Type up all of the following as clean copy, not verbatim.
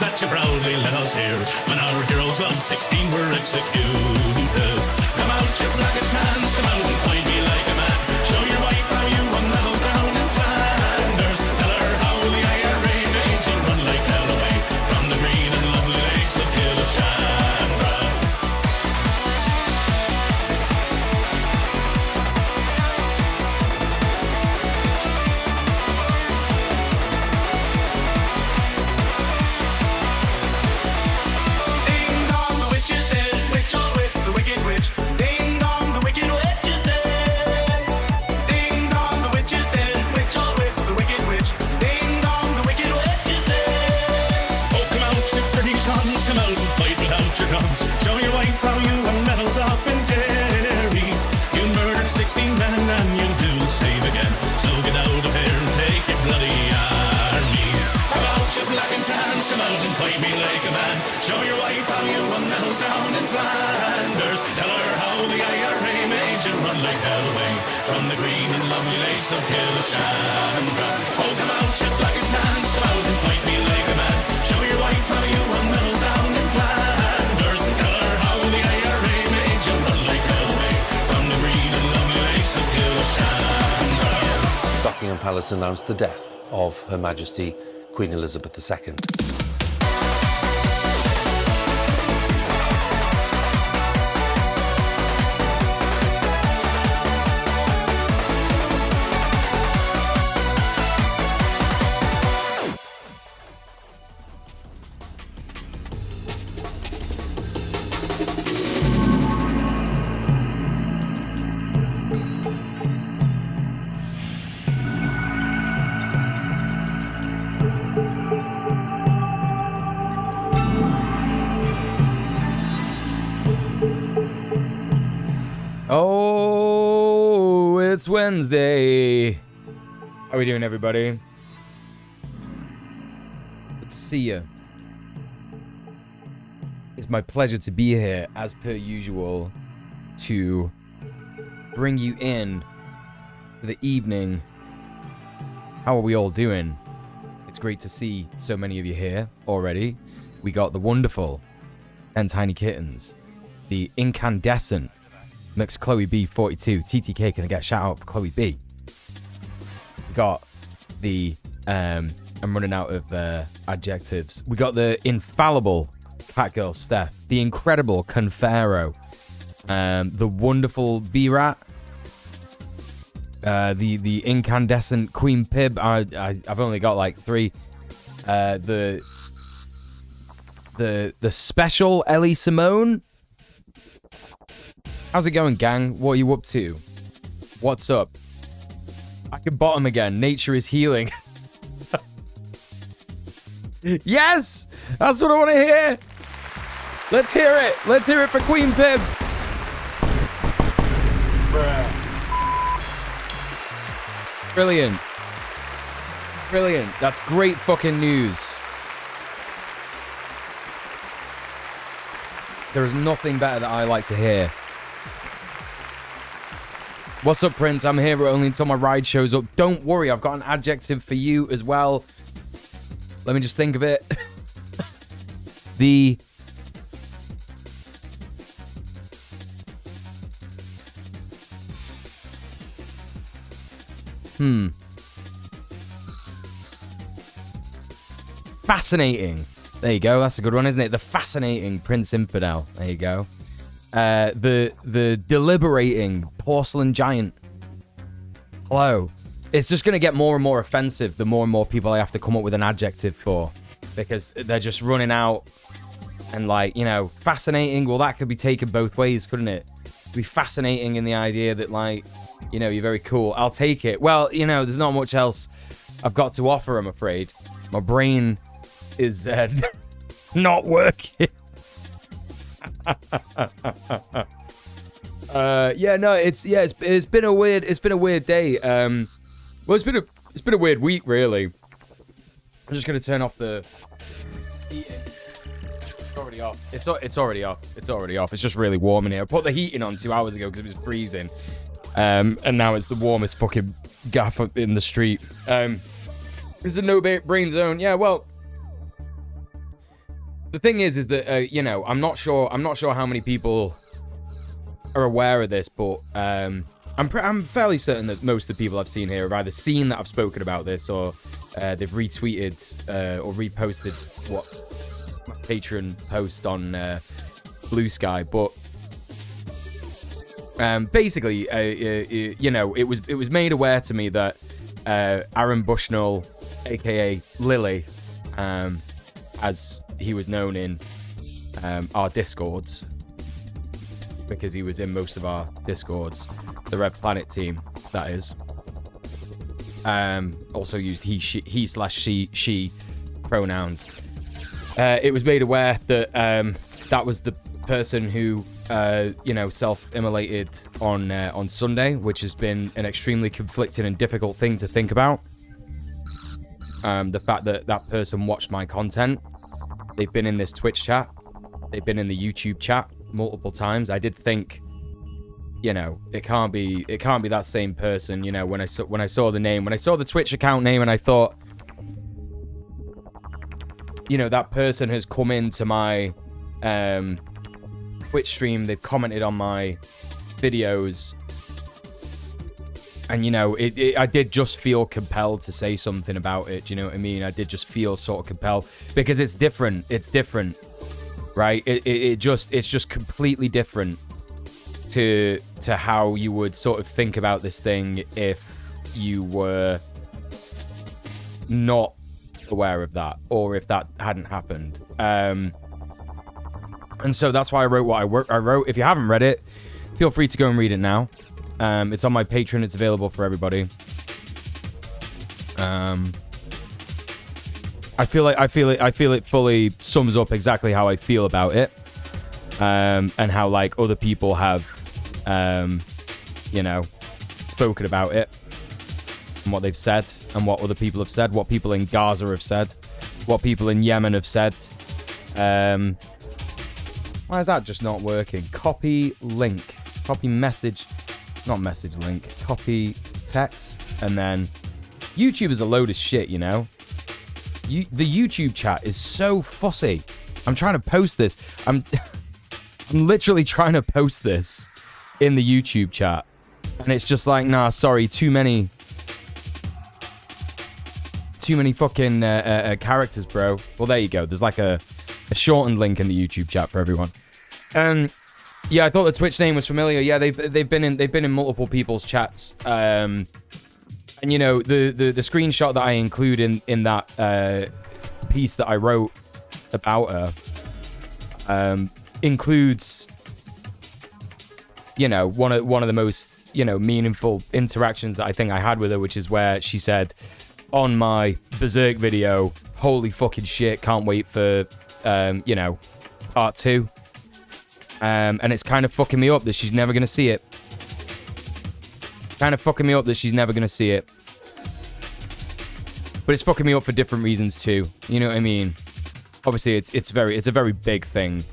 That you proudly let us hear when our heroes of 16 were executed. Come out, you black and tans, come out and fight me like a man. Show your wife how you won medals down in Flanders. Tell her how the IRA made you run like hell away from the green and lovely lakes of Killashandra. Show your wife how you won medals up in Derry. You murdered 16 men and you'll do the same again. So get out of here and take your bloody army. Come out, you black and tans, come out and fight me like a man. Show your wife how you won medals down in Flanders. Tell her how the IRA made you run like hell away from the green and lovely lakes of Killashandra. Oh, come out, you black and tans, come out and fight me like a man. Show your wife how you won medals down in Flanders. Buckingham Palace announced the death of Her Majesty Queen Elizabeth II. Oh, it's Wednesday. How are we doing, everybody? Good to see you. It's my pleasure to be here, as per usual, to bring you in for the evening. How are we all doing? It's great to see so many of you here already. We got the wonderful 10 Tiny Kittens, the incandescent Mix Chloe B42. TTK, can I get a shout out for Chloe B? We got the I'm running out of adjectives. We got the infallible Catgirl Steph, the incredible Confero, the wonderful B-Rat, the incandescent Queen Pib. I've only got like 3. The special Ellie Simone. How's it going, gang? What are you up to? What's up? I can bottom again. Nature is healing. Yes! That's what I want to hear! Let's hear it! Let's hear it for Queen Pib! Brilliant. Brilliant. That's great fucking news. There is nothing better that I like to hear. What's up, Prince? I'm here only until my ride shows up. Don't worry, I've got an adjective for you as well. Let me just think of it. The... Fascinating. There you go. That's a good one, isn't it? The fascinating Prince Infidel. There you go. The deliberating porcelain giant. Hello. It's just going to get more and more offensive the more and more people I have to come up with an adjective for. Because they're just running out. And like, you know, fascinating. Well, that could be taken both ways, couldn't it? It'd be fascinating in the idea that, like, you know, you're very cool. I'll take it. Well, you know, there's not much else I've got to offer, I'm afraid. My brain is not working. Yeah, no, it's been a weird day. Well, it's been a weird week, really. I'm just gonna turn off the heating. It's already off. It's already off. It's already off. It's just really warm in here. I put the heating on 2 hours ago because it was freezing. And now it's the warmest fucking gaff in the street. This is a no brain zone. Yeah, well, the thing is that you know, I'm not sure how many people are aware of this, but I'm fairly certain that most of the people I've seen here have either seen that I've spoken about this, or they've retweeted or reposted what my Patreon post on Blue Sky. But basically, you know, it was made aware to me that Aaron Bushnell, aka Lily, as he was known in our Discords, because he was in most of our Discords, the Red Planet team, that is. Also used he/she pronouns. It was made aware that that was the person who you know, self-immolated on Sunday, which has been an extremely conflicting and difficult thing to think about. The fact that that person watched my content, they've been in this Twitch chat, they've been in the YouTube chat multiple times. I did think, you know, it can't be that same person. You know, when I saw the name, when I saw the Twitch account name, and I thought, you know, that person has come into my Twitch stream, they've commented on my videos, and you know, I did just feel compelled to say something about it. Do you know what I mean? I did just feel sort of compelled, because it's different, right? It's just completely different to how you would sort of think about this thing if you were not aware of that, or if that hadn't happened. And so that's why I wrote what I wrote. If you haven't read it, feel free to go and read it now. It's on my Patreon. It's available for everybody. I feel it fully sums up exactly how I feel about it, and how like other people have, you know, spoken about it, and what they've said, and what other people have said, what people in Gaza have said, what people in Yemen have said. Why is that just not working? Copy link, copy message, not message link, copy text, and then YouTube is a load of shit, you know? The YouTube chat is so fussy. I'm trying to post this. I'm literally trying to post this in the YouTube chat, and it's just like, nah, sorry, too many fucking characters, bro. Well, there you go. There's like a shortened link in the YouTube chat for everyone. Yeah, I thought the Twitch name was familiar. Yeah, they've been in multiple people's chats. And you know, the screenshot that I include in that piece that I wrote about her includes you know, one of the most, you know, meaningful interactions that I think I had with her, which is where she said on my Berserk video, holy fucking shit, can't wait for, you know, part 2. And it's kind of fucking me up that she's never going to see it. Kind of fucking me up that she's never going to see it. But it's fucking me up for different reasons too. You know what I mean? Obviously, it's a very big thing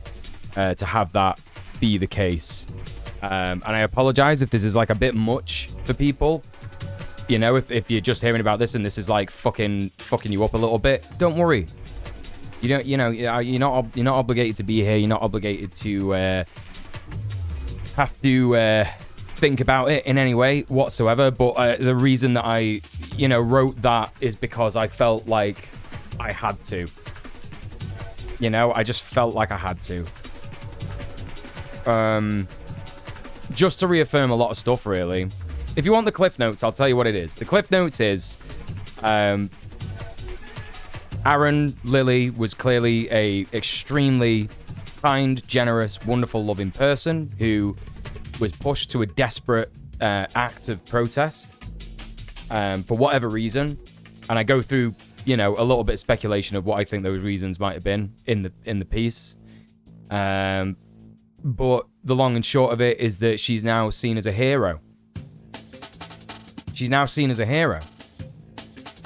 to have that be the case. And I apologize if this is like a bit much for people. You know, if you're just hearing about this and this is like fucking you up a little bit, don't worry. You don't, you know, you're not obligated to be here. You're not obligated to have to think about it in any way whatsoever. But the reason that I, you know, wrote that is because I felt like I had to. You know, I just felt like I had to. Just to reaffirm a lot of stuff, really. If you want the Cliff Notes, I'll tell you what it is. The Cliff Notes is, Aaron Lilly was clearly a extremely kind, generous, wonderful, loving person who was pushed to a desperate act of protest for whatever reason. And I go through, you know, a little bit of speculation of what I think those reasons might have been in the piece. But the long and short of it is that she's now seen as a hero. She's now seen as a hero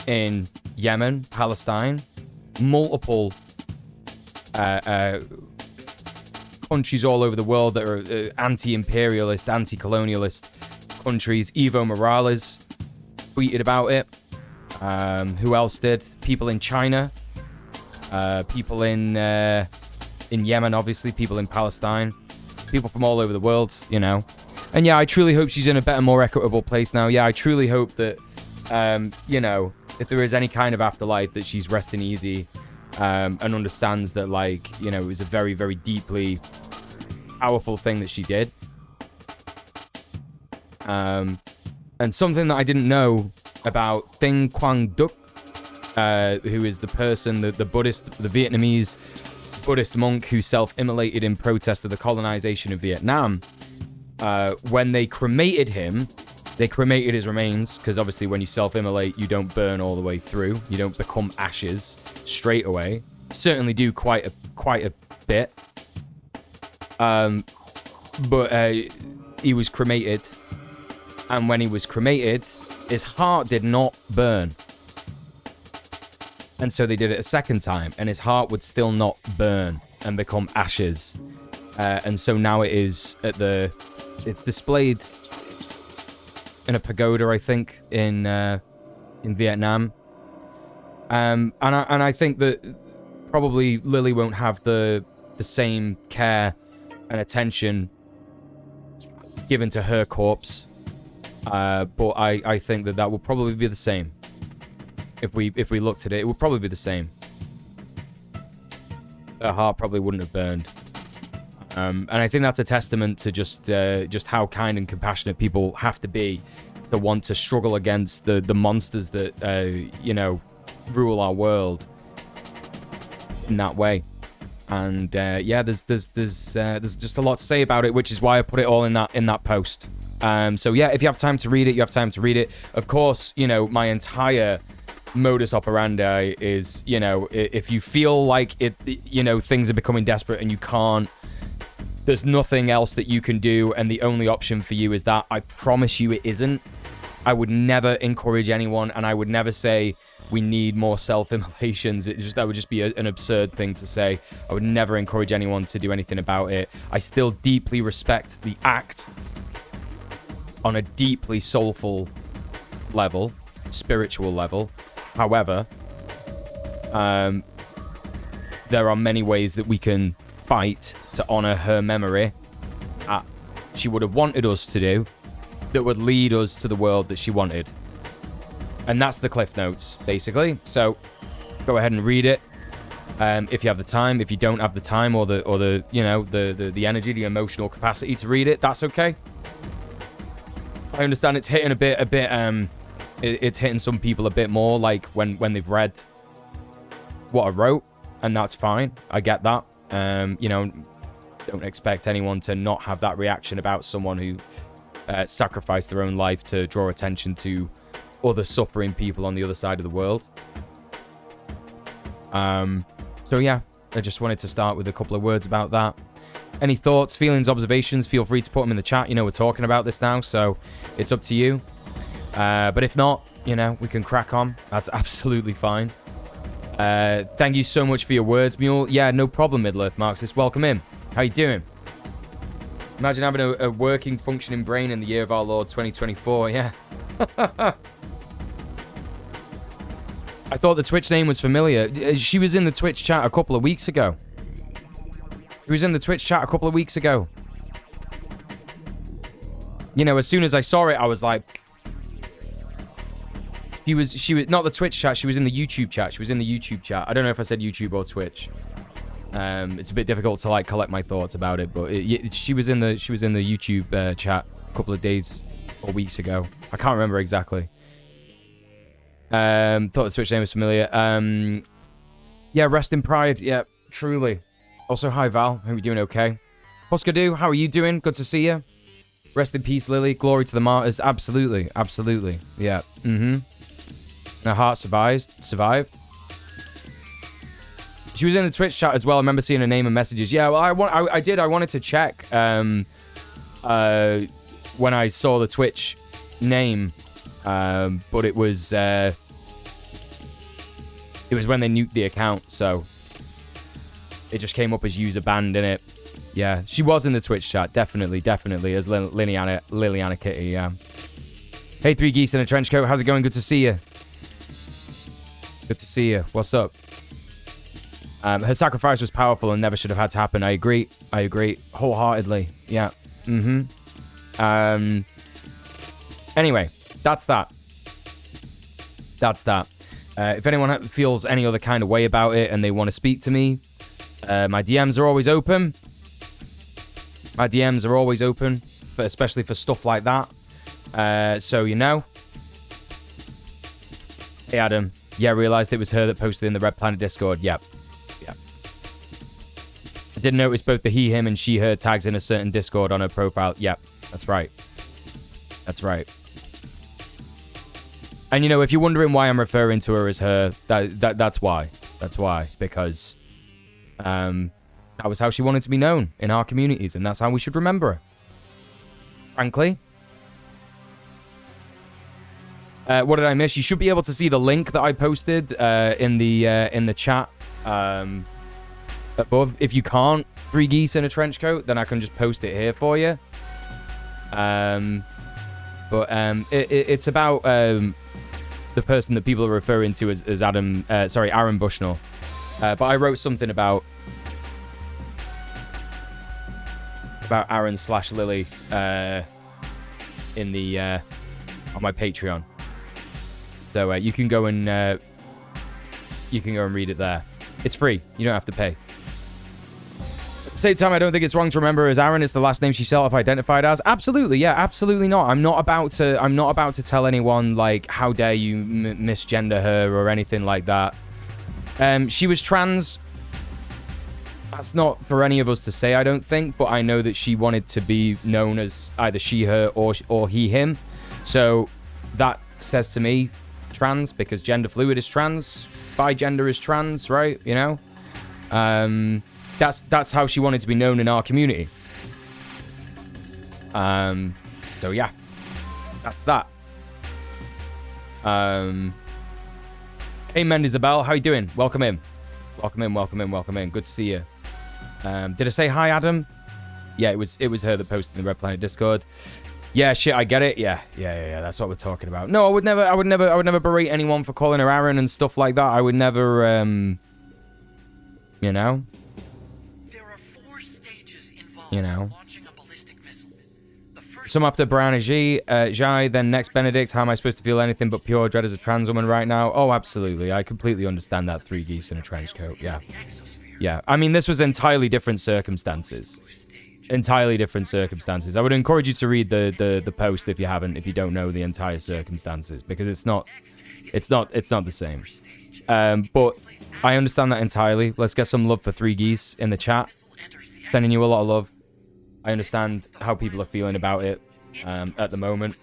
in Yemen, Palestine, multiple countries all over the world that are anti-imperialist, anti-colonialist countries. Evo Morales tweeted about it. Who else did? People in China, people in Yemen, obviously, people in Palestine, people from all over the world, you know. And yeah, I truly hope she's in a better, more equitable place now. Yeah, I truly hope that, you know, if there is any kind of afterlife, that she's resting easy and understands that, like, you know, it was a very, very deeply powerful thing that she did. And something that I didn't know about Thinh Quang Duc, who is the person, the Buddhist, the Vietnamese Buddhist monk who self-immolated in protest of the colonization of Vietnam. When they cremated him, they cremated his remains, because obviously when you self-immolate, you don't burn all the way through. You don't become ashes straight away. Certainly do quite a bit. But he was cremated, and when he was cremated, his heart did not burn. And so they did it a second time, and his heart would still not burn and become ashes. And so now it is it's displayed in a pagoda, I think, in Vietnam. And I think that probably Lily won't have the same care and attention given to her corpse. But I think that will probably be the same. If we looked at it, it would probably be the same. Her heart probably wouldn't have burned. And I think that's a testament to just how kind and compassionate people have to be to want to struggle against the monsters that you know, rule our world in that way. And yeah, there's just a lot to say about it, which is why I put it all in that post. So yeah, if you have time to read it, you have time to read it. Of course, you know, my entire modus operandi is, you know, if you feel like it, you know, things are becoming desperate and you can't, there's nothing else that you can do, and the only option for you is that, I promise you it isn't. I would never encourage anyone, and I would never say we need more self-immolations. That would just be an absurd thing to say. I would never encourage anyone to do anything about it. I still deeply respect the act on a deeply soulful level, spiritual level. However, there are many ways that we can fight to honor her memory that she would have wanted us to do, that would lead us to the world that she wanted. And that's the Cliff Notes, basically. So go ahead and read it if you have the time. If you don't have the time or the you know, the energy, the emotional capacity to read it, that's okay. I understand it's hitting it's hitting some people a bit more, like when they've read what I wrote, and that's fine. I get that. You know, don't expect anyone to not have that reaction about someone who sacrificed their own life to draw attention to other suffering people on the other side of the world. So yeah, I just wanted to start with a couple of words about that. Any thoughts, feelings, observations, feel free to put them in the chat. You know, we're talking about this now, so it's up to you. But if not, you know, we can crack on. That's absolutely fine. Thank you so much for your words, Mule. Yeah, no problem, Middle-earth Marxist. Welcome in. How you doing? Imagine having a working, functioning brain in the year of our Lord 2024. Yeah. I thought the Twitch name was familiar. She was in the Twitch chat a couple of weeks ago. She was in the Twitch chat a couple of weeks ago. You know, as soon as I saw it, I was like... She was not the Twitch chat, she was in the YouTube chat. She was in the YouTube chat. I don't know if I said YouTube or Twitch. It's a bit difficult to like collect my thoughts about it, but she was in the YouTube chat a couple of days or weeks ago. I can't remember exactly. Thought the Twitch name was familiar. Yeah, rest in pride. Yeah, truly. Also, hi Val. Hope you're doing okay. Huskadoo, how are you doing? Good to see you. Rest in peace, Lily. Glory to the martyrs. Absolutely, absolutely. Yeah. Her heart survived. She was in the Twitch chat as well. I remember seeing her name and messages. Yeah, well, I did. I wanted to check when I saw the Twitch name, but it was when they nuked the account, so it just came up as user banned in it. Yeah, she was in the Twitch chat, definitely, as Liliana Kitty. Yeah. Hey, 3 geese in a trench coat. How's it going? Good to see you. Good to see you. What's up? Her sacrifice was powerful and never should have had to happen. I agree wholeheartedly. Yeah. Anyway, that's that. If anyone feels any other kind of way about it and they want to speak to me, my DMs are always open. But especially for stuff like that. So, you know. Hey, Adam. Yeah, realized it was her that posted in the Red Planet Discord. Yep. I did notice both the he, him, and she, her tags in a certain Discord on her profile. Yep, that's right. And, you know, if you're wondering why I'm referring to her as her, that's why. Because that was how she wanted to be known in our communities, and that's how we should remember her. Frankly. What did I miss? You should be able to see the link that I posted in the chat above. If you can't, 3 geese in a trench coat, then I can just post it here for you. It's about the person that people are referring to as Aaron Bushnell. But I wrote something about Aaron/Lily in the on my Patreon. So you can go and read it there. It's free. You don't have to pay. At the same time, I don't think it's wrong to remember her as Aaron. It's the last name she self-identified as. Absolutely, yeah, absolutely not. I'm not about to tell anyone like how dare you misgender her or anything like that. She was trans. That's not for any of us to say, I don't think, but I know that she wanted to be known as either she, her, or he, him. So that says to me trans, because gender fluid is trans, bigender is trans, right? You know, that's how she wanted to be known in our community. So yeah, that's that. Hey Mendizabel, how you doing? Welcome in. Good to see you. Did I say hi, Adam? Yeah, it was her that posted in the Red Planet Discord. Yeah, shit, I get it. Yeah. That's what we're talking about. No, I would never berate anyone for calling her Aaron and stuff like that. I would never, you know. There are 4 stages involved You know. in launching a ballistic missile. The first Some after Brianna Jai, then next Benedict. How am I supposed to feel anything but pure dread as a trans woman right now? Oh, absolutely. I completely understand that. 3 geese in a trench coat. Yeah. Yeah. I mean, this was entirely different circumstances. I would encourage you to read the post if you don't know the entire circumstances, because it's not the same. But I understand that entirely. Let's get some love for 3 geese in the chat. Sending you a lot of love. I understand how people are feeling about it at the moment.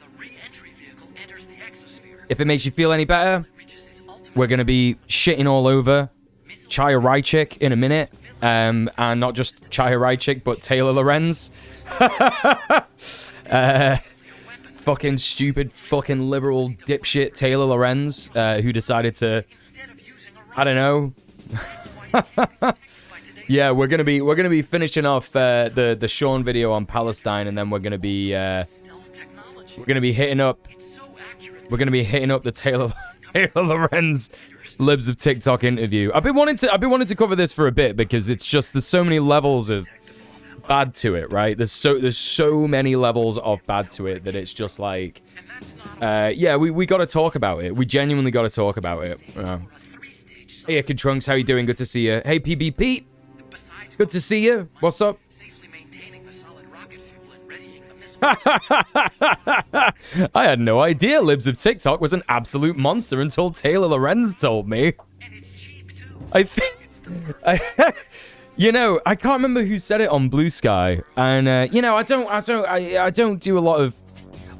If it makes you feel any better, we're going to be shitting all over Chaya Raichik in a minute. And not just Chaya Raichik, but Taylor Lorenz. Fucking stupid, fucking liberal dipshit Taylor Lorenz, who decided to, I don't know. Yeah, we're gonna be finishing off the Sean video on Palestine, and then we're gonna be hitting up the Taylor Lorenz Libs of TikTok interview. I've been wanting to cover this for a bit because it's just there's so many levels of bad to it, right? There's so many levels of bad to it that it's just like, yeah, we got to talk about it. We genuinely got to talk about it. Hey, Kid Trunks, how you doing? Good to see you. Hey, PB Pete, good to see you. What's up? I had no idea Libs of TikTok was an absolute monster until Taylor Lorenz told me. I think, you know, I can't remember who said it on Blue Sky, and you know, I don't do a lot of.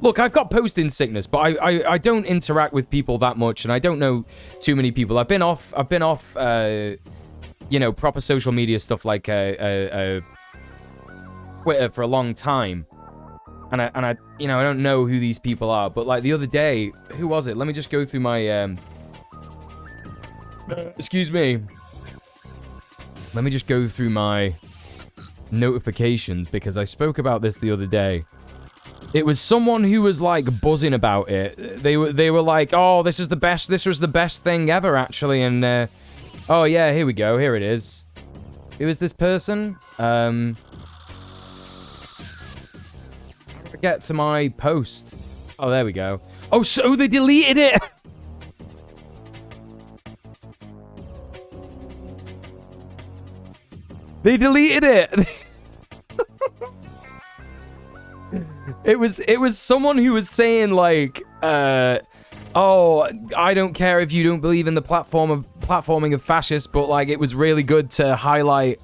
Look, I've got posting sickness, but I don't interact with people that much, and I don't know too many people. I've been off, you know, proper social media stuff like Twitter for a long time. And I, you know, I don't know who these people are, but like the other day, who was it? Let me just go through my, excuse me. Let me just go through my notifications because I spoke about this the other day. It was someone who was like buzzing about it. They were like, oh, this was the best thing ever, actually. And, oh yeah, here we go. Here it is. Who is this person? Get to my post. Oh, there we go. Oh, so they deleted it. They deleted it. It was someone who was saying like, oh, I don't care if you don't believe in the platforming of fascists, but like it was really good to highlight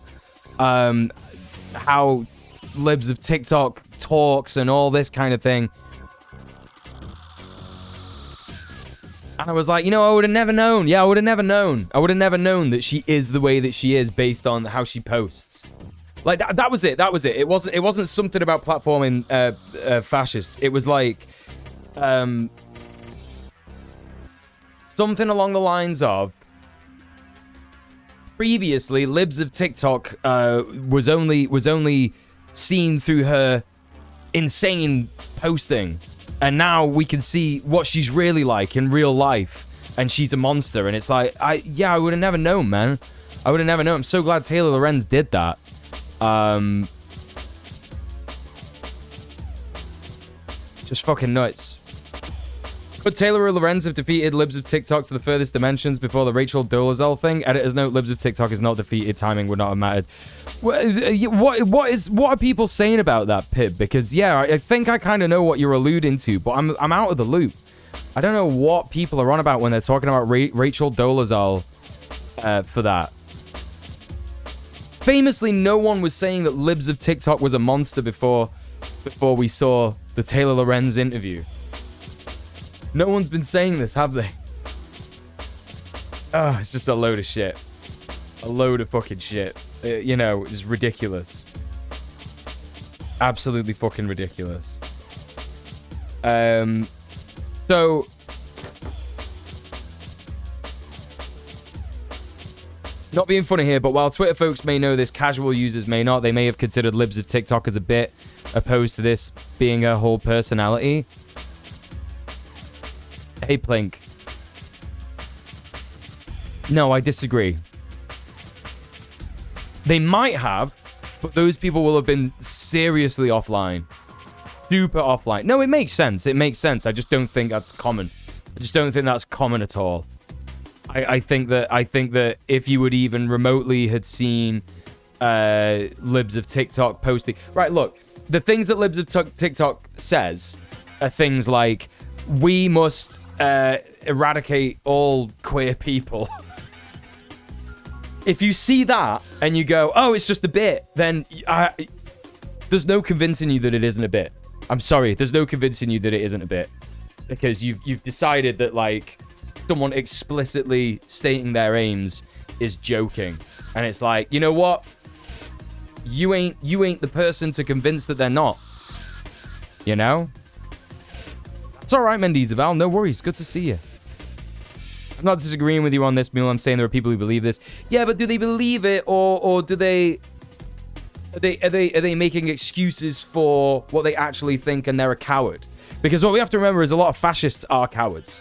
how Libs of TikTok talks and all this kind of thing. And I was like, you know, I would have never known. Yeah, I would have never known. I would have never known that she is the way that she is based on how she posts. Like that was it. That was it. It wasn't something about platforming fascists. It was like something along the lines of previously Libs of TikTok was only seen through her insane posting, and now we can see what she's really like in real life, and she's a monster. And it's like, I would have never known, man. I would have never known. I'm so glad Taylor Lorenz did that. Just fucking nuts. Could Taylor Lorenz have defeated Libs of TikTok to the furthest dimensions before the Rachel Dolezal thing? Editor's note: Libs of TikTok is not defeated. Timing would not have mattered. What are people saying about that, Pib? Because yeah, I think I kind of know what you're alluding to, but I'm out of the loop. I don't know what people are on about when they're talking about Rachel Dolezal for that. Famously, no one was saying that Libs of TikTok was a monster before we saw the Taylor Lorenz interview. No one's been saying this, have they? Oh, it's just a load of shit. A load of fucking shit. You know, it's ridiculous. Absolutely fucking ridiculous. So... Not being funny here, but while Twitter folks may know this, casual users may not. They may have considered Libs of TikTok as a bit, opposed to this being her whole personality. Hey, Plink. No, I disagree. They might have, but those people will have been seriously offline. Super offline. No, it makes sense. It makes sense. I just don't think that's common. I just don't think that's common at all. I think that if you would even remotely had seen Libs of TikTok posting... Right, look. The things that Libs of TikTok says are things like, we must eradicate all queer people. if you see that and you go, oh, it's just a bit, then there's no convincing you that it isn't a bit. I'm sorry, there's no convincing you that it isn't a bit. Because you've decided that, like, someone explicitly stating their aims is joking. And it's like, you know what? You ain't the person to convince that they're not. You know? It's all right, Mendizaval. No worries. Good to see you. I'm not disagreeing with you on this, Mule. I'm saying there are people who believe this. Yeah, but do they believe it, or do they? Are they making excuses for what they actually think, and they're a coward? Because what we have to remember is a lot of fascists are cowards,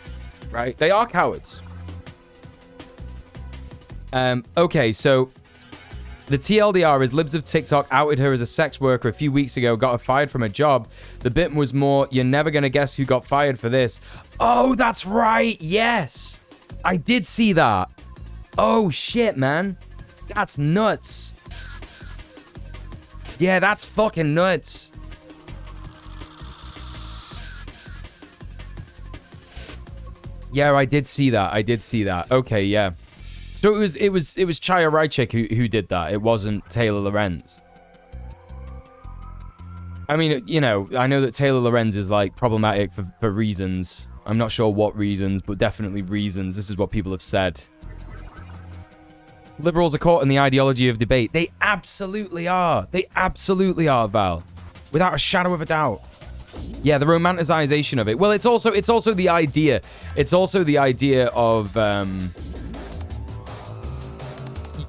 right? They are cowards. Okay, so the TLDR is libs of TikTok outed her as a sex worker a few weeks ago, got her fired from a job. The bit was more, you're never going to guess who got fired for this. Oh, that's right. Yes. I did see that. Oh, shit, man. That's nuts. Yeah, that's fucking nuts. Yeah, I did see that. Okay, yeah. So it was Chaya Raichik who did that. It wasn't Taylor Lorenz. I mean, you know, I know that Taylor Lorenz is like problematic for reasons. I'm not sure what reasons, but definitely reasons. This is what people have said. Liberals are caught in the ideology of debate. They absolutely are. They absolutely are, Val. Without a shadow of a doubt. Yeah, the romanticization of it. Well, it's also the idea. It's also the idea of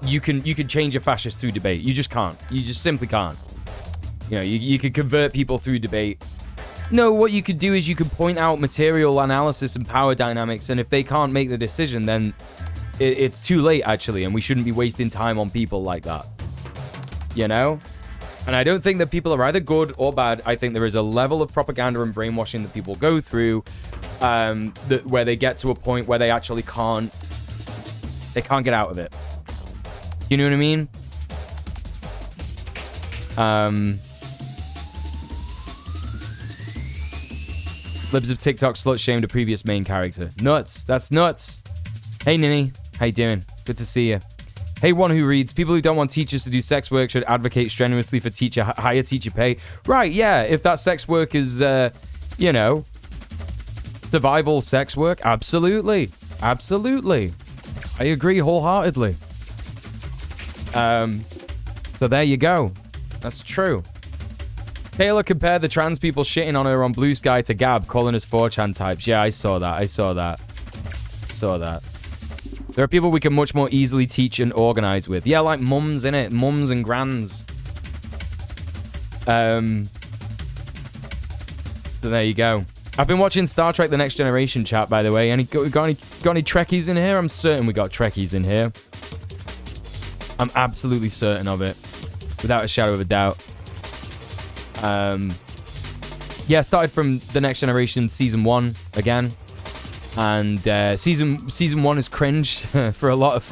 you can change a fascist through debate. You just can't. You just simply can't. You know, you can convert people through debate. No, what you could do is you could point out material analysis and power dynamics, and if they can't make the decision, then it's too late, actually, and we shouldn't be wasting time on people like that. You know? And I don't think that people are either good or bad. I think there is a level of propaganda and brainwashing that people go through where they get to a point where they actually can't get out of it. You know what I mean? Libs of TikTok slut-shamed a previous main character. Nuts. That's nuts. Hey, Ninny. How you doing? Good to see you. Hey, one who reads, people who don't want teachers to do sex work should advocate strenuously for higher teacher pay. Right, yeah. If that sex work is, you know, survival sex work, absolutely. Absolutely. I agree wholeheartedly. So there you go. That's true. Taylor compared the trans people shitting on her on Blue Sky to Gab, calling us 4chan types. Yeah, I saw that. There are people we can much more easily teach and organize with. Yeah, like mums, innit? Mums and grands. So there you go. I've been watching Star Trek The Next Generation, chat, by the way. Got any Trekkies in here? I'm certain we got Trekkies in here. I'm absolutely certain of it. Without a shadow of a doubt. Yeah, started from The Next Generation Season 1 again. And season 1 is cringe for a lot of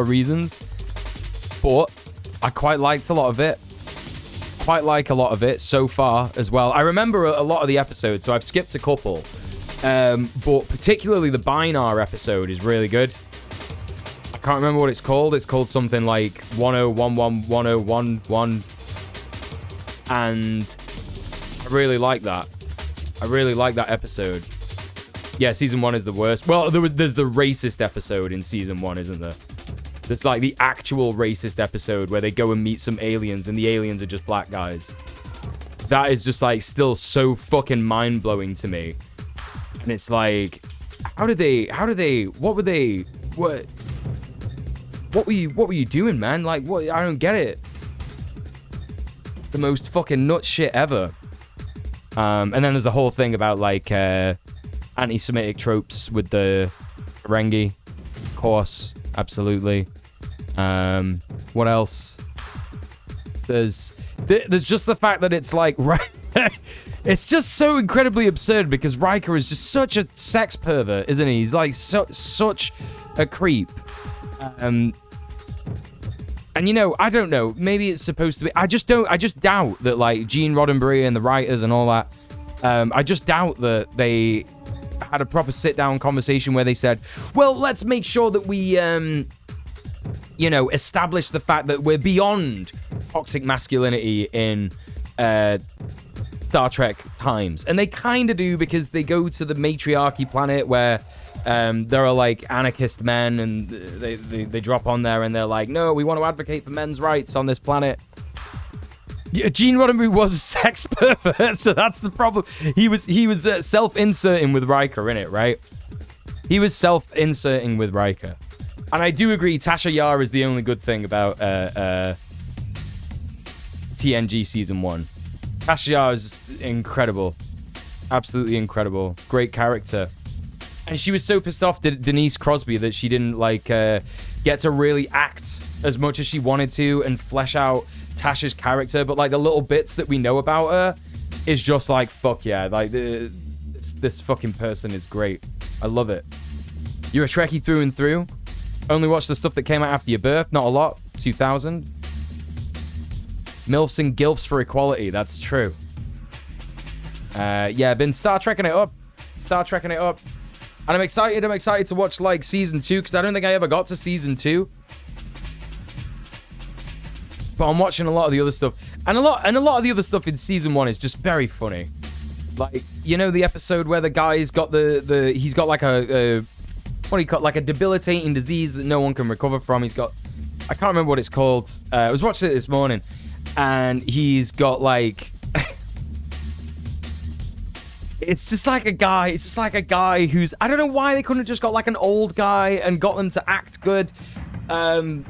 reasons. But I quite liked a lot of it. Quite like a lot of it so far as well. I remember a lot of the episodes, so I've skipped a couple. But particularly the Binar episode is really good. I can't remember what it's called. It's called something like 10111011. And I really like that. I really like that episode. Yeah, season 1 is the worst. Well, there's the racist episode in season 1, isn't there? There's like the actual racist episode where they go and meet some aliens and the aliens are just black guys. That is just like still so fucking mind-blowing to me. And it's like, what were you doing, man? Like, what? I don't get it. The most fucking nut shit ever. And then there's a whole thing about like anti-Semitic tropes with the Ferengi. Of course, absolutely. What else? There's just the fact that it's like it's just so incredibly absurd because Riker is just such a sex pervert, isn't he? He's like such a creep. And you know, I don't know. Maybe it's supposed to be. I just doubt that like Gene Roddenberry and the writers and all that. I just doubt that they had a proper sit-down conversation where they said, "Well, let's make sure that we you know, establish the fact that we're beyond toxic masculinity in Star Trek times. And they kind of do, because they go to the matriarchy planet where there are like anarchist men, and they drop on there and they're like, no, we want to advocate for men's rights on this planet. Gene Roddenberry was a sex pervert, so that's the problem. He was self-inserting with Riker in it, right? He was self-inserting with Riker. And I do agree, Tasha Yar is the only good thing about TNG Season 1. Tasha Yar is incredible. Absolutely incredible. Great character. And she was so pissed off to Denise Crosby that she didn't, like, get to really act as much as she wanted to and flesh out Tasha's character. But, like, the little bits that we know about her is just like, fuck yeah. Like, this fucking person is great. I love it. You're a Trekkie through and through. Only watch the stuff that came out after your birth. Not a lot. 2000. MILFs and GILFs for equality. That's true. Yeah, been Star Trekking it up. Star Trekking it up. And I'm excited. I'm excited to watch, like, Season 2, because I don't think I ever got to Season 2. But I'm watching a lot of the other stuff. And a lot of the other stuff in Season 1 is just very funny. Like, you know, the episode where the guy's got he's got like a what do you call it? Like a debilitating disease that no one can recover from. He's got, I can't remember what it's called. I was watching it this morning, and he's got like, it's just like a guy who's, I don't know why they couldn't have just got like an old guy and got them to act good. And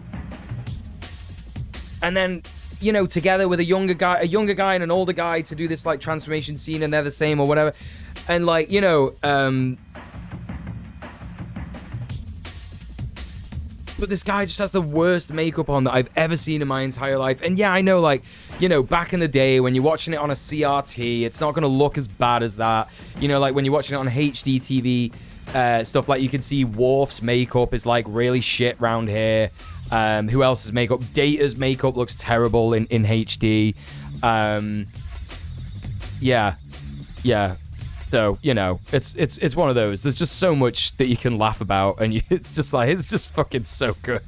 then, you know, together with a younger guy and an older guy to do this like transformation scene, and they're the same or whatever. And like, you know, but this guy just has the worst makeup on that I've ever seen in my entire life. And yeah, I know, like, you know, back in the day when you're watching it on a CRT, it's not going to look as bad as that. You know, like when you're watching it on HD TV, stuff, like you can see Worf's makeup is like really shit round here. Who else's makeup? Data's makeup looks terrible in HD. Yeah. So, you know, it's one of those. There's just so much that you can laugh about, and it's just fucking so good.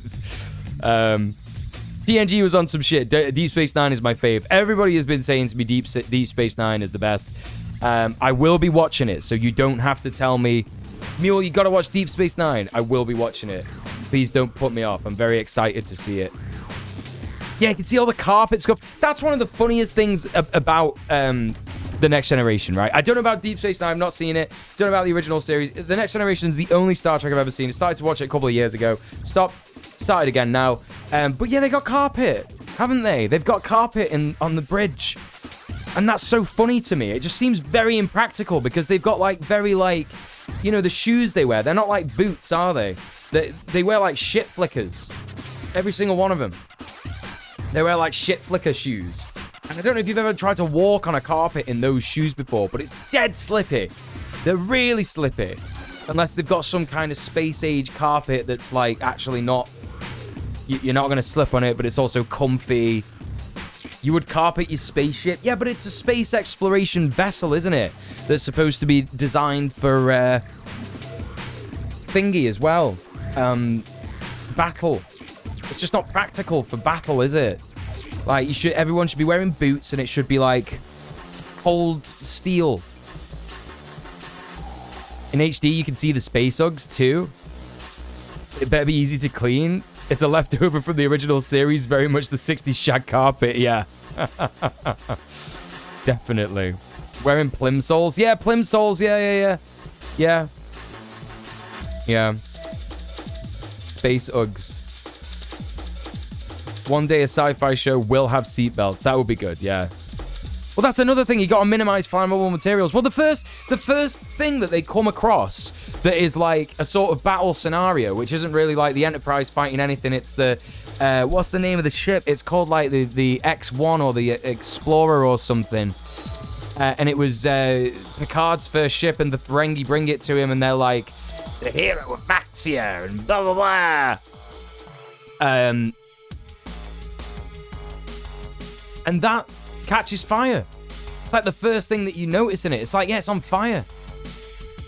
TNG was on some shit. Deep Space Nine is my fave. Everybody has been saying to me Deep Space Nine is the best. I will be watching it, so you don't have to tell me, Mule, you gotta watch Deep Space Nine. I will be watching it. Please don't put me off. I'm very excited to see it. Yeah, you can see all the carpet stuff. That's one of the funniest things about The Next Generation, right? I don't know about Deep Space Nine. I've not seen it. Don't know about the original series. The Next Generation is the only Star Trek I've ever seen. I started to watch it a couple of years ago. Started again now. But yeah, they got carpet, haven't they? They've got carpet on the bridge. And that's so funny to me. It just seems very impractical, because they've got like very like, you know, the shoes they wear. They're not like boots, are they? They wear like shit flickers. Every single one of them. They wear like shit flicker shoes. And I don't know if you've ever tried to walk on a carpet in those shoes before, but it's dead slippy. They're really slippy. Unless they've got some kind of space age carpet that's like actually not, you're not going to slip on it, but it's also comfy. You would carpet your spaceship. Yeah, but it's a space exploration vessel, isn't it? That's supposed to be designed for thingy as well. Battle. It's just not practical for battle, is it? Like, everyone should be wearing boots, and it should be like cold steel. In HD, you can see the space Uggs too. It better be easy to clean. It's a leftover from the original series, very much the 60s shag carpet, yeah. Definitely. Wearing plimsolls? Yeah, plimsolls, yeah. Yeah. Space Uggs. One day a sci-fi show will have seatbelts. That would be good, yeah. Well, that's another thing. You got to minimize flammable materials. Well, the first thing that they come across that is like a sort of battle scenario, which isn't really like the Enterprise fighting anything. It's the what's the name of the ship? It's called like the X1 or the Explorer or something. And it was Picard's first ship, and the Ferengi bring it to him, and they're like, the hero of Maxia, and blah blah blah. And that catches fire. It's like the first thing that you notice in it. It's like, yeah, it's on fire.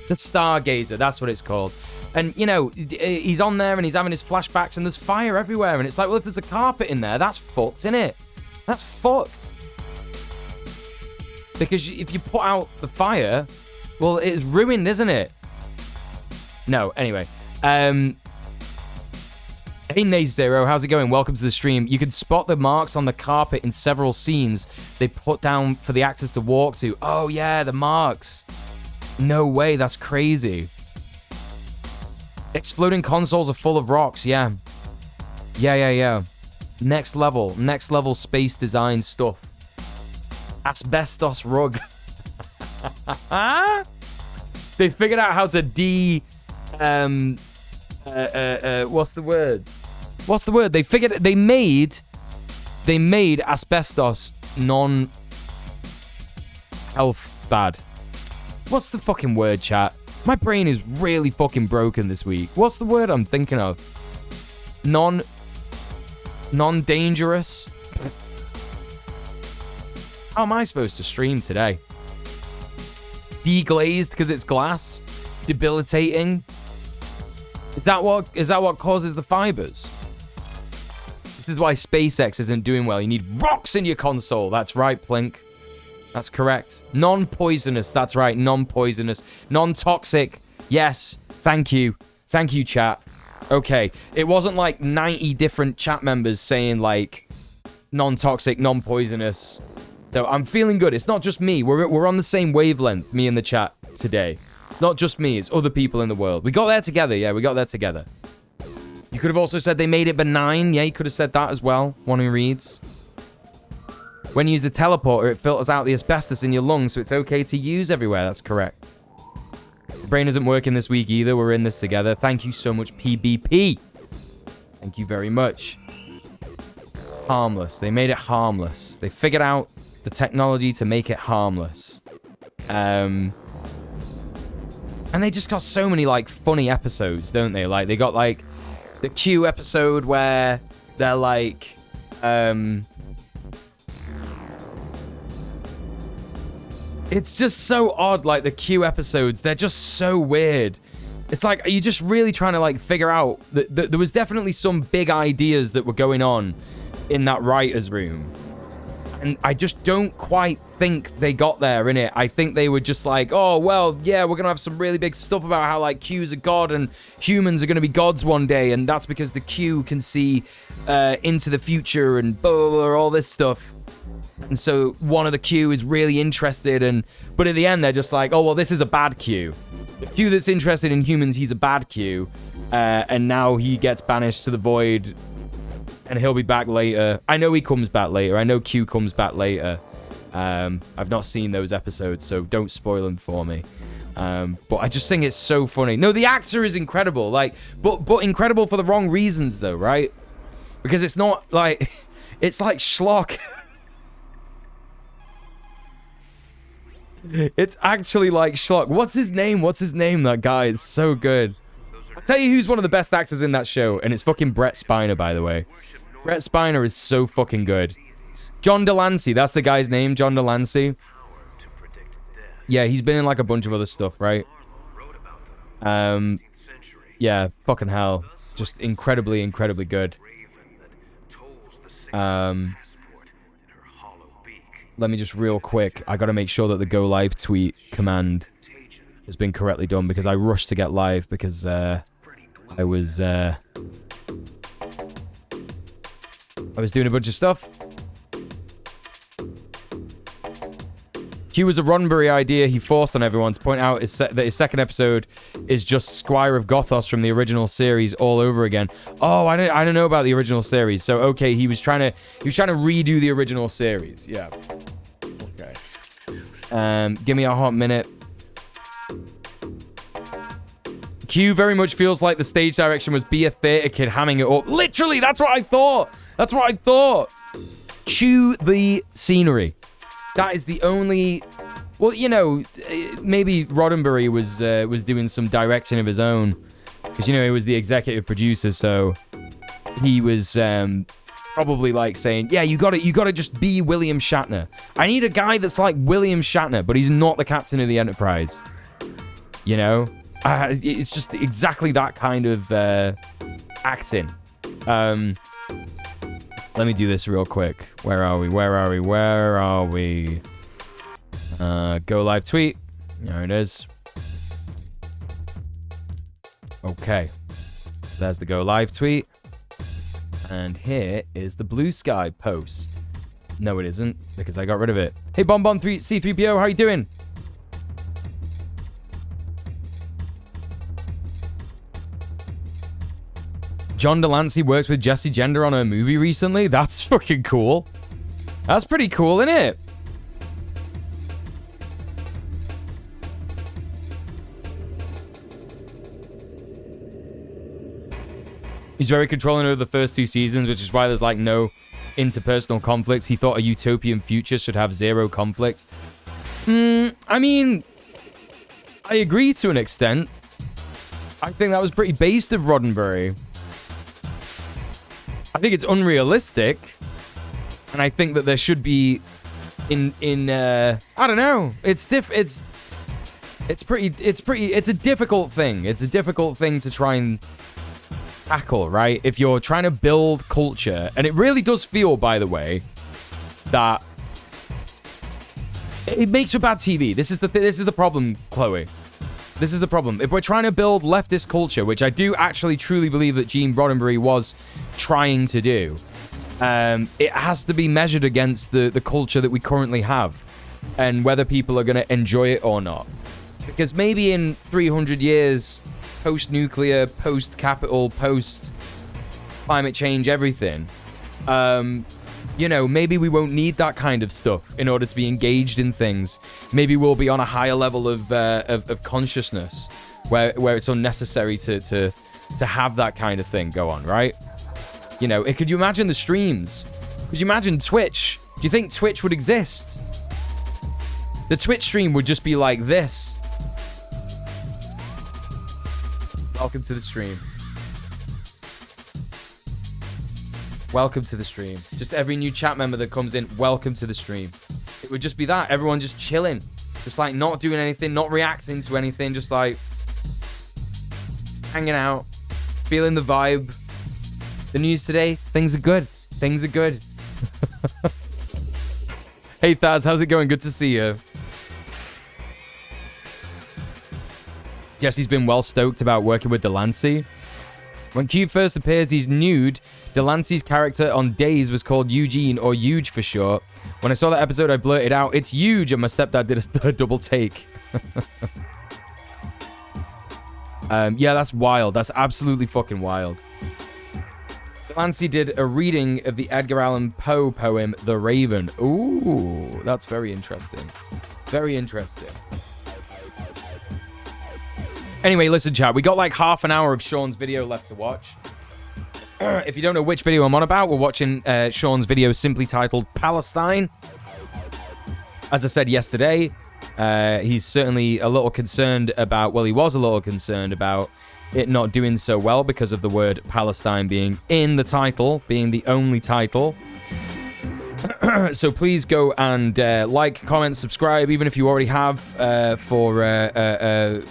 The Stargazer, that's what it's called. And, you know, he's on there and he's having his flashbacks and there's fire everywhere. And it's like, well, if there's a carpet in there, that's fucked, innit? That's fucked. Because if you put out the fire, well, it's ruined, isn't it? No, anyway. Hey, Naze Zero, how's it going? Welcome to the stream. You can spot the marks on the carpet in several scenes they put down for the actors to walk to. Oh, yeah, the marks. No way, that's crazy. Exploding consoles are full of rocks, yeah. Yeah. Next level space design stuff. Asbestos rug. They figured out how to what's the word? They made asbestos non-health bad. What's the fucking word, chat? My brain is really fucking broken this week. What's the word I'm thinking of? Non-dangerous? How am I supposed to stream today? Deglazed because it's glass? Debilitating? Is that what causes the fibers? This is why SpaceX isn't doing well. You need rocks in your console. That's right, Plink. That's correct. Non-poisonous. That's right. Non-poisonous. Non-toxic. Yes. Thank you. Thank you, chat. Okay. It wasn't like 90 different chat members saying like non-toxic, non-poisonous. So I'm feeling good. It's not just me. We're on the same wavelength, me and the chat today. Not just me. It's other people in the world. We got there together. Yeah, we got there together. You could have also said they made it benign. Yeah, you could have said that as well. One who reads. When you use the teleporter, it filters out the asbestos in your lungs, so it's okay to use everywhere. That's correct. The brain isn't working this week either. We're in this together. Thank you so much, PBP. Thank you very much. Harmless. They made it harmless. They figured out the technology to make it harmless. And they just got so many, like, funny episodes, don't they? Like, they got, like, the Q episode where they're, like, it's just so odd, like, the Q episodes. They're just so weird. It's like, are you just really trying to, like, figure out... There was definitely some big ideas that were going on in that writer's room. And I just don't quite think they got there, innit? I think they were just like, oh, well, yeah, we're going to have some really big stuff about how, like, Q's a god and humans are going to be gods one day. And that's because the Q can see into the future and blah, blah, blah, all this stuff. And so one of the Q is really interested, but in the end, they're just like, oh, well, this is a bad Q. The Q that's interested in humans, he's a bad Q. And now he gets banished to the void, and he'll be back later. I know he comes back later. I know Q comes back later. I've not seen those episodes, so don't spoil them for me. But I just think it's so funny. No, the actor is incredible, like, but incredible for the wrong reasons, though, right? Because it's not like, it's like schlock. It's actually like schlock. What's his name? That guy is so good. I'll tell you who's one of the best actors in that show, and it's fucking Brett Spiner, by the way. Brett Spiner is so fucking good. John Delancey, that's the guy's name, John Delancey. Yeah, he's been in like a bunch of other stuff, right? Yeah, fucking hell. Just incredibly, incredibly good. Let me just real quick, I gotta make sure that the go live tweet command has been correctly done, because I rushed to get live because I was doing a bunch of stuff. Q was a Roddenberry idea he forced on everyone to point out that his second episode is just Squire of Gothos from the original series all over again. Oh, I don't know about the original series. So okay, he was trying to redo the original series. Yeah. Okay. Give me a hot minute. Q very much feels like the stage direction was be a theater kid hamming it up. Literally, that's what I thought. Chew the scenery. That is the only... Well, you know, maybe Roddenberry was doing some directing of his own. Because, you know, he was the executive producer, so... He was probably, like, saying, yeah, you gotta just be William Shatner. I need a guy that's like William Shatner, but he's not the captain of the Enterprise. You know? It's just exactly that kind of acting. Let me do this real quick. Where are we? Go live tweet. There it is. Okay. There's the go live tweet. And here is the Blue Sky post. No, it isn't, because I got rid of it. Hey, C3PO, how you doing? John Delancey worked with Jessie Gender on a movie recently? That's fucking cool. That's pretty cool, isn't it? He's very controlling over the first 2 seasons, which is why there's like no interpersonal conflicts. He thought a utopian future should have 0 conflicts. I mean, I agree to an extent. I think that was pretty based of Roddenberry. I think it's unrealistic, and I think that there should be I don't know. It's a difficult thing. It's a difficult thing to try and tackle, right? If you're trying to build culture, and it really does feel, by the way, that it makes for bad TV. This is the problem, Chloe. This is the problem. If we're trying to build leftist culture, which I do actually truly believe that Gene Roddenberry was trying to do, it has to be measured against the culture that we currently have and whether people are going to enjoy it or not. Because maybe in 300 years, post-nuclear, post-capital, post-climate change, everything, maybe we won't need that kind of stuff in order to be engaged in things. Maybe we'll be on a higher level of consciousness where it's unnecessary to have that kind of thing go on, right? Could you imagine the streams? Could you imagine Twitch? Do you think Twitch would exist? The Twitch stream would just be like this. Welcome to the stream. Welcome to the stream. Just every new chat member that comes in, welcome to the stream. It would just be that. Everyone just chilling. Just like not doing anything, not reacting to anything. Just like hanging out, feeling the vibe. The news today, things are good. Things are good. Hey Thaz, how's it going? Good to see you. Jesse's been well stoked about working with Delancey. When Q first appears, he's nude. Delancey's character on Days was called Eugene, or Huge for short. When I saw that episode, I blurted out, "It's huge," and my stepdad did a double take. Yeah, that's wild. That's absolutely fucking wild. Delancey did a reading of the Edgar Allan Poe poem, The Raven. Ooh, that's very interesting. Very interesting. Anyway, listen, chat. We got like half an hour of Sean's video left to watch. If you don't know which video I'm on about, we're watching Sean's video simply titled Palestine. As I said yesterday, he's certainly a little concerned about, well, he was a little concerned about it not doing so well because of the word Palestine being in the title, being the only title. So please go and like, comment, subscribe, even if you already have, for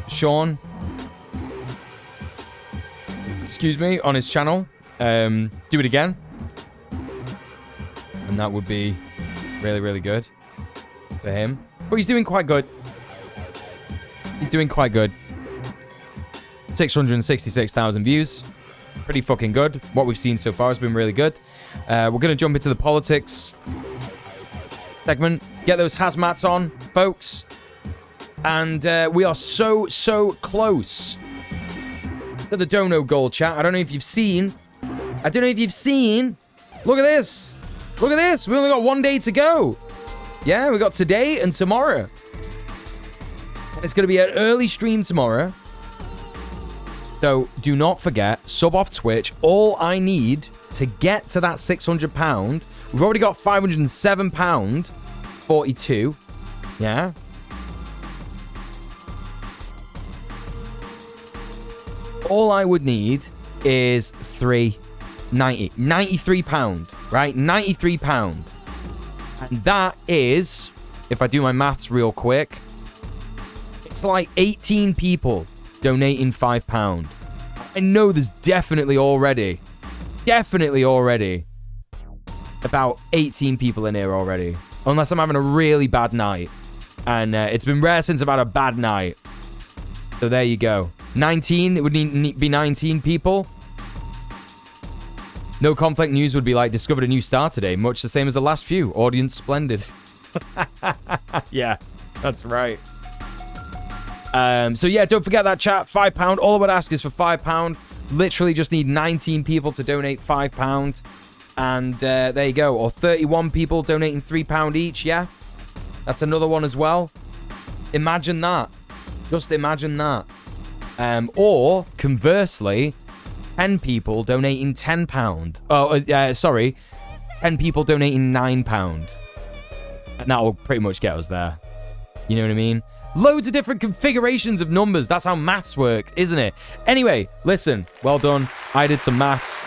Sean. Excuse me, on his channel. Do it again. And that would be really, really good for him. But he's doing quite good. He's doing quite good. 666,000 views. Pretty fucking good. What we've seen so far has been really good. We're going to jump into the politics segment. Get those hazmats on, folks. And we are so close to the dono goal, chat. I don't know if you've seen. Look at this. Look at this. We only got 1 day to go. Yeah, we got today and tomorrow. It's going to be an early stream tomorrow. So do not forget, sub off Twitch. All I need to get to that £600, we've already got £507.42. Yeah. All I would need is £93, right? £93. And that is, if I do my maths real quick, it's like 18 people donating £5. I know there's definitely already about 18 people in here already. Unless I'm having a really bad night. And it's been rare since I've had a bad night. So there you go. 19, it would be 19 people. No Conflict News would be like, discovered a new star today. Much the same as the last few. Audience splendid. Yeah, that's right. So yeah, don't forget that, chat. £5. All I would ask is for £5. Literally just need 19 people to donate £5. And there you go. Or 31 people donating £3 each, yeah? That's another one as well. Imagine that. Just imagine that. Or, conversely, 10 people donating £10. Oh, sorry. 10 people donating £9. And that will pretty much get us there. You know what I mean? Loads of different configurations of numbers. That's how maths works, isn't it? Anyway, listen. Well done. I did some maths.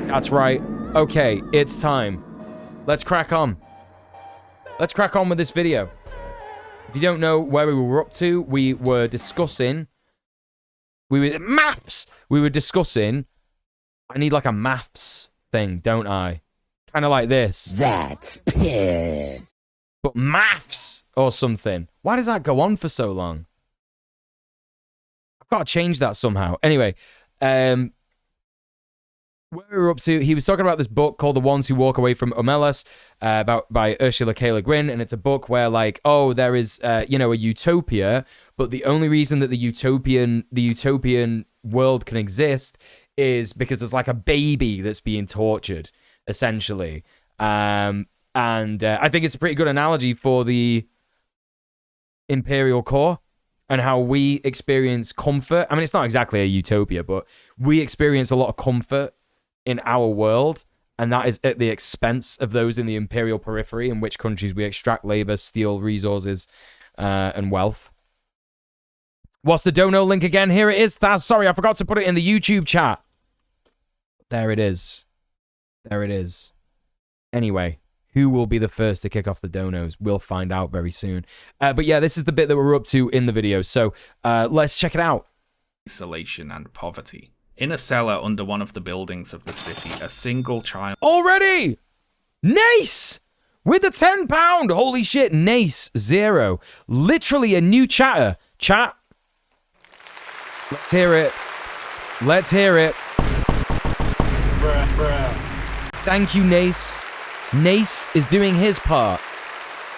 That's right. Okay, it's time. Let's crack on. Let's crack on with this video. If you don't know where we were up to, we were discussing... Maths! We were discussing... I need like a maths thing, don't I? Kind of like this. That's piss. But maths or something. Why does that go on for so long? I've got to change that somehow. Anyway, where we were up to, he was talking about this book called The Ones Who Walk Away from Omelas, by Ursula K. Le Guin, and it's a book where, like, oh, there is, a utopia, but the only reason that the utopian world can exist is because there's like a baby that's being tortured, essentially. And I think it's a pretty good analogy for the Imperial Core and how we experience comfort. I mean, it's not exactly a utopia, but we experience a lot of comfort in our world, and that is at the expense of those in the Imperial periphery, in which countries we extract labor, steal resources, and wealth. What's the dono link again? Here it is. Sorry, I forgot to put it in the YouTube chat. There it is. There it is. Anyway, who will be the first to kick off the donos? We'll find out very soon. But yeah, this is the bit that we're up to in the video. So let's check it out. Isolation and poverty. In a cellar under one of the buildings of the city, a single child... Already! Nice! With the £10! Holy shit, Nace 0. Literally a new chatter. Chat. Let's hear it. Let's hear it. Bruh, bruh. Thank you, Nace. Nace is doing his part.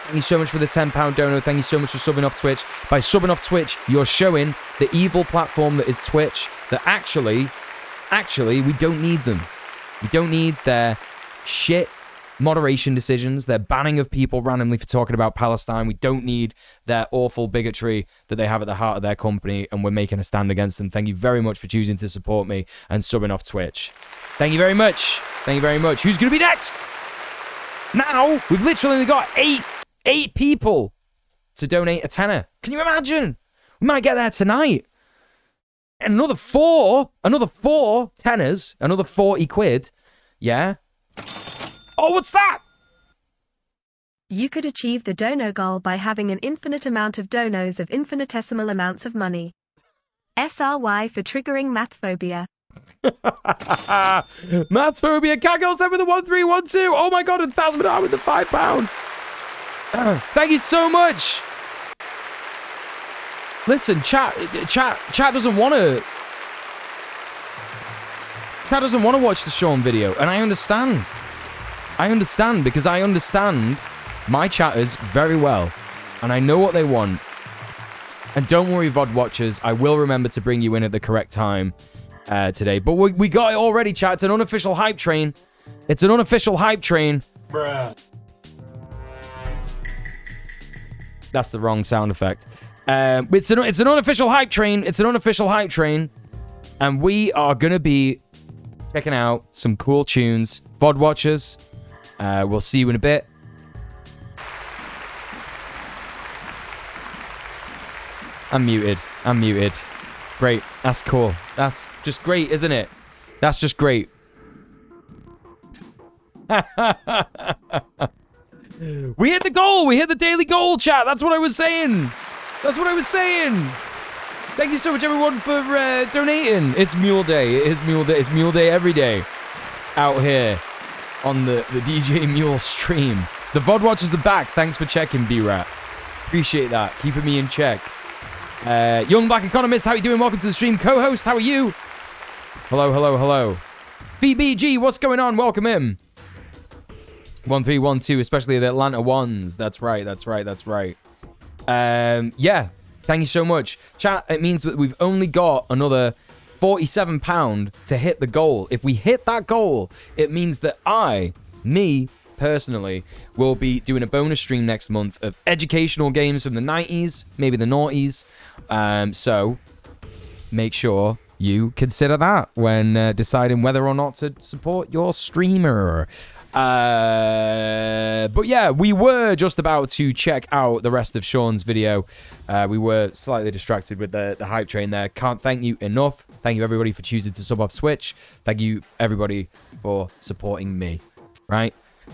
Thank you so much for the £10 dono. Thank you so much for subbing off Twitch. By subbing off Twitch, you're showing the evil platform that is Twitch that actually, we don't need them. We don't need their shit moderation decisions, their banning of people randomly for talking about Palestine. We don't need their awful bigotry that they have at the heart of their company, and we're making a stand against them. Thank you very much for choosing to support me and subbing off Twitch. Thank you very much. Thank you very much. Who's going to be next? Now, we've literally got eight people to donate a tenner. Can you imagine? We might get there tonight. And another four tenors, another 40 quid. Yeah. Oh, what's that? You could achieve the dono goal by having an infinite amount of donos of infinitesimal amounts of money. SRY for triggering mathphobia. Mathphobia. Kaggle said with the 1312. Oh my god, and $1,000 with the £5. Thank you so much. Listen, chat doesn't want to. Chat doesn't want to watch the Sean video, and I understand. Because I understand my chatters very well, and I know what they want. And don't worry, VOD watchers, I will remember to bring you in at the correct time today. But we got it already, chat. It's an unofficial hype train. It's an unofficial hype train. Bruh. That's the wrong sound effect. It's an unofficial hype train. It's an unofficial hype train. And we are going to be checking out some cool tunes. VOD watchers, we'll see you in a bit. I'm muted. Great. That's cool. That's just great, isn't it? That's just great. We hit the goal. We hit the daily goal, chat. That's what I was saying. Thank you so much, everyone, for donating. It's Mule Day. It is Mule Day. It's Mule Day every day out here on the DJ Mule stream. The VOD watchers are back. Thanks for checking, B-Rat. Appreciate that. Keeping me in check. Young Black Economist, how you doing? Welcome to the stream. Co-host, how are you? Hello, hello, hello. VBG, what's going on? Welcome in. 1312, especially the Atlanta ones. That's right, that's right, that's right. Yeah, thank you so much. Chat, it means that we've only got another £47 to hit the goal. If we hit that goal, it means that me personally, will be doing a bonus stream next month of educational games from the 90s, maybe the noughties. So make sure you consider that when deciding whether or not to support your streamer. But yeah, we were just about to check out the rest of Sean's video. We were slightly distracted with the hype train there. Can't thank you enough. Thank you everybody for choosing to sub off Switch. Thank you everybody for supporting me. Right?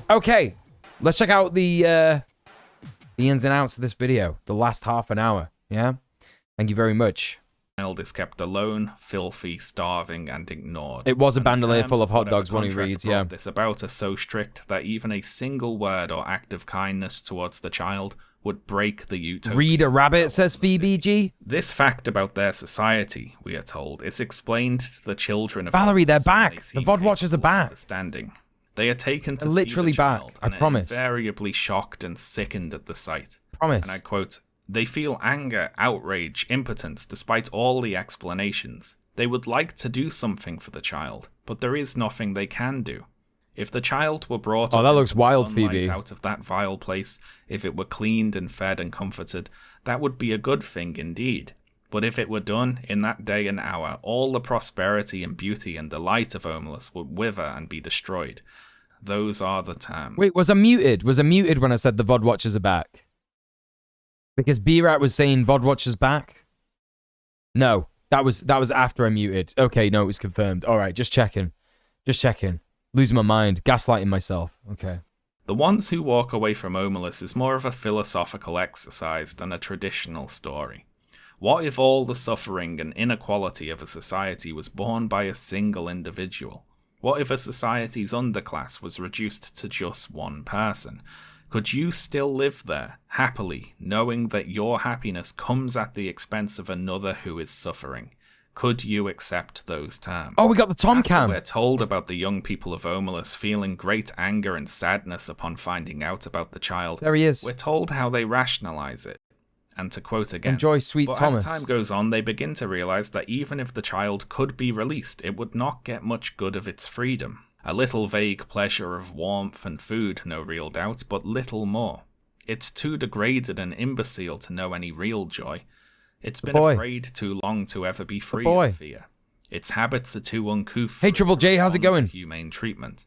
Okay, let's check out the ins and outs of this video. The last half an hour. Yeah? Thank you very much. Child is kept alone, filthy, starving, and ignored. It was a bandolier full of hot dogs when he reads, yeah. This about are so strict that even a single word or act of kindness towards the child would break the utopia. Read a rabbit, says VBG. This fact about their society, we are told, is explained to the children of Valerie, they're back. The VOD watchers are back. Understanding. They are taken to literally see the child back. I and promise. Invariably shocked and sickened at the sight. Promise. And I quote, "They feel anger, outrage, impotence, despite all the explanations. They would like to do something for the child, but there is nothing they can do. If the child were brought that looks into the wild, sunlight Phoebe. out of that vile place, if it were cleaned and fed and comforted, that would be a good thing indeed. But if it were done in that day and hour, all the prosperity and beauty and delight of Homeless would wither and be destroyed. Those are the terms." Wait, was I muted? Was I muted when I said the VOD watchers are back? Because B-Rat was saying VOD watchers back? No, that was after I muted. Okay, no, it was confirmed. All right, just checking. Just checking. Losing my mind. Gaslighting myself. Okay. The Ones Who Walk Away from Homeless is more of a philosophical exercise than a traditional story. What if all the suffering and inequality of a society was borne by a single individual? What if a society's underclass was reduced to just one person? Could you still live there, happily, knowing that your happiness comes at the expense of another who is suffering? Could you accept those terms? Oh, we got the Tom After cam. we're told about the young people of Homeless feeling great anger and sadness upon finding out about the child. There he is. We're told how they rationalize it. And to quote again, Enjoy Sweet but Thomas. as time goes on, they begin to realize that even if the child could be released, it would not get much good of its freedom. A little vague pleasure of warmth and food, no real doubt, but little more. It's too degraded and imbecile to know any real joy. It's been afraid too long to ever be free of fear. Its habits are too uncouth. Hey, Triple J, how's it going? Humane treatment.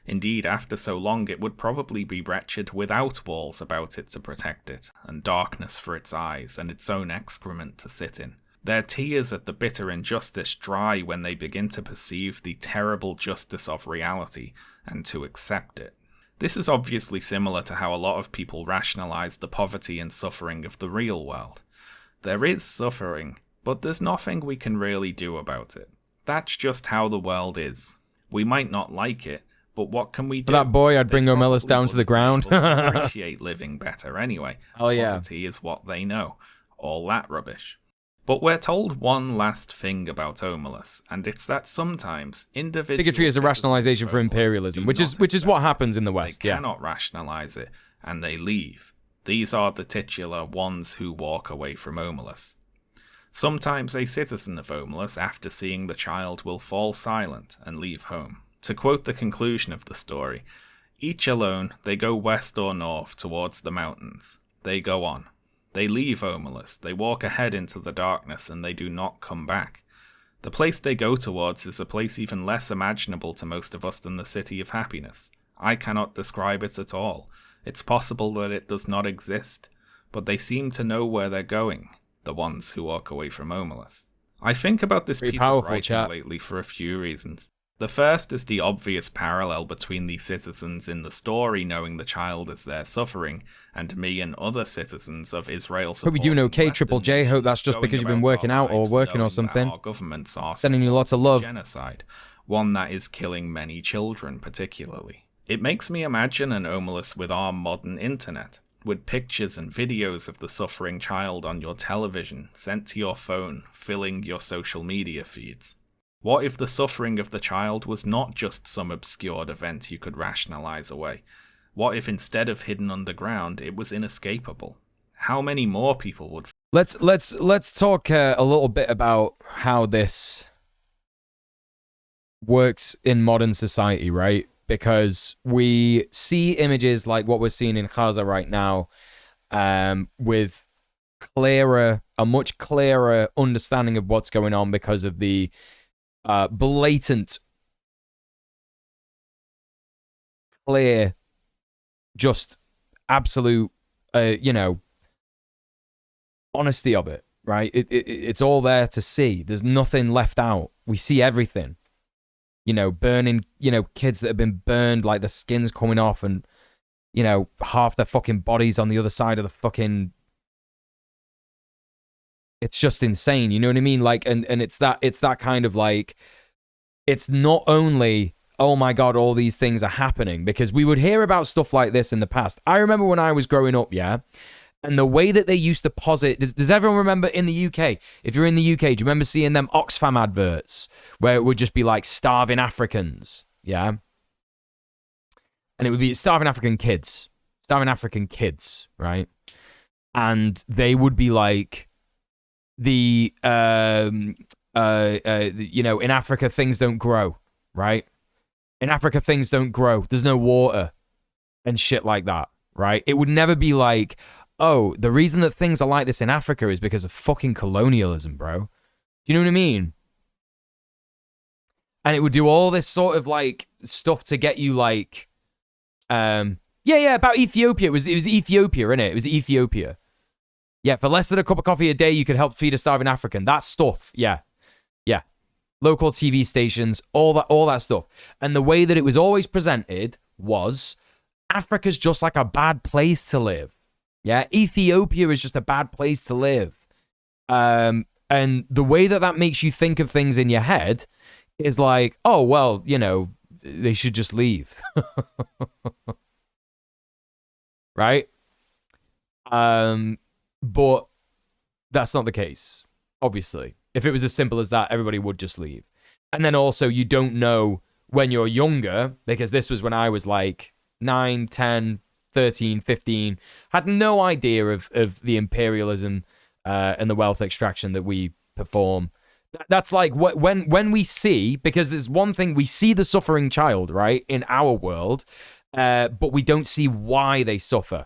Indeed, after so long, it would probably be wretched without walls about it to protect it, and darkness for its eyes, and its own excrement to sit in. Their tears at the bitter injustice dry when they begin to perceive the terrible justice of reality, and to accept it. This is obviously similar to how a lot of people rationalize the poverty and suffering of the real world. There is suffering, but there's nothing we can really do about it. That's just how the world is. We might not like it, but what can we do? For that boy, I'd bring Omelis down to the ground. Appreciate living better anyway. Oh yeah. Poverty is what they know. All that rubbish. But we're told one last thing about Homeless, and it's that sometimes individual bigotry is a rationalization for imperialism, which is what happens in the West. They cannot rationalize it, and they leave. These are the titular Ones Who Walk Away from Homeless. Sometimes a citizen of Homeless, after seeing the child, will fall silent and leave home. To quote the conclusion of the story, each alone they go west or north towards the mountains. They go on. They leave Homeless, they walk ahead into the darkness, and they do not come back. The place they go towards is a place even less imaginable to most of us than the City of Happiness. I cannot describe it at all. It's possible that it does not exist, but they seem to know where they're going, the Ones Who Walk Away from Homeless. I think about this piece of writing lately for a few reasons. The first is the obvious parallel between the citizens in the story knowing the child is there suffering, and me and other citizens of Israel Hope you're doing okay, supporting Triple J. Western Hope that's just nations because you've going been about working our out or lives working or knowing that something. Our governments are Sending you lots of love. genocide, one that is killing many children particularly. It makes me imagine an Omelus with our modern internet, with pictures and videos of the suffering child on your television sent to your phone, filling your social media feeds. What if the suffering of the child was not just some obscured event you could rationalize away? What if instead of hidden underground, it was inescapable? How many more people would... Let's talk a little bit about how this works in modern society, right? Because we see images like what we're seeing in Gaza right now, with a much clearer understanding of what's going on because of the blatant, clear, just absolute, honesty of it, right? It's all there to see. There's nothing left out. We see everything. Burning, kids that have been burned, like the skin's coming off and, half their fucking bodies on the other side of the fucking... It's just insane, you know what I mean? Like, and it's that kind of like, it's not only, oh my God, all these things are happening, because we would hear about stuff like this in the past. I remember when I was growing up, yeah, and the way that they used to posit, does everyone remember in the UK? If you're in the UK, do you remember seeing them Oxfam adverts where it would just be like starving Africans, yeah? And it would be starving African kids, right? And they would be like, in Africa things don't grow, right? In Africa things don't grow. There's no water and shit like that, right? It would never be like, oh, the reason that things are like this in Africa is because of fucking colonialism, bro. Do you know what I mean? And it would do all this sort of like stuff to get you like, about Ethiopia. It was Ethiopia, innit? It was Ethiopia. Yeah, for less than a cup of coffee a day, you could help feed a starving African. That stuff, yeah. Local TV stations, all that stuff. And the way that it was always presented was, Africa's just like a bad place to live. Yeah, Ethiopia is just a bad place to live. And the way that makes you think of things in your head is like, oh, well, they should just leave. Right? But that's not the case, obviously. If it was as simple as that, everybody would just leave. And then also, you don't know when you're younger, because this was when I was like 9, 10, 13, 15, had no idea of the imperialism and the wealth extraction that we perform. That's like when we see, because there's one thing, we see the suffering child, right, in our world, but we don't see why they suffer.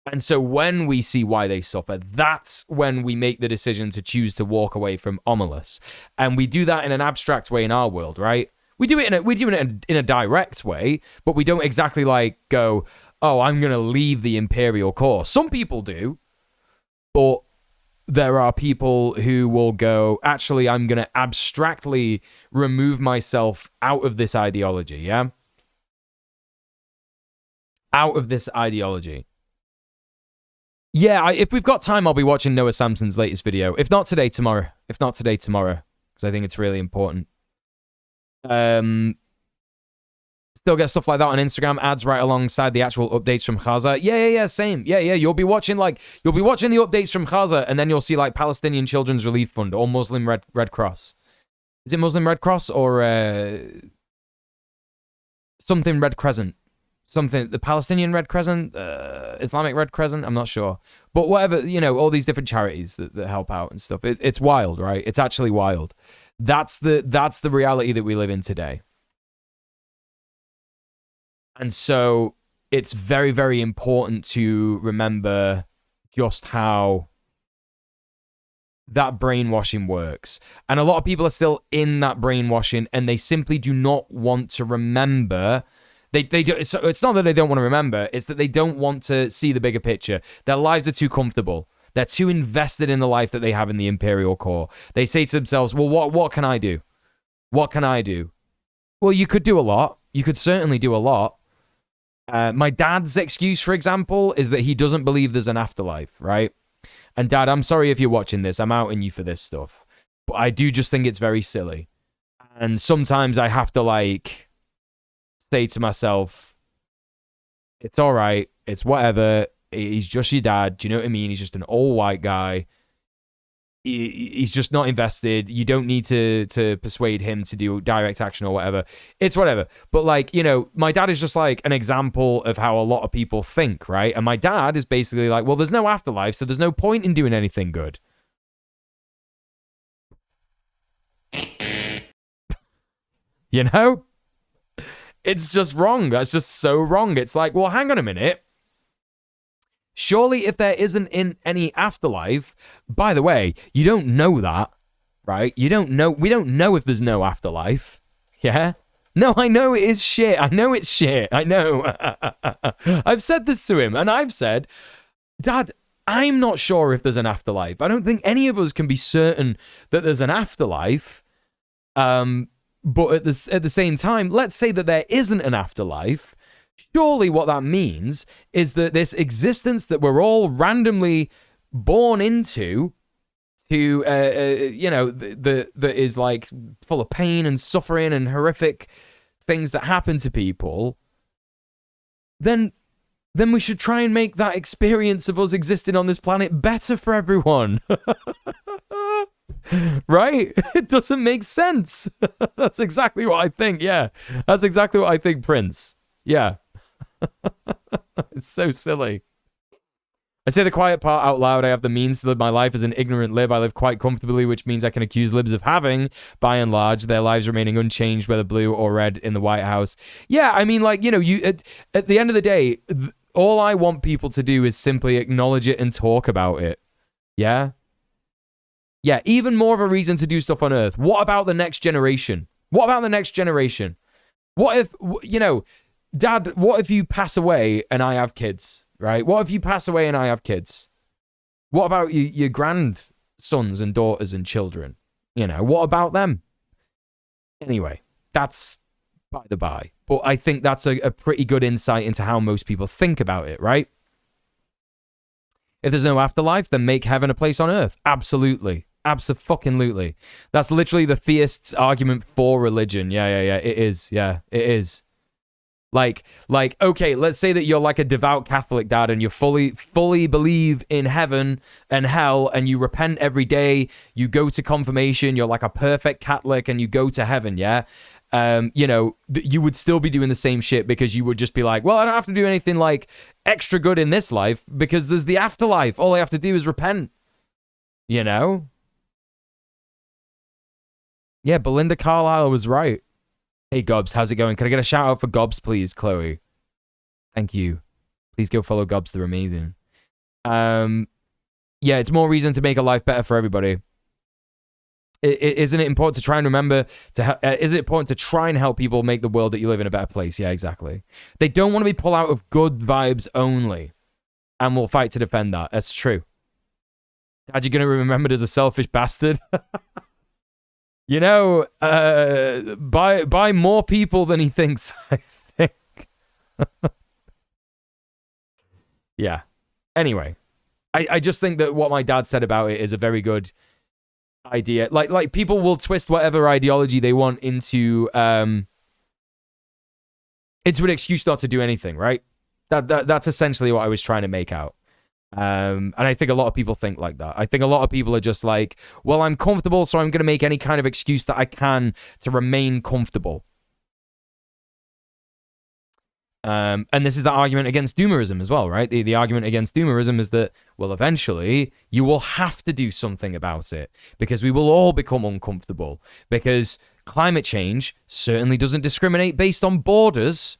And so when we see why they suffer, that's when we make the decision to choose to walk away from Omelus. And we do that in an abstract way in our world, right? We do it in a direct way, but we don't exactly like go, oh, I'm going to leave the imperial core. Some people do, but there are people who will go, actually, I'm going to abstractly remove myself out of this ideology, yeah? Out of this ideology. Yeah, if we've got time, I'll be watching Noah Samson's latest video. If not today, tomorrow. Because I think it's really important. Still get stuff like that on Instagram, ads right alongside the actual updates from Gaza. Yeah, same. Yeah. You'll be watching the updates from Gaza, and then you'll see like Palestinian Children's Relief Fund or Muslim Red Cross. Is it Muslim Red Cross or something Red Crescent? Something, the Palestinian Red Crescent, Islamic Red Crescent, I'm not sure. But whatever, all these different charities that help out and stuff. It's wild, right? It's actually wild. That's the reality that we live in today. And so it's very, very important to remember just how that brainwashing works. And a lot of people are still in that brainwashing, and they simply do not want to remember. It's not that they don't want to remember, it's that they don't want to see the bigger picture. Their lives are too comfortable. They're too invested in the life that they have in the Imperial core. They say to themselves, well, what can I do? What can I do? Well, you could do a lot. You could certainly do a lot. My dad's excuse, for example, is that he doesn't believe there's an afterlife, right? And Dad, I'm sorry if you're watching this. I'm outing you for this stuff. But I do just think it's very silly. And sometimes I have to, like, say to myself, it's all right. It's whatever. He's just your dad. Do you know what I mean? He's just an old white guy. He's just not invested. You don't need to persuade him to do direct action or whatever. It's whatever. But, like, you know, my dad is just like an example of how a lot of people think, right? And my dad is basically like, well, there's no afterlife, so there's no point in doing anything good. You know? It's just wrong. That's just so wrong. It's like, well, hang on a minute. Surely if there isn't in any afterlife, by the way, you don't know that, right? You don't know. We don't know if there's no afterlife. Yeah? No, I know it is shit. I know it's shit. I know. I've said this to him, and I've said, Dad, I'm not sure if there's an afterlife. I don't think any of us can be certain that there's an afterlife. But at the same time, let's say that there isn't an afterlife. Surely what that means is that this existence that we're all randomly born into, you know, that is like full of pain and suffering and horrific things that happen to people, then we should try and make that experience of us existing on this planet better for everyone. Right? It doesn't make sense. That's exactly what I think, yeah. That's exactly what I think, Prince. Yeah. It's so silly. I say the quiet part out loud. I have the means to live my life as an ignorant lib. I live quite comfortably, which means I can accuse libs of having, by and large, their lives remaining unchanged, whether blue or red in the White House. Yeah, I mean, like, you know, you at the end of the day, all I want people to do is simply acknowledge it and talk about it. Yeah? Yeah, even more of a reason to do stuff on Earth. What about the next generation? What about the next generation? What if, you know, Dad, what if you pass away and I have kids, right? What if you pass away and I have kids? What about your grandsons and daughters and children? You know, what about them? Anyway, that's by the by. But I think that's a pretty good insight into how most people think about it, right? If there's no afterlife, then make heaven a place on earth. Absolutely. Abso-fucking-lutely. That's literally the theist's argument for religion. Yeah. It is. Yeah, it is. Like, okay, let's say that you're like a devout Catholic, Dad, and you fully believe in heaven and hell, and you repent every day, you go to confirmation, you're like a perfect Catholic, and you go to heaven, yeah? You know, you would still be doing the same shit because you would just be like, well, I don't have to do anything like extra good in this life because there's the afterlife. All I have to do is repent. You know? Yeah, Belinda Carlisle was right. Hey, Gobs, how's it going? Can I get a shout out for Gobs, please, Chloe? Thank you. Please go follow Gobs. They're amazing. Yeah, it's more reason to make a life better for everybody. Isn't it important to try and remember is it important to try and help people make the world that you live in a better place? Yeah, exactly. They don't want to be pulled out of good vibes only, and we'll fight to defend that. That's true. Dad, you're going to be remembered as a selfish bastard? You know, by more people than he thinks, I think. Yeah. Anyway, I just think that what my dad said about it is a very good idea. Like people will twist whatever ideology they want into an excuse not to do anything, right? That's essentially what I was trying to make out. And I think a lot of people think like that. I think a lot of people are just like, well, I'm comfortable, so I'm going to make any kind of excuse that I can to remain comfortable. And this is the argument against doomerism as well, right? The argument against doomerism is that, well, eventually you will have to do something about it because we will all become uncomfortable because climate change certainly doesn't discriminate based on borders,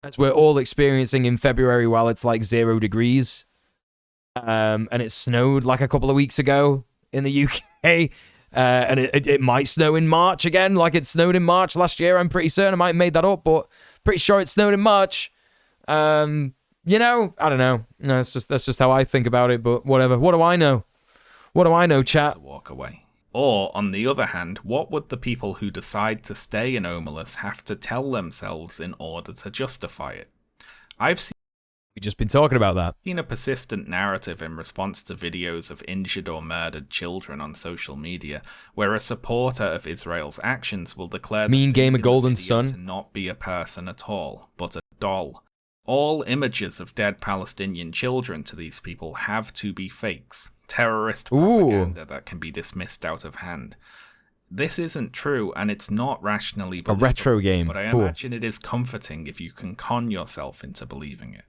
as we're all experiencing in February while it's like 0 degrees. And it snowed like a couple of weeks ago in the UK. And it might snow in March again, like it snowed in March last year. I'm pretty certain. I might have made that up, but pretty sure it snowed in March. You know, I don't know. No, that's just how I think about it, but whatever. What do I know? What do I know, chat? To walk away. Or, on the other hand, what would the people who decide to stay in Omelas have to tell themselves in order to justify it? I've We've just been talking about that. seen a persistent narrative in response to videos of injured or murdered children on social media, where a supporter of Israel's actions will declare Mean the Game thing of in the Golden video Sun. to not be a person at all, but a doll. All images of dead Palestinian children to these people have to be fakes, terrorist propaganda that can be dismissed out of hand. This isn't true, and it's not rationally A believable, retro game. but I Cool. imagine it is comforting if you can con yourself into believing it.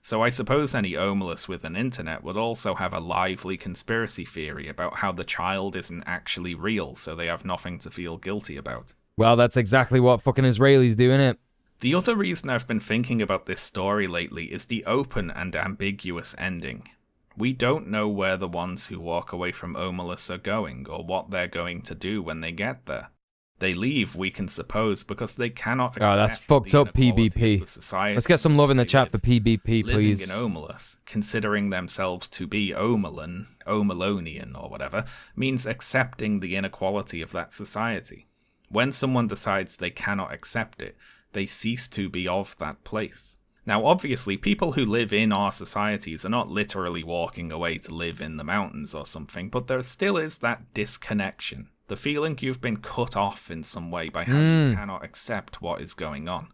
So I suppose any Omelas with an internet would also have a lively conspiracy theory about how the child isn't actually real, so they have nothing to feel guilty about. Well, that's exactly what fucking Israelis do, innit? The other reason I've been thinking about this story lately is the open and ambiguous ending. We don't know where the ones who walk away from Omelas are going, or what they're going to do when they get there. They leave, we can suppose, because they cannot accept that's fucked the up, inequality PBP. of the society Let's get some love in the they chat live. for PBP, please. Living in Omelas, considering themselves to be Omelonian or whatever, means accepting the inequality of that society. When someone decides they cannot accept it, they cease to be of that place. Now, obviously, people who live in our societies are not literally walking away to live in the mountains or something, but there still is that disconnection. The feeling you've been cut off in some way by how you cannot accept what is going on.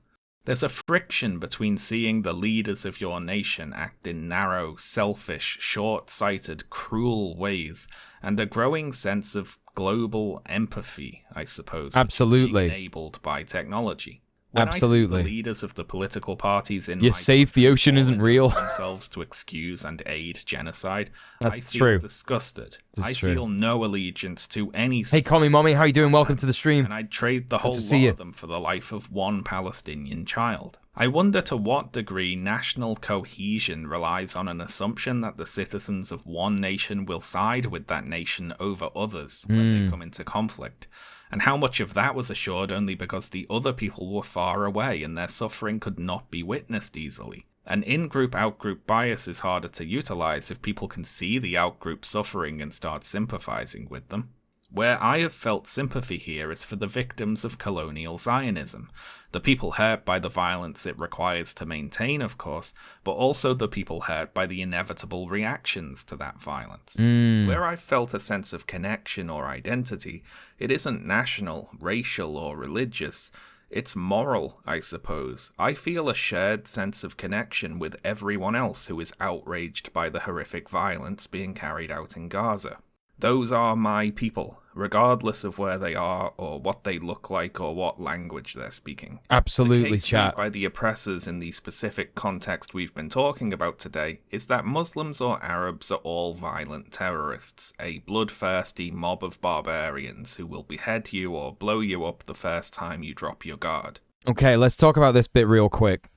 There's a friction between seeing the leaders of your nation act in narrow, selfish, short-sighted, cruel ways, and a growing sense of global empathy, I suppose, Absolutely. enabled by technology. When Absolutely. I see the leaders of the political parties in You're my safe, the country ocean isn't falling real. over themselves to excuse and aid genocide, I That's feel true. disgusted. This I is true. feel no allegiance to any Hey, society, call me mommy. How you doing? Welcome to the stream. and I'd trade the whole to lot see you. of them for the life of one Palestinian child. I wonder to what degree national cohesion relies on an assumption that the citizens of one nation will side with that nation over others when they come into conflict, and how much of that was assured only because the other people were far away and their suffering could not be witnessed easily. An in-group out-group bias is harder to utilize if people can see the out-group suffering and start sympathizing with them. Where I have felt sympathy here is for the victims of colonial Zionism, the people hurt by the violence it requires to maintain, of course, but also the people hurt by the inevitable reactions to that violence. Where I've felt a sense of connection or identity, it isn't national, racial, or religious. It's moral, I suppose. I feel a shared sense of connection with everyone else who is outraged by the horrific violence being carried out in Gaza. Those are my people, regardless of where they are, or what they look like, or what language they're speaking. Absolutely, The case chat. made by the oppressors in the specific context we've been talking about today is that Muslims or Arabs are all violent terrorists, a bloodthirsty mob of barbarians who will behead you or blow you up the first time you drop your guard. Okay, let's talk about this bit real quick.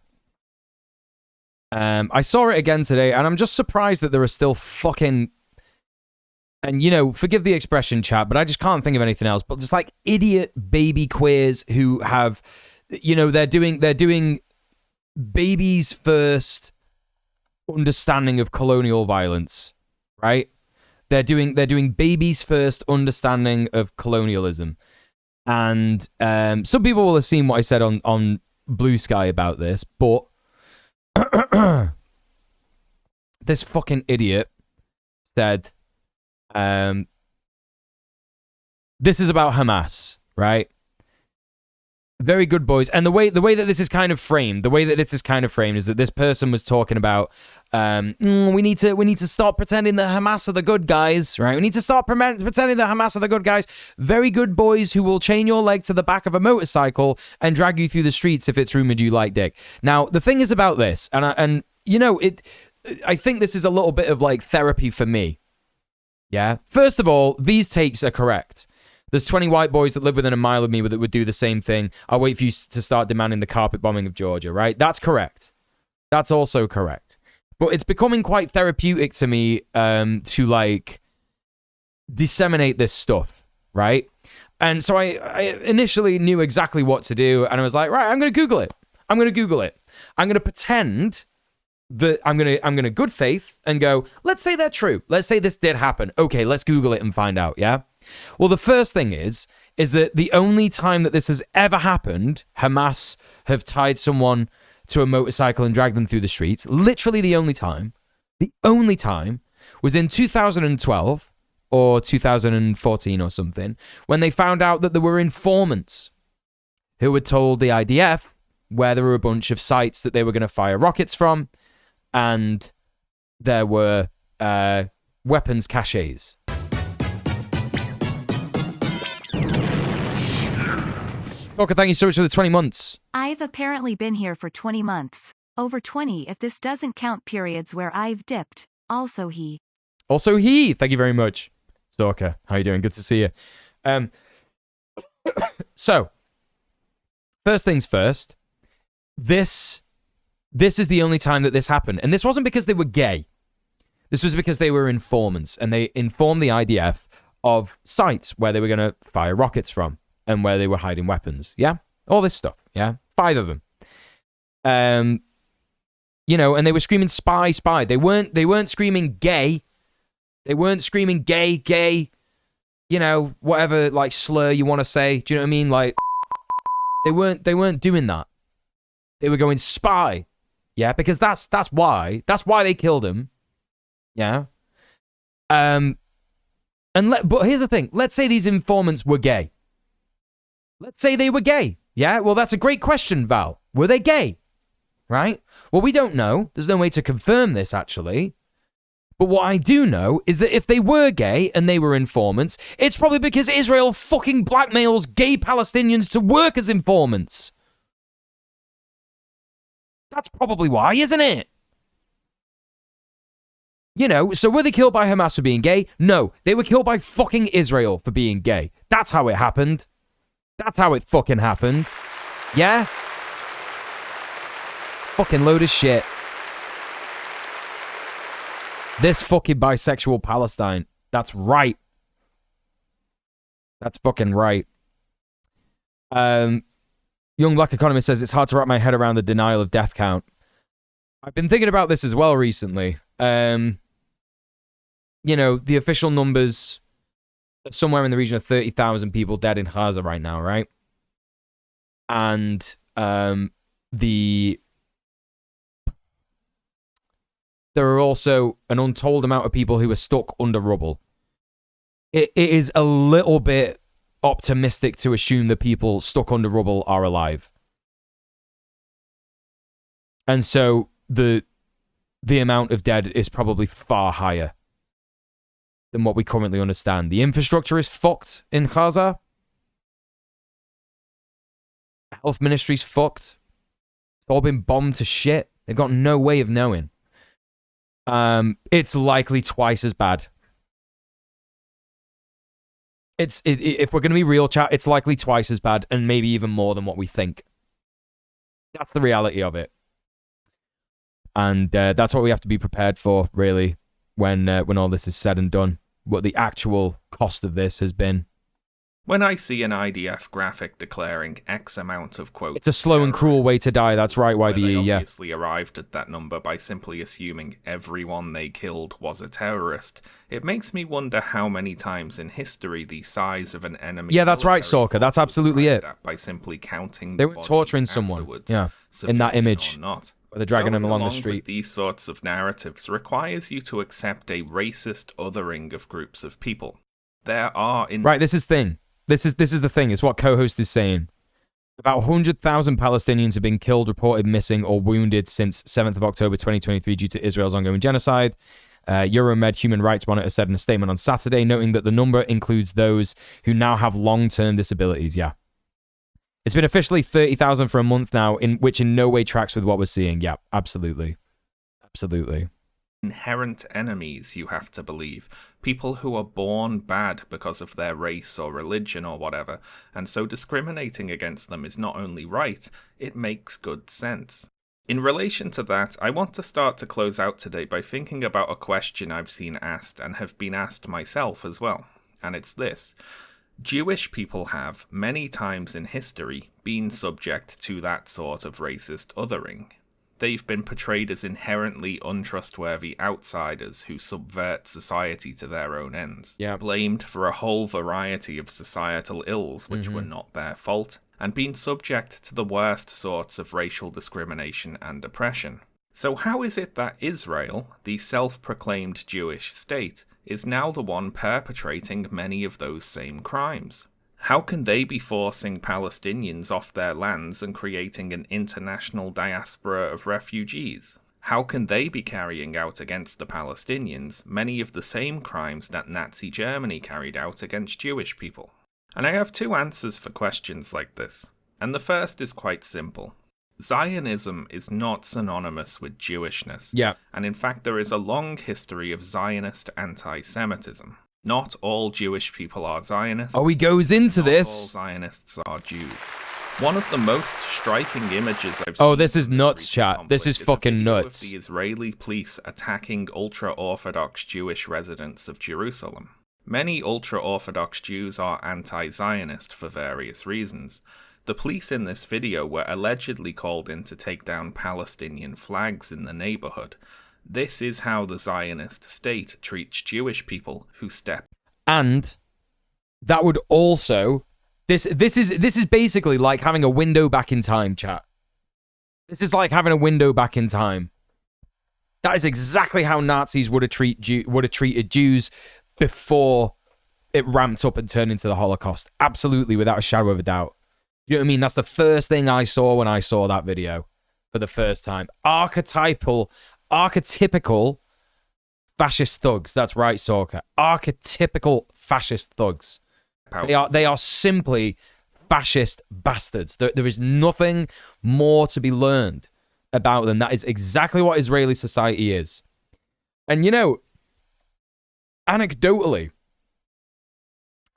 I saw it again today, and I'm just surprised that there are still fucking... And, you know, forgive the expression, chat, but I just can't think of anything else. But just like idiot baby queers who have, you know, they're doing babies first understanding of colonial violence, right? They're doing babies first understanding of colonialism. And some people will have seen what I said on Blue Sky about this, but this fucking idiot said, this is about Hamas, right? Very good, boys. And the way that this is kind of framed, is that this person was talking about, we need to stop pretending that Hamas are the good guys, right? We need to stop pretending that Hamas are the good guys. Very good boys who will chain your leg to the back of a motorcycle and drag you through the streets if it's rumored you like dick. Now, the thing is about this, and you know, I think this is a little bit of like therapy for me. Yeah. First of all, these takes are correct. There's 20 white boys that live within a mile of me that would do the same thing. I'll wait for you to start demanding the carpet bombing of Georgia, right? That's correct. That's also correct. But it's becoming quite therapeutic to me to like disseminate this stuff, right? And so I initially knew exactly what to do, and I was like, right, I'm going to Google it. I'm going to pretend that I'm going to good faith and go, let's say they're true. Let's say this did happen. Okay, let's Google it and find out, yeah? Well, the first thing is that the only time that this has ever happened, Hamas have tied someone to a motorcycle and dragged them through the streets. Literally the only time was in 2012 or 2014 or something, when they found out that there were informants who had told the IDF where there were a bunch of sites that they were going to fire rockets from, and there were weapons caches. Fokker, thank you so much for the 20 months. I've apparently been here for 20 months. Over 20 if this doesn't count periods where I've dipped. Also he. Thank you very much. Stalker, how you doing? Good to see you. So, first things first, this is the only time that this happened. And this wasn't because they were gay. This was because they were informants, and they informed the IDF of sites where they were going to fire rockets from and where they were hiding weapons. Yeah? All this stuff. Yeah? 5 of them. You know, and they were screaming spy, spy. They weren't screaming gay. They weren't screaming gay, you know, whatever like slur you want to say. Do you know what I mean? Like they weren't doing that. They were going spy. Yeah, because that's why they killed him. Yeah. But here's the thing. Let's say these informants were gay. Let's say they were gay. Yeah? Well, that's a great question, Val. Were they gay? Right? Well, we don't know. There's no way to confirm this, actually. But what I do know is that if they were gay and they were informants, it's probably because Israel fucking blackmails gay Palestinians to work as informants. That's probably why, isn't it? You know, so were they killed by Hamas for being gay? No, they were killed by fucking Israel for being gay. That's how it happened. That's how it fucking happened. Yeah? Fucking load of shit. This fucking bisexual Palestine. That's right. That's fucking right. Young Black Economist says it's hard to wrap my head around the denial of death count. I've been thinking about this as well recently. You know, the official numbers are somewhere in the region of 30,000 people dead in Gaza right now, right? And there are also an untold amount of people who are stuck under rubble. It is a little bit optimistic to assume the people stuck under rubble are alive. And so the amount of dead is probably far higher than what we currently understand. The infrastructure is fucked in Gaza. The health ministry's fucked. It's all been bombed to shit. They've got no way of knowing. It's likely twice as bad. If we're going to be real, chat, it's likely twice as bad and maybe even more than what we think. That's the reality of it. And that's what we have to be prepared for, really, when all this is said and done. What the actual cost of this has been. When I see an IDF graphic declaring X amount of quotes, it's a slow and cruel way to die. That's right, YBE. They obviously arrived at that number by simply assuming everyone they killed was a terrorist. It makes me wonder how many times in history the size of an enemy. Yeah, that's right, Sorka. That's absolutely it. By simply counting, they were torturing someone. Yeah, in that image. Or not. Where they're dragging them along the street. With these sorts of narratives requires you to accept a racist othering of groups of people. There are right. This is thing. This is the thing. It's what co-host is saying. About 100,000 Palestinians have been killed, reported missing, or wounded since 7th of October 2023 due to Israel's ongoing genocide. Euromed Human Rights Monitor said in a statement on Saturday, noting that the number includes those who now have long-term disabilities. Yeah. It's been officially 30,000 for a month now, which in no way tracks with what we're seeing. Yeah, absolutely. Absolutely. Inherent enemies, you have to believe. People who are born bad because of their race or religion or whatever, and so discriminating against them is not only right, it makes good sense. In relation to that, I want to start to close out today by thinking about a question I've seen asked and have been asked myself as well, and it's this. Jewish people have, many times in history, been subject to that sort of racist othering. they've been portrayed as inherently untrustworthy outsiders who subvert society to their own ends, blamed for a whole variety of societal ills which were not their fault, and been subject to the worst sorts of racial discrimination and oppression. So how is it that Israel, the self-proclaimed Jewish state, is now the one perpetrating many of those same crimes? How can they be forcing Palestinians off their lands and creating an international diaspora of refugees? How can they be carrying out against the Palestinians many of the same crimes that Nazi Germany carried out against Jewish people? And I have two answers for questions like this. And the first is quite simple. Zionism is not synonymous with Jewishness. Yeah. And in fact, there is a long history of Zionist anti-Semitism. Not all Jewish people are Zionists. Oh, he goes into this. All Zionists are Jews. One of the most striking images I've seen. Oh, this is nuts, chat. This is fucking nuts. Of the Israeli police attacking ultra-Orthodox Jewish residents of Jerusalem. Many ultra-Orthodox Jews are anti-Zionist for various reasons. The police in this video were allegedly called in to take down Palestinian flags in the neighborhood. This is how the Zionist state treats Jewish people who step. And that would also this is basically like having a window back in time, chat. This is like having a window back in time. That is exactly how Nazis would have treated Jews before it ramped up and turned into the Holocaust. Absolutely, without a shadow of a doubt. Do you know what I mean? That's the first thing I saw when I saw that video for the first time. Archetypical fascist thugs. That's right, Sorka. Archetypical fascist thugs. They are simply fascist bastards. There is nothing more to be learned about them. That is exactly what Israeli society is. And you know, anecdotally,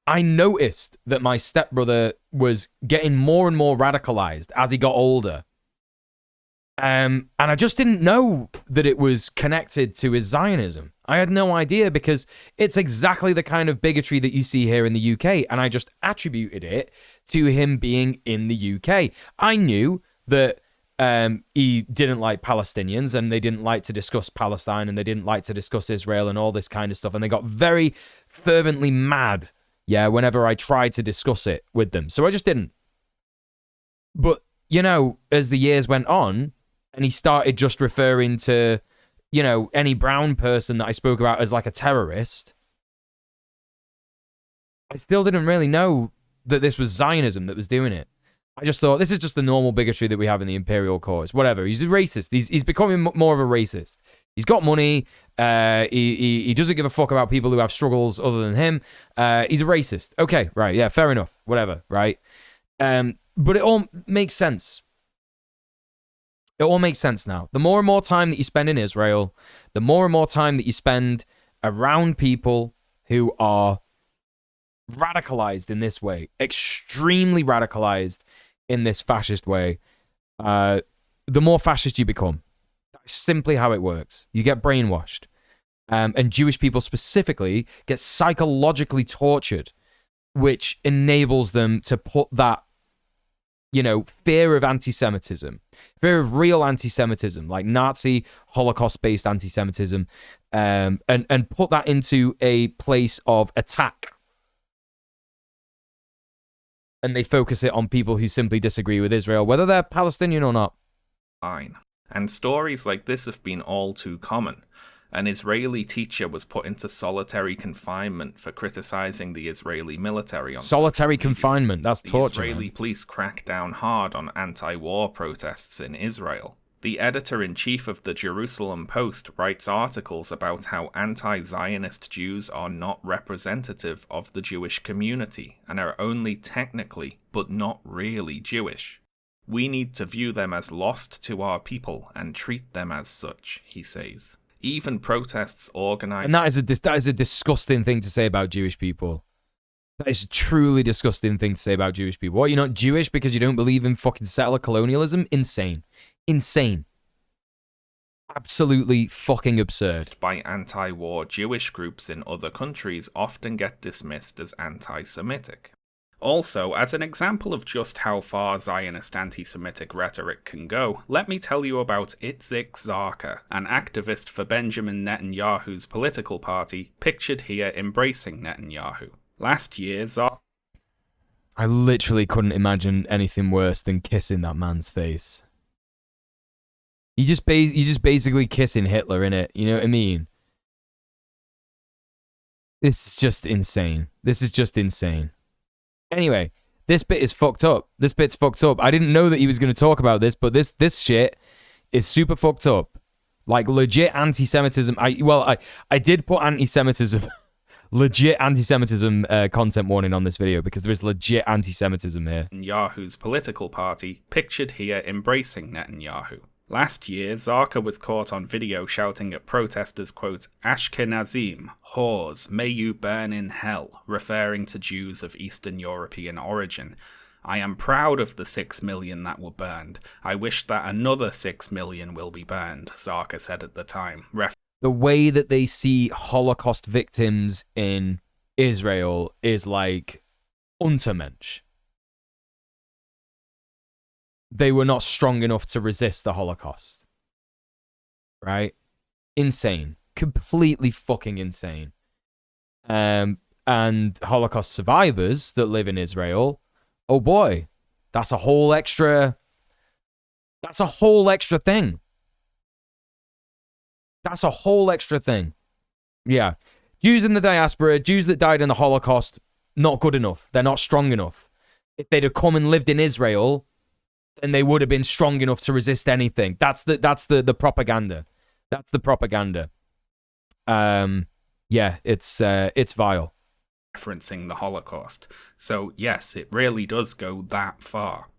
I noticed that my stepbrother was getting more and more radicalized as he got older. And I just didn't know that it was connected to his Zionism. I had no idea because it's exactly the kind of bigotry that you see here in the UK. And I just attributed it to him being in the UK. I knew that he didn't like Palestinians and they didn't like to discuss Palestine and they didn't like to discuss Israel and all this kind of stuff. And they got very fervently mad, whenever I tried to discuss it with them. So I just didn't. But, you know, as the years went on, and he started just referring to, you know, any brown person that I spoke about as like a terrorist, I still didn't really know that this was Zionism that was doing it. I just thought, this is just the normal bigotry that we have in the imperial cause. Whatever, he's a racist. He's becoming more of a racist. He's got money. He doesn't give a fuck about people who have struggles other than him. He's a racist. Okay, right, yeah, fair enough. Whatever, right? But it all makes sense. It all makes sense now. The more and more time that you spend in Israel, the more and more time that you spend around people who are radicalized in this way, extremely radicalized in this fascist way, the more fascist you become. That's simply how it works. You get brainwashed. And Jewish people specifically get psychologically tortured, which enables them to put that, you know, fear of anti-Semitism, fear of real anti-Semitism, like Nazi, Holocaust-based anti-Semitism, and put that into a place of attack. And they focus it on people who simply disagree with Israel, whether they're Palestinian or not. Fine. And stories like this have been all too common. An Israeli teacher was put into solitary confinement for criticizing the Israeli military on solitary confinement. That's torture. The Israeli police cracked down hard on anti-war protests in Israel. The editor-in-chief of the Jerusalem Post writes articles about how anti-Zionist Jews are not representative of the Jewish community and are only technically, but not really Jewish. We need to view them as lost to our people and treat them as such, he says. Even protests organized... And that is a disgusting thing to say about Jewish people. That is a truly disgusting thing to say about Jewish people. What, you're not Jewish because you don't believe in fucking settler colonialism? Insane. Insane. Absolutely fucking absurd. ...by anti-war Jewish groups in other countries often get dismissed as anti-Semitic. Also, as an example of just how far Zionist anti-Semitic rhetoric can go, let me tell you about Itzik Zarka, an activist for Benjamin Netanyahu's political party, pictured here embracing Netanyahu. Last year, Zarka... I literally couldn't imagine anything worse than kissing that man's face. You just basically kissing Hitler, innit? You know what I mean? This is just insane. This is just insane. Anyway, this bit is fucked up. This bit's fucked up. I didn't know that he was going to talk about this, but this shit is super fucked up. Like, legit anti-Semitism. I did put anti-Semitism, legit anti-Semitism content warning on this video because there is legit anti-Semitism here. Netanyahu's political party, pictured here embracing Netanyahu. Last year, Zarka was caught on video shouting at protesters, quote, Ashkenazim, whores, may you burn in hell, referring to Jews of Eastern European origin. I am proud of the 6 million that were burned. I wish that another 6 million will be burned, Zarka said at the time. The way that they see Holocaust victims in Israel is like Untermensch. They were not strong enough to resist the Holocaust. Right? Insane. Completely fucking insane. And Holocaust survivors that live in Israel, oh boy, that's a whole extra thing. That's a whole extra thing. Yeah. Jews in the diaspora, Jews that died in the Holocaust, not good enough. They're not strong enough. If they'd have come and lived in Israel, then they would have been strong enough to resist anything. That's the propaganda. That's the propaganda. Yeah, it's vile. Referencing the Holocaust. So yes, it really does go that far.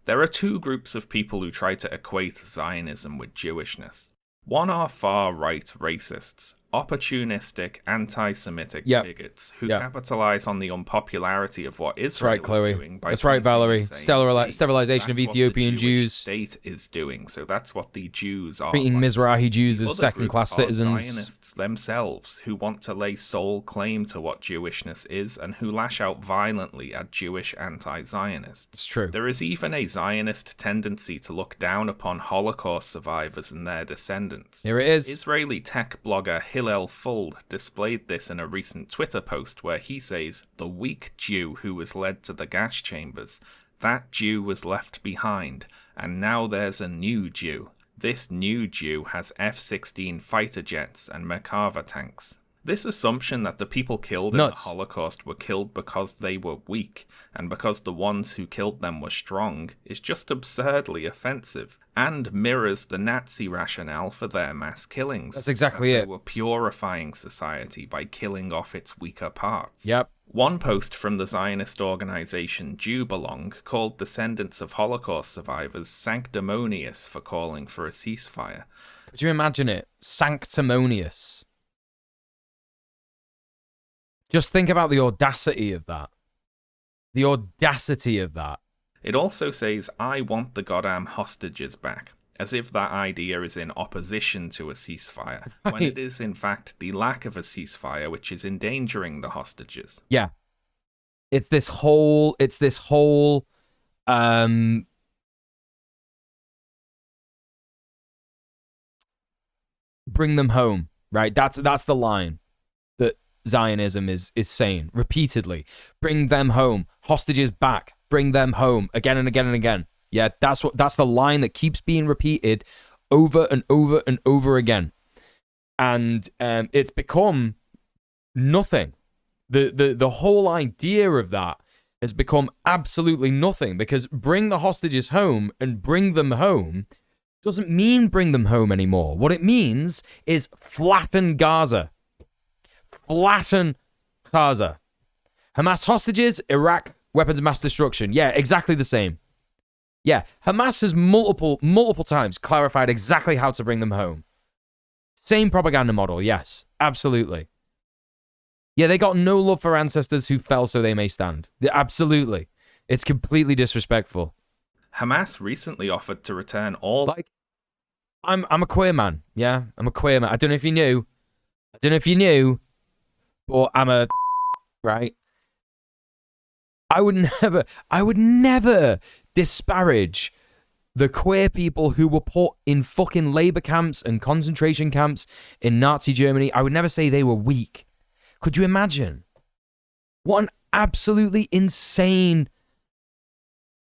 There are two groups of people who try to equate Zionism with Jewishness. One are far-right racists, opportunistic, anti-Semitic bigots who capitalize on the unpopularity of what Israel is doing. That's right, Valerie. Sterilization of Ethiopian Jews. State is doing, so that's what the Jews are. Treating Mizrahi Jews as second-class citizens. Zionists themselves who want to lay sole claim to what Jewishness is and who lash out violently at Jewish anti-Zionists. It's true. There is even a Zionist tendency to look down upon Holocaust survivors and their descendants. Here it is. Israeli tech blogger Hillel Fuld displayed this in a recent Twitter post where he says, the weak Jew who was led to the gas chambers, that Jew was left behind, and now there's a new Jew. This new Jew has F-16 fighter jets and Merkava tanks. This assumption that the people killed in the Holocaust were killed because they were weak, and because the ones who killed them were strong, is just absurdly offensive, and mirrors the Nazi rationale for their mass killings. That's exactly it. They were purifying society by killing off its weaker parts. Yep. One post from the Zionist organization Jew Belong called descendants of Holocaust survivors sanctimonious for calling for a ceasefire. Could you imagine it? Sanctimonious. Just think about the audacity of that. The audacity of that. It also says, I want the goddamn hostages back, as if that idea is in opposition to a ceasefire, when it is in fact the lack of a ceasefire which is endangering the hostages. Yeah. It's this whole bring them home, right? That's the line that Zionism is saying repeatedly. Bring them home. Hostages back. Bring them home again and again and again. Yeah, that's the line that keeps being repeated over and over and over again. And it's become nothing. The whole idea of that has become absolutely nothing, because bring the hostages home and bring them home doesn't mean bring them home anymore. What it means is flatten Gaza. Flatten Gaza. Hamas hostages, Iraq, weapons of mass destruction. Yeah, exactly the same. Yeah, Hamas has multiple times clarified exactly how to bring them home. Same propaganda model, yes, absolutely. Yeah, they got no love for ancestors who fell so they may stand. Absolutely. It's completely disrespectful. Hamas recently offered to return all... Like, I'm a queer man, yeah? I'm a queer man. I don't know if you knew, but I'm a... right? I would never disparage the queer people who were put in fucking labor camps and concentration camps in Nazi Germany. I would never say they were weak. Could you imagine? What an absolutely insane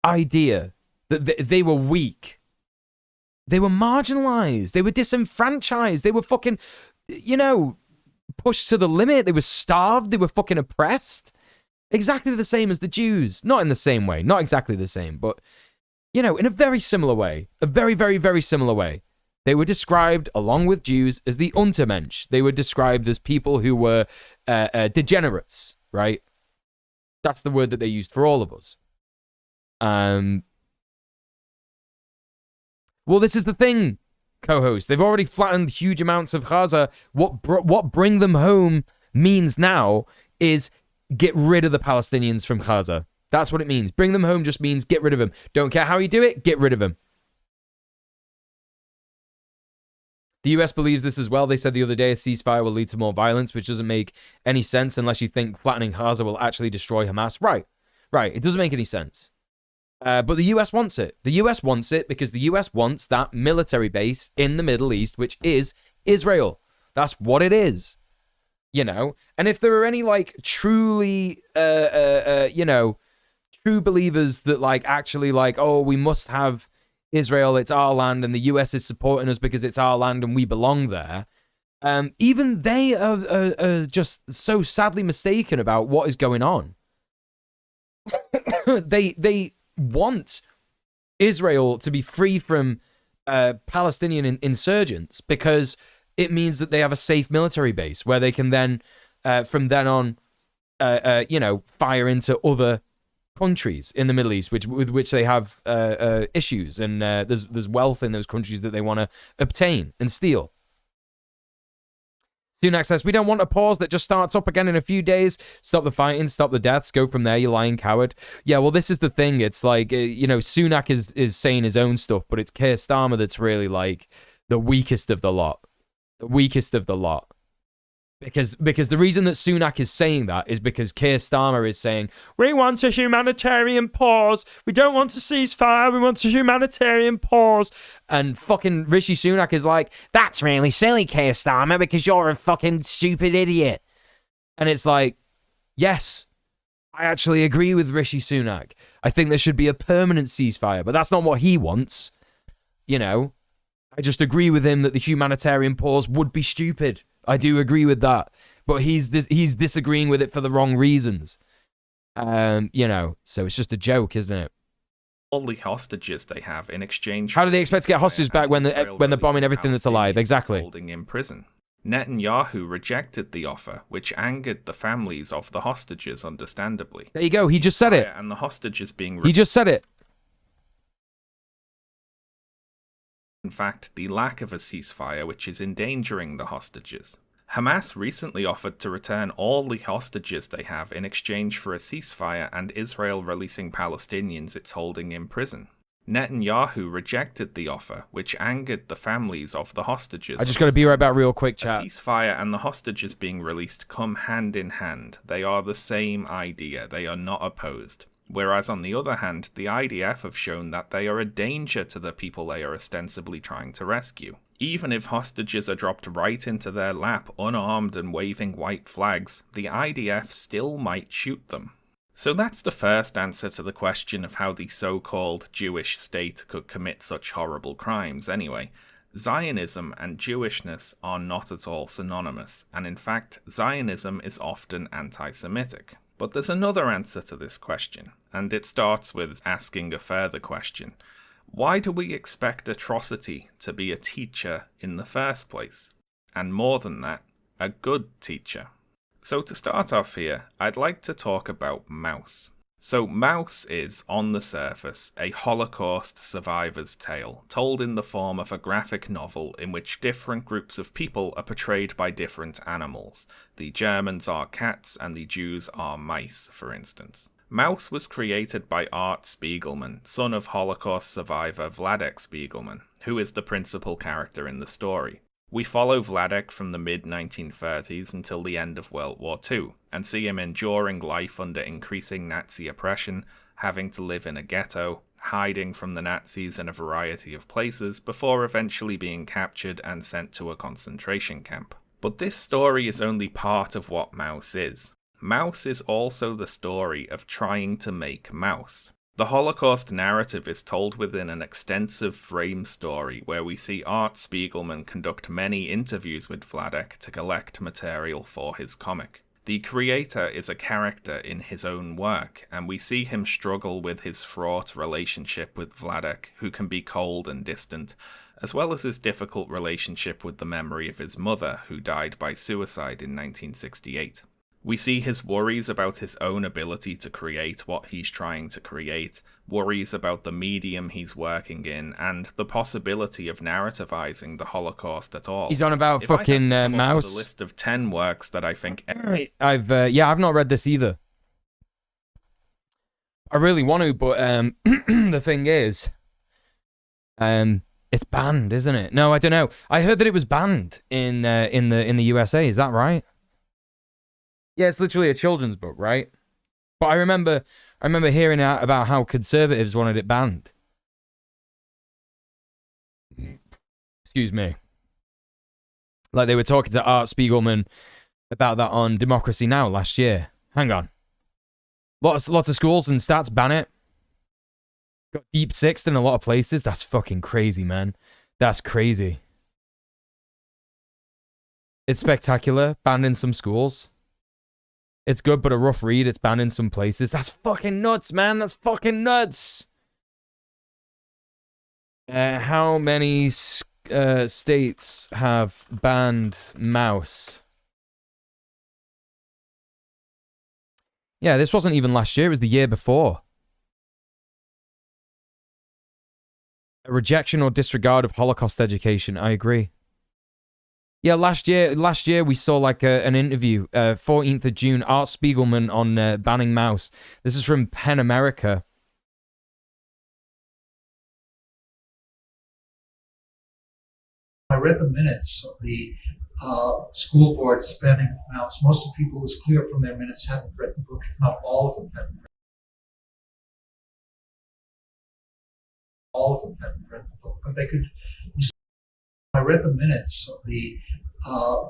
idea that they were weak. They were marginalized. They were disenfranchised. They were fucking, pushed to the limit. They were starved. They were fucking oppressed. Exactly the same as the Jews. Not in the same way. Not exactly the same, but, in a very similar way. A very, very, very similar way. They were described, along with Jews, as the Untermensch. They were described as people who were degenerates, right? That's the word that they used for all of us. Well, this is the thing, co-host. They've already flattened huge amounts of Gaza. What bring them home means now is get rid of the Palestinians from Gaza. That's what it means. Bring them home just means get rid of them. Don't care how you do it, get rid of them. The US believes this as well. They said the other day a ceasefire will lead to more violence, which doesn't make any sense unless you think flattening Gaza will actually destroy Hamas. Right. It doesn't make any sense. But the US wants it. The US wants it because the US wants that military base in the Middle East, which is Israel. That's what it is. And if there are any truly, true believers that actually we must have Israel, it's our land, and the US is supporting us because it's our land and we belong there. Even they are just so sadly mistaken about what is going on. They want Israel to be free from Palestinian insurgents because it means that they have a safe military base where they can then, from then on, fire into other countries in the Middle East, with which they have issues, and there's wealth in those countries that they want to obtain and steal. Sunak says, we don't want a pause that just starts up again in a few days. Stop the fighting, stop the deaths, go from there, you lying coward. Yeah, well, this is the thing. It's Sunak is saying his own stuff, but it's Keir Starmer that's really the weakest of the lot. The weakest of the lot. Because the reason that Sunak is saying that is because Keir Starmer is saying, we want a humanitarian pause. We don't want a ceasefire. We want a humanitarian pause. And fucking Rishi Sunak is like, that's really silly, Keir Starmer, because you're a fucking stupid idiot. And it's like, yes, I actually agree with Rishi Sunak. I think there should be a permanent ceasefire, but that's not what he wants. I just agree with him that the humanitarian pause would be stupid. I do agree with that, but he's disagreeing with it for the wrong reasons. So it's just a joke, isn't it? All the hostages they have in exchange. How do they expect to get hostages back when they're bombing everything that's alive? Exactly. Holding in prison. Netanyahu rejected the offer, which angered the families of the hostages, understandably. There you go. He just said it. And the hostages being. He just said it. In fact, the lack of a ceasefire which is endangering the hostages. Hamas recently offered to return all the hostages they have in exchange for a ceasefire and Israel releasing Palestinians it's holding in prison. Netanyahu rejected the offer, which angered the families of the hostages. I just got to be right back real quick, chat. A ceasefire and the hostages being released come hand in hand. They are the same idea. They are not opposed. Whereas on the other hand, the IDF have shown that they are a danger to the people they are ostensibly trying to rescue. Even if hostages are dropped right into their lap, unarmed and waving white flags, the IDF still might shoot them. So that's the first answer to the question of how the so-called Jewish state could commit such horrible crimes anyway. Zionism and Jewishness are not at all synonymous, and in fact, Zionism is often anti-Semitic. But there's another answer to this question, and it starts with asking a further question. Why do we expect atrocity to be a teacher in the first place? And more than that, a good teacher. So to start off here, I'd like to talk about Maus. So Maus is, on the surface, a Holocaust survivor's tale, told in the form of a graphic novel in which different groups of people are portrayed by different animals. The Germans are cats and the Jews are mice, for instance. Maus was created by Art Spiegelman, son of Holocaust survivor Vladek Spiegelman, who is the principal character in the story. We follow Vladek from the mid-1930s until the end of World War II, and see him enduring life under increasing Nazi oppression, having to live in a ghetto, hiding from the Nazis in a variety of places, before eventually being captured and sent to a concentration camp. But this story is only part of what Mouse is. Mouse is also the story of trying to make Mouse. The Holocaust narrative is told within an extensive frame story where we see Art Spiegelman conduct many interviews with Vladek to collect material for his comic. The creator is a character in his own work, and we see him struggle with his fraught relationship with Vladek, who can be cold and distant, as well as his difficult relationship with the memory of his mother, who died by suicide in 1968. We see his worries about his own ability to create what he's trying to create, worries about the medium he's working in, and the possibility of narrativizing the Holocaust at all. He's on about fucking Mouse. A list of 10 works that I think... I've not read this either. I really want to, but the thing is, it's banned, isn't it? No, I don't know. I heard that it was banned in the USA. Is that right? Yeah, it's literally a children's book, right? But I remember hearing about how conservatives wanted it banned. Excuse me. Like they were talking to Art Spiegelman about that on Democracy Now! Last year. Hang on. Lots of schools and stats ban it. Got deep sixth in a lot of places. That's fucking crazy, man. That's crazy. It's spectacular. Banned in some schools. It's good, but a rough read. It's banned in some places. That's fucking nuts, man. That's fucking nuts. How many states have banned Mouse? Yeah, this wasn't even last year. It was the year before. A rejection or disregard of Holocaust education. I agree. Yeah, last year we saw like an interview, 14th of June, Art Spiegelman on banning Mouse. This is from PEN America. I read the minutes of the school board banning Mouse. Most of the people, it was clear from their minutes, hadn't read the book, if not all of them hadn't read. All of them hadn't read the book, but they could. I read the minutes of the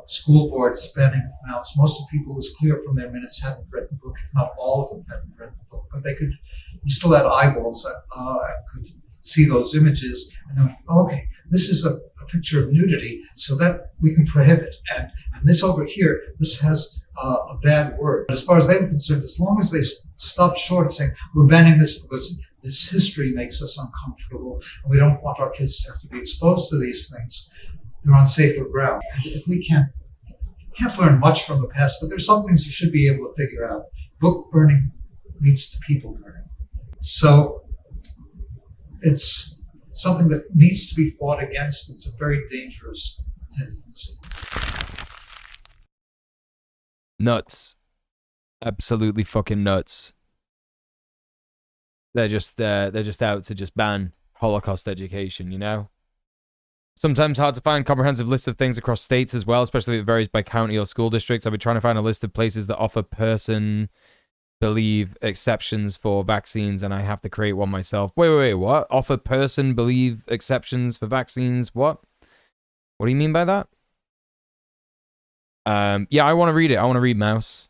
school board banning Mouse. Most of the people, it was clear from their minutes, hadn't read the book, if not all of them hadn't read the book, but they could. You still had eyeballs and could see those images, and they went, okay, this is a picture of nudity, so that we can prohibit. And this over here, this has a bad word. But as far as they were concerned, as long as they stopped short of saying, we're banning this because this history makes us uncomfortable, and we don't want our kids to have to be exposed to these things, they're on safer ground. And if we can't learn much from the past, but there's some things you should be able to figure out. Book burning leads to people burning. So it's something that needs to be fought against. It's a very dangerous tendency. Nuts. Absolutely fucking nuts. They're just out to just ban Holocaust education, you know? Sometimes hard to find comprehensive list of things across states as well, especially if it varies by county or school districts. I've been trying to find a list of places that offer believe exceptions for vaccines, and I have to create one myself. Wait, what? Offer believe exceptions for vaccines? What? What do you mean by that? Yeah, I want to read it. I want to read Mouse.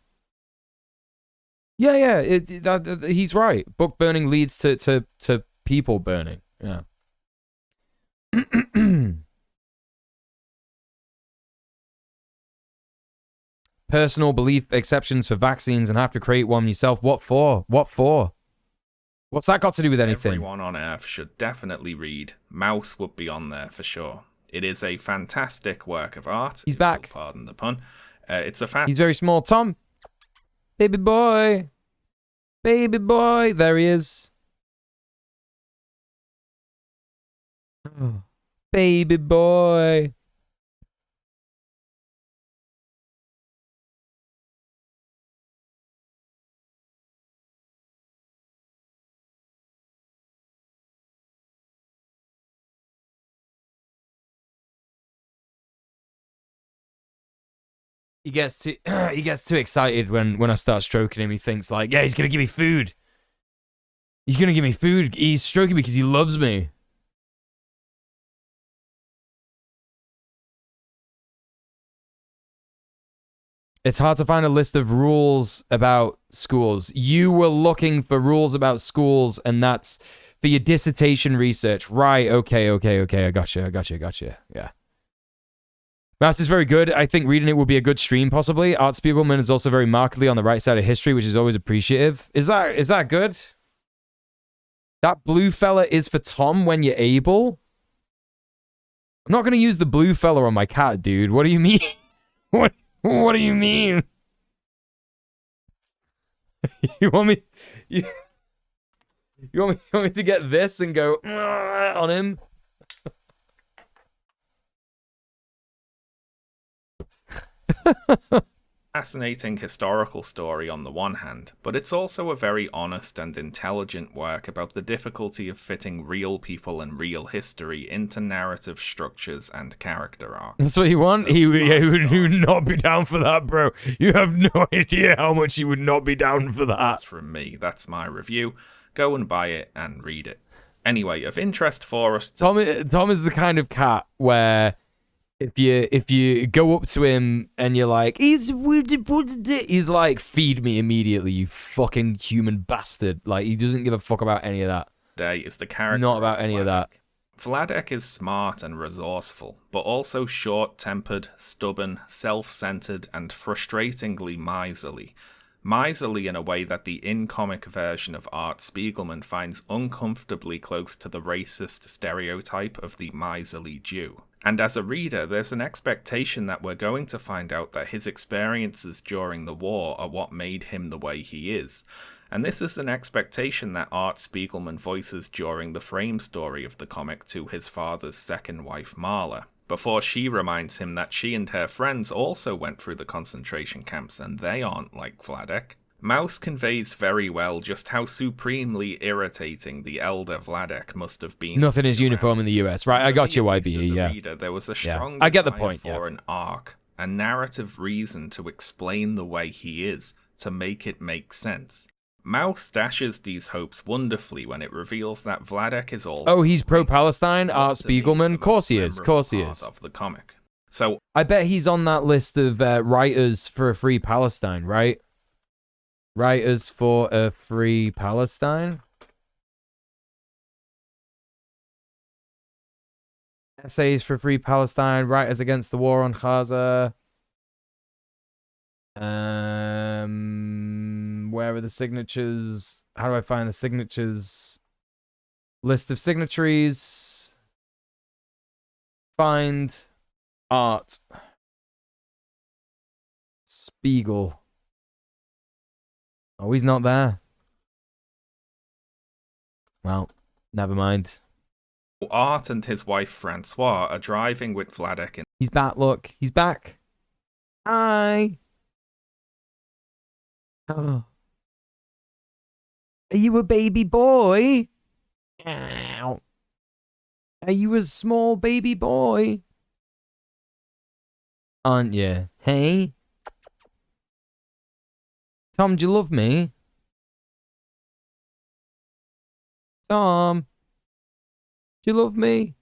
Yeah, he's right. Book burning leads to people burning. Yeah. Personal belief exceptions for vaccines and have to create one yourself. What for? What's that got to do with anything? Everyone on Earth should definitely read. Mouse would be on there for sure. It is a fantastic work of art. He's back. Pardon the pun. He's very small. Tom. Baby boy. There he is. Baby boy. He gets too he gets too excited when I start stroking him. He thinks like, yeah, he's gonna give me food. He's gonna give me food. He's stroking me because he loves me. It's hard to find a list of rules about schools. You were looking for rules about schools, and that's for your dissertation research. Right, okay. I gotcha. Yeah. Mouse is very good. I think reading it would be a good stream, possibly. Art Spiegelman is also very markedly on the right side of history, which is always appreciative. Is that good? That blue fella is for Tom when you're able? I'm not going to use the blue fella on my cat, dude. What do you mean? What do you mean? You want me... You want me to get this and go on him? Fascinating historical story on the one hand, but it's also a very honest and intelligent work about the difficulty of fitting real people and real history into narrative structures and character arcs. That's what you want? So he would not be down for that, bro. You have no idea how much he would not be down for that. That's from me. That's my review. Go and buy it and read it. Anyway, of interest for us... Tom is the kind of cat where... If you go up to him and you're like, he's like, feed me immediately, you fucking human bastard. Like, he doesn't give a fuck about any of that. Day is the character. Not about any of that. Vladek is smart and resourceful, but also short-tempered, stubborn, self-centered, and frustratingly miserly. Miserly in a way that the in-comic version of Art Spiegelman finds uncomfortably close to the racist stereotype of the miserly Jew. And as a reader, there's an expectation that we're going to find out that his experiences during the war are what made him the way he is. And this is an expectation that Art Spiegelman voices during the frame story of the comic to his father's second wife, Marla, before she reminds him that she and her friends also went through the concentration camps and they aren't like Vladek. Mouse conveys very well just how supremely irritating the elder Vladek must have been. Nothing is uniform in the US, right? I got you, YBE, yeah. Reader, there was a strong I get the point, for an arc, a narrative reason to explain the way he is, to make it make sense. Mouse dashes these hopes wonderfully when it reveals that Vladek is also... Oh, he's pro-Palestine? Art Spiegelman? Of course he is, of the comic. So I bet he's on that list of writers for a free Palestine, right? Writers for a free Palestine? Essays for free Palestine, writers against the war on Gaza. Where are the signatures? How do I find the signatures? List of signatories. Find Art Spiegel. Oh, he's not there. Well, never mind. Art and his wife Francois are driving with Vladek in... He's back, look. He's back. Hi. Oh. Are you a baby boy? Ow. Are you a small baby boy? Aren't you? Hey? Tom, do you love me? Tom? Do you love me?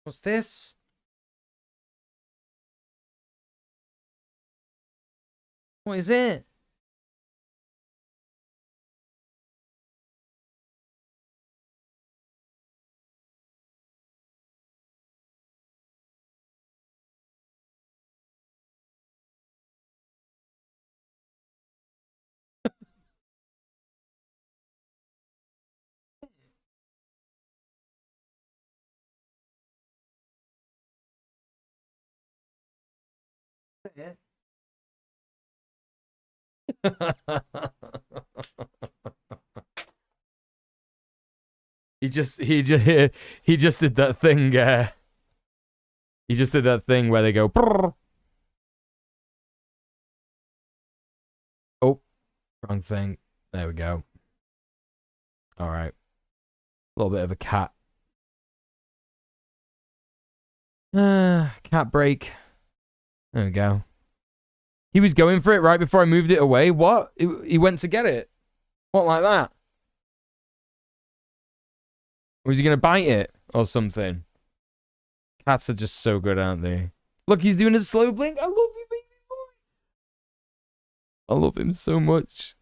What's this? What is it? He just did that thing. He just did that thing where they go. Brrr. Oh, wrong thing. There we go. All right, a little bit of a cat. Cat break. There we go. He was going for it right before I moved it away. What? He went to get it. What, like that? Was he going to bite it or something? Cats are just so good, aren't they? Look, he's doing a slow blink. I love you, baby boy. I love him so much.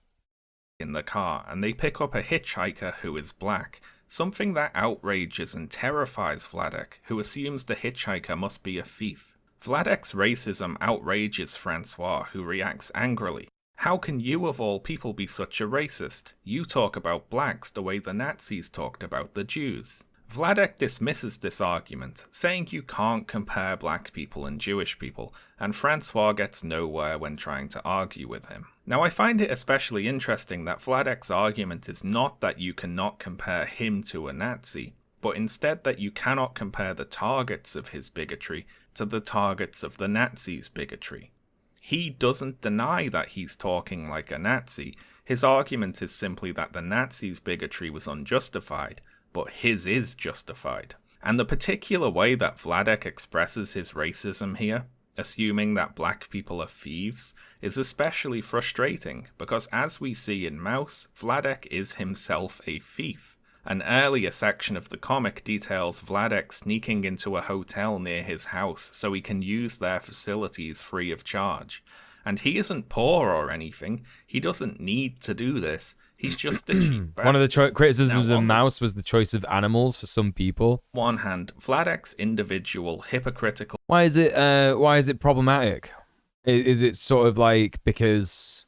In the car, and they pick up a hitchhiker who is black, something that outrages and terrifies Vladek, who assumes the hitchhiker must be a thief. Vladek's racism outrages Francois, who reacts angrily. How can you of all people be such a racist? You talk about blacks the way the Nazis talked about the Jews. Vladek dismisses this argument, saying you can't compare black people and Jewish people, and Francois gets nowhere when trying to argue with him. Now, I find it especially interesting that Vladek's argument is not that you cannot compare him to a Nazi, but instead that you cannot compare the targets of his bigotry to the targets of the Nazis' bigotry. He doesn't deny that he's talking like a Nazi. His argument is simply that the Nazis' bigotry was unjustified, but his is justified. And the particular way that Vladek expresses his racism here, assuming that black people are thieves, is especially frustrating because, as we see in Mouse, Vladek is himself a thief. An earlier section of the comic details Vladek sneaking into a hotel near his house so he can use their facilities free of charge. And he isn't poor or anything, he doesn't need to do this, he's just a cheap bastard. One of the criticisms of Mouse was the choice of animals for some people. On one hand, Vladek's individual, hypocritical... Why is it problematic? Is it sort of like because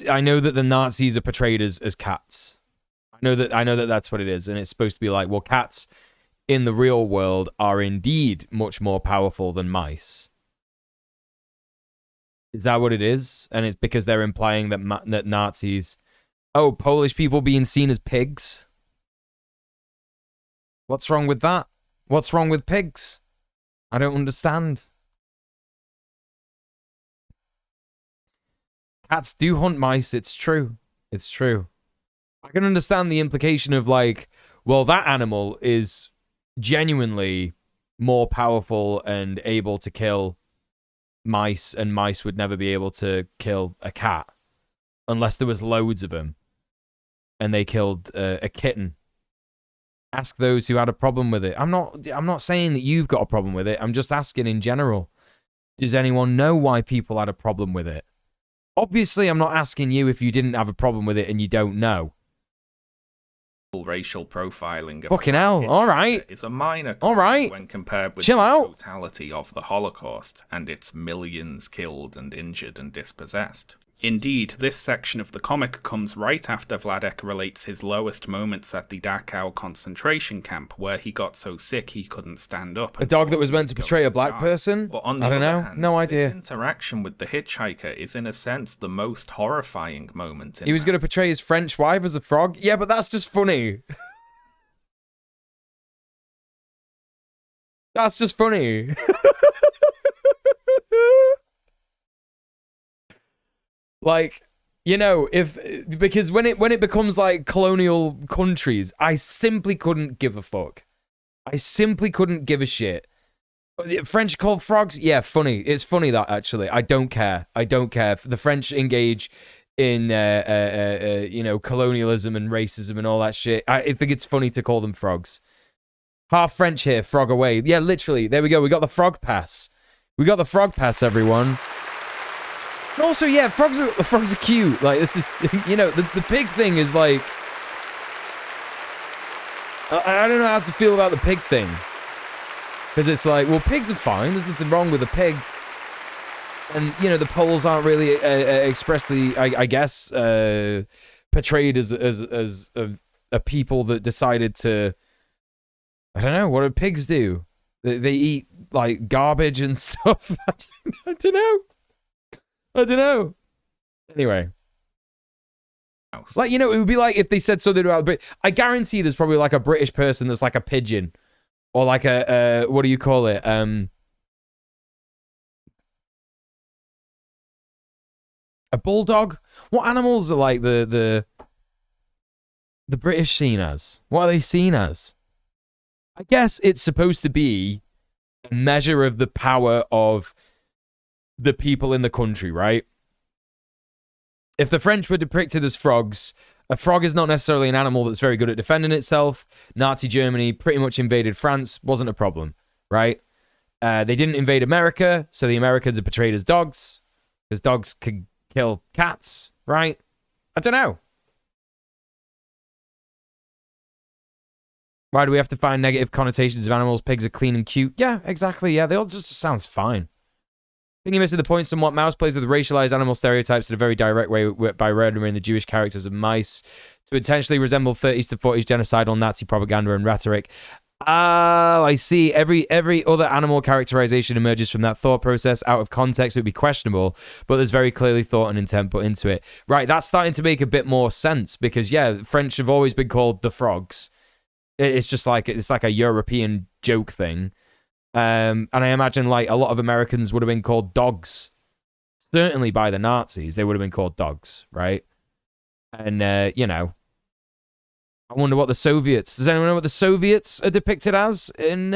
I know that the Nazis are portrayed as cats. I know that that's what it is, and it's supposed to be like, well, cats in the real world are indeed much more powerful than mice. Is that what it is? And it's because they're implying that that Nazis, Polish people being seen as pigs. What's wrong with that? What's wrong with pigs? I don't understand. Cats do hunt mice. It's true. It's true. I can understand the implication of like, well, that animal is genuinely more powerful and able to kill mice, and mice would never be able to kill a cat unless there was loads of them and they killed a kitten. Ask those who had a problem with it. I'm not saying that you've got a problem with it. I'm just asking in general. Does anyone know why people had a problem with it? Obviously, I'm not asking you if you didn't have a problem with it and you don't know. Racial profiling of fucking hell, alright. Is a minor alright when compared with Chill the out. totality of the Holocaust and its millions killed and injured and dispossessed. Indeed, this section of the comic comes right after Vladek relates his lowest moments at the Dachau concentration camp, where he got so sick he couldn't stand up. A dog that was meant to portray a black person? But on the I don't other know. hand, No idea. This interaction with the hitchhiker is in a sense the most horrifying moment in He was going to portray his French wife as a frog? Yeah, but that's just funny. That's just funny. Like, you know, because when it becomes like colonial countries, I simply couldn't give a fuck. I simply couldn't give a shit. French called frogs? Yeah, funny. It's funny that actually. I don't care. I don't care. The French engage in colonialism and racism and all that shit. I think it's funny to call them frogs. Half French here, frog away. Yeah, literally. There we go. We got the frog pass. We got the frog pass, everyone. And also, yeah, frogs are cute. Like, this is, the pig thing is like, I don't know how to feel about the pig thing. Because it's like, well, pigs are fine. There's nothing wrong with a pig. And, the Poles aren't really expressly, I guess, portrayed as a people that decided to, I don't know, what do pigs do? They eat, like, garbage and stuff. I don't know. Anyway. Like, it would be like if they said something about Brit. I guarantee there's probably like a British person that's like a pigeon. Or like a what do you call it? A bulldog? What animals are like the British seen as? What are they seen as? I guess it's supposed to be a measure of the power of the people in the country, right? If the French were depicted as frogs, a frog is not necessarily an animal that's very good at defending itself. Nazi Germany pretty much invaded France, wasn't a problem, right? They didn't invade America, so the Americans are portrayed as dogs, because dogs could kill cats, right? I don't know. Why do we have to find negative connotations of animals? Pigs are clean and cute. Yeah, exactly. Yeah, they all just sounds fine. I think you're missing the point somewhat. Mouse plays with racialized animal stereotypes in a very direct way by rendering the Jewish characters of mice to intentionally resemble 30s to 40s genocidal Nazi propaganda and rhetoric. Oh, I see. Every other animal characterization emerges from that thought process. Out of context, it would be questionable, but there's very clearly thought and intent put into it. Right, that's starting to make a bit more sense because, yeah, French have always been called the frogs. It's just like, it's like a European joke thing. And I imagine like a lot of Americans would have been called dogs. Certainly by the Nazis, they would have been called dogs, right? And, you know, I wonder what the Soviets... Does anyone know what the Soviets are depicted as in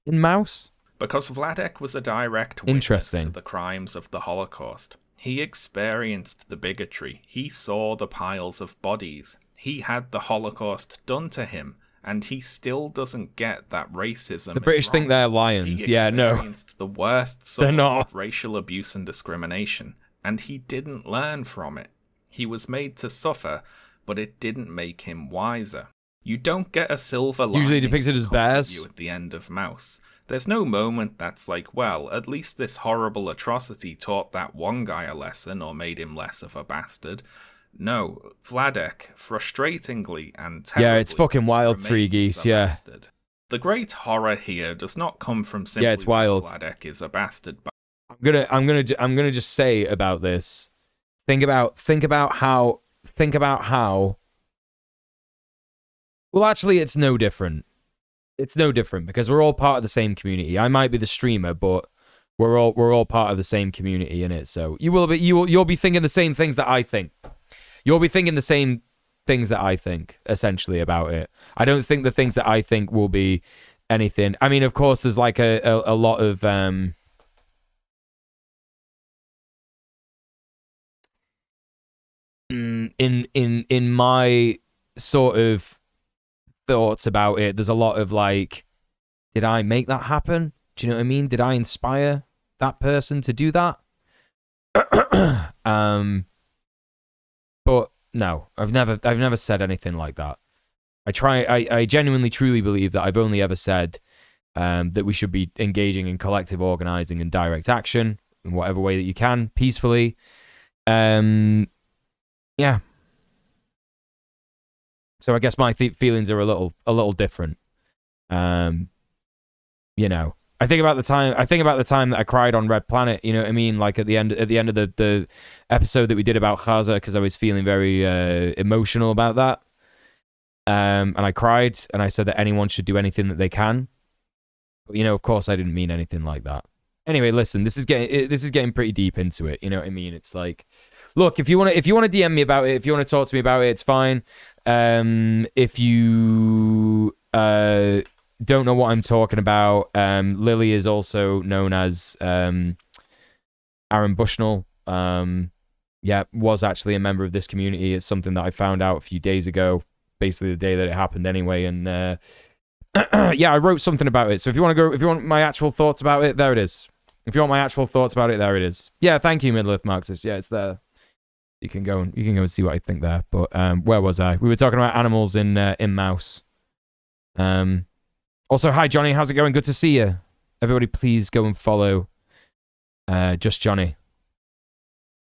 Mouse? Because Vladek was a direct witness to the crimes of the Holocaust. He experienced the bigotry. He saw the piles of bodies. He had the Holocaust done to him. And he still doesn't get that racism. The British think they're lions. Yeah, no. He experienced the worst sorts of racial abuse and discrimination, and he didn't learn from it. He was made to suffer, but it didn't make him wiser. You don't get a silver lining usually depicted as bears at the end of Mouse. There's no moment that's like, well, at least this horrible atrocity taught that one guy a lesson or made him less of a bastard. No, Vladek, frustratingly and terribly, yeah, it's fucking wild, Three Geese, yeah. The great horror here does not come from simply it's wild. Vladek is a bastard. I'm gonna just say about this. Think about how. Well, actually, it's no different. It's no different because we're all part of the same community. I might be the streamer, but we're all part of the same community in it. So you'll be thinking the same things that I think. You'll be thinking the same things that I think, essentially, about it. I don't think the things that I think will be anything. I mean, of course, there's like a lot of in my sort of thoughts about it. There's a lot of like, did I make that happen? Do you know what I mean? Did I inspire that person to do that? But no, I've never said anything like that. I genuinely truly believe that I've only ever said that we should be engaging in collective organizing and direct action in whatever way that you can, peacefully. Yeah. So I guess my feelings are a little different. You know, I think about the time that I cried on Red Planet. You know what I mean? Like at the end of the episode that we did about Gaza, because I was feeling very emotional about that. And I cried, and I said that anyone should do anything that they can. But you know, of course, I didn't mean anything like that. Anyway, listen, this is getting pretty deep into it. You know what I mean? It's like, look, if you want to DM me about it, if you want to talk to me about it, it's fine. If you don't know what I'm talking about, Lily is also known as Aaron Bushnell. Yeah, was actually a member of this community. It's something that I found out a few days ago, basically the day that it happened anyway. And yeah, I wrote something about it. So if you want my actual thoughts about it, there it is. If you want my actual thoughts about it, there it is. Yeah, thank you, Middle-earth Marxist. Yeah, it's there. You can go and see what I think there. But where was I? We were talking about animals in Mouse. Also, hi Johnny, how's it going? Good to see you. Everybody, please go and follow Just Johnny.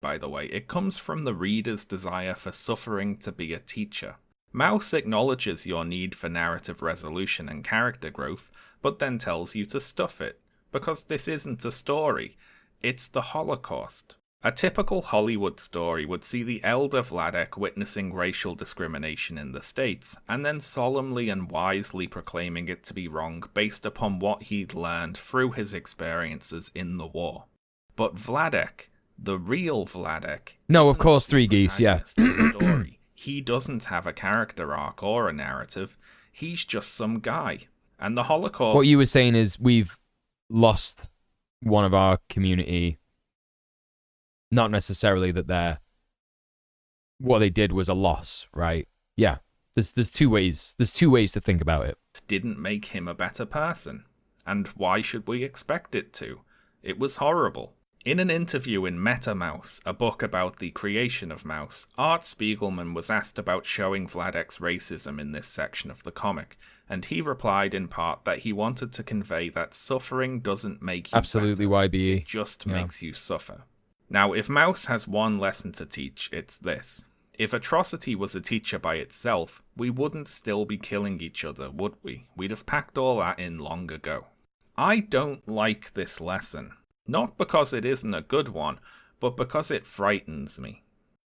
By the way, it comes from the reader's desire for suffering to be a teacher. Mouse acknowledges your need for narrative resolution and character growth, but then tells you to stuff it, because this isn't a story, it's the Holocaust. A typical Hollywood story would see the elder Vladek witnessing racial discrimination in the States, and then solemnly and wisely proclaiming it to be wrong based upon what he'd learned through his experiences in the war. But Vladek, the real Vladek... No, of course, Three Geese, yeah. Story. He doesn't have a character arc or a narrative, he's just some guy. And the Holocaust... What you were saying is we've lost one of our community. Not necessarily that what they did was a loss, right? Yeah. There's two ways. There's two ways to think about it. Didn't make him a better person. And why should we expect it to? It was horrible. In an interview in MetaMouse, a book about the creation of Mouse, Art Spiegelman was asked about showing Vladek's racism in this section of the comic, and he replied in part that he wanted to convey that suffering doesn't make you absolutely better. YBE. It just makes you suffer. Now, if Mouse has one lesson to teach, it's this. If atrocity was a teacher by itself, we wouldn't still be killing each other, would we? We'd have packed all that in long ago. I don't like this lesson. Not because it isn't a good one, but because it frightens me.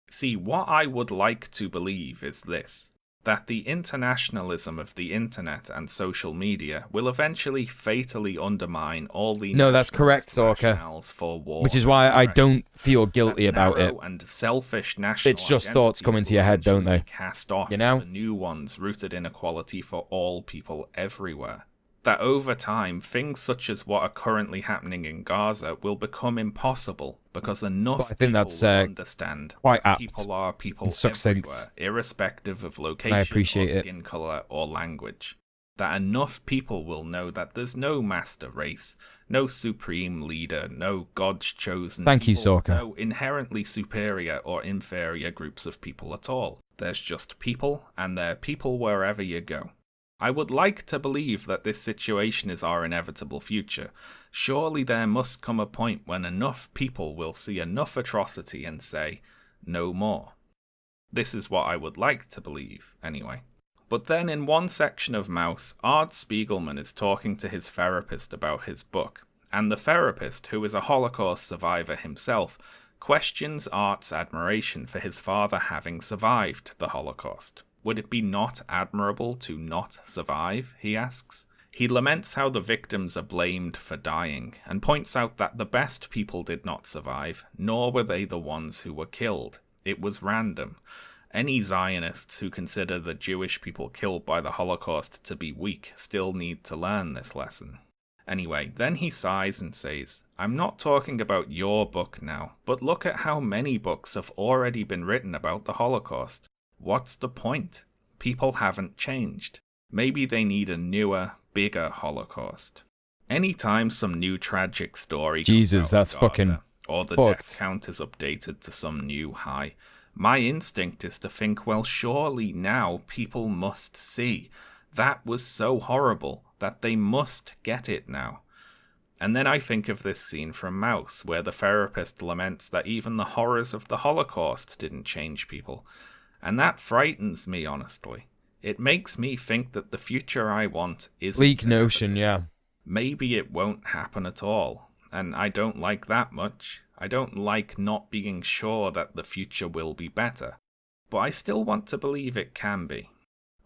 See, what I would like to believe is this, that the internationalism of the internet and social media will eventually fatally undermine all the no, that's correct, Sorka. For war, which is why I don't feel guilty about it. And selfish national it's just thoughts coming to your head, don't they? Cast off you know? The new ones rooted in equality for all people everywhere. That over time, things such as what are currently happening in Gaza will become impossible because enough people will understand quite that apt people are people succinct. everywhere, irrespective of location or skin colour or language. That enough people will know that there's no master race, no supreme leader, no God's chosen Thank you, people, Sorka. no inherently superior or inferior groups of people at all. There's just people, and they're people wherever you go. I would like to believe that this situation is our inevitable future. Surely there must come a point when enough people will see enough atrocity and say, no more. This is what I would like to believe, anyway. But then in one section of Mouse, Art Spiegelman is talking to his therapist about his book, and the therapist, who is a Holocaust survivor himself, questions Art's admiration for his father having survived the Holocaust. Would it be not admirable to not survive, he asks. He laments how the victims are blamed for dying, and points out that the best people did not survive, nor were they the ones who were killed. It was random. Any Zionists who consider the Jewish people killed by the Holocaust to be weak still need to learn this lesson. Anyway, then he sighs and says, I'm not talking about your book now, but look at how many books have already been written about the Holocaust. What's the point? People haven't changed. Maybe they need a newer, bigger Holocaust. Anytime some new tragic story Jesus, that's Gaza, fucking or the fucked. death count is updated to some new high, my instinct is to think, well, surely now people must see. That was so horrible that they must get it now. And then I think of this scene from Mouse, where the therapist laments that even the horrors of the Holocaust didn't change people. And that frightens me, honestly. It makes me think that the future I want is bleak notion, yeah. Maybe it won't happen at all, and I don't like that much. I don't like not being sure that the future will be better, but I still want to believe it can be.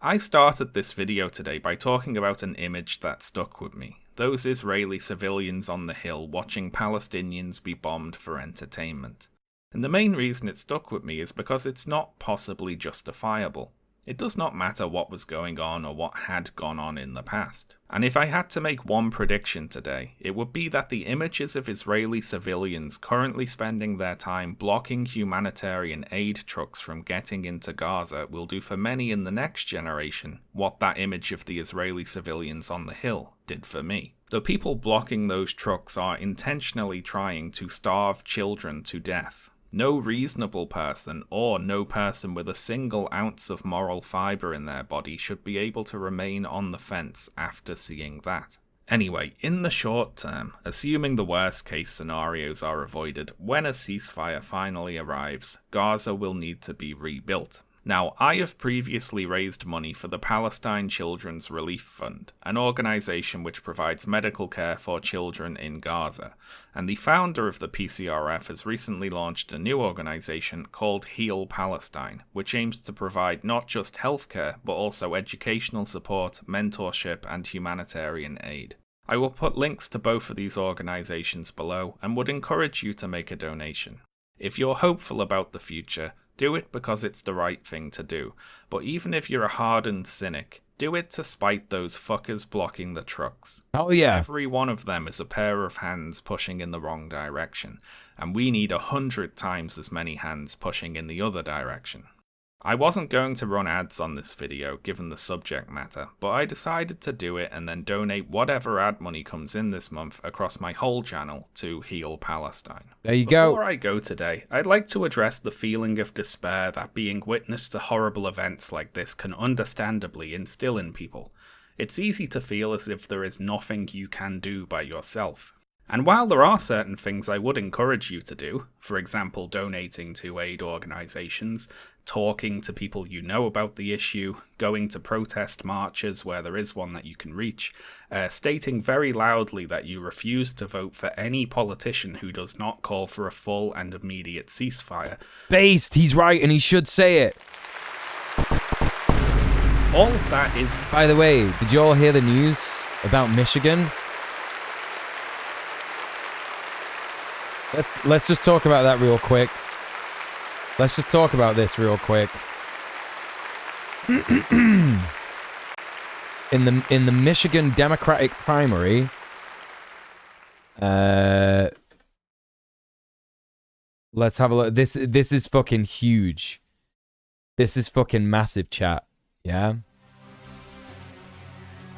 I started this video today by talking about an image that stuck with me. Those Israeli civilians on the hill watching Palestinians be bombed for entertainment. And the main reason it stuck with me is because it's not possibly justifiable. It does not matter what was going on or what had gone on in the past. And if I had to make one prediction today, it would be that the images of Israeli civilians currently spending their time blocking humanitarian aid trucks from getting into Gaza will do for many in the next generation what that image of the Israeli civilians on the hill did for me. The people blocking those trucks are intentionally trying to starve children to death. No reasonable person, or no person with a single ounce of moral fibre in their body, should be able to remain on the fence after seeing that. Anyway, in the short term, assuming the worst case scenarios are avoided, when a ceasefire finally arrives, Gaza will need to be rebuilt. Now, I have previously raised money for the Palestine Children's Relief Fund, an organisation which provides medical care for children in Gaza, and the founder of the PCRF has recently launched a new organisation called Heal Palestine, which aims to provide not just healthcare, but also educational support, mentorship, and humanitarian aid. I will put links to both of these organisations below, and would encourage you to make a donation. If you're hopeful about the future, do it because it's the right thing to do. But even if you're a hardened cynic, do it to spite those fuckers blocking the trucks. Oh yeah. Every one of them is a pair of hands pushing in the wrong direction, and we need 100 times as many hands pushing in the other direction. I wasn't going to run ads on this video given the subject matter, but I decided to do it and then donate whatever ad money comes in this month across my whole channel to Heal Palestine. There you go. Before I go today, I'd like to address the feeling of despair that being witness to horrible events like this can understandably instill in people. It's easy to feel as if there is nothing you can do by yourself. And while there are certain things I would encourage you to do, for example donating to aid organisations, talking to people you know about the issue, going to protest marches where there is one that you can reach, stating very loudly that you refuse to vote for any politician who does not call for a full and immediate ceasefire. Based, he's right and he should say it. All of that is... By the way, did you all hear the news about Michigan? Let's just talk about that real quick. Let's just talk about this real quick. in the Michigan Democratic primary, let's have a look. This is fucking huge. This is fucking massive, chat. Yeah.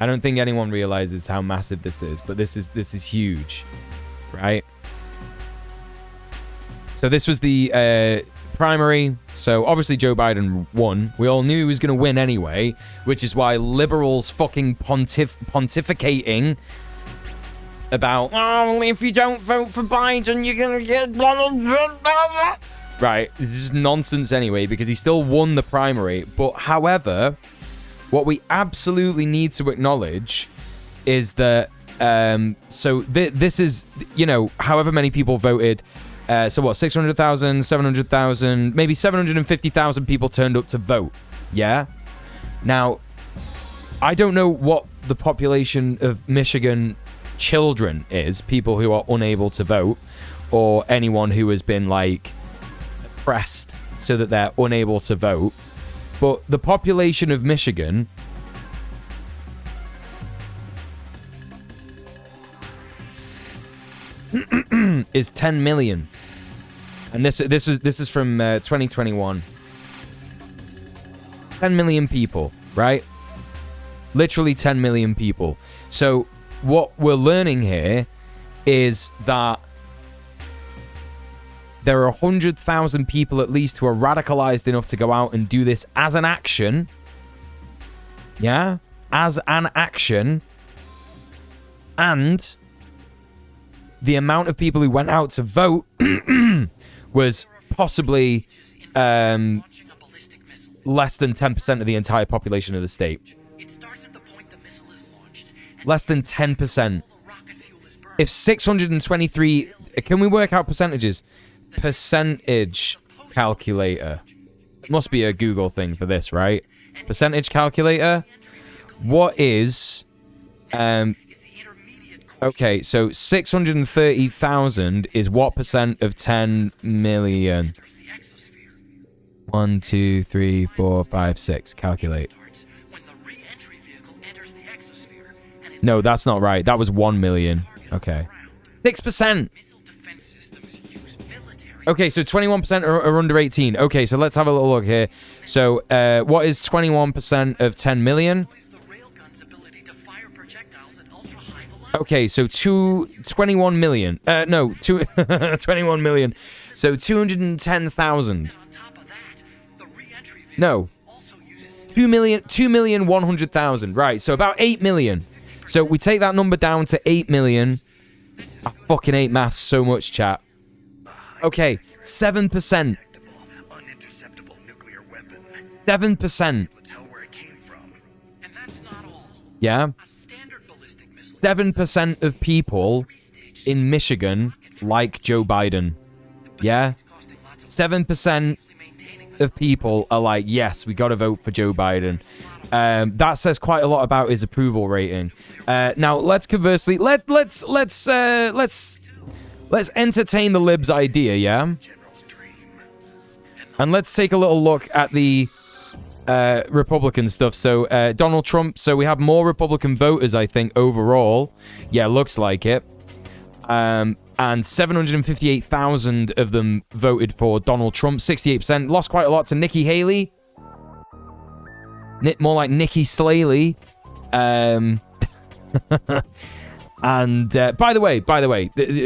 I don't think anyone realizes how massive this is, but this is huge, right? So this was the primary. So obviously Joe Biden won. We all knew he was going to win anyway, which is why liberals fucking pontificating about, oh, if you don't vote for Biden, you're going to get Donald Trump. Right, this is nonsense anyway, because he still won the primary. But however, what we absolutely need to acknowledge is that, this is, you know, however many people voted. So what, 600,000, 700,000, maybe 750,000 people turned up to vote, yeah? Now, I don't know what the population of Michigan children is, people who are unable to vote, or anyone who has been, like, oppressed so that they're unable to vote. But the population of Michigan... is 10 million. And this is from 2021. 10 million people, right? Literally 10 million people. So what we're learning here is that there are 100,000 people at least who are radicalized enough to go out and do this as an action. Yeah? As an action. And the amount of people who went out to vote was possibly less than 10% of the entire population of the state. Less than 10%. If 623... Can we work out percentages? Percentage calculator. Must be a Google thing for this, right? Percentage calculator. What is... Okay, so 630,000 is what percent of 10 million? 1, 2, 3, 4, 5, 6. Calculate. No, that's not right. That was 1 million. Okay. 6%. Okay, so 21% are under 18. Okay, so let's have a little look here. So, what is 21% of 10 million? Okay, so 21 million. 21 million. So 210,000. No. 2,100,000. Right, so about 8 million. So we take that number down to 8 million. I fucking hate maths so much, chat. Okay, 7%. 7%. Yeah? 7% of people in Michigan like Joe Biden. Yeah? 7% of people are like, yes, we gotta vote for Joe Biden. That says quite a lot about his approval rating. Now, let's conversely, let's entertain the libs' idea, yeah? And let's take a little look at the Republican stuff. So Donald Trump, so we have more Republican voters, I think, overall. Yeah, looks like it. And 758,000 of them voted for Donald Trump. 68%. Lost quite a lot to Nikki Haley. More like Nikki Slaley. And by the way,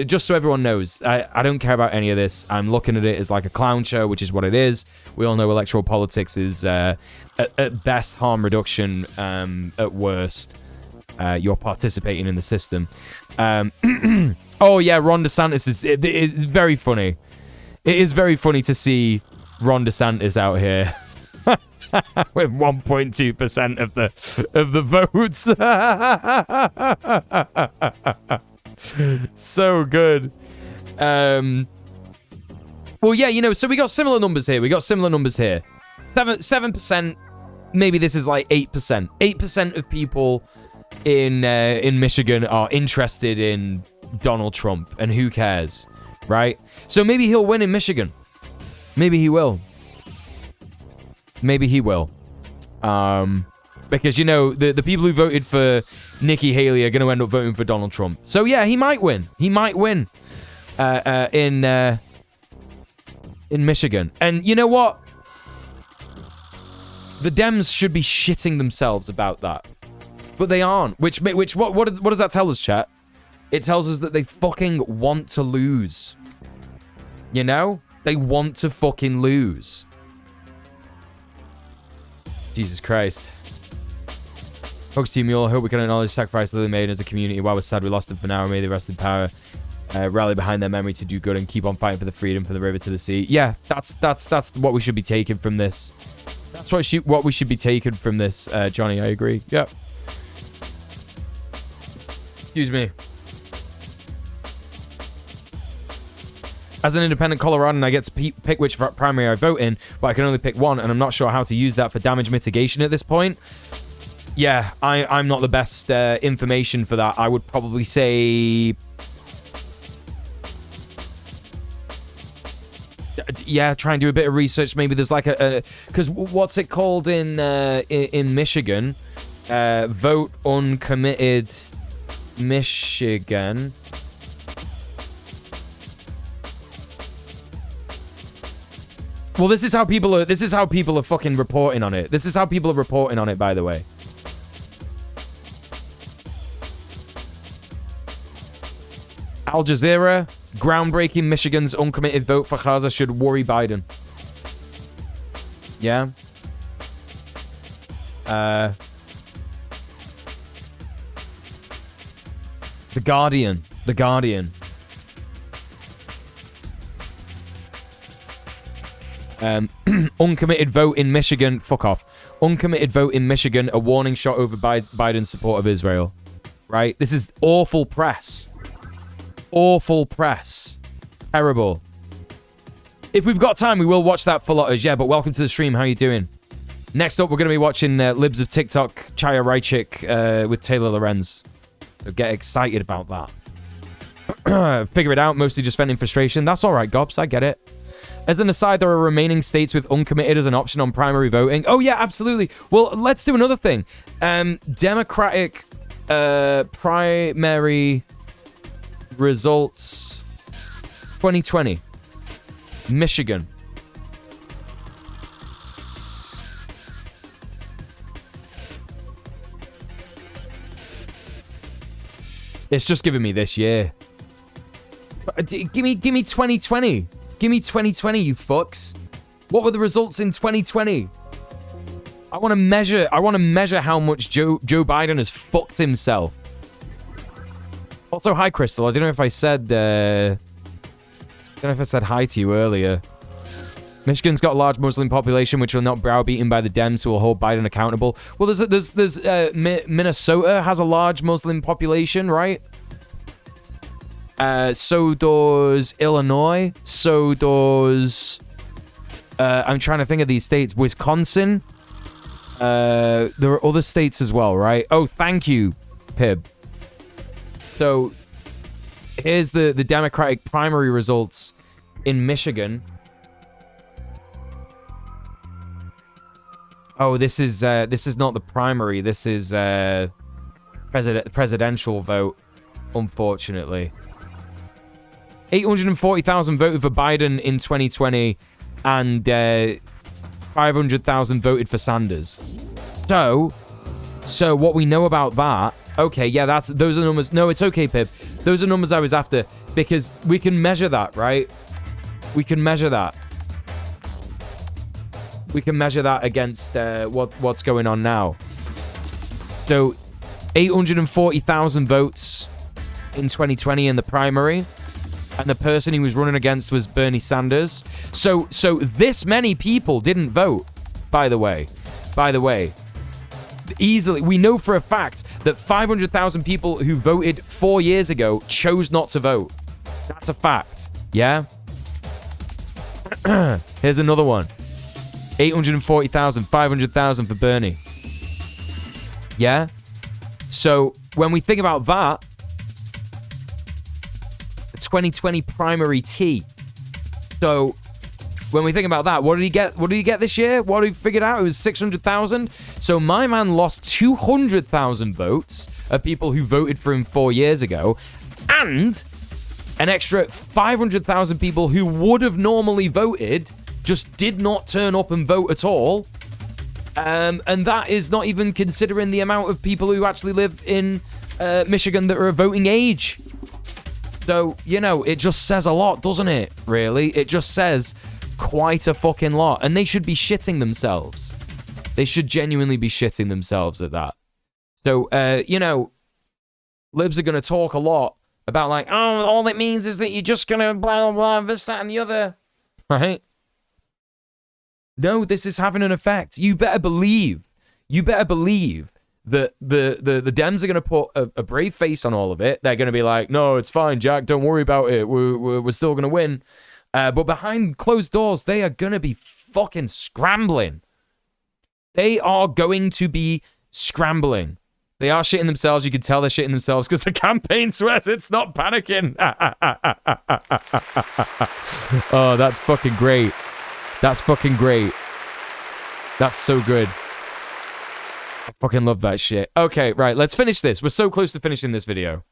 just so everyone knows, I don't care about any of this. I'm looking at it as like a clown show, which is what it is. We all know electoral politics is at best harm reduction, at worst you're participating in the system. Oh yeah, Ron DeSantis is very funny. It is very funny to see Ron DeSantis out here. With 1.2% of the votes. So good. Well, yeah, you know, so we got similar numbers here. 7%. Maybe this is like 8%. 8% of people in Michigan are interested in Donald Trump, and who cares, right? So maybe he'll win in Michigan. Maybe he will. Because, you know, the people who voted for Nikki Haley are going to end up voting for Donald Trump. So, yeah, he might win. In Michigan. And you know what? The Dems should be shitting themselves about that. But they aren't. What does that tell us, chat? It tells us that they fucking want to lose. You know? They want to fucking lose. Jesus Christ. Folks, djmuel, I hope we can acknowledge the sacrifice that they made as a community. While we're sad we lost them for now, may they rest in power. Rally behind their memory to do good and keep on fighting for the freedom from the river to the sea. Yeah, that's what we should be taking from this. That's what we should be taking from this, Johnny. I agree. Yep. Excuse me. As an independent Coloradan, I get to pick which primary I vote in, but I can only pick one, and I'm not sure how to use that for damage mitigation at this point. Yeah, I'm not the best information for that. I would probably say... Yeah, try and do a bit of research. Maybe there's like because what's it called in Michigan? Vote uncommitted Michigan. Well, this is how people are fucking reporting on it. This is how people are reporting on it, by the way. Al Jazeera, groundbreaking Michigan's uncommitted vote for Gaza should worry Biden. Yeah. The Guardian. Uncommitted vote in Michigan. Fuck off. Uncommitted vote in Michigan. A warning shot over Biden's support of Israel. Right? This is awful press. Awful press. Terrible. If we've got time, we will watch that for Lotters. Yeah, but welcome to the stream. How you doing? Next up, we're going to be watching Libs of TikTok, Chaya Raichik with Taylor Lorenz. So get excited about that. Figure it out. Mostly just venting frustration. That's all right, Gobs. I get it. As an aside, there are remaining states with uncommitted as an option on primary voting. Oh, yeah, absolutely. Well, let's do another thing. Democratic primary results 2020. Michigan. It's just giving me this year. Give me 2020. Give me 2020, you fucks. What were the results in 2020? I want to measure how much Joe Biden has fucked himself. Also, hi, Crystal. I don't know if I said hi to you earlier. Michigan's got a large Muslim population, which will not browbeaten by the Dems, who will hold Biden accountable. Well, Minnesota has a large Muslim population, right? So does Illinois. So does... I'm trying to think of these states. Wisconsin. There are other states as well, right? Oh, thank you, Pib. So, here's the Democratic primary results in Michigan. Oh, this is not the primary. This is presidential vote, unfortunately. 840,000 voted for Biden in 2020, and 500,000 voted for Sanders. So what we know about that? Okay, yeah, those are numbers. No, it's okay, Pip. Those are numbers I was after, because we can measure that, right? We can measure that. We can measure that against what's going on now. So, 840,000 votes in 2020 in the primary, and the person he was running against was Bernie Sanders. So this many people didn't vote, by the way. Easily, we know for a fact that 500,000 people who voted 4 years ago chose not to vote. That's a fact, yeah? Here's another one. 840,000, 500,000 for Bernie. Yeah? So, when we think about that, the 2020 primary T. So, when we think about that, what did he get? What did he get this year? What did he figured out? It was 600,000. So, my man lost 200,000 votes of people who voted for him 4 years ago, and an extra 500,000 people who would have normally voted just did not turn up and vote at all. And that is not even considering the amount of people who actually live in Michigan that are of voting age. So, you know, it just says a lot, doesn't it? Really? It just says quite a fucking lot. And they should be shitting themselves. They should genuinely be shitting themselves at that. So, you know, libs are going to talk a lot about like, oh, all it means is that you're just going to blah, blah, this, that, and the other. Right? No, this is having an effect. You better believe that the Dems are going to put a brave face on all of it. They're going to be like, no, it's fine, Jack. Don't worry about it. We're still going to win. But behind closed doors, they are going to be fucking scrambling. They are going to be scrambling. They are shitting themselves. You can tell they're shitting themselves because the campaign swears it's not panicking. Oh, that's fucking great. That's fucking great. That's so good. I fucking love that shit. Okay, right, let's finish this. We're so close to finishing this video.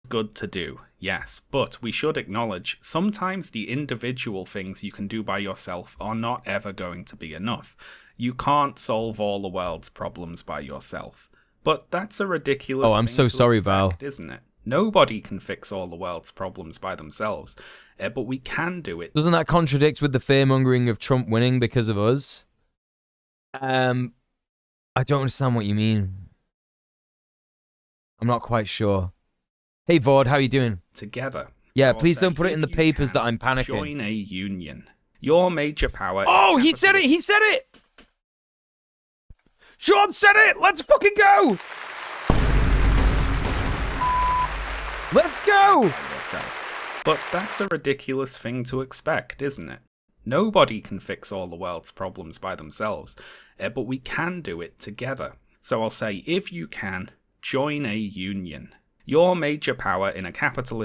Good to do, yes, but we should acknowledge sometimes the individual things you can do by yourself are not ever going to be enough. You can't solve all the world's problems by yourself. But that's a ridiculous thing. Oh, I'm so sorry, expect, Val. isn't it? Nobody can fix all the world's problems by themselves, but we can do it. Doesn't that contradict with the fear-mongering of Trump winning because of us? I don't understand what you mean. I'm not quite sure. Hey, Vord, how you doing? Together. Yeah, please don't put it in the papers that I'm panicking. Join a union. Your major power... Oh, he said it! He said it! Sean said it! Let's fucking go! Let's go! Yourself. But that's a ridiculous thing to expect, isn't it? Nobody can fix all the world's problems by themselves, but we can do it together. So I'll say, if you can, join a union. Your major power in a capitalist...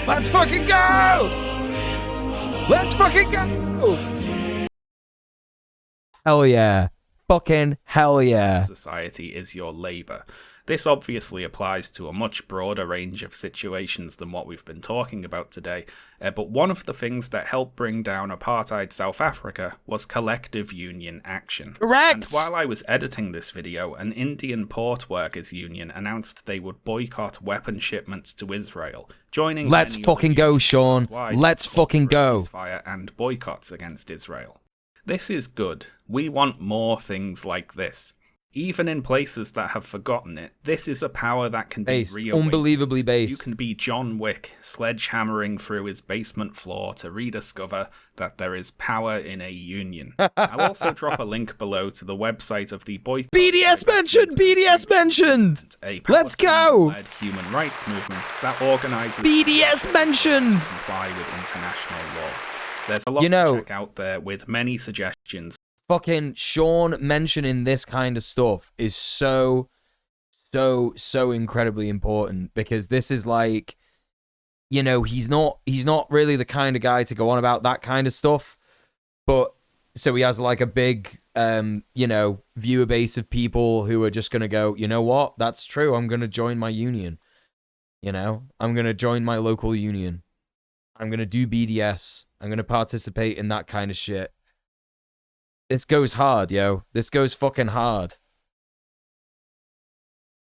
Let's fucking go! Let's fucking go! Hell yeah. Fucking hell yeah. Society is your labour. This obviously applies to a much broader range of situations than what we've been talking about today, but one of the things that helped bring down apartheid South Africa was collective union action. Correct! And while I was editing this video, an Indian port workers union announced they would boycott weapon shipments to Israel, joining... Let's fucking go, Sean. Let's fucking go. ...ceasefire and boycotts against Israel. This is good. We want more things like this. Even in places that have forgotten it, this is a power that can be reawakened. Unbelievably based. You can be John Wick, sledgehammering through his basement floor to rediscover that there is power in a union. I'll also drop a link below to the website of the boycott... BDS mentioned! BDS mentioned! Let's go! ...led human rights movement that organises... BDS mentioned! ...comply with international law. There's a lot to check out there with many suggestions. Fucking Sean mentioning this kind of stuff is so incredibly important, because this is like, you know, he's not really the kind of guy to go on about that kind of stuff, But so he has like a big, viewer base of people who are just going to go, you know what? That's true. I'm going to join my union. I'm going to join my local union. I'm going to do BDS. I'm going to participate in that kind of shit. This goes hard, yo. This goes fucking hard.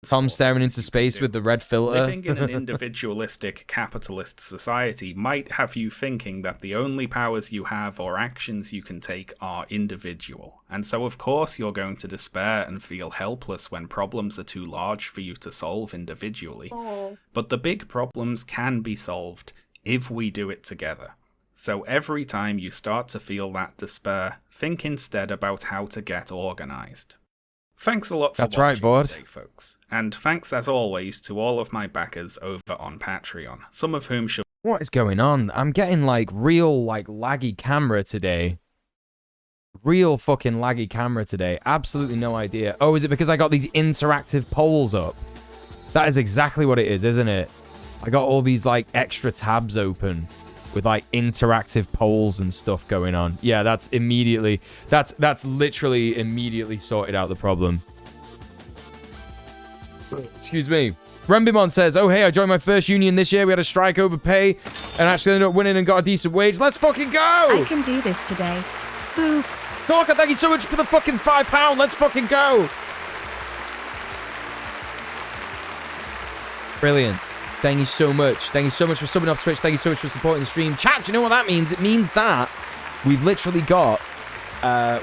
Tom staring into space with the red filter. Living in an individualistic capitalist society might have you thinking that the only powers you have or actions you can take are individual. And so of course you're going to despair and feel helpless when problems are too large for you to solve individually. But the big problems can be solved if we do it together. So every time you start to feel that despair, think instead about how to get organized. Thanks a lot for watching today, folks. And thanks as always to all of my backers over on Patreon, some of whom should... What is going on? I'm getting real laggy camera today. Real fucking laggy camera today. Absolutely no idea. Oh, is it because I got these interactive polls up? That is exactly what it is, isn't it? I got all these extra tabs open with interactive polls and stuff going on. Yeah, that's literally immediately sorted out the problem. Excuse me. Rembimon says, oh hey, I joined my first union this year. We had a strike over pay and actually ended up winning and got a decent wage. Let's fucking go! I can do this today. Boo. Dorka, thank you so much for the fucking £5. Let's fucking go! Brilliant. Thank you so much. Thank you so much for subbing off Twitch. Thank you so much for supporting the stream. Chat, do you know what that means? It means that we've literally got,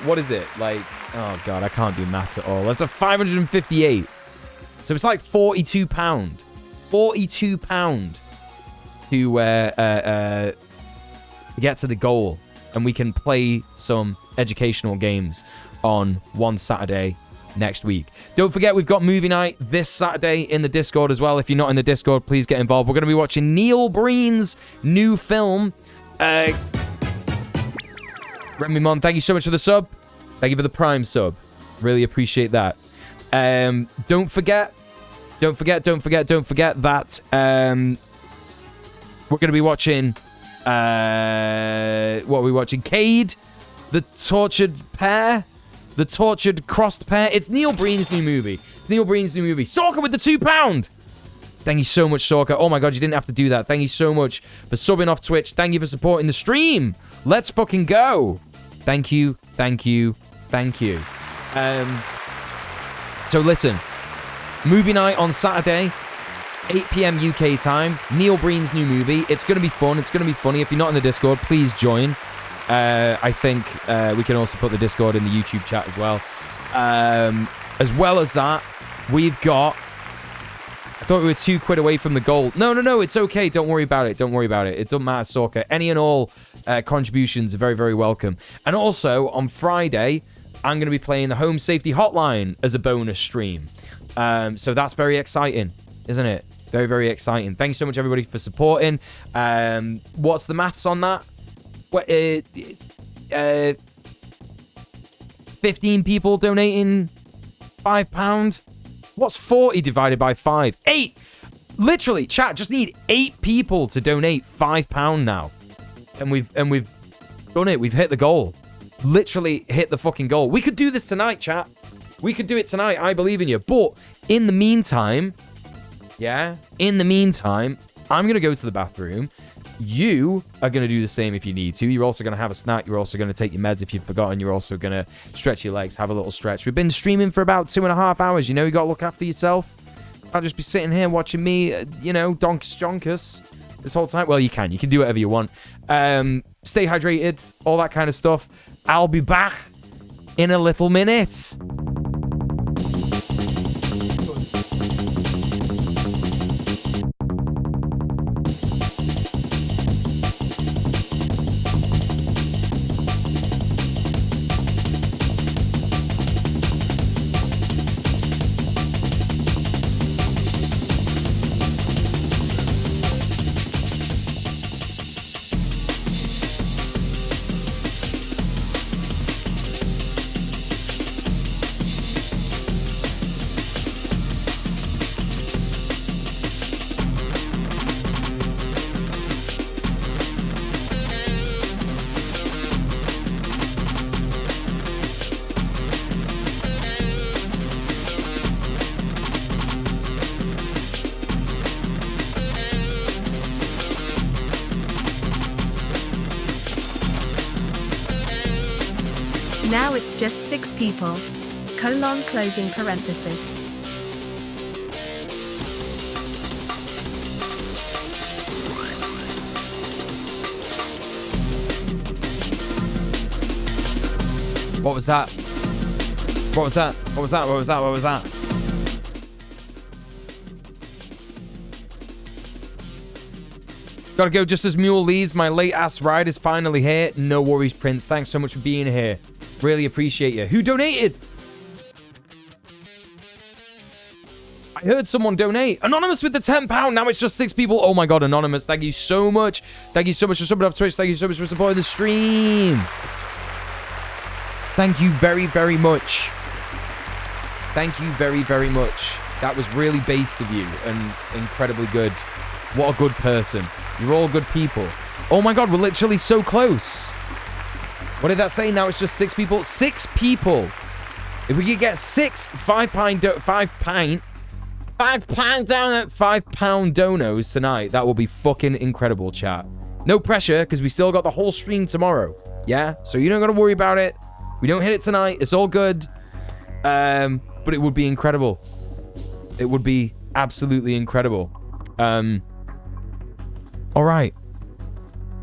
what is it? Oh God, I can't do maths at all. That's a 558. So it's £42. £42 to get to the goal. And we can play some educational games on one Saturday next week. Don't forget, we've got movie night this Saturday in the Discord as well. If you're not in the Discord, please get involved. We're going to be watching Neil Breen's new film. Remimon, thank you so much for the sub. Thank you for the Prime sub. Really appreciate that. Don't forget that we're going to be watching what are we watching? Cade, the Tortured Pair. The Tortured Crossed Pair. It's Neil Breen's new movie. Sorka with the £2. Thank you so much, Sorka. Oh my God, you didn't have to do that. Thank you so much for subbing off Twitch. Thank you for supporting the stream. Let's fucking go. Thank you. So listen, movie night on Saturday, 8 p.m. UK time. Neil Breen's new movie. It's going to be fun. It's going to be funny. If you're not in the Discord, please join. I think we can also put the Discord in the YouTube chat as well. As well as that, we've got... I thought we were £2 away from the goal. No, it's okay. Don't worry about it. It doesn't matter, Sorka. Any and all contributions are very, very welcome. And also, on Friday, I'm going to be playing the Home Safety Hotline as a bonus stream. So that's very exciting, isn't it? Very, very exciting. Thank you so much, everybody, for supporting. What's the maths on that? 15 people donating £5. What's 40 divided by 5? 8. Literally, chat, just need 8 people to donate £5 now, and we've done it. We've hit the goal. Literally hit the fucking goal. We could do this tonight, chat. We could do it tonight. I believe in you. But in the meantime, I'm gonna go to the bathroom. You are going to do the same if you need to. You're also going to have a snack. You're also going to take your meds if you've forgotten. You're also going to stretch your legs, have a little stretch. We've been streaming for about 2.5 hours. You got to look after yourself. Can't just be sitting here watching me, donkus jonkus this whole time. Well, you can. You can do whatever you want. Stay hydrated, all that kind of stuff. I'll be back in a little minute. Now it's just 6 people. Closing parenthesis. What was that? What was that? What was that? What was that? What was that? Gotta go just as Mule leaves. My late ass ride is finally here. No worries, Prince. Thanks so much for being here. Really appreciate you. Who donated? I heard someone donate. Anonymous with the £10. Now it's just 6 people. Oh my god, Anonymous. Thank you so much. Thank you so much for subbing off Twitch. Thank you so much for supporting the stream. Thank you very, very much. Thank you very, very much. That was really based of you and incredibly good. What a good person. You're all good people. Oh my god, we're literally so close. What did that say? Now it's just 6 people. 6 people. If we could get 6 £5 donos tonight, that will be fucking incredible, chat. No pressure, because we still got the whole stream tomorrow. Yeah? So you don't got to worry about it. We don't hit it tonight. It's all good. But it would be incredible. It would be absolutely incredible. All right.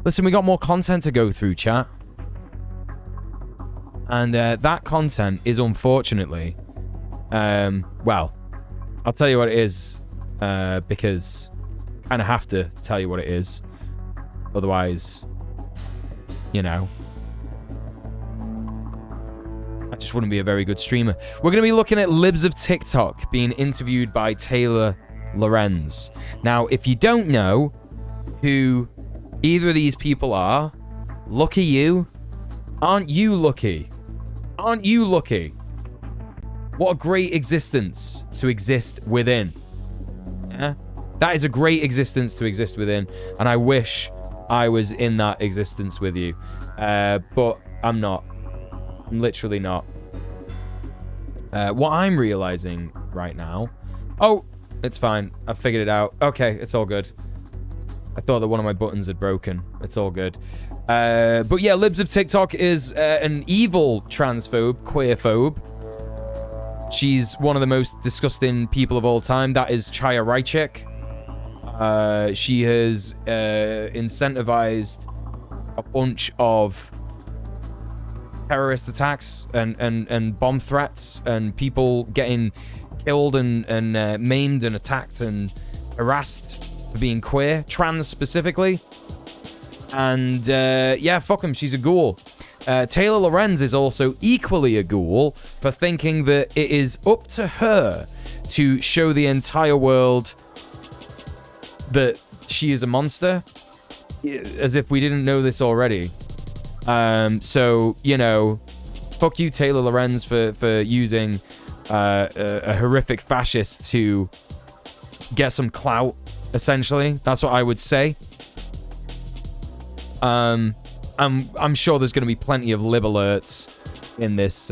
Listen, we got more content to go through, chat. And that content is unfortunately... well, I'll tell you what it is. Because I kind of have to tell you what it is. Otherwise, you know... I just wouldn't be a very good streamer. We're going to be looking at Libs of TikTok being interviewed by Taylor Lorenz. Now, if you don't know who either of these people are, lucky you. Aren't you lucky? Aren't you lucky? What a great existence to exist within. Yeah? That is a great existence to exist within, and I wish I was in that existence with you. But I'm not. I'm literally not. What I'm realizing right now... Oh, it's fine. I figured it out. Okay, it's all good. I thought that one of my buttons had broken. It's all good. But yeah, Libs of TikTok is an evil transphobe, queerphobe. She's one of the most disgusting people of all time. That is Chaya Raichik. She has incentivized a bunch of terrorist attacks and bomb threats and people getting killed and maimed and attacked and harassed for being queer, trans specifically. And yeah, fuck him, she's a ghoul. Taylor Lorenz is also equally a ghoul for thinking that it is up to her to show the entire world that she is a monster, as if we didn't know this already. So, you know, fuck you, Taylor Lorenz, for using a horrific fascist to get some clout, essentially. That's what I would say. I'm sure there's going to be plenty of lib alerts in this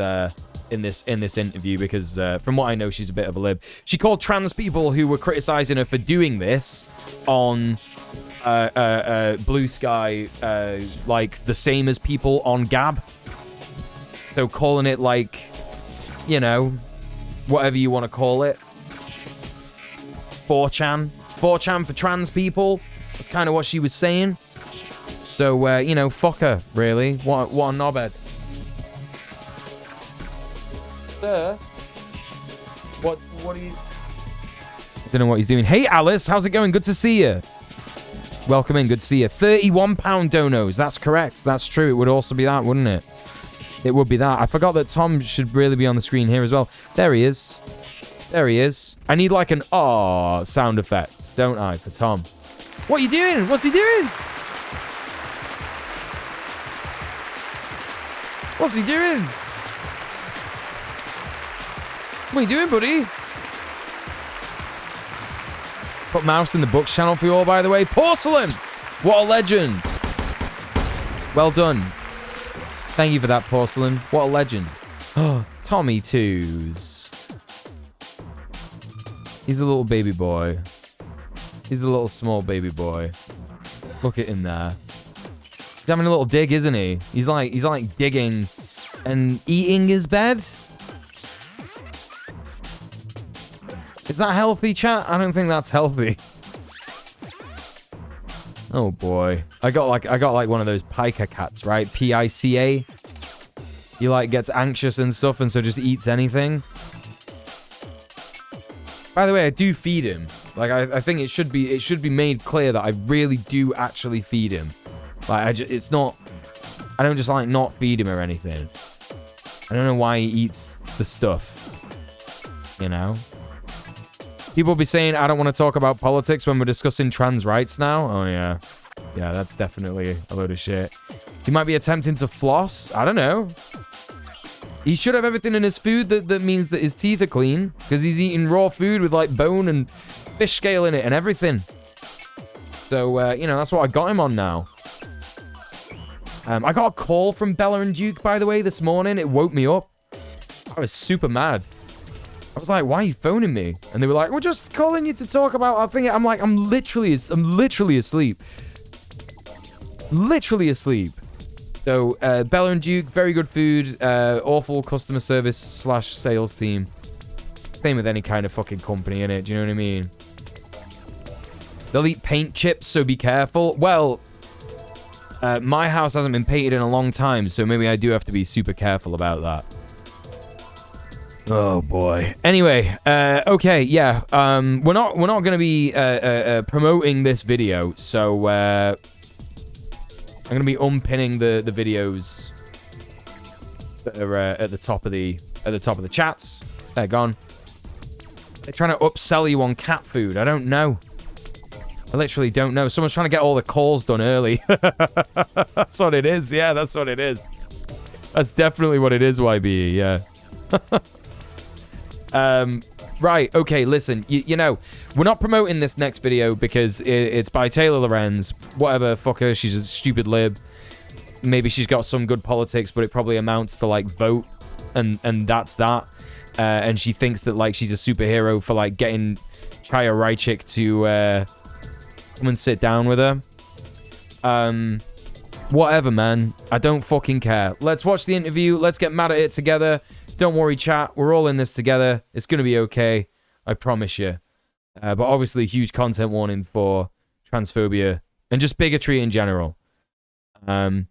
interview because from what I know, she's a bit of a lib. She called trans people who were criticizing her for doing this on Blue Sky like the same as people on Gab. So calling it like, you know, whatever you want to call it. 4chan for trans people. That's kind of what she was saying. So, you know, fuck her, really. What a knobhead. Sir? What are you... I don't know what he's doing. Hey, Alice, how's it going? Good to see you. Welcome in, good to see you. £31 donos, that's correct. That's true. It would also be that, wouldn't it? It would be that. I forgot that Tom should really be on the screen here as well. There he is. There he is. I need like an "aww" sound effect, don't I, for Tom? What are you doing? What's he doing? What's he doing? What are you doing, buddy? Put Mouse in the Books channel for you all, by the way. Porcelain! What a legend. Well done. Thank you for that, Porcelain. What a legend. Oh, Tommy Twos. He's a little baby boy. He's a little small baby boy. Look at him there. He's having a little dig, isn't he? He's like digging and eating his bed? Is that healthy, chat? I don't think that's healthy. Oh boy. I got like one of those pica cats, right? Pica. He like gets anxious and stuff and so just eats anything. By the way, I do feed him. Like I think it should be made clear that I really do actually feed him. Like it's not, I don't just like not feed him or anything. I don't know why he eats the stuff. You know? People will be saying, I don't want to talk about politics when we're discussing trans rights now. Oh, yeah. Yeah, that's definitely a load of shit. He might be attempting to floss. I don't know. He should have everything in his food that means that his teeth are clean. Because he's eating raw food with, like, bone and fish scale in it and everything. So, you know, that's what I got him on now. I got a call from Bella and Duke, by the way, this morning. It woke me up. I was super mad. I was like, why are you phoning me? And they were like, we're just calling you to talk about our thing. I'm like, I'm literally asleep. Literally asleep. So, Bella and Duke, very good food, awful customer service / sales team. Same with any kind of fucking company, innit? Do you know what I mean? They'll eat paint chips, so be careful. Well, my house hasn't been painted in a long time, so maybe I do have to be super careful about that. Oh boy. Anyway, okay, yeah. We're not gonna be promoting this video, so I'm gonna be unpinning the videos that are at the top of the chats. They're gone. They're trying to upsell you on cat food. I don't know. I literally don't know. Someone's trying to get all the calls done early. That's what it is. Yeah, that's what it is. That's definitely what it is, YBE. Yeah. Right, okay, listen, you know, we're not promoting this next video because it's by Taylor Lorenz, whatever, fuck her, she's a stupid lib. Maybe she's got some good politics, but it probably amounts to, like, vote, and that's that. And she thinks that, like, she's a superhero for, like, getting Chaya Raichik to, come and sit down with her. Whatever, man, I don't fucking care. Let's watch the interview, let's get mad at it together. Don't worry, chat. We're all in this together. It's going to be okay. I promise you. But obviously, huge content warning for transphobia and just bigotry in general. So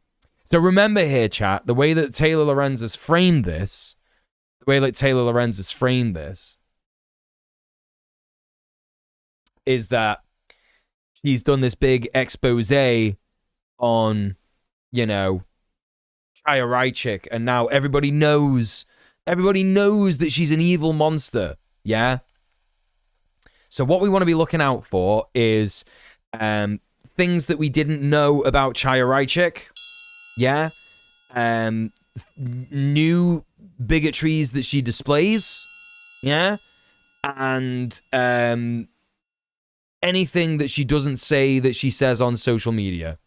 remember here, chat, the way that Taylor Lorenz has framed this, is that she's done this big expose on, you know, Chaya Raichik, and now everybody knows that she's an evil monster, yeah? So what we want to be looking out for is things that we didn't know about Chaya Raichik, yeah? New bigotries that she displays, yeah? And anything that she doesn't say that she says on social media.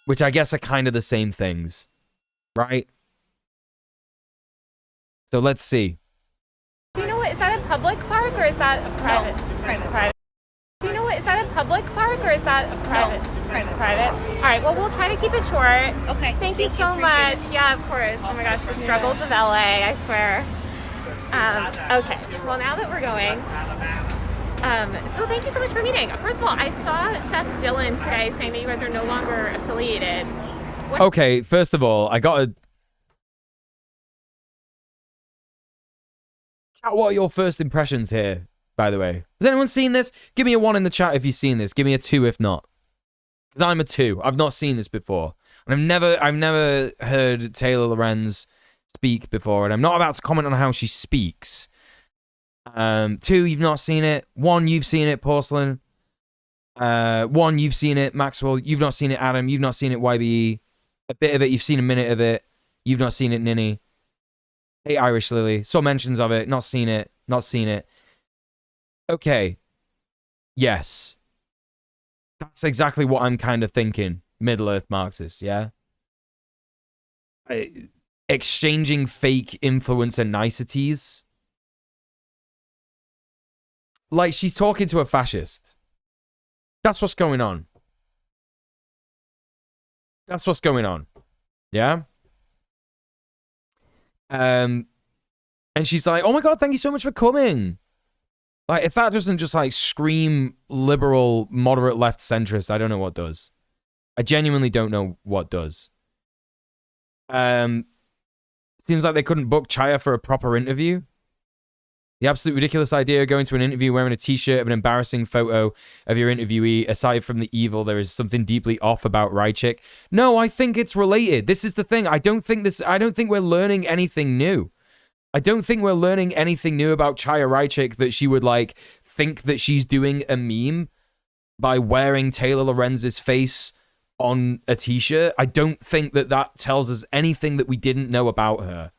Which I guess are kind of the same things, right? So let's see. Do you know what, is that a public park or is that a private? No, private. Do you know what, is that a public park or is that a private? No, private. Private. All right, well, we'll try to keep it short. Okay. Thank you so much. Yeah, of course. Oh my gosh, the struggles of LA, I swear. Okay, well, now that we're going, so thank you so much for meeting. First of all, I saw Seth Dillon today saying that you guys are no longer affiliated. Okay, first of all, I gotta... What are your first impressions here, by the way? Has anyone seen this? Give me a 1 in the chat if you've seen this. Give me a 2 if not. Because I'm a 2. I've not seen this before. And I've never heard Taylor Lorenz speak before, and I'm not about to comment on how she speaks. 2, you've not seen it. 1, you've seen it, Porcelain. 1, you've seen it, Maxwell. You've not seen it, Adam. You've not seen it, YBE. A bit of it, you've seen a minute of it. You've not seen it, Ninny. Hey, Irish Lily. Saw mentions of it. Not seen it. Not seen it. Okay. Yes. That's exactly what I'm kind of thinking. Middle-earth Marxist, yeah? Exchanging fake influencer niceties. Like, she's talking to a fascist. That's what's going on. That's what's going on. Yeah? And she's like, oh my God, thank you so much for coming. Like, if that doesn't just like scream liberal, moderate left centrist, I don't know what does. I genuinely don't know what does. Seems like they couldn't book Chaya for a proper interview. The absolute ridiculous idea of going to an interview wearing a t-shirt of an embarrassing photo of your interviewee. Aside from the evil, there is something deeply off about Raichik. No, I think it's related. This is the thing. I don't think we're learning anything new. I don't think we're learning anything new about Chaya Raichik that she would like think that she's doing a meme by wearing Taylor Lorenz's face on a t-shirt. I don't think that tells us anything that we didn't know about her.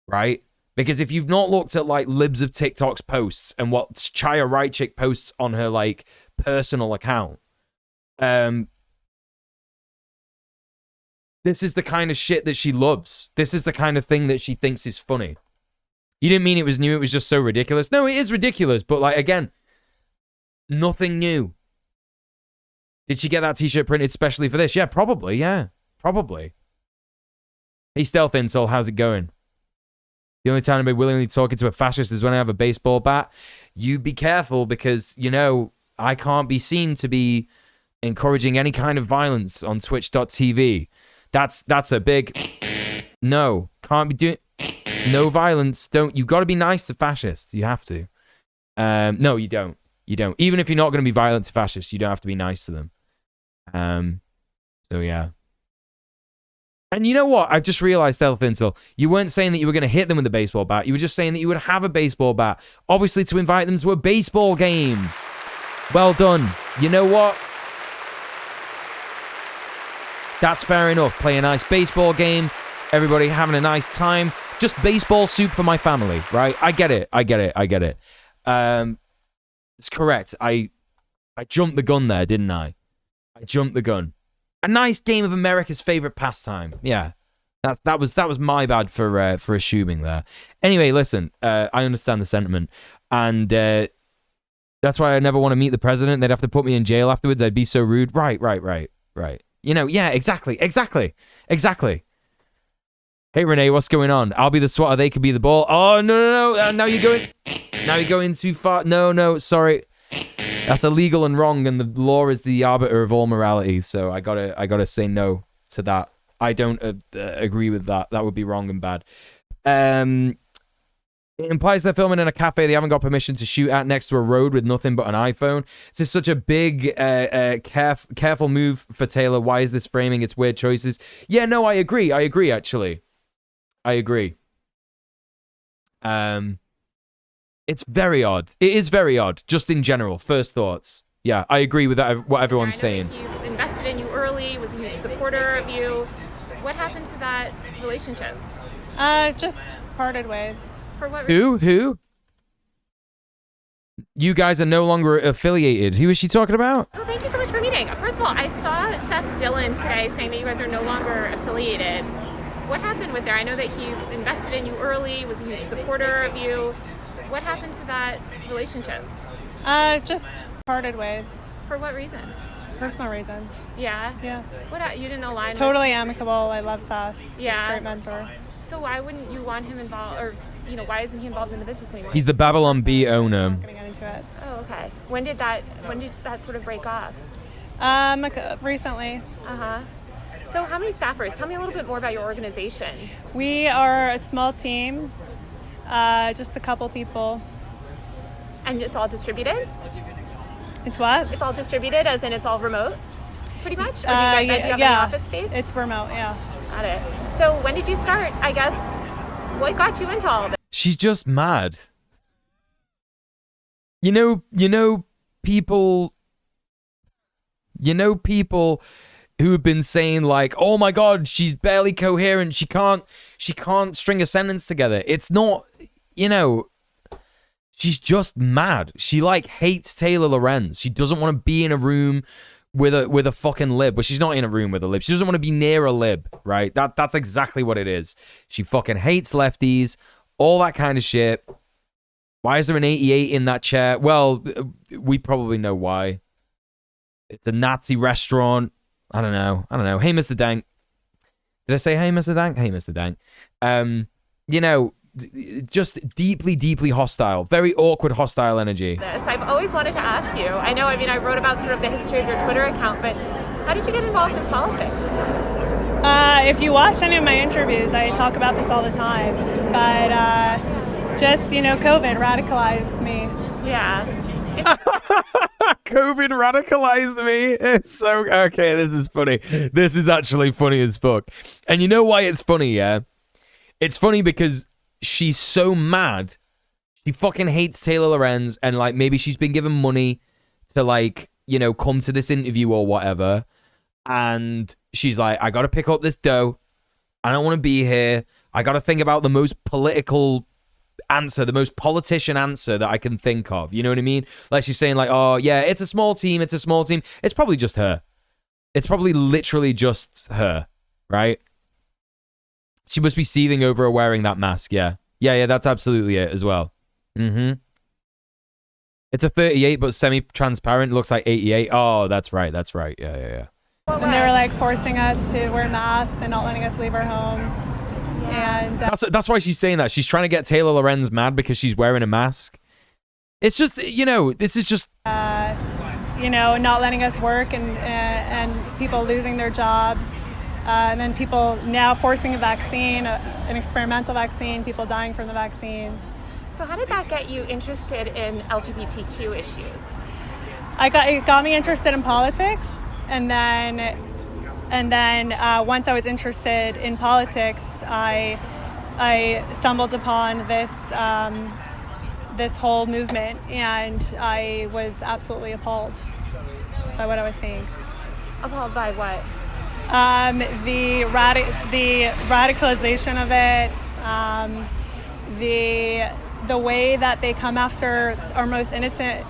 Right? Because if you've not looked at like libs of TikTok's posts and what Chaya Raichik posts on her like personal account, this is the kind of shit that she loves. This is the kind of thing that she thinks is funny. You didn't mean it was new, it was just so ridiculous. No, it is ridiculous, but like, again, nothing new. Did she get that t-shirt printed specially for this? Yeah, probably, yeah. Probably. Hey, Stealth Intel, how's it going? The only time I'd be willingly talking to a fascist is when I have a baseball bat. You be careful because, you know, I can't be seen to be encouraging any kind of violence on twitch.tv. That's a big no. Can't be doing no violence. You've got to be nice to fascists. You have to. No, you don't. You don't. Even if you're not going to be violent to fascists, you don't have to be nice to them. So yeah. And you know what? I've just realized, Stealth Intel, you weren't saying that you were going to hit them with a baseball bat. You were just saying that you would have a baseball bat. Obviously to invite them to a baseball game. Well done. You know what? That's fair enough. Play a nice baseball game. Everybody having a nice time. Just baseball soup for my family, right? I get it. It's correct. I jumped the gun there, didn't I? I jumped the gun. A nice game of America's favorite pastime. Yeah, that was my bad for assuming there. Anyway, listen, I understand the sentiment, and that's why I never want to meet the president. They'd have to put me in jail afterwards. I'd be so rude. Right. You know, yeah, exactly. Hey Renee, what's going on? I'll be the swatter. They could be the ball. Oh no! Now you're going too far. No, sorry. That's illegal and wrong, and the law is the arbiter of all morality. So I gotta say no to that. I don't agree with that. That would be wrong and bad. It implies they're filming in a cafe they haven't got permission to shoot at next to a road with nothing but an iPhone. This is such a big, careful move for Taylor. Why is this framing its weird choices? Yeah, no, I agree. Actually, I agree. It's very odd. It is very odd, just in general. First thoughts. Yeah, I agree with that. What everyone's saying. He invested in you early. Was a huge supporter of you. What happened to that relationship? Just parted ways. For what reason? Who? You guys are no longer affiliated. Who is she talking about? Oh, thank you so much for meeting. First of all, I saw Seth Dillon today saying that you guys are no longer affiliated. What happened with there? I know that he invested in you early. Was a huge supporter of you. What happened to that relationship? Just parted ways. For what reason? Personal reasons. Yeah? Yeah. What, you didn't align Totally amicable. I love Seth. Yeah. He's a great mentor. So why wouldn't you want him involved, or, you know, why isn't he involved in the business anymore? He's the Babylon Bee owner. I'm not going to get into it. Oh, okay. When did that sort of break off? Recently. Uh-huh. So how many staffers? Tell me a little bit more about your organization. We are a small team. Just a couple people. And it's all distributed? It's what? It's all distributed, as in it's all remote, pretty much? Or do you guys do you have any office space? It's remote, yeah. Got it. So when did you start, I guess? What got you into all of it? She's just mad. You know people who have been saying like, oh my God, she's barely coherent. She can't string a sentence together. It's not, she's just mad. She like hates Taylor Lorenz. She doesn't want to be in a room with a fucking lib. But she's not in a room with a lib. She doesn't want to be near a lib, right? That's exactly what it is. She fucking hates lefties, all that kind of shit. Why is there an 88 in that chair? Well, we probably know why. It's a Nazi restaurant. I don't know. Hey, Mr. Dank. Did I say hey, Mr. Dank? Hey, Mr. Dank. you know, just deeply, deeply hostile, very awkward, hostile energy. I've always wanted to ask you. I know, I read about sort of the history of your Twitter account, but how did you get involved in politics? If you watch any of my interviews, I talk about this all the time. But just, COVID radicalized me. Yeah. COVID radicalized me. It's so okay. This is funny. This is actually funny as fuck. And you know why it's funny? Yeah, it's funny because she's so mad. She fucking hates Taylor Lorenz, and like maybe she's been given money to like come to this interview or whatever, and she's like, I gotta pick up this dough. I don't want to be here. I gotta think about the most political answer, the most politician answer that I can think of. You know what I mean? Like she's saying like, oh yeah, it's a small team. It's probably just her. It's probably literally just her, right? She must be seething over her wearing that mask. Yeah, that's absolutely it as well. It's a 38 but semi-transparent. Looks like 88. Oh, that's right. Yeah. And they were like forcing us to wear masks and not letting us leave our homes. And that's why she's saying that. She's trying to get Taylor Lorenz mad because she's wearing a mask. It's just, this is just... not letting us work and people losing their jobs. And then people now forcing a vaccine, an experimental vaccine, people dying from the vaccine. So how did that get you interested in LGBTQ issues? It got me interested in politics. And then once I was interested in politics, I stumbled upon this whole movement, and I was absolutely appalled by what I was seeing. Appalled by what? The radicalization of it, the way that they come after our most innocent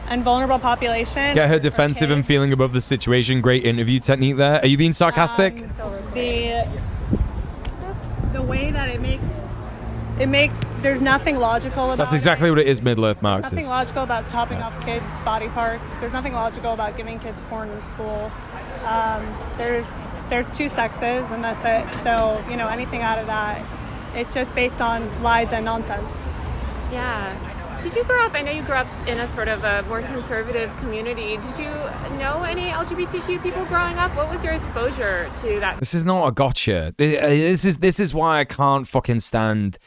and vulnerable population. Get her defensive and feeling above the situation. Great interview technique there. Are you being sarcastic? The way that it makes there's nothing logical about That's exactly what it is, Middle-earth Marxist. Marxist. Nothing logical about chopping off kids' body parts. There's nothing logical about giving kids porn in school. There's two sexes and that's it. So, anything out of that, it's just based on lies and nonsense. Yeah. Did you grow up, I know you grew up in a sort of a more conservative community. Did you know any LGBTQ people growing up? What was your exposure to that? This is not a gotcha. This is why I can't fucking stand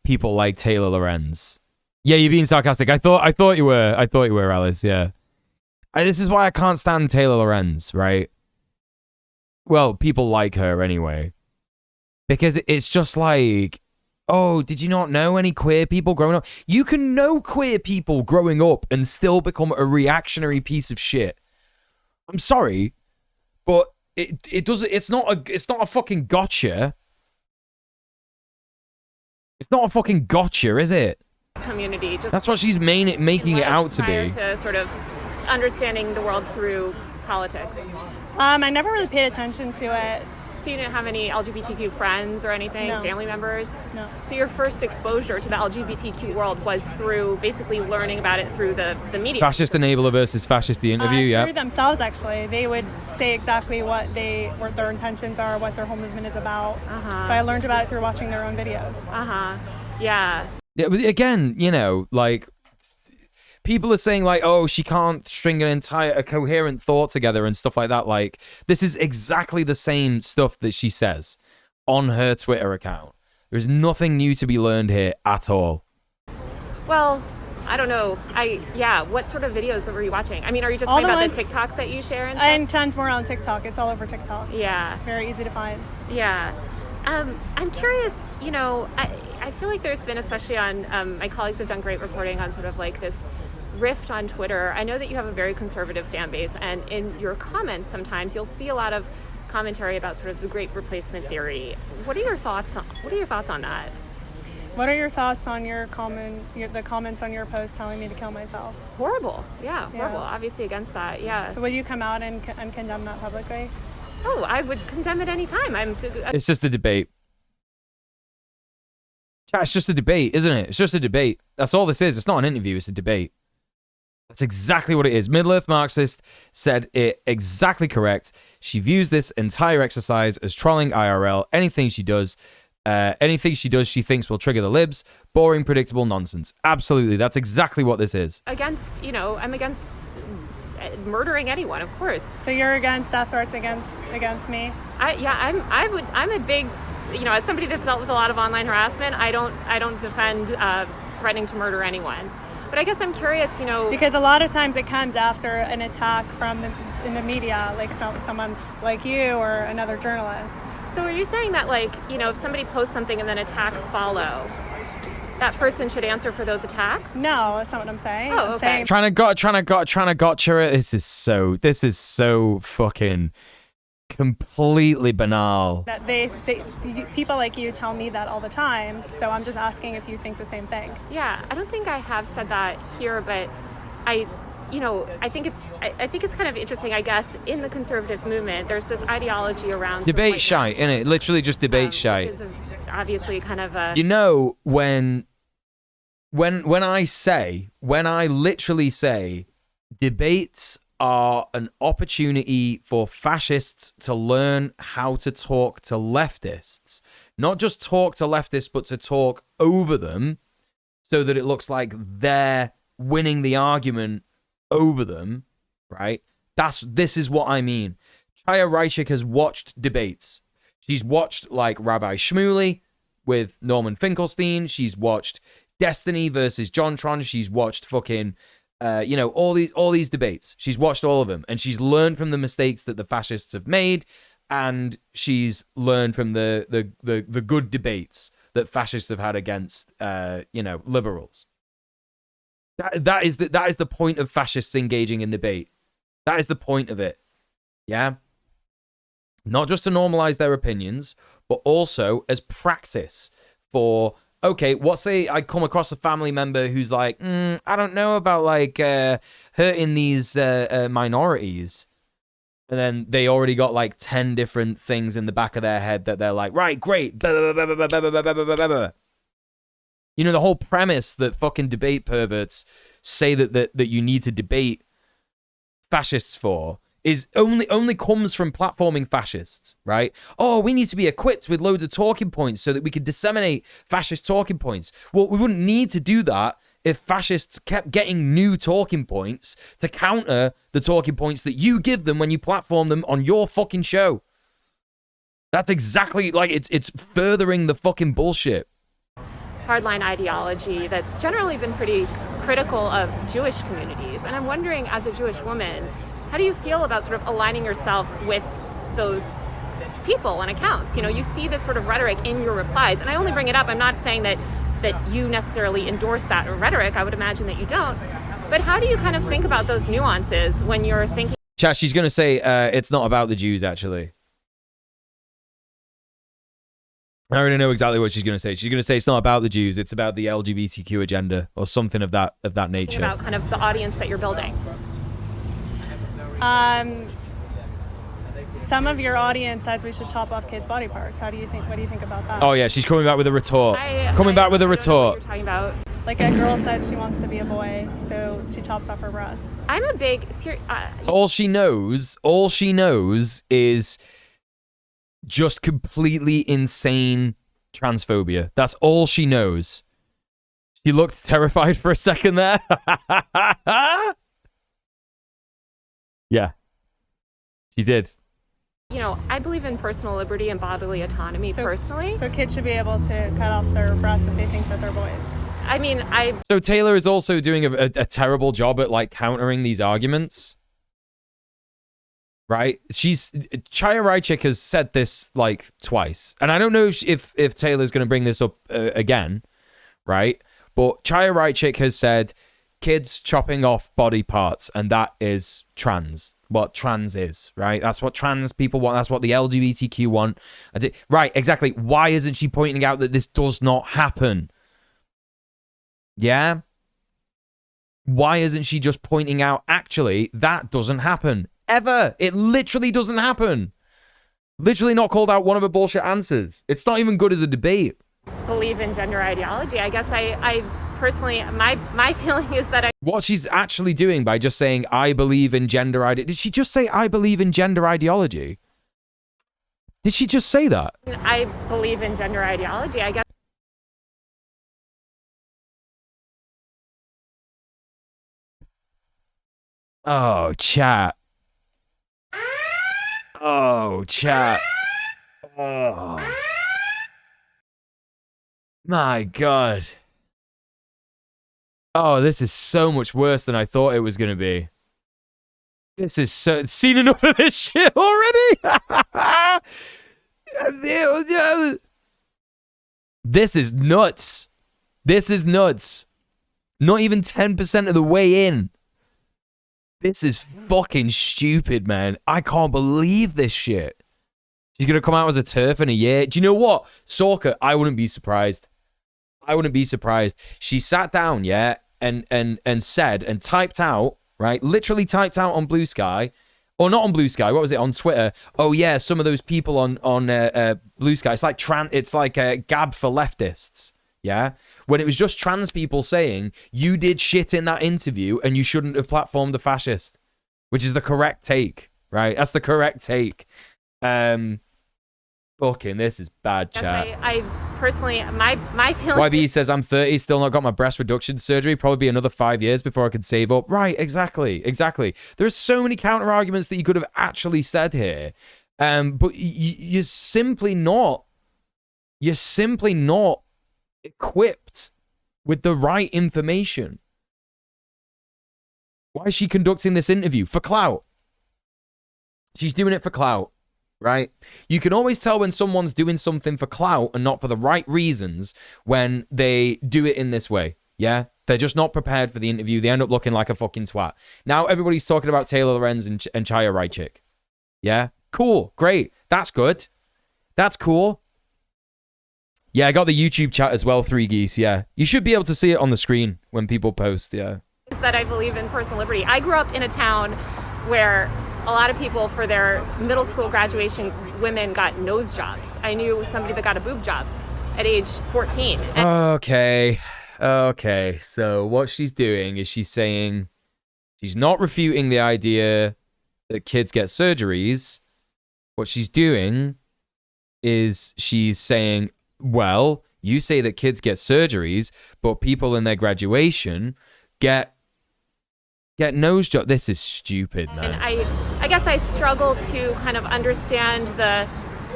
people like Taylor Lorenz. Yeah, you're being sarcastic. I thought you were, Alice, yeah. This is why I can't stand Taylor Lorenz, right? Well, people like her anyway. Because it's just like... Oh, did you not know any queer people growing up? You can know queer people growing up and still become a reactionary piece of shit. I'm sorry, but it's not a fucking gotcha. It's not a fucking gotcha, is it? Community. That's what she's making it out to be. To sort of understanding the world through politics. I never really paid attention to it. So you didn't have any LGBTQ friends or anything, no. Family members? No. So your first exposure to the LGBTQ world was through basically learning about it through the media. Fascist enabler versus fascist the interview, yeah. Through themselves, actually. They would say exactly what their intentions are, what their whole movement is about. So I learned about it through watching their own videos. Yeah. Yeah, but again, like... People are saying like, oh, she can't string a coherent thought together and stuff like that. Like, this is exactly the same stuff that she says on her Twitter account. There's nothing new to be learned here at all. Well, I don't know. What sort of videos were you watching? Are you just talking about the TikToks that you share and stuff? And tons more on TikTok. It's all over TikTok. Yeah. Very easy to find. Yeah. I'm curious, I feel like there's been, especially on, my colleagues have done great reporting on sort of like this rift on Twitter. I know that you have a very conservative fan base, and in your comments sometimes you'll see a lot of commentary about sort of the great replacement theory. What are your thoughts on that? What are your thoughts on the comments on your post telling me to kill myself? Horrible. Yeah, horrible. Obviously against that. Yeah. So will you come out and condemn that publicly? Oh, I would condemn it anytime. It's just a debate. It's just a debate, isn't it? It's just a debate. That's all this is. It's not an interview. It's a debate. That's exactly what it is. Middle-earth Marxist said it exactly correct. She views this entire exercise as trolling IRL. Anything she does Anything she does, she thinks will trigger the libs. Boring, predictable nonsense. Absolutely, that's exactly what this is. I'm against murdering anyone, of course. So you're against death threats against me? I'm a big, as somebody that's dealt with a lot of online harassment, I don't defend threatening to murder anyone. But I guess I'm curious, because a lot of times it comes after an attack in the media, like someone like you or another journalist. So are you saying that, if somebody posts something and then attacks follow, that person should answer for those attacks? No, that's not what I'm saying. Oh, okay. Trying to gotcha it. This is so fucking completely banal. That people like you tell me that all the time, so I'm just asking if you think the same thing. Yeah, I don't think I have said that here, but I think it's kind of interesting, I guess, in the conservative movement, there's this ideology around debate shite, innit? Literally just debate shite. Which is obviously kind of a... When I literally say debates are an opportunity for fascists to learn how to talk to leftists, not just talk to leftists, but to talk over them so that it looks like they're winning the argument over them, right? This is what I mean. Chaya Raichik has watched debates. She's watched like Rabbi Shmuley with Norman Finkelstein. She's watched Destiny versus Jontron. She's watched fucking all these debates. She's watched all of them, and she's learned from the mistakes that the fascists have made, and she's learned from the good debates that fascists have had against liberals. That is the point of fascists engaging in debate. That is the point of it. Yeah? Not just to normalize their opinions, but also as practice for, okay, what say I come across a family member who's like, I don't know about hurting these minorities. And then they already got like 10 different things in the back of their head that they're like, right, great. The whole premise that fucking debate perverts say that you need to debate fascists for is only comes from platforming fascists, right? Oh, we need to be equipped with loads of talking points so that we can disseminate fascist talking points. Well, we wouldn't need to do that if fascists kept getting new talking points to counter the talking points that you give them when you platform them on your fucking show. That's exactly it's furthering the fucking bullshit. Hardline ideology that's generally been pretty critical of Jewish communities. And I'm wondering, as a Jewish woman, how do you feel about sort of aligning yourself with those people and accounts? You see this sort of rhetoric in your replies. And I only bring it up, I'm not saying that you necessarily endorse that rhetoric. I would imagine that you don't. But how do you kind of think about those nuances when you're thinking... Chat, she's going to say it's not about the Jews, actually. I already know exactly what she's going to say. She's going to say it's not about the Jews, it's about the LGBTQ agenda or something of that nature. About kind of the audience that you're building. Some of your audience says we should chop off kids' body parts. What do you think about that? Oh yeah, she's coming back with a retort. I don't know what you're talking about. Like a girl says she wants to be a boy, so she chops off her breasts. I'm a big... All she knows is just completely insane transphobia. That's all she knows. She looked terrified for a second there. Yeah, she did. I believe in personal liberty and bodily autonomy personally. So kids should be able to cut off their breasts if they think that they're boys. So Taylor is also doing a terrible job at countering these arguments. Right? Chaya Raichik has said this twice. And I don't know if Taylor's going to bring this up again, right? But Chaya Raichik has said kids chopping off body parts, and that is trans. What trans is, right? That's what trans people want. That's what the LGBTQ want. Right, exactly. Why isn't she pointing out that this does not happen? Yeah? Why isn't she just pointing out, actually, that doesn't happen? Ever. It literally doesn't happen. Literally not called out one of her bullshit answers. It's not even good as a debate. Believe in gender ideology. I guess I personally, my feeling is that what she's actually doing by just saying, I believe in gender ideology. Did she just say, I believe in gender ideology? Did she just say that? I believe in gender ideology. I guess. Oh, chat. Oh, chat. Oh. My God. Oh, this is so much worse than I thought it was going to be. This is so... Seen enough of this shit already? This is nuts. This is nuts. Not even 10% of the way in. This is fucking stupid, man. I can't believe this shit. She's going to come out as a TERF in a year. Do you know what? Sorka, I wouldn't be surprised. I wouldn't be surprised. She sat down, yeah, and said and typed out, right? Literally typed out on Blue Sky, or not on Blue Sky. What was it on Twitter? Oh yeah, some of those people on Blue Sky. It's like Gab for leftists. Yeah, when it was just trans people saying you did shit in that interview and you shouldn't have platformed a fascist, which is the correct take, right? That's the correct take. Fucking, this is bad, chat. Yes, I personally, my feeling. YB says I'm 30, still not got my breast reduction surgery. Probably be another 5 years before I could save up. Right, exactly. There's so many counter arguments that you could have actually said here, but you're simply not. You're simply not equipped with the right information. Why is she conducting this interview? For clout. She's doing it for clout, right? You can always tell when someone's doing something for clout and not for the right reasons when they do it in this way, yeah? They're just not prepared for the interview. They end up looking like a fucking twat. Now everybody's talking about Taylor Lorenz and Chaya Raichik. Yeah? Cool. Great. That's good. That's cool. Yeah, I got the YouTube chat as well, 3 Geese, yeah. You should be able to see it on the screen when people post, yeah. That I believe in personal liberty. I grew up in a town where a lot of people, for their middle school graduation, women got nose jobs. I knew somebody that got a boob job at age 14. Okay. So what she's doing is she's saying she's not refuting the idea that kids get surgeries. What she's doing is she's saying, well, you say that kids get surgeries, but people in their graduation get nose jobs. This is stupid, man. And I guess I struggle to kind of understand the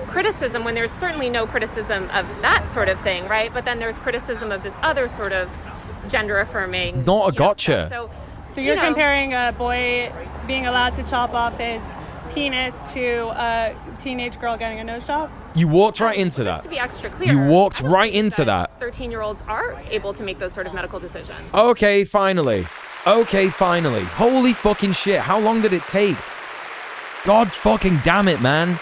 criticism when there's certainly no criticism of that sort of thing, right? But then there's criticism of this other sort of gender affirming. It's not a gotcha. So you're comparing a boy being allowed to chop off his penis to a teenage girl getting a nose job? You walked right into that. Just to be extra clear, you walked right into that. 13-year-olds are able to make those sort of medical decisions. Okay, finally. Holy fucking shit. How long did it take? God fucking damn it, man.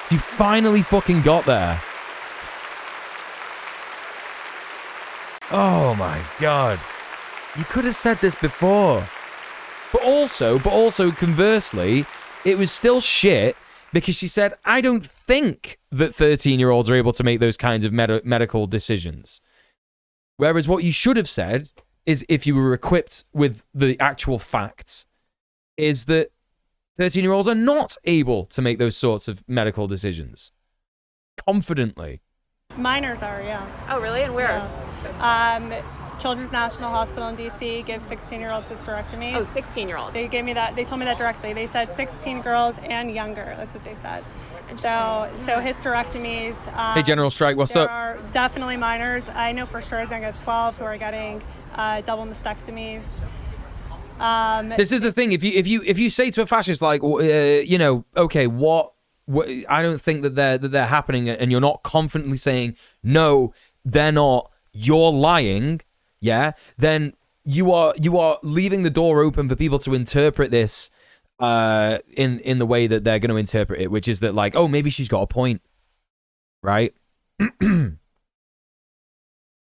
You finally fucking got there. Oh my God. You could have said this before. But also, conversely, it was still shit because she said, I don't think that 13-year-olds are able to make those kinds of medical decisions. Whereas what you should have said is, if you were equipped with the actual facts, is that 13-year-olds are not able to make those sorts of medical decisions confidently. Minors are, yeah. Oh, really? And where? Yeah. Children's National Hospital in D.C. gives 16-year-olds hysterectomies. Oh, 16-year-olds. They gave me that. They told me that directly. They said 16 girls and younger. That's what they said. So hysterectomies. Hey, General Strike, what's up? There are definitely minors. I know for sure as young as 12 who are getting double mastectomies. This is the thing. If you say to a fascist like, okay, what I don't think that they're happening, and you're not confidently saying no, they're not. You're lying. Yeah, then you are leaving the door open for people to interpret this in the way that they're going to interpret it, which is that, like, oh, maybe she's got a point, right?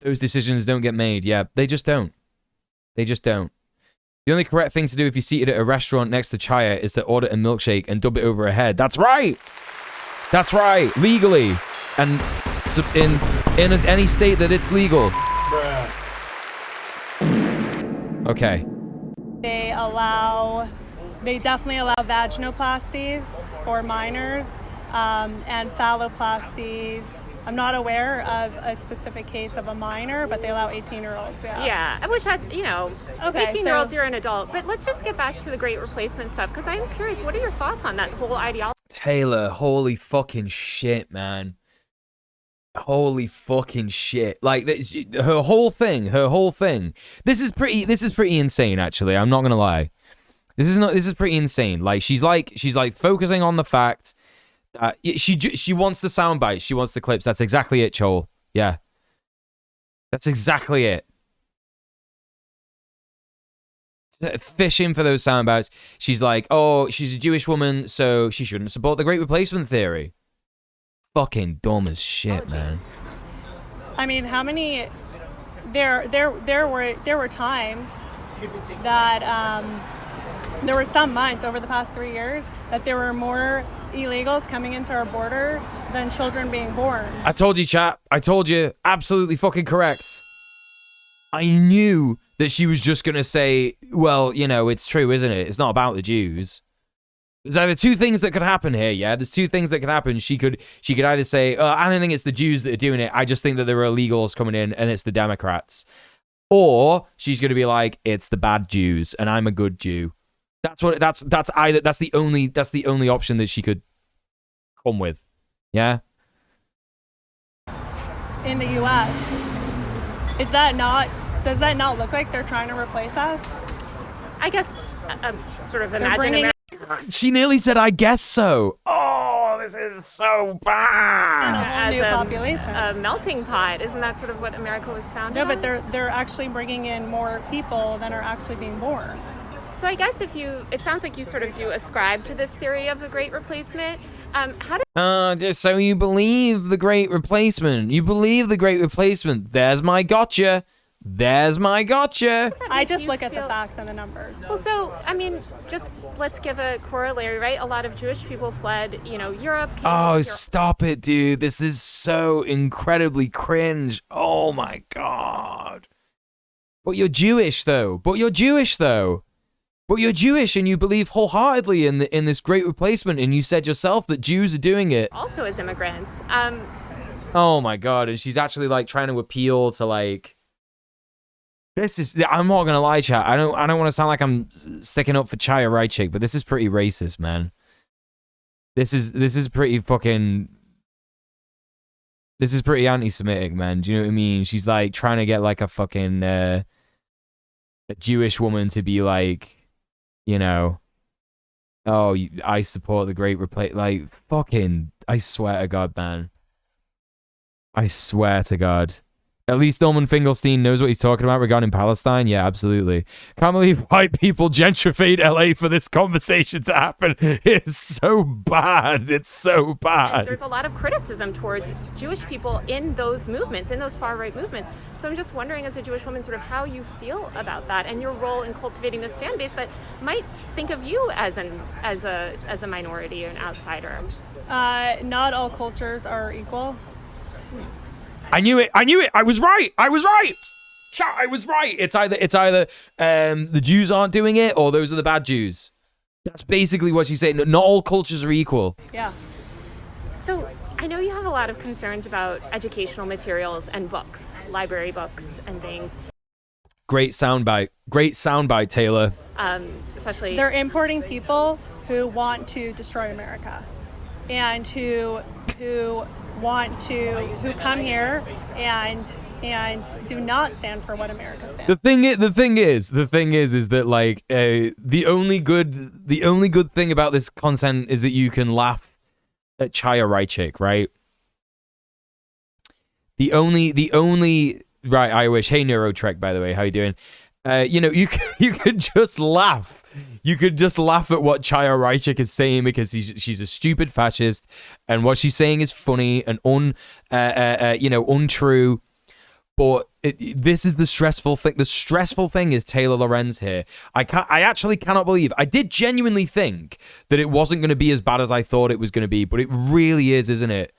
Those decisions don't get made. Yeah, they just don't. The only correct thing to do if you're seated at a restaurant next to Chaya is to order a milkshake and dub it over her head. That's right. Legally, and in any state that it's legal. Okay. They allow They definitely allow vaginoplasties for minors and phalloplasties. I'm not aware of a specific case of a minor, but they allow 18-year-olds. Yeah, which I, you know, okay, 18-year-olds, you're an adult. But let's just get back to the Great Replacement stuff, because I'm curious, what are your thoughts on that whole ideology? Taylor, holy fucking shit, man. Holy fucking shit. Like, her whole thing. This is pretty insane, actually. I'm not gonna lie. This is pretty insane. Like, she's focusing on the fact that she wants the sound bites, she wants the clips. That's exactly it, Joel. Yeah. That's exactly it. Fishing for those sound bites. She's like, oh, she's a Jewish woman, so she shouldn't support the Great Replacement theory. Fucking dumb as shit, man. I mean, how many? There were times that there were some months over the past 3 years that there were more illegals coming into our border than children being born. I told you, chat. I told you. Absolutely fucking correct. I knew that she was just going to say, well, you know, it's true, isn't it? It's not about the Jews. There's either two things that could happen here, yeah? There's two things that could happen. She could either say, I don't think it's the Jews that are doing it. I just think that there are illegals coming in and it's the Democrats. Or she's going to be like, it's the bad Jews and I'm a good Jew. That's the only option that she could come with. Yeah? In the US, does that not look like they're trying to replace us? I guess sort of imagine She nearly said, I guess so. Oh, this is so bad. A whole new population. A melting pot. Isn't that sort of what America was founded on? No, but they're actually bringing in more people than are actually being born. So I guess it sounds like you sort of do ascribe to this theory of the Great Replacement. Just so you believe the Great Replacement. You believe the Great Replacement. There's my gotcha. I just look at the facts and the numbers. Well, so, I mean, just let's give a corollary, right? A lot of Jewish people fled, Europe. Stop it, dude. This is so incredibly cringe. Oh, my God. But you're Jewish, though. But you're Jewish, and you believe wholeheartedly in this Great Replacement, and you said yourself that Jews are doing it. Also as immigrants. Oh, my God. And she's actually, like, trying to appeal to, like... I'm not gonna lie, chat. I don't want to sound like I'm sticking up for Chaya Raichik, but this is pretty racist, man. This is pretty fucking... This is pretty anti-Semitic, man. Do you know what I mean? She's like trying to get like a fucking a Jewish woman to be like, I support the Great Replacement. Like, fucking, I swear to God, man. I swear to God. At least Norman Finkelstein knows what he's talking about regarding Palestine. Yeah, absolutely. Can't believe white people gentrified LA for this conversation to happen. It's so bad. It's so bad. And there's a lot of criticism towards Jewish people in those movements, in those far-right movements. So I'm just wondering, as a Jewish woman, sort of how you feel about that and your role in cultivating this fan base that might think of you as a minority or an outsider. Not all cultures are equal. I knew it. I was right. Chat, I was right. It's either the Jews aren't doing it or those are the bad Jews. That's basically what she's saying. Not all cultures are equal. Yeah. So I know you have a lot of concerns about educational materials and books, library books and things. Great soundbite, Taylor. Especially they're importing people who want to destroy America and who come here and do not stand for what America stands. The thing is that like the only good thing about this content is that you can laugh at Chaya Raichik, right? The only right, I wish. Hey Neurotrek, by the way, how you doing? You could just laugh. You could just laugh at what Chaya Raichik is saying because she's a stupid fascist, and what she's saying is funny and untrue. But this is the stressful thing. The stressful thing is Taylor Lorenz here. I actually cannot believe. I did genuinely think that it wasn't going to be as bad as I thought it was going to be, but it really is, isn't it?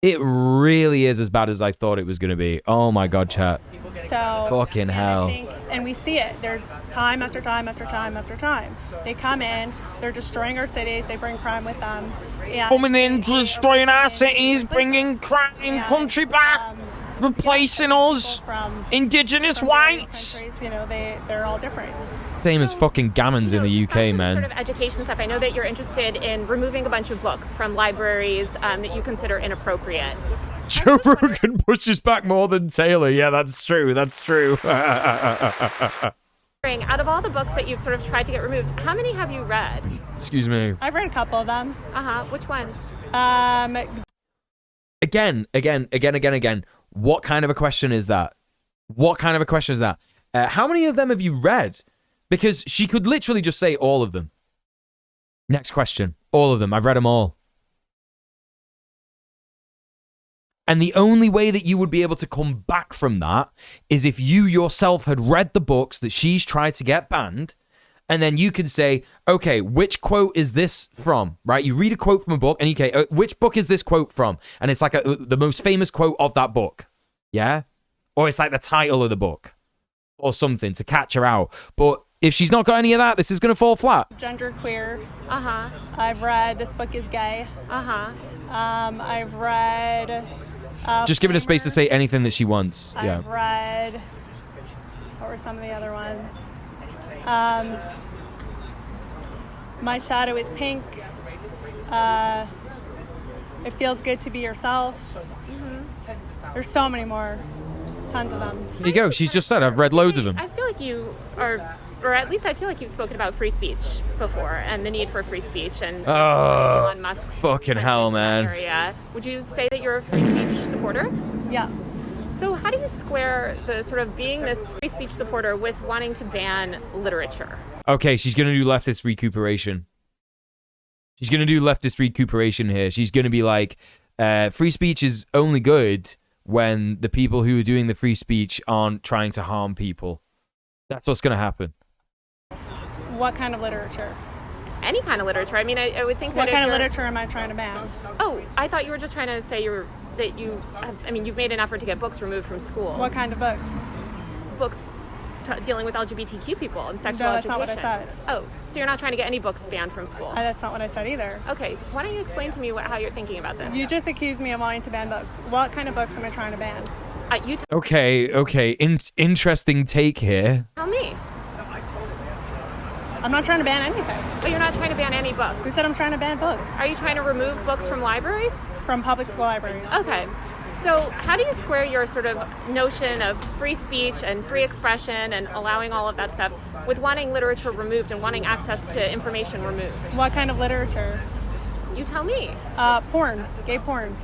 It really is as bad as I thought it was going to be. Oh my God, chat. So Fucking hell. And we see it. There's time after time after time after time. They come in, they're destroying our cities, they bring crime with them. Coming in, destroying our cities, bringing crime country back, replacing us, indigenous whites. Countries, you know, they're all different. Same as fucking gammons in the UK, man. Sort of education stuff. I know that you're interested in removing a bunch of books from libraries that you consider inappropriate. Joe Rogan pushes back more than Taylor. Yeah, that's true. That's true. Out of all the books that you've sort of tried to get removed, how many have you read? Excuse me. I've read a couple of them. Which ones? Again. What kind of a question is that? How many of them have you read? Because she could literally just say all of them. Next question. All of them. I've read them all. And the only way that you would be able to come back from that is if you yourself had read the books that she's tried to get banned, and then you could say, okay, which quote is this from, right? You read a quote from a book, and you say, which book is this quote from? And it's like the most famous quote of that book, yeah? Or it's like the title of the book, or something to catch her out. But if she's not got any of that, this is going to fall flat. Genderqueer. I've read This Book is Gay. I've read... just give it a space to say anything that she wants. I've read... What were some of the other ones? My Shadow is Pink. It Feels Good to Be Yourself. There's so many more. Tons of them. There you go. She's just said, I've read loads of them. I feel like you are, or at least I feel like you've spoken about free speech before and the need for free speech and Elon Musk's fucking hell, man. Area. Would you say that you're a free speech supporter? Yeah. So how do you square the sort of being this free speech supporter with wanting to ban literature? Okay, she's going to do leftist recuperation. She's going to do leftist recuperation here. She's going to be like, free speech is only good when the people who are doing the free speech aren't trying to harm people. That's what's going to happen. What kind of literature? Any kind of literature. I mean, I would think that what kind of literature am I trying to ban? Oh, I thought you were just trying to say you've made an effort to get books removed from schools. What kind of books? Books dealing with LGBTQ people and sexual education. No, that's not what I said. Oh, so you're not trying to get any books banned from school? That's not what I said either. Okay, why don't you explain to me how you're thinking about this? You just accused me of wanting to ban books. What kind of books am I trying to ban? Okay. Interesting take here. Tell me. I'm not trying to ban anything. But you're not trying to ban any books? Who said I'm trying to ban books? Are you trying to remove books from libraries? From public school libraries. Okay. So how do you square your sort of notion of free speech and free expression and allowing all of that stuff with wanting literature removed and wanting access to information removed? What kind of literature? You tell me. Porn. Gay porn.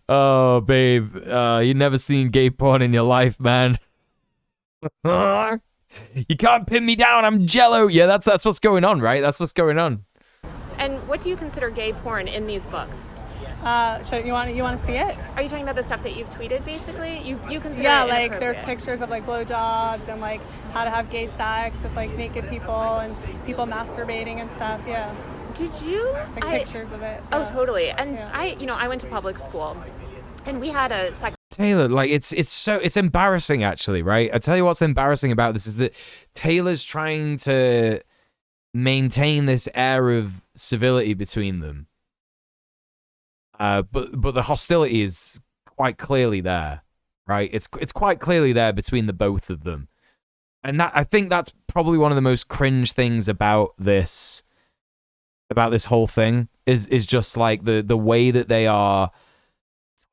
Oh, babe. You never seen gay porn in your life, man. You can't pin me down. I'm jello. Yeah, that's what's going on, right? That's what's going on. And what do you consider gay porn in these books? So you want to see it? Are you talking about the stuff that you've tweeted, basically? You consider yeah, it like there's pictures of like blowjobs and like how to have gay sex with like naked people and people masturbating and stuff. Yeah. Did you? Like pictures of it. Oh, totally. And I went to public school, and we had a sex. Taylor, like it's embarrassing actually, right? I tell you what's embarrassing about this is that Taylor's trying to maintain this air of civility between them. But the hostility is quite clearly there, right? It's quite clearly there between the both of them. And that I think that's probably one of the most cringe things about this whole thing is just like the way that they are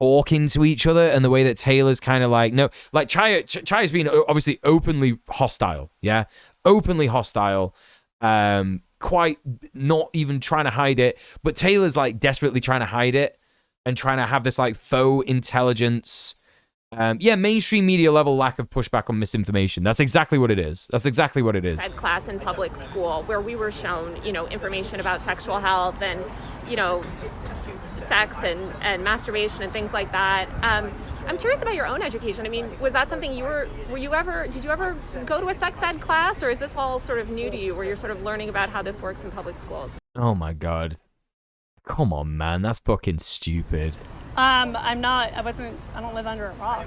talking to each other and the way that Taylor's kind of like, no, like Chaya's been obviously openly hostile, yeah? Openly hostile, quite not even trying to hide it, but Taylor's like desperately trying to hide it and trying to have this like faux intelligence, mainstream media level lack of pushback on misinformation. That's exactly what it is. Ed class in public school where we were shown, information about sexual health and, sex and masturbation and things like that. I'm curious about your own education. I mean, was that something did you ever go to a sex ed class, or is this all sort of new to you where you're sort of learning about how this works in public schools? Oh my god. Come on, man. That's fucking stupid. I'm not. I don't live under a rock.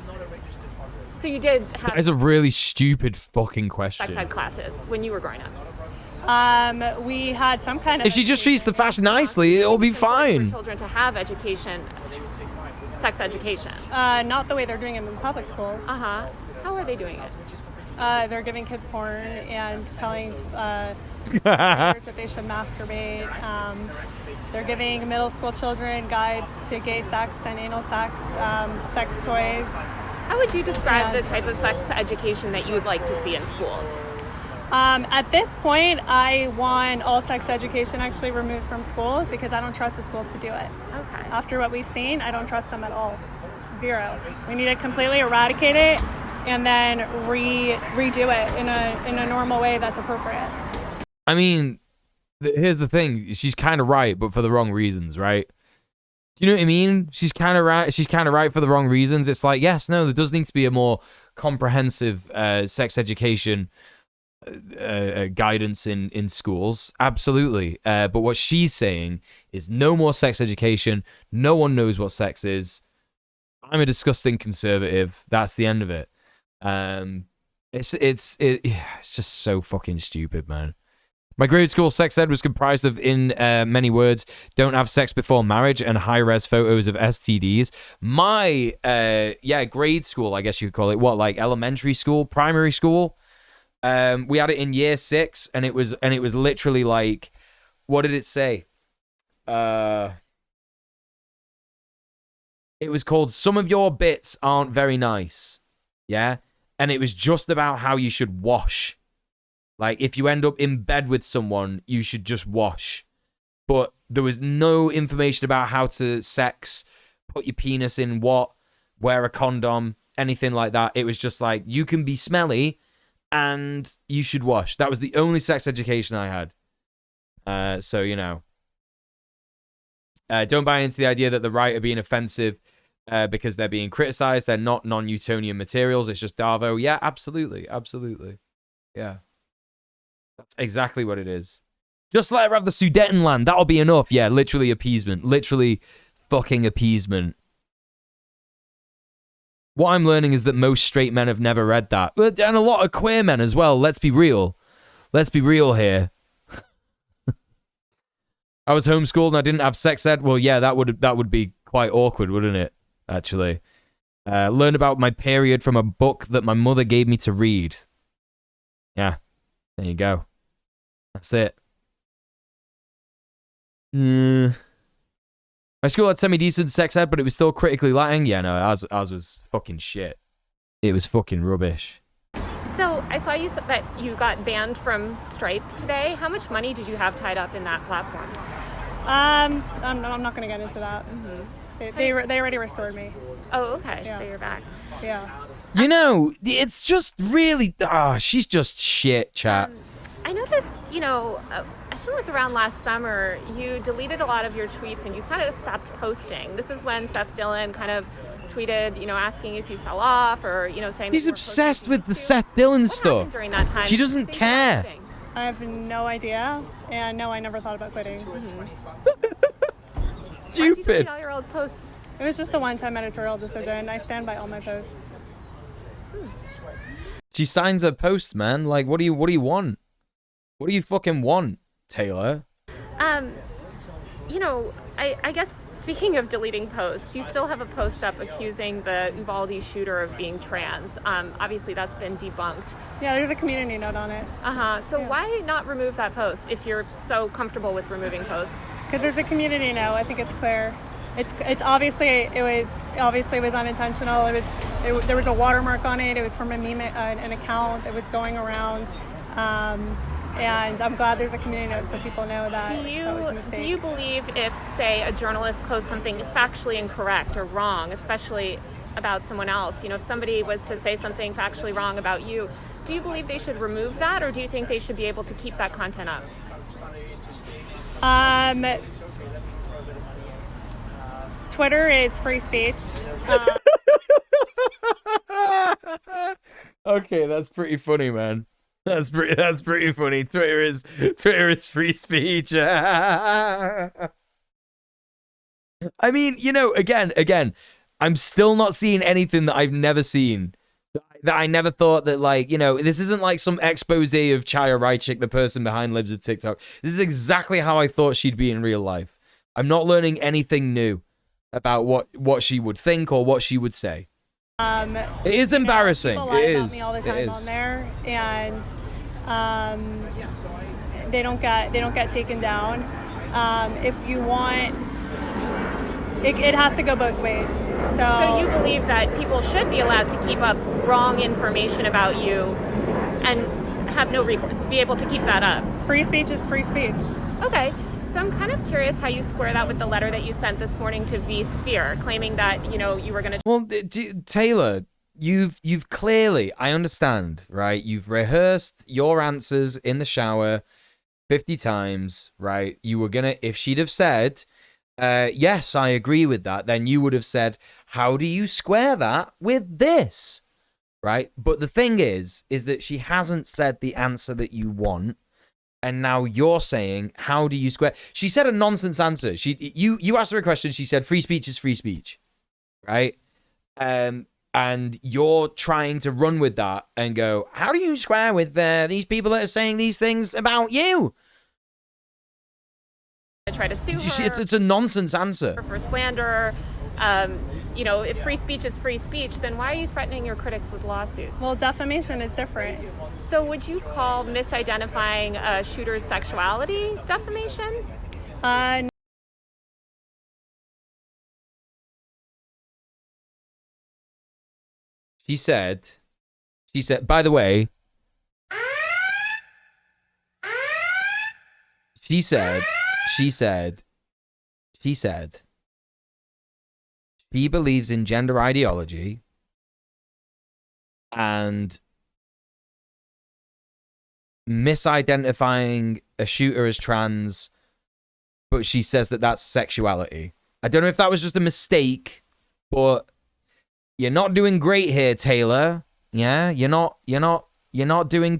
So you did have That is a really stupid fucking question. sex ed classes when you were growing up. We had some kind of. If she just treats the fashion nicely, it'll be fine. For children to have education, sex education. Not the way they're doing it in the public schools. How are they doing it? They're giving kids porn and telling that they should masturbate. They're giving middle school children guides to gay sex and anal sex, sex toys. How would you describe the type of sex education that you would like to see in schools? At this point, I want all sex education actually removed from schools because I don't trust the schools to do it. Okay. After what we've seen, I don't trust them at all. Zero. We need to completely eradicate it and then redo it in a normal way that's appropriate. I mean, here's the thing. She's kind of right, but for the wrong reasons, right? Do you know what I mean? She's kind of right. She's kind of right for the wrong reasons. It's like, yes, no, there does need to be a more comprehensive sex education guidance in schools. Absolutely. But what she's saying is no more sex education. No one knows what sex is. I'm a disgusting conservative. That's the end of it. It's just so fucking stupid, man. My grade school sex ed was comprised of, in many words, don't have sex before marriage and high-res photos of STDs. My, grade school, I guess you could call it, what, like elementary school, primary school? We had it in year 6, and it was literally like, what did it say? It was called Some of Your Bits Aren't Very Nice. Yeah? And it was just about how you should wash. Like, if you end up in bed with someone, you should just wash. But there was no information about how to sex, put your penis in what, wear a condom, anything like that. It was just like, you can be smelly and you should wash. That was the only sex education I had. So, you know. Don't buy into the idea that the right are being offensive because they're being criticized. They're not non-Newtonian materials. It's just Darvo. Yeah, absolutely. Absolutely. Yeah. That's exactly what it is. Just let her have the Sudetenland. That'll be enough. Yeah, literally appeasement. Literally fucking appeasement. What I'm learning is that most straight men have never read that. And a lot of queer men as well. Let's be real. Let's be real here. I was homeschooled and I didn't have sex ed. Well, yeah, that would be quite awkward, wouldn't it? Actually. Learned about my period from a book that my mother gave me to read. Yeah. There you go. That's it. My school had semi-decent sex ed, but it was still critically lacking. Yeah, no, ours was fucking shit. It was fucking rubbish. So I saw you that you got banned from Stripe today. How much money did you have tied up in that platform? I'm not going to get into that. Mm-hmm. They already restored me. Oh, okay. Yeah. So you're back. Yeah. You know, it's just really... she's just shit, chat. I noticed, I think it was around last summer, you deleted a lot of your tweets and you kind of stopped posting. This is when Seth Dillon kind of tweeted, asking if you fell off or, saying... She's obsessed with the Seth Dillon stuff. During that time? She doesn't care. I have no idea. And no, I never thought about quitting. Mm-hmm. Stupid. Why did you all your old posts? It was just a one-time editorial decision. I stand by all my posts. She signs her posts, man. Like, what do you want? What do you fucking want, Taylor? I guess speaking of deleting posts, you still have a post up accusing the Uvalde shooter of being trans. Obviously, that's been debunked. Yeah, there's a community note on it. So why not remove that post if you're so comfortable with removing posts? Because there's a community note. I think it's clear. It's obviously it was unintentional. There was a watermark on it. It was from a meme, an account that was going around. And I'm glad there's a community note so people know that that was a mistake. Do you believe if, say, a journalist posts something factually incorrect or wrong, especially about someone else, if somebody was to say something factually wrong about you, do you believe they should remove that, or do you think they should be able to keep that content up? Twitter is free speech. Okay, that's pretty funny, man. That's pretty funny. Twitter is free speech. I mean, you know, again, I'm still not seeing anything that I've never seen. That I never thought that, like, you know, this isn't like some expose of Chaya Raichik, the person behind Libs of TikTok. This is exactly how I thought she'd be in real life. I'm not learning anything new about what she would think or what she would say. It is embarrassing. People lie It about is. me all the It time is. on there, and they don't get taken down. If you want, it has to go both ways. So you believe that people should be allowed to keep up wrong information about you and have no recourse, be able to keep that up? Free speech is free speech. Okay. So I'm kind of curious how you square that with the letter that you sent this morning to V Sphere, claiming that, you know, you were going to... Well, Taylor, you've clearly, I understand, right? You've rehearsed your answers in the shower 50 times, right? You were going to, if she'd have said, yes, I agree with that, then you would have said, how do you square that with this? Right? But the thing is that she hasn't said the answer that you want. And now you're saying, how do you square? She said a nonsense answer. You asked her a question. She said, free speech is free speech. Right? And you're trying to run with that and go, how do you square with these people that are saying these things about you? I try to sue her. It's a nonsense answer. For slander. You know, if free speech is free speech, then why are you threatening your critics with lawsuits? Well, defamation is different. So would you call misidentifying a shooter's sexuality defamation? She said, by the way, she said, she believes in gender ideology and misidentifying a shooter as trans, but she says that that's sexuality. I don't know if that was just a mistake, but you're not doing great here, Taylor. Yeah, you're not doing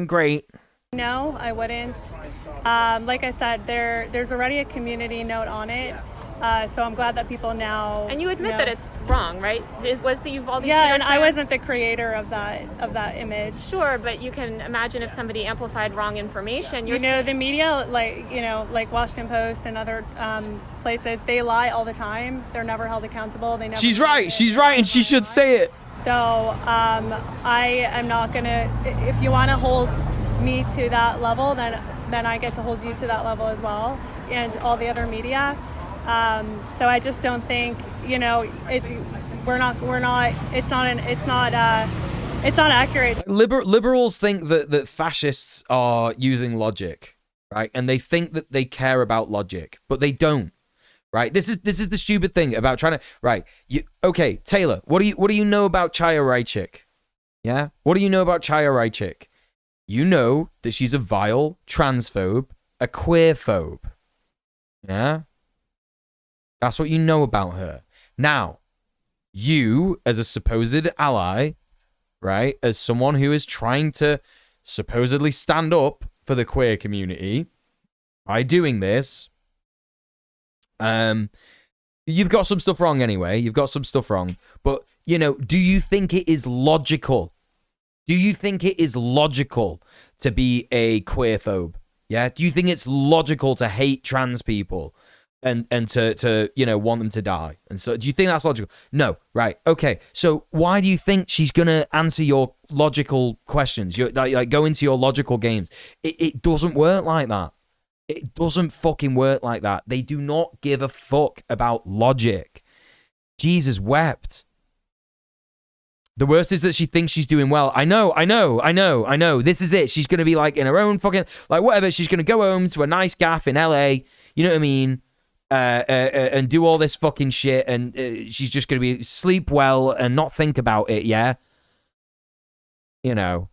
great. No, I wouldn't. Like I said, there's already a community note on it. So I'm glad that people now. And you admit that it's wrong, right? Was the Uvalde yeah, shooter and trans? I wasn't the creator of that image. Sure, but you can imagine if somebody amplified wrong information. The media, like Washington Post and other places, they lie all the time. They're never held accountable. They never. She's right, and she should say it. So I am not gonna. If you want to hold me to that level, then I get to hold you to that level as well, and all the other media. So I just don't think, it's not accurate. Liberals think that fascists are using logic, right? And they think that they care about logic, but they don't, right? This is the stupid thing about trying to, right? Okay, Taylor, what do you know about Chaya Raichik? Yeah? What do you know about Chaya Raichik? You know that she's a vile transphobe, a queerphobe. Yeah? That's what you know about her. Now, you, as a supposed ally, right, as someone who is trying to supposedly stand up for the queer community by doing this, you've got some stuff wrong anyway. You've got some stuff wrong. But, do you think it is logical? Do you think it is logical to be a queerphobe? Yeah? Do you think it's logical to hate trans people? And to want them to die. And so do you think that's logical? No. Right. Okay. So why do you think she's going to answer your logical questions? Like go into your logical games. It doesn't work like that. It doesn't fucking work like that. They do not give a fuck about logic. Jesus wept. The worst is that she thinks she's doing well. I know. This is it. She's going to be like in her own fucking, like whatever. She's going to go home to a nice gaff in LA. You know what I mean? And do all this fucking shit, and she's just gonna be sleep well and not think about it. Yeah, the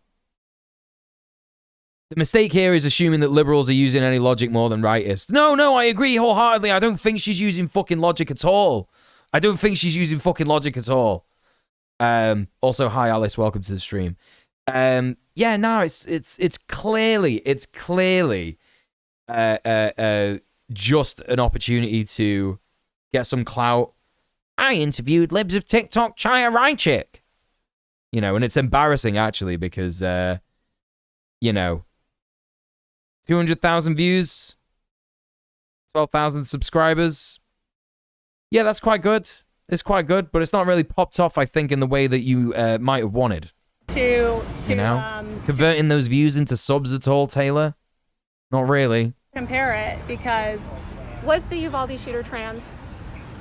mistake here is assuming that liberals are using any logic more than rightists. No, I agree wholeheartedly. I don't think she's using fucking logic at all. Also, hi Alice, welcome to the stream. Yeah, no, it's clearly just an opportunity to get some clout. I interviewed Libs of TikTok Chaya Raichik. You know, and it's embarrassing actually because 200,000 views, 12,000 subscribers. Yeah, that's quite good. It's quite good, but it's not really popped off, I think, in the way that you might have wanted. Converting those views into subs at all, Taylor? Not really. Compare it because... Was the Uvalde shooter trans?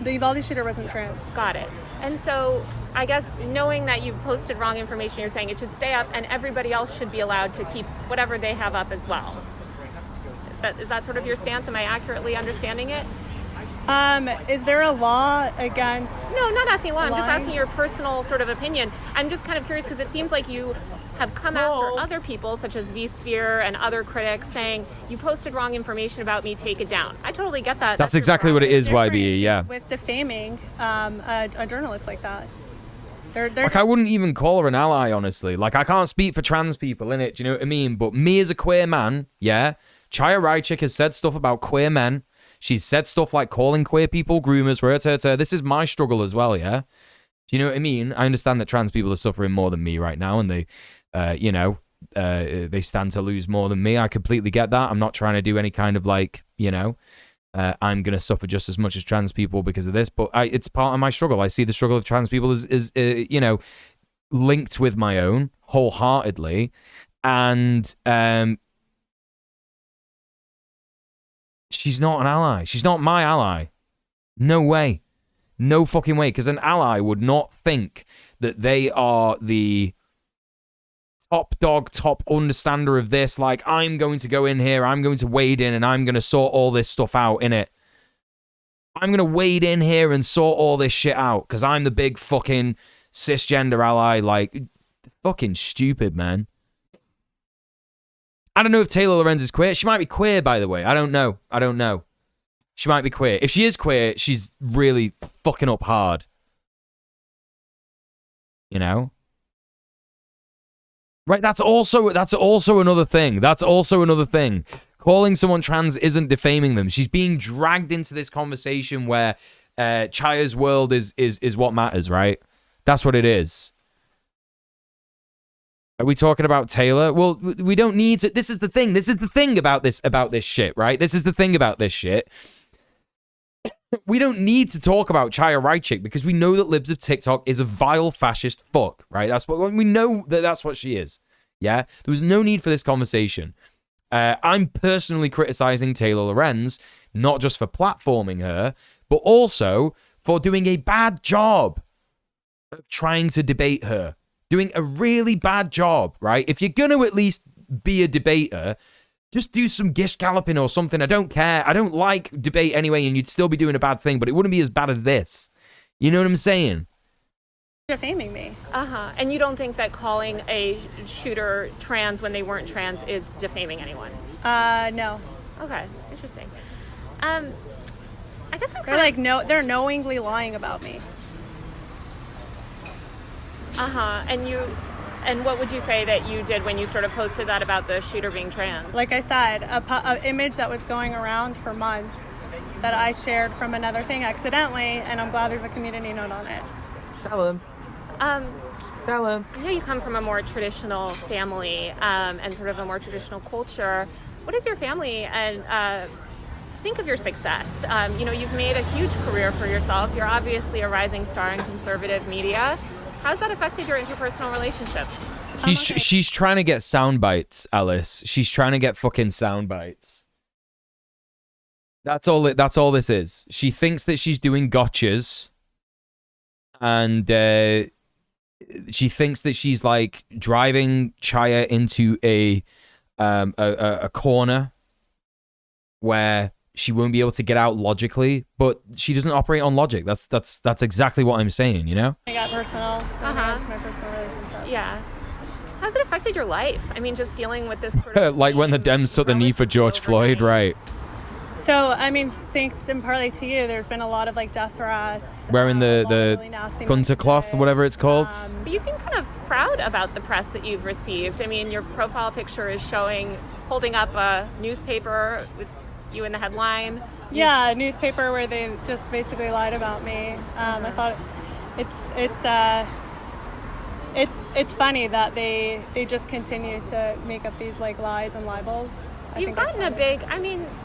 The Uvalde shooter wasn't trans. Got it. And so I guess knowing that you posted wrong information, you're saying it should stay up and everybody else should be allowed to keep whatever they have up as well. Is that sort of your stance? Am I accurately understanding it? Is there a law against... No, not asking law. I'm just asking your personal sort of opinion. I'm just kind of curious because it seems like you have come after other people, such as vSphere and other critics, saying you posted wrong information about me, take it down. I totally get that. That's exactly what it is, YBE, yeah. With defaming a journalist like that. Like, I wouldn't even call her an ally, honestly. Like, I can't speak for trans people, innit? Do you know what I mean? But me as a queer man, yeah, Chaya Raichik has said stuff about queer men. She's said stuff like calling queer people groomers. This is my struggle as well, yeah? Do you know what I mean? I understand that trans people are suffering more than me right now, and they, they stand to lose more than me. I completely get that. I'm not trying to do any kind of like, I'm going to suffer just as much as trans people because of this, but it's part of my struggle. I see the struggle of trans people as linked with my own wholeheartedly. And she's not an ally. She's not my ally. No way. No fucking way. Because an ally would not think that they are the top dog, top understander of this. Like, I'm going to go in here, I'm going to wade in, and I'm going to sort all this stuff out, innit? I'm going to wade in here and sort all this shit out because I'm the big fucking cisgender ally. Like, fucking stupid, man. I don't know if Taylor Lorenz is queer. She might be queer, by the way. I don't know. She might be queer. If she is queer, she's really fucking up hard. You know? Right, that's also another thing. Calling someone trans isn't defaming them. She's being dragged into this conversation where Chaya's world is what matters, right? That's what it is. Are we talking about Taylor? Well, we don't need to. This is the thing. This is the thing about this shit, right? This is the thing about this shit. We don't need to talk about Chaya Raichik because we know that Libs of TikTok is a vile fascist fuck, right? That's what we know that's what she is. Yeah, there was no need for this conversation. I'm personally criticizing Taylor Lorenz, not just for platforming her, but also for doing a bad job of trying to debate her. Doing a really bad job, right? If you're going to at least be a debater, just do some gish galloping or something. I don't care. I don't like debate anyway, and you'd still be doing a bad thing, but it wouldn't be as bad as this. You know what I'm saying? Defaming me. And you don't think that calling a shooter trans when they weren't trans is defaming anyone? No. Okay, interesting. I guess they're knowingly lying about me. And what would you say that you did when you sort of posted that about the shooter being trans? Like I said, an image that was going around for months that I shared from another thing accidentally, and I'm glad there's a community note on it. Tell him. Tell him. I know you come from a more traditional family and sort of a more traditional culture. What is your family and think of your success? You've made a huge career for yourself. You're obviously a rising star in conservative media. How's that affected your interpersonal relationships? She's trying to get sound bites, Alice. She's trying to get fucking sound bites. That's all this is. She thinks that she's doing gotchas, and she thinks that she's like driving Chaya into a corner where she won't be able to get out logically, but she doesn't operate on logic. That's exactly what I'm saying, you know? I got personal. Into my personal relationships. Yeah. How's it affected your life? I mean, just dealing with this sort of... like when the Dems took the knee for George Floyd, right? So, I mean, thanks in partly to you, there's been a lot of like death threats. Wearing the really nasty Kunta cloth, whatever it's called. But you seem kind of proud about the press that you've received. I mean, your profile picture is holding up a newspaper with you in the headline. Yeah, a newspaper where they just basically lied about me. I thought it's funny that they just continue to make up these like lies and libels. You've gotten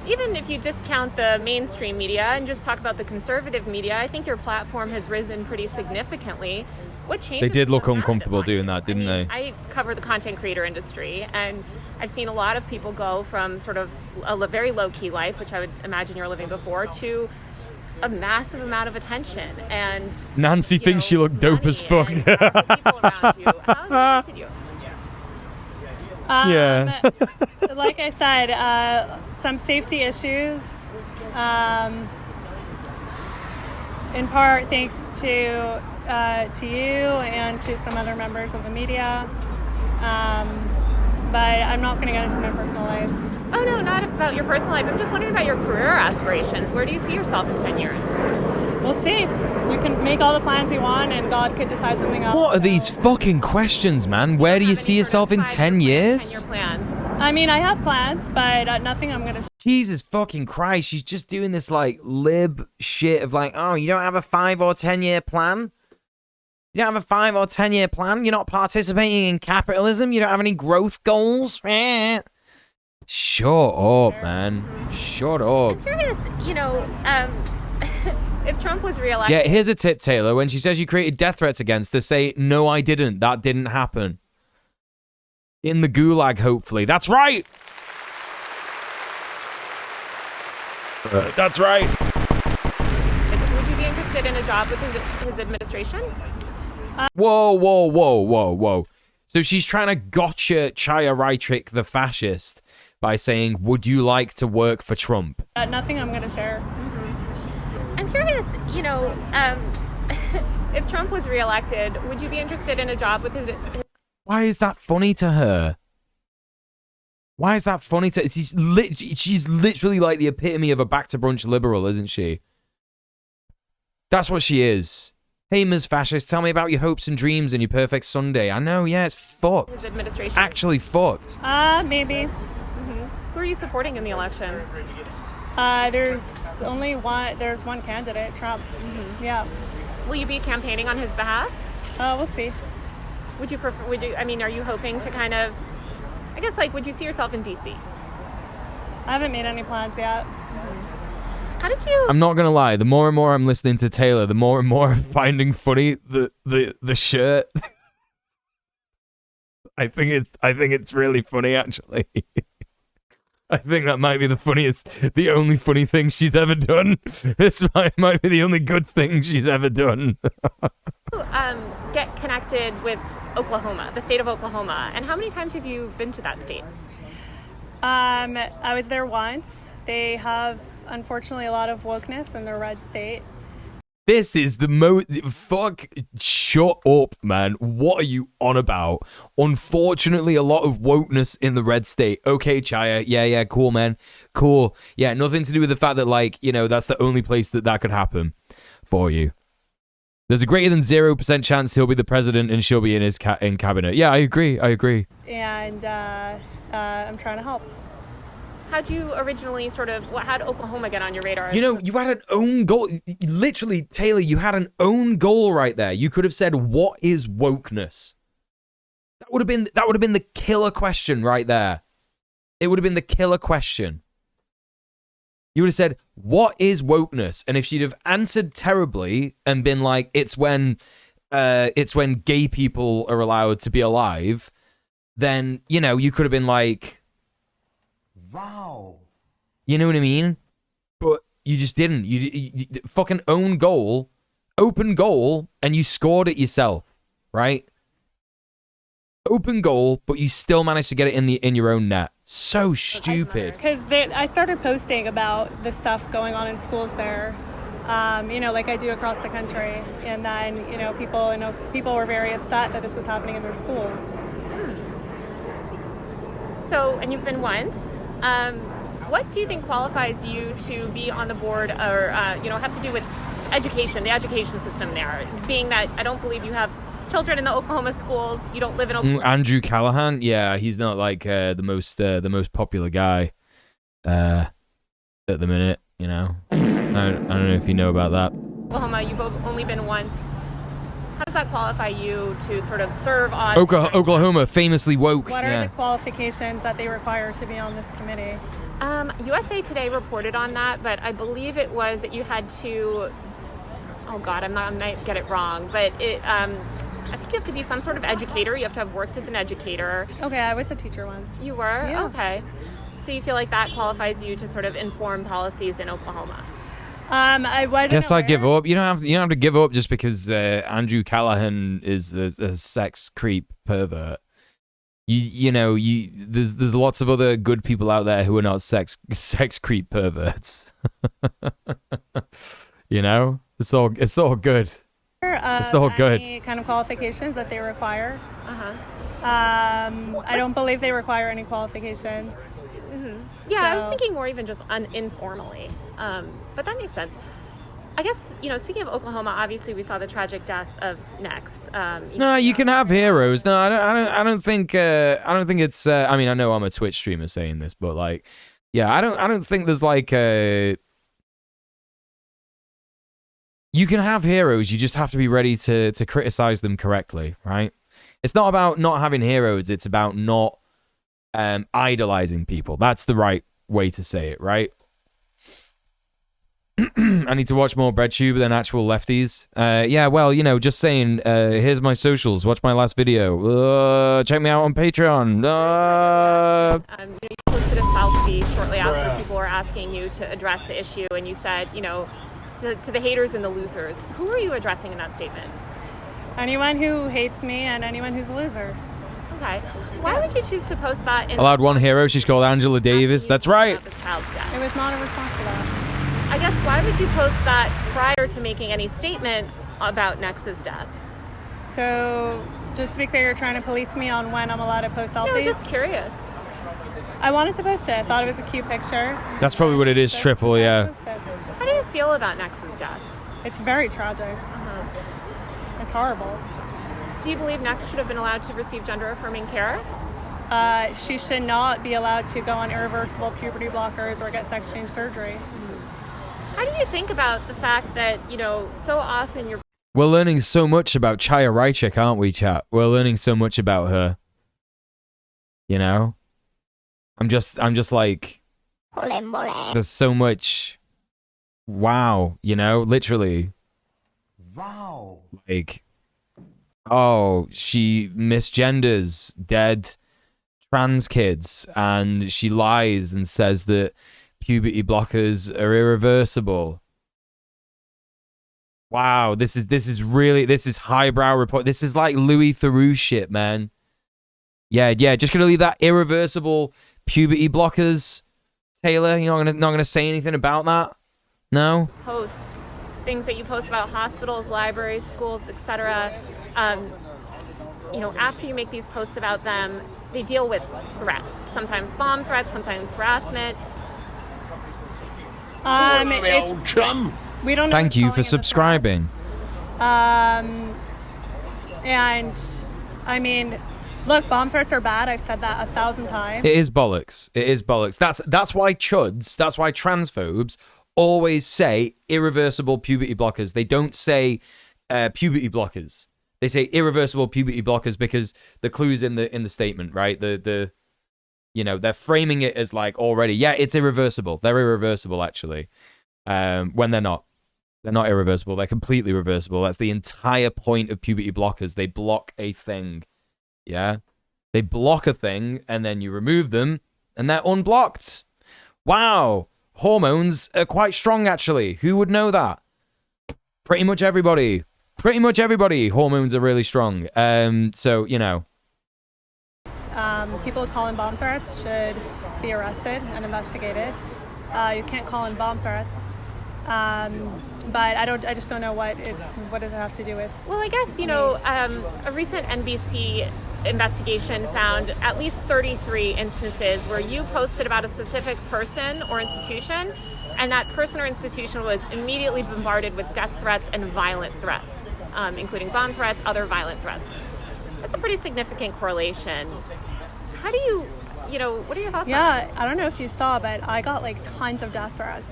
even if you discount the mainstream media and just talk about the conservative media, I think your platform has risen pretty significantly. What changed? They did look uncomfortable doing that, didn't they? I cover the content creator industry, and I've seen a lot of people go from sort of a very low-key life, which I would imagine you're living before, to a massive amount of attention. And Nancy thinks she looked dope as fuck. People around you. How has it affected you? Yeah. Like I said, some safety issues. In part thanks to you and to some other members of the media. But I'm not going to get into my personal life. Oh, no, not about your personal life. I'm just wondering about your career aspirations. Where do you see yourself in 10 years? We'll see. You can make all the plans you want, and God could decide something else. What are these fucking questions, man? Where do you see yourself in 10 years? 10-year plan. I mean, I have plans, but nothing I'm going to... Jesus fucking Christ, she's just doing this, like, lib shit of like, oh, you don't have a 5 or 10 year plan? You don't have a 5 or 10 year plan? You're not participating in capitalism? You don't have any growth goals? Shut up, man. Shut up. I'm curious, if Trump was reelected... Yeah, here's a tip, Taylor. When she says you created death threats against her, say, no, I didn't. That didn't happen. In the gulag, hopefully. That's right! That's right. Would you be interested in a job with his administration? Whoa. So she's trying to gotcha Chaya Raichik, the fascist, by saying, would you like to work for Trump? Nothing I'm going to share. Mm-hmm. I'm curious, if Trump was reelected, would you be interested in a job with his... Why is that funny to her? Why is that funny to... She's literally like the epitome of a back-to-brunch liberal, isn't she? That's what she is. Hey, Ms. Fascist, tell me about your hopes and dreams and your perfect Sunday. I know, yeah, it's fucked. His administration? Actually fucked. Maybe. Who are you supporting in the election? There's only one. There's one candidate, Trump. Mm-hmm. Yeah. Will you be campaigning on his behalf? We'll see. Would you prefer? Are you hoping to kind of? I guess would you see yourself in DC? I haven't made any plans yet. How did you? I'm not gonna lie. The more and more I'm listening to Taylor, the more and more I'm finding funny the shirt. I think it's really funny, actually. I think that might be the only funny thing she's ever done. This might be the only good thing she's ever done. Get connected with Oklahoma, the state of Oklahoma, and how many times have you been to that state? I was there once. They have, unfortunately, a lot of wokeness in their red state. This is the fuck, shut up, man. What are you on about? Unfortunately, a lot of wokeness in the red state. Okay, Chaya. Yeah, cool, man. Cool. Yeah, nothing to do with the fact that, that's the only place that could happen for you. There's a greater than 0% chance he'll be the president and she'll be in his in cabinet. Yeah, I agree. And I'm trying to help. How'd you originally how'd Oklahoma get on your radar? You had an own goal. Literally, Taylor, you had an own goal right there. You could have said, what is wokeness? That would have been the killer question right there. It would have been the killer question. You would have said, what is wokeness? And if she'd have answered terribly and been like, it's when gay people are allowed to be alive, then, you could have been like, wow. You know what I mean? But you just didn't. You fucking own goal, open goal, and you scored it yourself, right? Open goal, but you still managed to get it in your own net. So stupid. Because I started posting about the stuff going on in schools there, like I do across the country, and then people were very upset that this was happening in their schools. So, and you've been once. What do you think qualifies you to be on the board, or have to do with education, the education system there? Being that I don't believe you have children in the Oklahoma schools. You don't live in Oklahoma. Andrew Callahan, yeah, he's not like the most popular guy at the minute. You know, I don't know if you know about that. Oklahoma, you've only been once. How does that qualify you to sort of serve on Oklahoma, famously woke. What are the qualifications that they require to be on this committee? USA Today reported on that, but I believe it was that you had to. Oh God, I might get it wrong, but I think you have to be some sort of educator. You have to have worked as an educator. Okay, I was a teacher once. You were? Yeah. Okay. So you feel like that qualifies you to sort of inform policies in Oklahoma? I wasn't. Guess I give up. You don't have to give up just because Andrew Callahan is a sex creep pervert. There's lots of other good people out there who are not sex creep perverts. You know, it's all good. It's all good. Any kind of qualifications that they require? I don't believe they require any qualifications. Yeah, I was thinking more even just informally, but that makes sense. I guess, speaking of Oklahoma, obviously we saw the tragic death of Nex. No, you can have heroes. No, I don't think it's. I mean, I know I'm a Twitch streamer saying this, but like, yeah, I don't think there's like a. You can have heroes. You just have to be ready to criticize them correctly, right? It's not about not having heroes. It's about not idolizing people. That's the right way to say it, right? I need to watch more BreadTube than actual lefties. Yeah, well, just saying, here's my socials. Watch my last video. Check me out on Patreon. You posted a selfie shortly after people were asking you to address the issue, and you said, to the haters and the losers. Who are you addressing in that statement? Anyone who hates me and anyone who's a loser. Okay. Why would you choose to post that? Allowed one hero. She's called Angela Davis. That's right. The child's death? It was not a response to that. I guess, why would you post that prior to making any statement about Nex's death? So, just to be clear, you're trying to police me on when I'm allowed to post selfies? No, just curious. I wanted to post it. I thought it was a cute picture. That's probably what it is, Triple, yeah. How do you feel about Nex's death? It's very tragic. It's horrible. Do you believe Nex should have been allowed to receive gender-affirming care? She should not be allowed to go on irreversible puberty blockers or get sex change surgery. How do you think about the fact that, so often you're... We're learning so much about Chaya Raichik, aren't we, chat? We're learning so much about her. I'm just like... There's so much... Wow, literally. Wow. Like... Oh, she misgenders dead trans kids, and she lies and says that puberty blockers are irreversible. Wow, this is highbrow report. This is like Louis Theroux shit, man. Yeah, just gonna leave that irreversible puberty blockers. Taylor, you're not gonna say anything about that? No? Posts, things that you post about hospitals, libraries, schools, etc. After you make these posts about them, they deal with threats. Sometimes bomb threats, sometimes harassment. We don't know. Thank you for subscribing. And I mean, look, bomb threats are bad. I've said that 1,000 times. It is bollocks. That's why chuds, that's why transphobes always say irreversible puberty blockers. They don't say puberty blockers. They say irreversible puberty blockers because the clue's in the statement, right? They're framing it as like already, yeah, it's irreversible. They're irreversible actually. When they're not. They're not irreversible. They're completely reversible. That's the entire point of puberty blockers. They block a thing. Yeah? They block a thing, and then you remove them, and they're unblocked. Wow. Hormones are quite strong, actually. Who would know that? Pretty much everybody. Hormones are really strong. People calling bomb threats should be arrested and investigated. You can't call in bomb threats. But I just don't know what does it have to do with. Well, I guess, a recent NBC investigation found at least 33 instances where you posted about a specific person or institution, and that person or institution was immediately bombarded with death threats and violent threats. including bomb threats, other violent threats. That's a pretty significant correlation. How do you what are your thoughts on that? Yeah, I don't know if you saw, but I got like tons of death threats.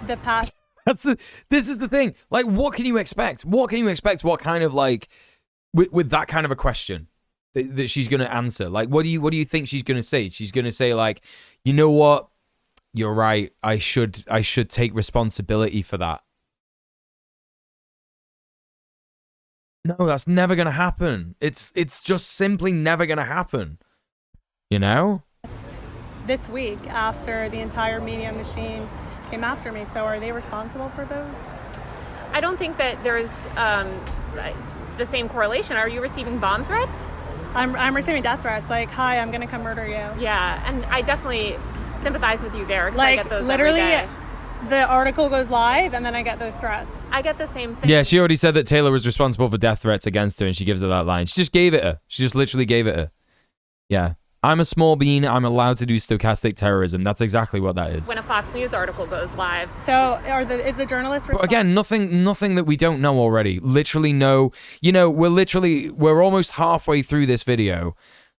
The past. This is the thing. Like, what can you expect? What can you expect? What kind of like with that kind of a question that she's going to answer? Like, what do you think she's going to say? She's going to say like, you know what? You're right. I should take responsibility for that. No, that's never going to happen. It's just simply never going to happen. You know? This week, after the entire media machine came after me, so are they responsible for those? I don't think that there's the same correlation. Are you receiving bomb threats? I'm receiving death threats. Like, hi, I'm gonna come murder you. Yeah, and I definitely sympathize with you there. Like, I get those literally, every day. the article goes live, and then I get those threats. I get the same thing. Yeah, she already said that Taylor was responsible for death threats against her, and she gives her that line. She just gave it her. She just literally gave it her. Yeah. I'm a small bean. I'm allowed to do stochastic terrorism. That's exactly what that is. When a Fox News article goes live. So, is the journalist But again, nothing that we don't know already. Literally no. You know, we're almost halfway through this video,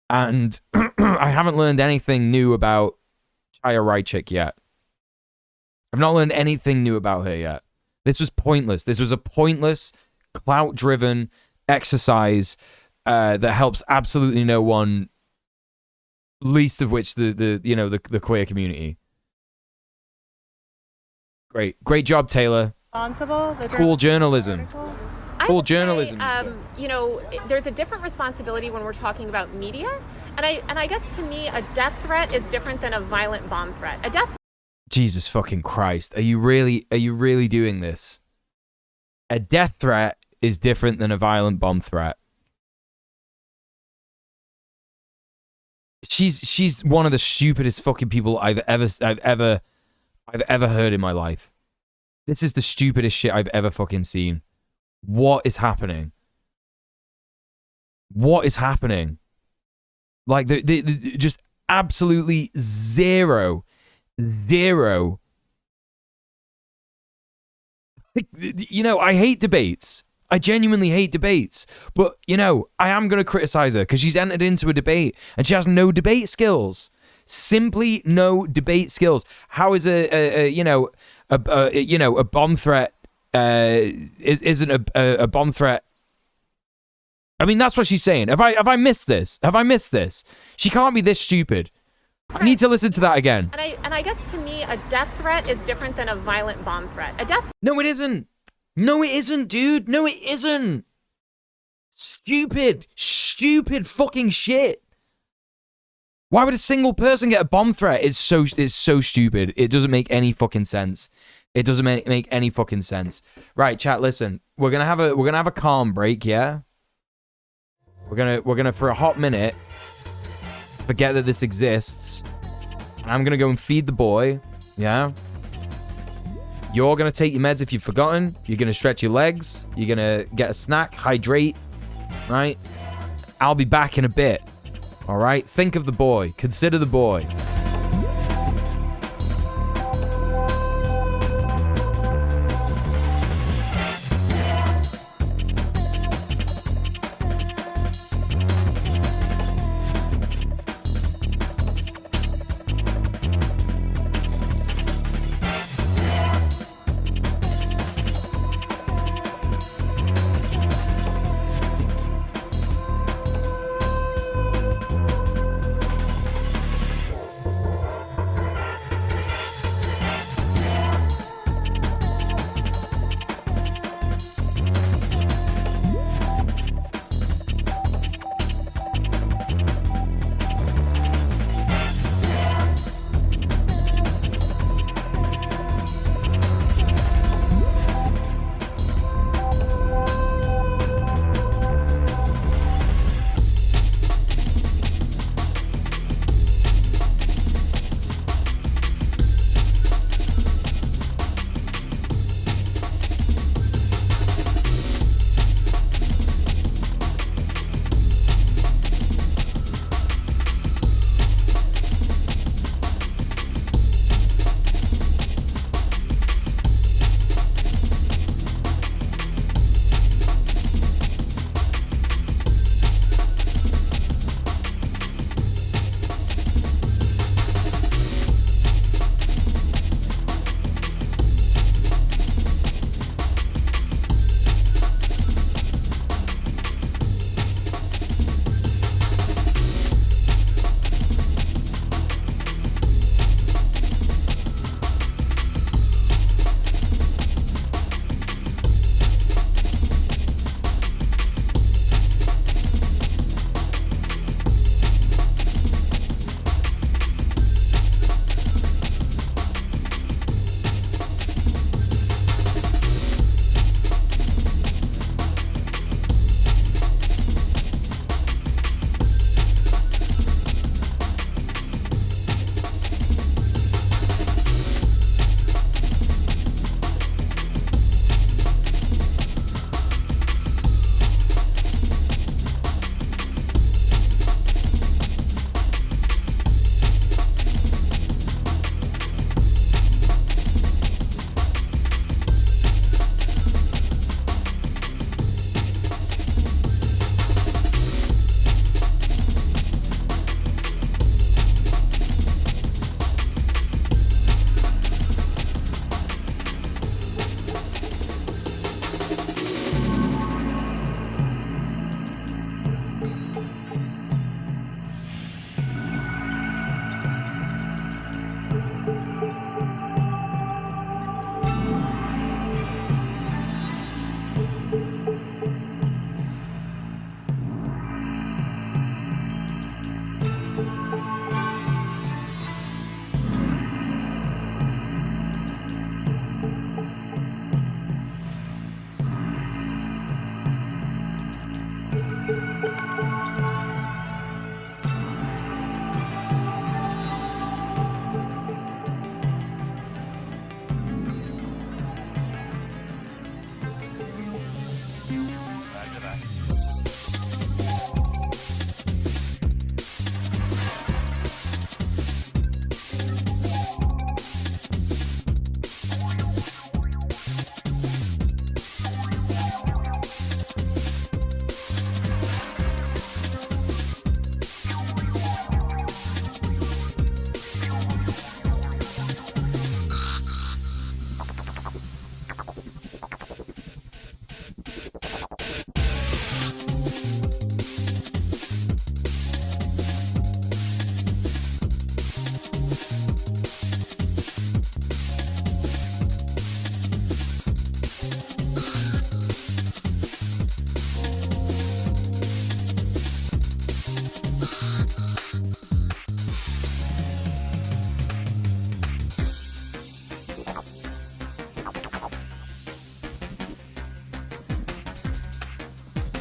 and I haven't learned anything new about Chaya Raichik yet. I've not learned anything new about her yet. This was pointless. This was a pointless, clout-driven exercise that helps absolutely no one. Least of which the queer community. Great job, Taylor. Responsible. Cool journalism. Cool journalism. There's a different responsibility when we're talking about media, and I guess to me a death threat is different than a violent bomb threat. A death. Jesus fucking Christ! Are you really doing this? A death threat is different than a violent bomb threat. She's one of the stupidest fucking people I've ever heard in my life. This is the stupidest shit I've ever fucking seen. What is happening? What is happening? Like the just absolutely zero. You know, I hate debates. I genuinely hate debates, but, you know, I am going to criticize her because she's entered into a debate and she has no debate skills. Simply no debate skills. How is a bomb threat isn't a bomb threat? I mean, that's what she's saying. Have I missed this? Have I missed this? She can't be this stupid. I need to listen to that again. And I guess to me a death threat is different than a violent bomb threat. No, it isn't. No, it isn't, dude. No, it isn't. Stupid fucking shit. Why would a single person get a bomb threat? It's so stupid. It doesn't make any fucking sense. It doesn't make any fucking sense. Right, chat, listen. We're gonna have a calm break, yeah? We're gonna for a hot minute forget that this exists. And I'm gonna go and feed the boy, yeah? You're going to take your meds if you've forgotten. You're going to stretch your legs. You're going to get a snack, hydrate, right? I'll be back in a bit, all right? Think of the boy. Consider the boy.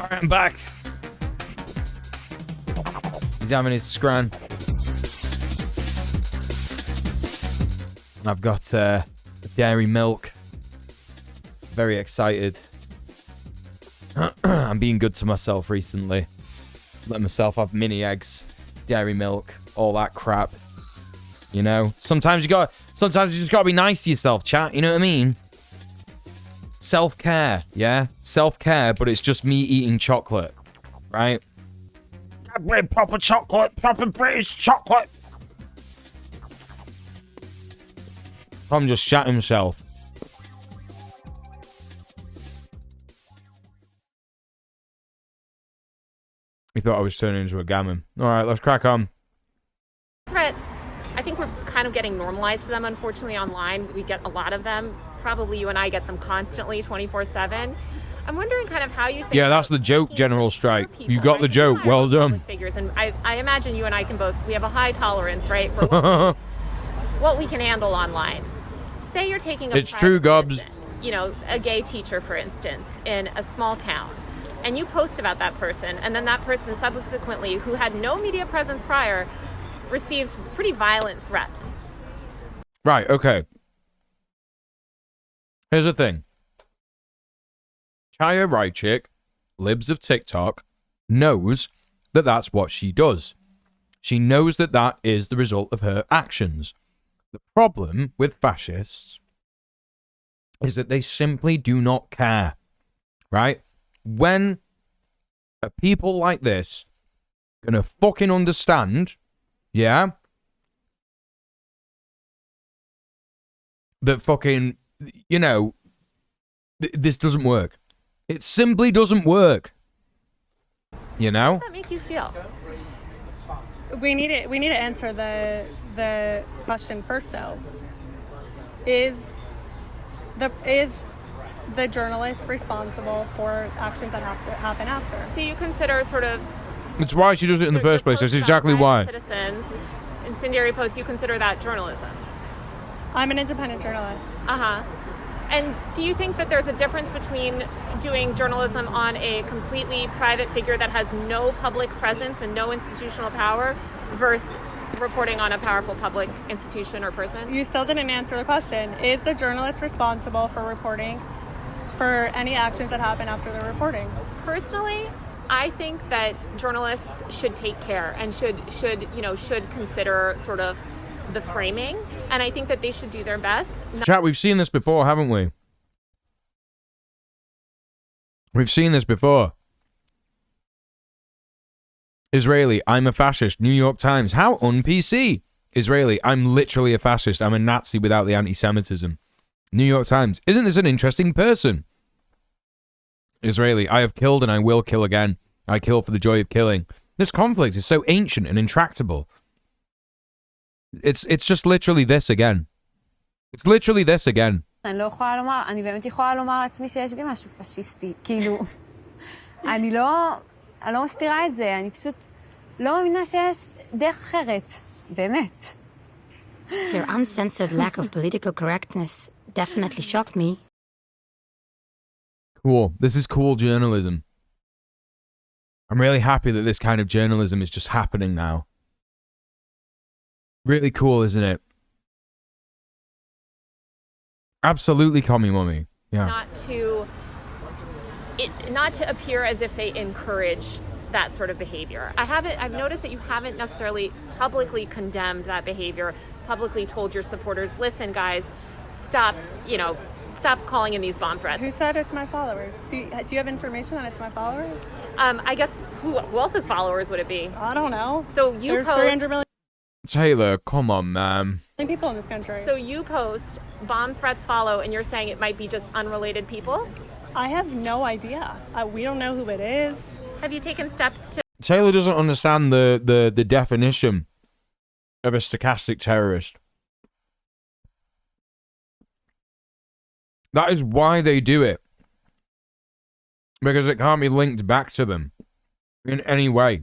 Alright, I'm back. He's having his scran. I've got dairy milk. Very excited. I'm being good to myself recently. Let myself have mini eggs, dairy milk, all that crap. You know? Sometimes you just gotta be nice to yourself, chat. You know what I mean? Self-care, yeah? Self-care, but it's just me eating chocolate. Right? Proper chocolate, proper British chocolate. Tom just shat himself. He thought I was turning into a gammon. Alright, let's crack on. Threat, I think we're kind of getting normalized to them, unfortunately, online. We get a lot of them. Probably you and I get them constantly, 24/7. I'm wondering kind of how you think... Yeah, that's the joke, General Strike. You got the joke. Well done. Figures, and I imagine you and I can both... We have a high tolerance, right, for what we can handle online. Say you're taking a It's true, Gobs. Citizen, you know, a gay teacher, for instance, in a small town, and you post about that person, and then that person subsequently, who had no media presence prior, receives pretty violent threats. Right, okay. Here's the thing. Chaya Raichik, libs of TikTok, knows that that's what she does. She knows that that is the result of her actions. The problem with fascists is that they simply do not care, right? When are people like this gonna fucking understand, yeah, that fucking, you know, this doesn't work. It simply doesn't work. You know? How does that make you feel? We need to answer the question first, though. Is the journalist responsible for actions that have to happen after? So you consider sort of... It's why she does it in the first place. That's exactly why. Citizens, incendiary posts, you consider that journalism? I'm an independent journalist. Uh-huh. And do you think that there's a difference between doing journalism on a completely private figure that has no public presence and no institutional power versus reporting on a powerful public institution or person? You still didn't answer the question. Is the journalist responsible for reporting for any actions that happen after the reporting? Personally, I think that journalists should take care and should consider sort of the framing, and I think that they should do their best. Chat, we've seen this before, haven't we? We've seen this before. Israeli, I'm a fascist. New York Times, how un-PC? Israeli, I'm literally a fascist. I'm a Nazi without the anti-Semitism. New York Times, isn't this an interesting person? Israeli, I have killed and I will kill again. I kill for the joy of killing. This conflict is so ancient and intractable. It's just literally this again. It's literally this again. אני לא יכולה לומר, אני באמת יכולה לומר לעצמי שיש בי משהו פשיסטי. כאילו, אני לא מסתירה את זה, אני פשוט לא מאמינה שיש דרך אחרת. באמת. Your uncensored lack of political correctness definitely shocked me. Cool. This is cool journalism. I'm really happy that this kind of journalism is just happening now. Really cool, isn't it? Absolutely, commie mummy. Yeah. Not to appear as if they encourage that sort of behavior. I've noticed that you haven't necessarily publicly condemned that behavior, publicly told your supporters, listen guys, stop calling in these bomb threats. Who said it's my followers? Do you have information that it's my followers? I guess who else's followers would it be? I don't know. So There's 300 million Taylor, come on, man. people in this country. So you post bomb threats follow, and you're saying it might be just unrelated people? I have no idea. We don't know who it is. Have you taken steps to... Taylor doesn't understand the definition of a stochastic terrorist. That is why they do it. Because it can't be linked back to them in any way.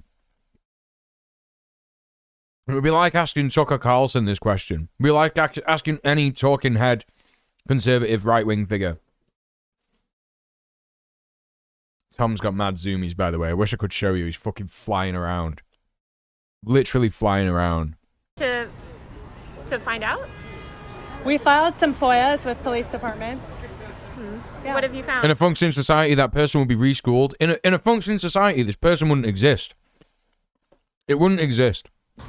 It would be like asking Tucker Carlson this question. It would be like asking any talking head conservative right-wing figure. Tom's got mad zoomies, by the way. I wish I could show you. He's fucking flying around. Literally flying around. To find out? We filed some FOIAs with police departments. Yeah. What have you found? In a functioning society, that person would be reschooled. In a functioning society, this person wouldn't exist. It wouldn't exist. We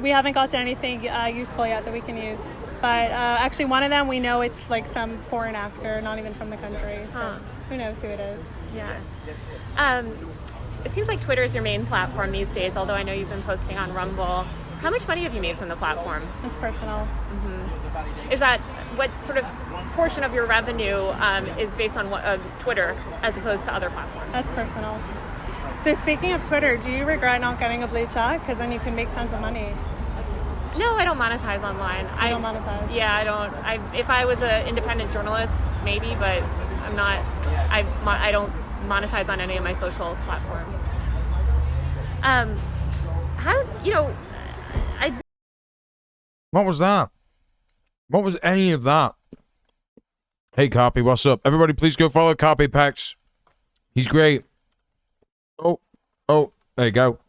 haven't got to anything useful yet that we can use. But actually, one of them, we know it's like some foreign actor, not even from the country. So who knows who it is? Yeah. It seems like Twitter is your main platform these days, although I know you've been posting on Rumble. How much money have you made from the platform? It's personal. Is that what sort of portion of your revenue is based on Twitter as opposed to other platforms? That's personal. So speaking of Twitter, do you regret not getting a blue check? Because then you can make tons of money. No, I don't monetize online. I don't monetize? Yeah, I don't. If I was an independent journalist, maybe, but I'm not. I don't monetize on any of my social platforms. What was that? What was any of that? Hey, Carpy, what's up? Everybody, please go follow Carpy Pax. He's great. Oh, there you go.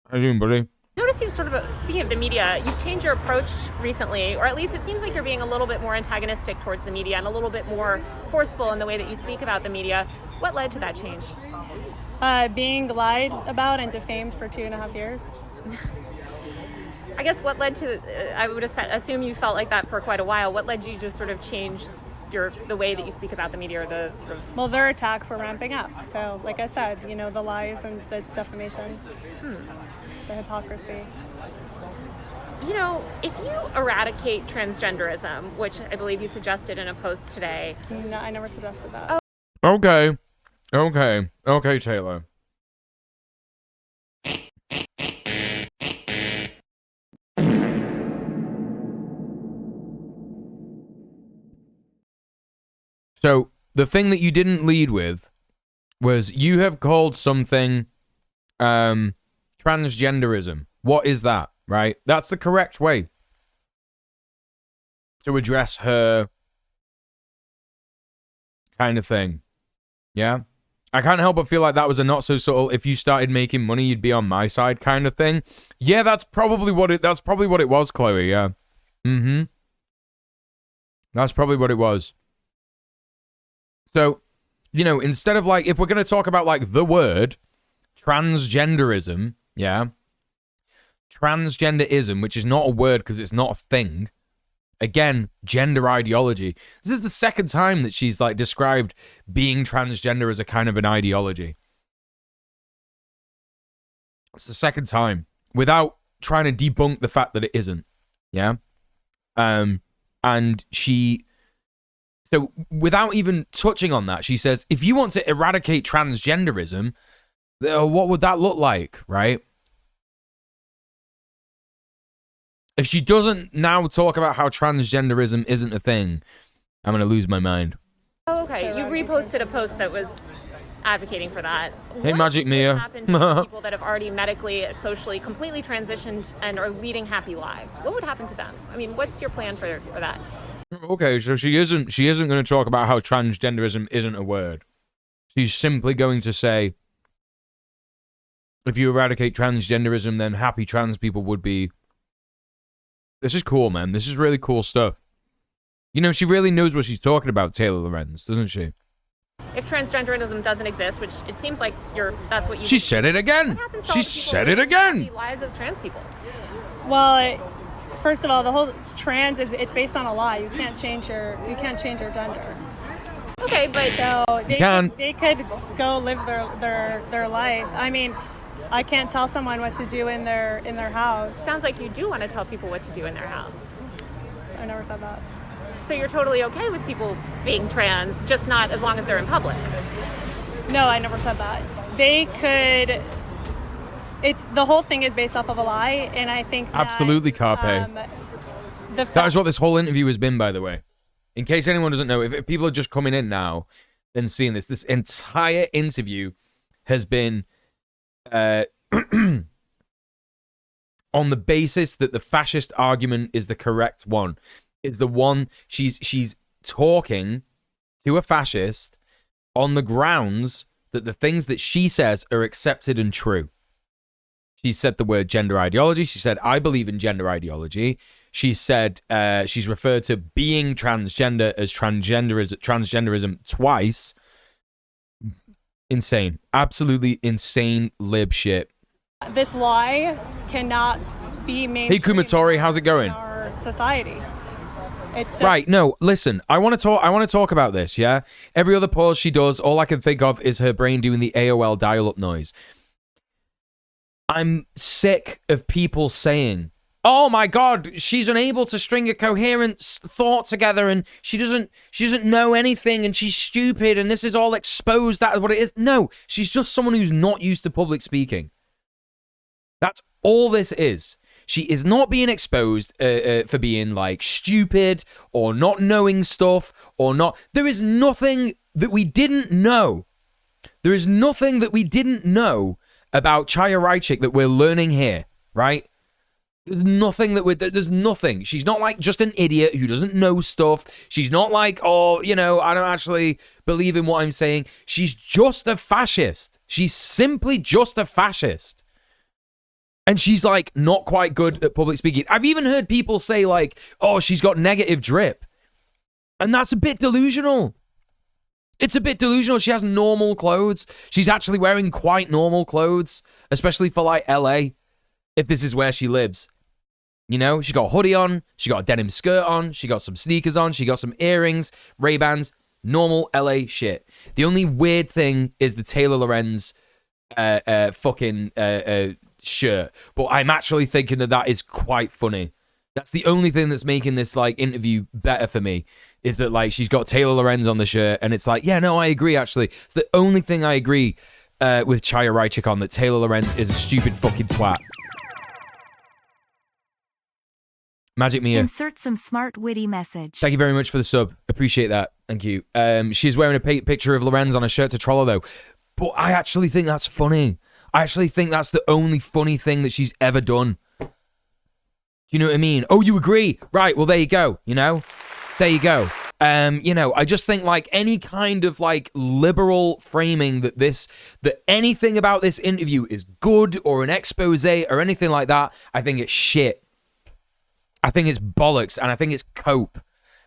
How you doing, buddy? Notice you've sort of, speaking of the media, you've changed your approach recently, or at least it seems like you're being a little bit more antagonistic towards the media and a little bit more forceful in the way that you speak about the media. What led to that change? Being lied about and defamed for 2.5 years. I guess what led to, I would assume you felt like that for quite a while. What led you to sort of change the way that you speak about the media, or the sort of... Well, their attacks were ramping up. So, like I said, the lies and the defamation, the hypocrisy. If you eradicate transgenderism, which I believe you suggested in a post today... No, I never suggested that. Okay, Taylor. So, the thing that you didn't lead with was you have called something transgenderism. What is that, right? That's the correct way to address her kind of thing. Yeah? I can't help but feel like that was a not so subtle, if you started making money, you'd be on my side kind of thing. Yeah, that's probably what it was, Chloe, yeah. That's probably what it was. So, instead of if we're going to talk about the word transgenderism, yeah, transgenderism, which is not a word because it's not a thing. Again, gender ideology. This is the second time that she's described being transgender as a kind of an ideology. It's the second time without trying to debunk the fact that it isn't. Yeah. And she... So, without even touching on that, she says, if you want to eradicate transgenderism, what would that look like, right? If she doesn't now talk about how transgenderism isn't a thing, I'm going to lose my mind. Oh, okay. You reposted a post that was advocating for that. Hey, Magic Mia. What happened to people that have already medically, socially, completely transitioned and are leading happy lives? What would happen to them? I mean, what's your plan for that? Okay, so she isn't going to talk about how transgenderism isn't a word. She's simply going to say, if you eradicate transgenderism, then happy trans people would be... This is cool, man. This is really cool stuff. She really knows what she's talking about, Taylor Lorenz, doesn't she? If transgenderism doesn't exist, which it seems like that's what you... She said it again! She said it again! Lives as trans people. Well, first of all, the whole trans it's based on a lie. You can't change your gender. Okay, but so they could go live their life. I mean, I can't tell someone what to do in their house. Sounds like you do want to tell people what to do in their house. I never said that. So you're totally okay with people being trans, just not as long as they're in public? No, I never said that. They could... the whole thing is based off of a lie, and I think that... Absolutely, Carpe. That is what this whole interview has been, by the way. In case anyone doesn't know, if people are just coming in now and seeing this entire interview has been on the basis that the fascist argument is the correct one. It's the one she's talking to a fascist on the grounds that the things that she says are accepted and true. She said the word gender ideology. She said, I believe in gender ideology. She said she's referred to being transgender as transgenderism twice. Insane. Absolutely insane lib shit. This lie cannot be mainstream. Hey, Kumatori, how's it going? In our society. It's just... Right, no, listen, I want to talk about this, yeah? Every other pause she does, all I can think of is her brain doing the AOL dial-up noise. I'm sick of people saying, oh my God, she's unable to string a coherent thought together and she doesn't know anything and she's stupid and this is all exposed, that is what it is. No, she's just someone who's not used to public speaking. That's all this is. She is not being exposed for being like stupid or not knowing stuff or not. There is nothing that we didn't know. There is nothing that we didn't know about Chaya Raichik that we're learning here, right? There's nothing there's nothing. She's not like just an idiot who doesn't know stuff. She's not like, oh, I don't actually believe in what I'm saying. She's just a fascist. She's simply just a fascist. And she's like not quite good at public speaking. I've even heard people say like, oh, she's got negative drip. And that's a bit delusional. It's a bit delusional. She has normal clothes. She's actually wearing quite normal clothes, especially for like LA, if this is where she lives. She got a hoodie on, she got a denim skirt on, she got some sneakers on, she got some earrings, Ray-Bans, normal LA shit. The only weird thing is the Taylor Lorenz fucking shirt. But I'm actually thinking that is quite funny. That's the only thing that's making this like interview better for me. Is that like she's got Taylor Lorenz on the shirt and it's like, yeah, no, I agree actually. It's the only thing I agree with Chaya Raichik on, that Taylor Lorenz is a stupid fucking twat. Magic Mia. Insert some smart witty message. Thank you very much for the sub. Appreciate that. Thank you. She's wearing a picture of Lorenz on a shirt to troll her though. But I actually think that's funny. I actually think that's the only funny thing that she's ever done. Do you know what I mean? Oh, you agree? Right, well, there you go, There you go. I just think like any kind of like liberal framing that anything about this interview is good or an expose or anything like that, I think it's shit. I think it's bollocks and I think it's cope.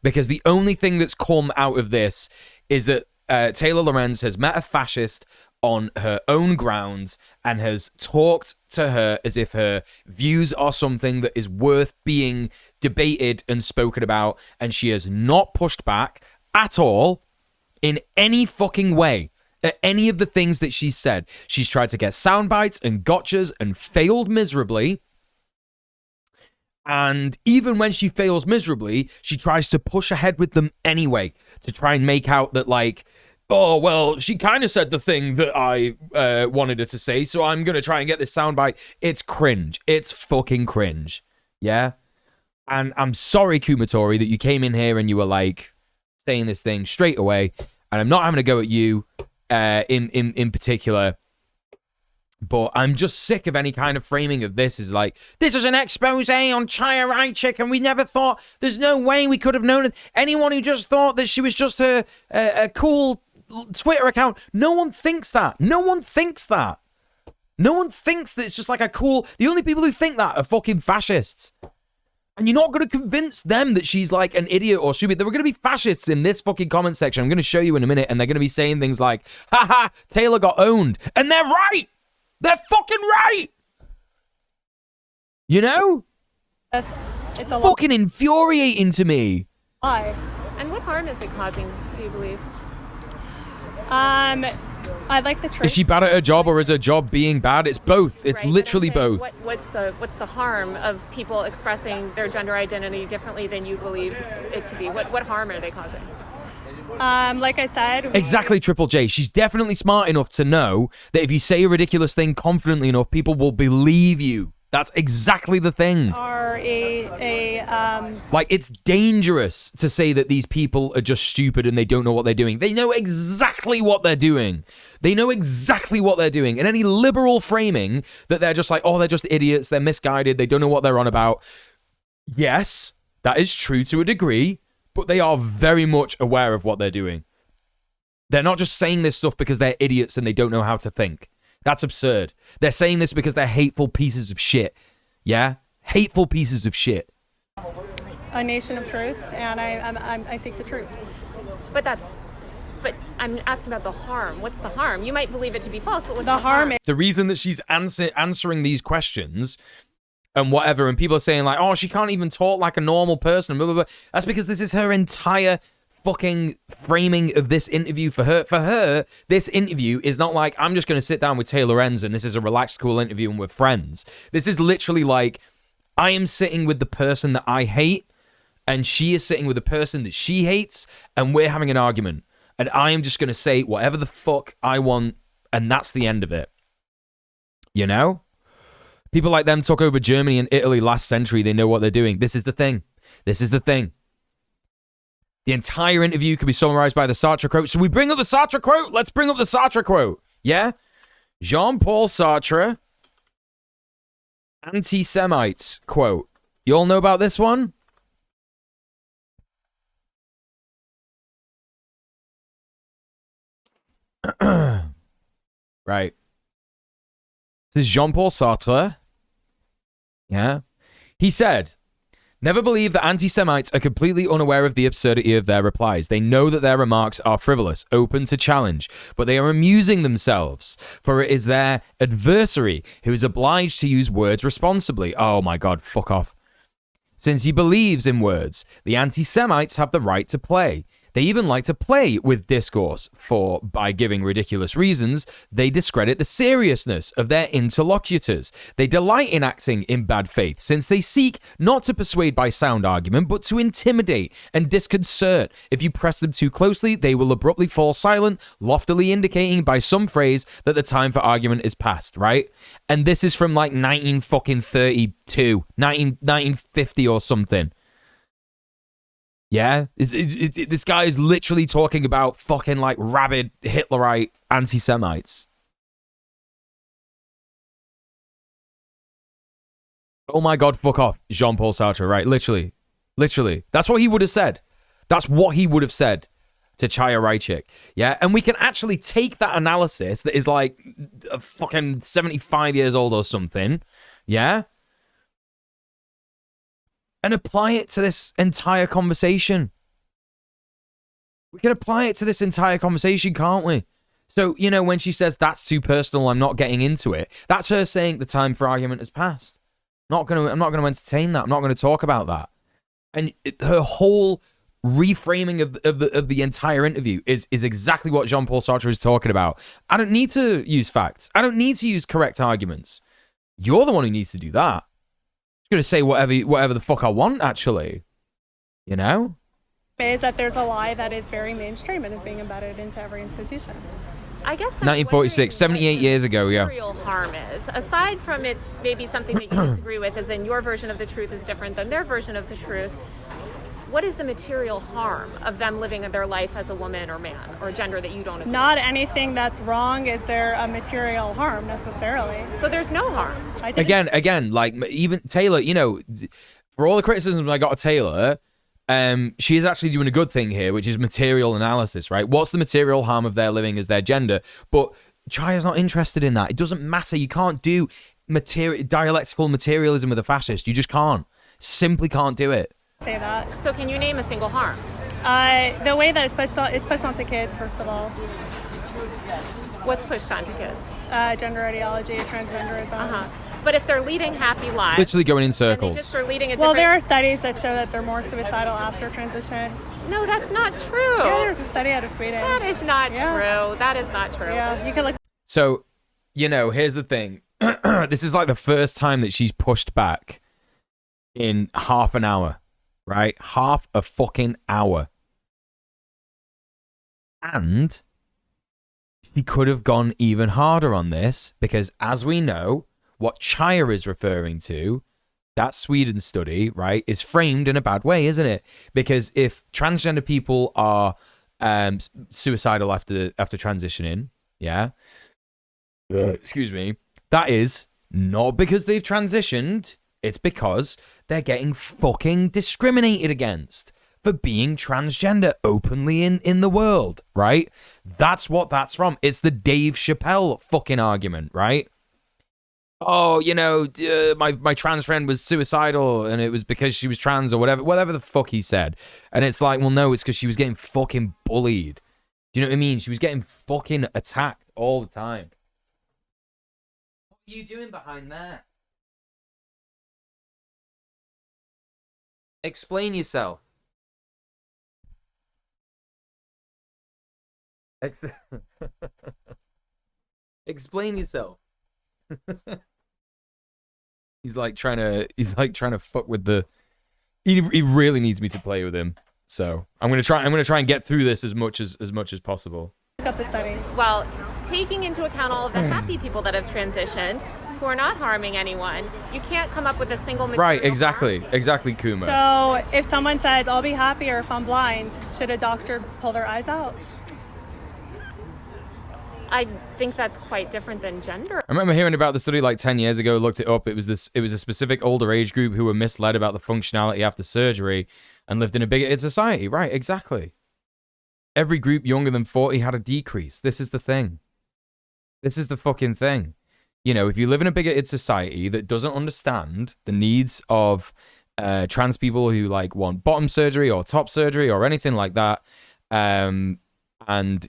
Because the only thing that's come out of this is that Taylor Lorenz has met a fascist on her own grounds and has talked to her as if her views are something that is worth being debated and spoken about, and she has not pushed back at all in any fucking way at any of the things that she's said. She's tried to get sound bites and gotchas and failed miserably. And even when she fails miserably, she tries to push ahead with them anyway to try and make out that like, oh, well, she kind of said the thing that I wanted her to say, so I'm going to try and get this soundbite. It's cringe. It's fucking cringe. Yeah? And I'm sorry, Kumatori, that you came in here and you were like saying this thing straight away. And I'm not having a go at you in particular. But I'm just sick of any kind of framing of this is like, this is an expose on Chaya Raichik and we never thought, there's no way we could have known it. Anyone who just thought that she was just a cool Twitter account. No one thinks that. No one thinks that. No one thinks that it's just like a cool... The only people who think that are fucking fascists. And you're not going to convince them that she's like an idiot or stupid. There are going to be fascists in this fucking comment section. I'm going to show you in a minute. And they're going to be saying things like, haha, Taylor got owned. And they're right. They're fucking right. It's a fucking infuriating to me. Why? And what harm is it causing, do you believe? I like the truth. Is she bad at her job or is her job being bad? It's both. It's right, literally both. What's the harm of people expressing their gender identity differently than you believe it to be? What harm are they causing? Like I said... Exactly, Triple J. She's definitely smart enough to know that if you say a ridiculous thing confidently enough, people will believe you. That's exactly the thing. Like, it's dangerous to say that these people are just stupid and they don't know what they're doing. They know exactly what they're doing. They know exactly what they're doing. And any liberal framing that they're just like, oh, they're just idiots, they're misguided, they don't know what they're on about. Yes, that is true to a degree, but they are very much aware of what they're doing. They're not just saying this stuff because they're idiots and they don't know how to think. That's absurd. They're saying this because they're hateful pieces of shit. Yeah? Hateful pieces of shit. A nation of truth, and I seek the truth. But I'm asking about the harm. What's the harm? You might believe it to be false, but what's the harm? The reason that she's answering these questions and whatever, and people are saying like, oh, she can't even talk like a normal person, blah, blah, blah. That's because this is her entire fucking framing of this interview for her. For her, this interview is not like, I'm just going to sit down with Taylor Lorenz and this is a relaxed, cool interview and we're friends. This is literally like, I am sitting with the person that I hate and she is sitting with the person that she hates and we're having an argument. And I am just going to say whatever the fuck I want and that's the end of it. You know? People like them took over Germany and Italy last century. They know what they're doing. This is the thing. This is the thing. The entire interview could be summarized by the Sartre quote. Should we bring up the Sartre quote? Let's bring up the Sartre quote. Yeah? Jean-Paul Sartre, anti-Semites quote. You all know about this one? Right. This is Jean-Paul Sartre. Yeah. He said, never believe that anti-Semites are completely unaware of the absurdity of their replies. They know that their remarks are frivolous, open to challenge, but they are amusing themselves, for it is their adversary who is obliged to use words responsibly. Oh my God, fuck off. Since he believes in words, the anti-Semites have the right to play. They even like to play with discourse, for by giving ridiculous reasons, they discredit the seriousness of their interlocutors. They delight in acting in bad faith, since they seek not to persuade by sound argument, but to intimidate and disconcert. If you press them too closely, they will abruptly fall silent, loftily indicating by some phrase that the time for argument is past, right? And this is from like 1950 or something. Yeah, this guy is literally talking about fucking like rabid Hitlerite anti-Semites. Oh my God, fuck off, Jean-Paul Sartre, right? Literally. That's what he would have said. That's what he would have said to Chaya Raichik. Yeah, and we can actually take that analysis that is like fucking 75 years old or something. Yeah. And apply it to this entire conversation. We can apply it to this entire conversation, can't we? So, you know, when she says that's too personal, I'm not getting into it. That's her saying the time for argument has passed. I'm not going to entertain that. I'm not going to talk about that. And her whole reframing of the entire interview is exactly what Jean-Paul Sartre is talking about. I don't need to use facts. I don't need to use correct arguments. You're the one who needs to do that. Going to say whatever the fuck I want, actually. You know? Is that there's a lie that is very mainstream and is being embedded into every institution. I guess 1946, 78 years ago, yeah. Real harm is, aside from it's maybe something that you disagree with, as in your version of the truth is different than their version of the truth. What is the material harm of them living their life as a woman or man or gender that you don't agree? Not anything that's wrong is there a material harm necessarily. So there's no harm. Again, like even Taylor, you know, for all the criticisms I got of Taylor, she is actually doing a good thing here, which is material analysis, right? What's the material harm of their living as their gender? But Chaya's not interested in that. It doesn't matter. You can't do dialectical materialism with a fascist. You just can't. Simply can't do it. Say that. So can you name a single harm? The way that it's pushed onto kids, first of all. What's pushed onto kids? Gender ideology, transgenderism. But if they're leading happy lives, literally going in circles. Just are leading well, there are studies that show that they're more suicidal after transition. No, that's not true. Yeah, there's a study out of Sweden. That is not true. That is not true. Yeah, you can look. So, you know, here's the thing. This is like the first time that she's pushed back in half an hour. Right? Half a fucking hour. And she could have gone even harder on this because, as we know, what Chaya is referring to, that Sweden study, right, is framed in a bad way, isn't it? Because if transgender people are suicidal after transitioning, yeah, excuse me, that is not because they've transitioned. It's because they're getting fucking discriminated against for being transgender openly in the world, right? That's what that's from. It's the Dave Chappelle fucking argument, right? Oh, you know, my trans friend was suicidal and it was because she was trans or whatever the fuck he said. And it's like, well, no, it's because she was getting fucking bullied. Do you know what I mean? She was getting fucking attacked all the time. What are you doing behind there? Explain yourself. Explain yourself. He's like trying to fuck with the. He really needs me to play with him. So I'm gonna try and get through this as much as possible. Look up the study. Well, taking into account all of the happy people that have transitioned, who are not harming anyone, you can't come up with a single Right, exactly, Kuma. So if someone says, I'll be happier if I'm blind, should a doctor pull their eyes out? I think that's quite different than gender. I remember hearing about the study like 10 years ago, looked it up. It was a specific older age group who were misled about the functionality after surgery and lived in a bigoted society. Right, exactly. Every group younger than 40 had a decrease. This is the thing. This is the fucking thing. You know, if you live in a bigoted society that doesn't understand the needs of trans people who like want bottom surgery or top surgery or anything like that, and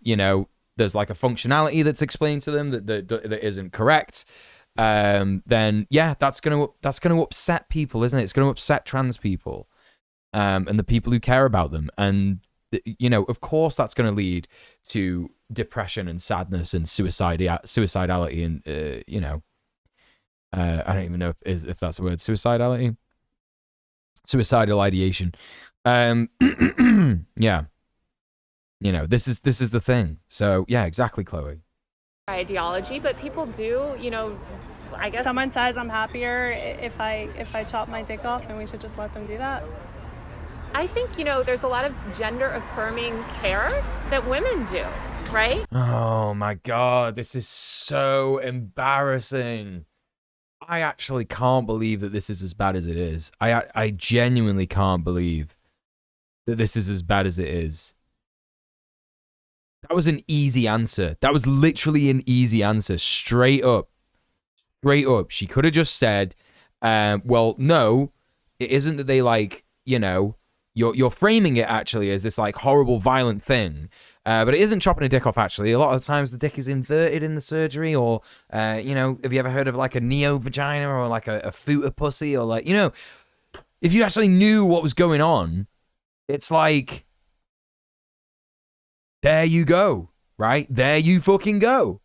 you know, there's like a functionality that's explained to them that isn't correct, then yeah, that's gonna upset people, isn't it? It's gonna upset trans people, and the people who care about them, and you know, of course, that's gonna lead to depression and sadness and suicidality, and you know, I don't even know if that's a word, suicidality, suicidal ideation, yeah. You know, this is the thing. So yeah, exactly, Chloe. Ideology, but people do, you know, I guess. Someone says I'm happier if I chop my dick off, and we should just let them do that. I think, you know, there's a lot of gender affirming care that women do, right? Oh my God, this is so embarrassing. I actually can't believe that this is as bad as it is. I genuinely can't believe that this is as bad as it is. That was an easy answer. That was literally an easy answer. Straight up. Straight up. She could have just said, well, no, it isn't that they like, you know, you're framing it actually as this like horrible, violent thing. But it isn't chopping a dick off actually. A lot of the times the dick is inverted in the surgery, or, you know, have you ever heard of like a neo-vagina or like a futa pussy, or like, you know, if you actually knew what was going on, it's like, there you go, right? There you fucking go.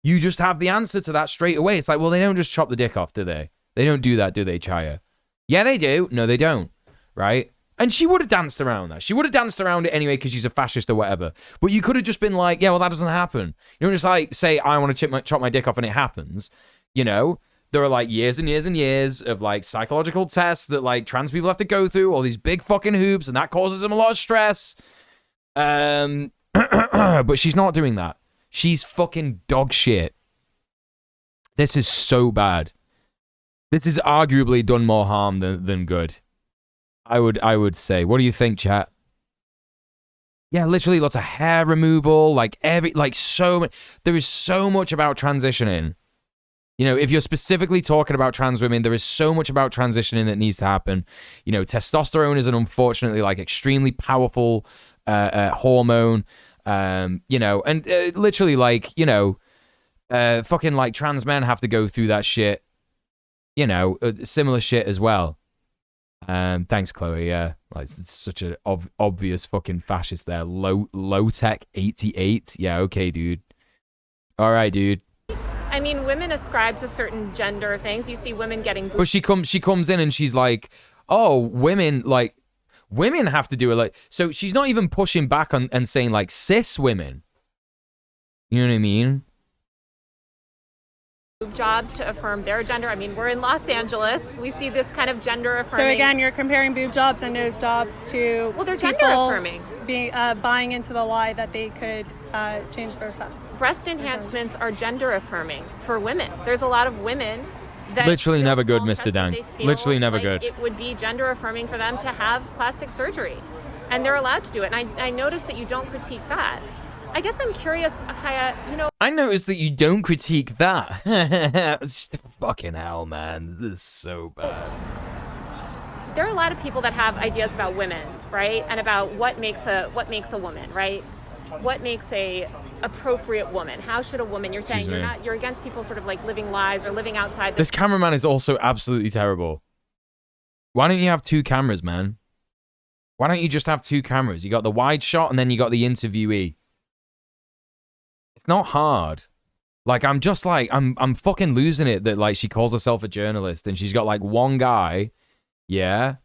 You just have the answer to that straight away. It's like, well, they don't just chop the dick off, do they? They don't do that, do they, Chaya? Yeah, they do. No, they don't, right? And she would have danced around that. She would have danced around it anyway because she's a fascist or whatever. But you could have just been like, yeah, well, that doesn't happen. You don't just like say, I want to chop my dick off and it happens. You know, there are like years and years and years of like psychological tests that like trans people have to go through, all these big fucking hoops, and that causes them a lot of stress. But she's not doing that. She's fucking dog shit. This is so bad. This has arguably done more harm than good. I would say. What do you think, chat? Yeah, literally lots of hair removal, there is so much about transitioning. You know, if you're specifically talking about trans women, there is so much about transitioning that needs to happen. You know, testosterone is an unfortunately like extremely powerful hormone. You know, and literally like, you know, fucking like trans men have to go through that shit, you know, similar shit as well. Thanks, Chloe. Yeah, like it's such an obvious fucking fascist there. Low tech 88. Yeah, okay, dude. All right, dude. I mean, women ascribe to certain gender things. You see women getting. But she comes in and she's like, oh, women have to do it, like, so she's not even pushing back on and saying like cis women. You know what I mean? Jobs to affirm their gender. I mean, we're in Los Angeles. We see this kind of gender affirming. So again, you're comparing boob jobs and nose jobs to they're gender affirming, being buying into the lie that they could change their sex. Breast enhancements are gender affirming for women. There's a lot of women that literally never good, Mr. Dan. Literally never like good. It would be gender affirming for them to have plastic surgery. and they're allowed to do it. And I noticed that you don't critique that. I guess I'm curious, Chaya, I noticed that you don't critique that. It's just fucking hell, man. This is so bad. There are a lot of people that have ideas about women, right? And about what makes a woman, right? What makes a appropriate woman? How should a woman? You're saying you're against people sort of like living lies or living outside. This cameraman is also absolutely terrible. Why don't you have two cameras, man? Why don't you just have two cameras? You got the wide shot and then you got the interviewee. It's not hard. Like, I'm just like, I'm fucking losing it that, like, she calls herself a journalist and she's got, like, one guy. Yeah.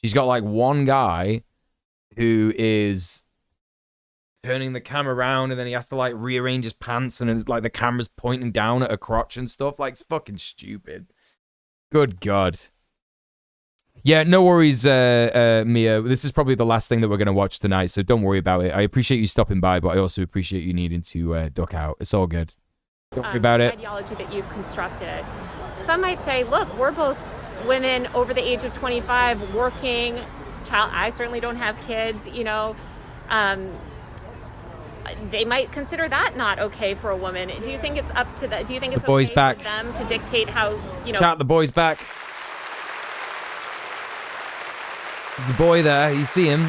She's got, like, one guy who is turning the camera around and then he has to, like, rearrange his pants and it's like the camera's pointing down at her crotch and stuff. Like, it's fucking stupid. Good God. Yeah, no worries, Mia. This is probably the last thing that we're going to watch tonight, so don't worry about it. I appreciate you stopping by, but I also appreciate you needing to duck out. It's all good. Don't worry about it. Ideology that you've constructed. Some might say, look, we're both women over the age of 25 working. I certainly don't have kids, they might consider that not okay for a woman. Do you think it's up to the okay back. for them to dictate how, Chat, the boy's back. There's a boy there. You see him.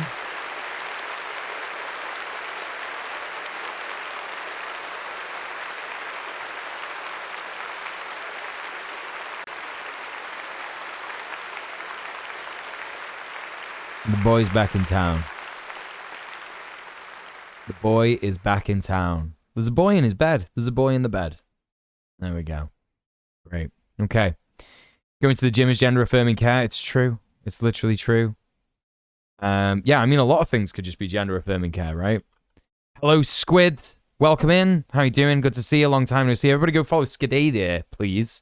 The boy's back in town. The boy is back in town. There's a boy in his bed. There's a boy in the bed. There we go. Great. Okay. Going to the gym is gender affirming care. It's true. It's literally true. Yeah, I mean, a lot of things could just be gender affirming care, right? Hello, Squid. Welcome in. How you doing? Good to see you. Long time no see. Everybody go follow Skidday there, please.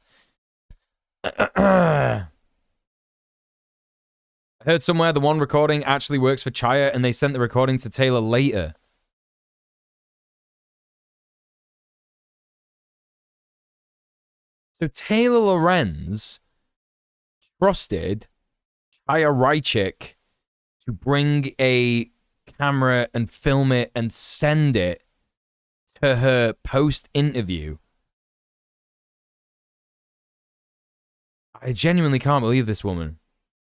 I heard somewhere the one recording actually works for Chaya and they sent the recording to Taylor later. So Taylor Lorenz trusted Chaya Raichik to bring a camera and film it and send it to her post-interview. I genuinely can't believe this woman.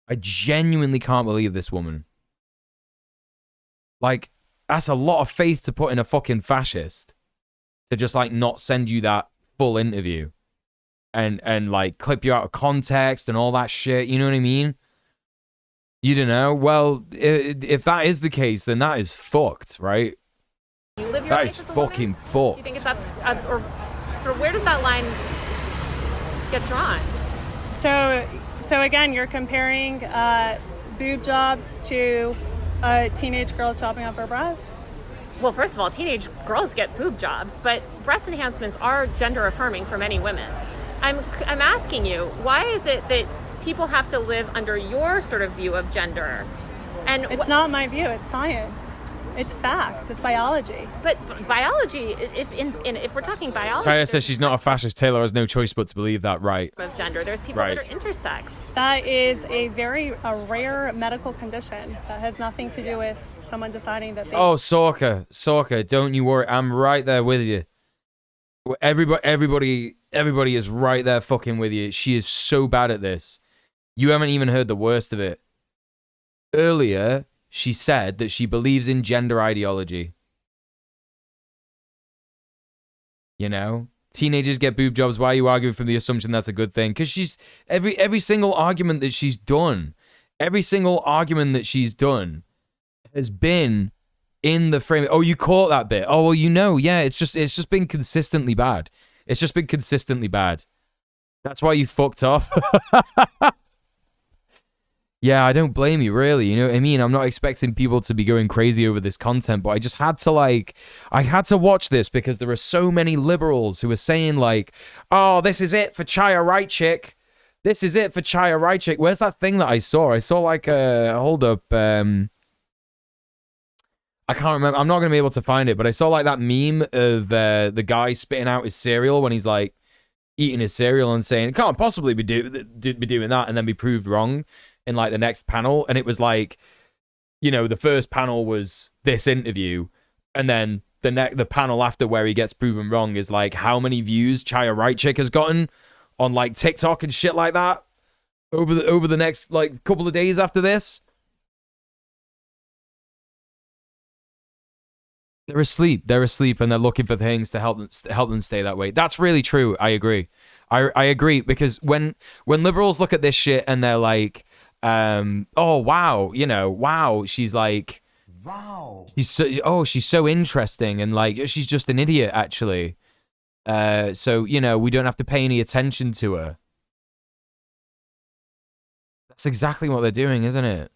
I genuinely can't believe this woman. Like, that's a lot of faith to put in a fucking fascist. To just, like, not send you that full interview. And like, clip you out of context and all that shit. You know what I mean? You don't know? Well, if that is the case, then that is fucked, right? You live your that life is as a fucking woman? fucked. You think it's up, or sort of where does that line get drawn? So again, you're comparing boob jobs to a teenage girl chopping up her breasts? Well, first of all, teenage girls get boob jobs, but breast enhancements are gender affirming for many women. I'm asking you, why is it that people have to live under your sort of view of gender? And it's not my view, it's science. It's facts, it's biology. But biology, if we're talking biology... Chaya says she's not a fascist. Taylor has no choice but to believe that, right? ...of gender. There's people that are intersex. That is a rare medical condition that has nothing to do with someone deciding that they... Oh, Sorka, don't you worry. I'm right there with you. Everybody is right there fucking with you. She is so bad at this. You haven't even heard the worst of it. Earlier, she said that she believes in gender ideology. You know? Teenagers get boob jobs. Why are you arguing from the assumption that's a good thing? Because she's... Every single argument that she's done has been in the frame. Oh, you caught that bit. Oh, well, yeah, it's just been consistently bad. It's just been consistently bad. That's why you fucked off. Yeah, I don't blame you, really. You know what I mean? I'm not expecting people to be going crazy over this content, but I just had to, I had to watch this because there are so many liberals who are saying, oh, this is it for Chaya Raichik. This is it for Chaya Raichik. Where's that thing that I saw? I saw, hold up, I can't remember. I'm not going to be able to find it, but I saw, that meme of the guy spitting out his cereal when he's, eating his cereal and saying, it can't possibly be doing that, and then be proved wrong in the next panel. And it was you know, the first panel was this interview, and then the panel after where he gets proven wrong is like how many views Chaya Raichik has gotten on like TikTok and shit like that over the next like couple of days after this. They're asleep, and they're looking for things to help them stay that way. That's really true. I agree. I agree, because when liberals look at this shit and they're like, oh wow, you know, wow, she's like, wow, she's so interesting, and like she's just an idiot actually. So you know, we don't have to pay any attention to her. That's exactly what they're doing, isn't it?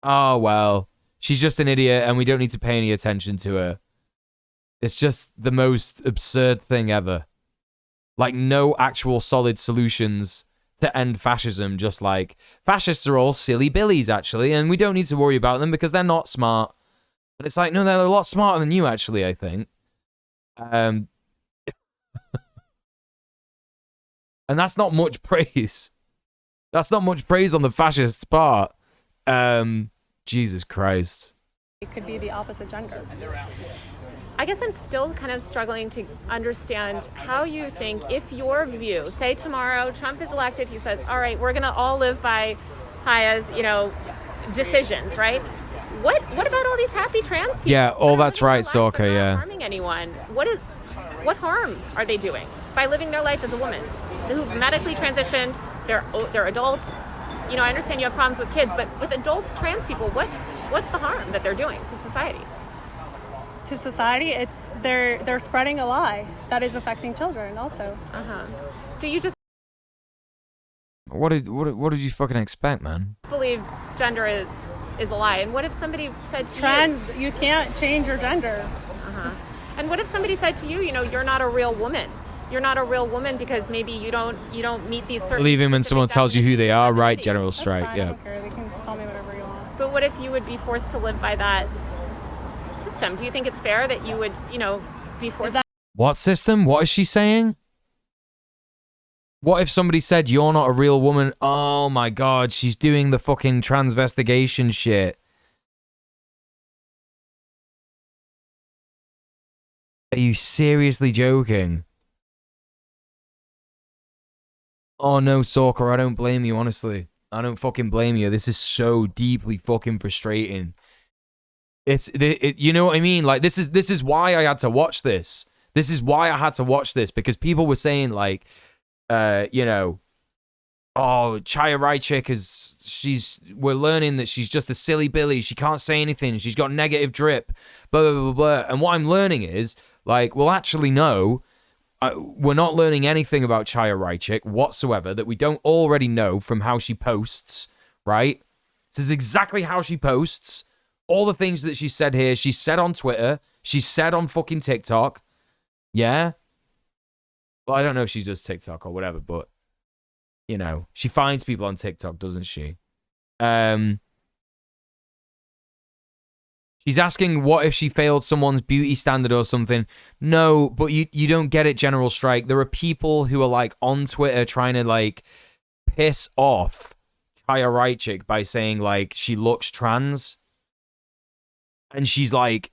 Oh well, she's just an idiot, and we don't need to pay any attention to her. It's just the most absurd thing ever. Like, no actual solid solutions to end fascism, just like, fascists are all silly billies, actually, and we don't need to worry about them because they're not smart. But it's like, no, they're a lot smarter than you, actually, I think. And that's not much praise. That's not much praise on the fascists' part. Jesus Christ. It could be the opposite gender. I guess I'm still kind of struggling to understand how you think, if your view, say tomorrow Trump is elected, he says, all right, we're going to all live by Chaya's, you know, decisions, right? What about all these happy trans people? Yeah, oh, that's right, Stalker, yeah. Harming anyone? What harm are they doing by living their life as a woman who've medically transitioned? They're adults. You know, I understand you have problems with kids, but with adult trans people, what's the harm that they're doing to society? To society, it's they're spreading a lie that is affecting children also. So you just What did you fucking expect, man? believe gender is a lie. And what if somebody said to Trans, you can't change your gender. And what if somebody said to you, you know, you're not a real woman. You're not a real woman because maybe you don't meet these certain. Believe him when someone tells you who they are, right? General That's strike, fine, yeah. I don't care. They can call me whatever you want. But what if you would be forced to live by that system? Do you think it's fair that you would, you know, be forced? What system? What is she saying? What if somebody said you're not a real woman? Oh my god, she's doing the fucking transvestigation shit. Are you seriously joking? Oh no, Sorker, I don't blame you, honestly. I don't fucking blame you. This is so deeply fucking frustrating. You know what I mean? Like, this is why I had to watch this. This is why I had to watch this, because people were saying, like, you know, oh, Chaya Raichik we're learning that she's just a silly billy. She can't say anything. She's got negative drip, blah, blah, blah, blah. And what I'm learning is, like, well, actually, no, we're not learning anything about Chaya Raichik whatsoever that we don't already know from how she posts, right? This is exactly how she posts. All the things that she said here, she said on Twitter, she said on fucking TikTok. Yeah? Well, I don't know if she does TikTok or whatever, but, you know, she finds people on TikTok, doesn't she? She's asking what if she failed someone's beauty standard or something. No, but you don't get it, General Strike. There are people who are, like, on Twitter trying to, like, piss off Chaya Raichik by saying, like, she looks trans. And she's, like,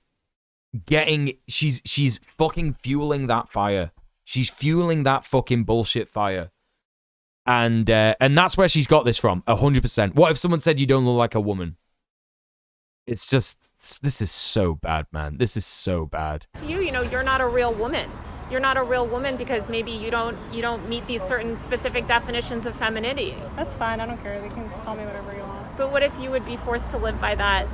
she's fucking fueling that fire. She's fueling that fucking bullshit fire. And that's where she's got this from, 100%. What if someone said you don't look like a woman? It's just, this is so bad, man. This is so bad. To you, you know, you're not a real woman. You're not a real woman because maybe you don't meet these certain specific definitions of femininity. That's fine. I don't care. They can call me whatever you want. But what if you would be forced to live by that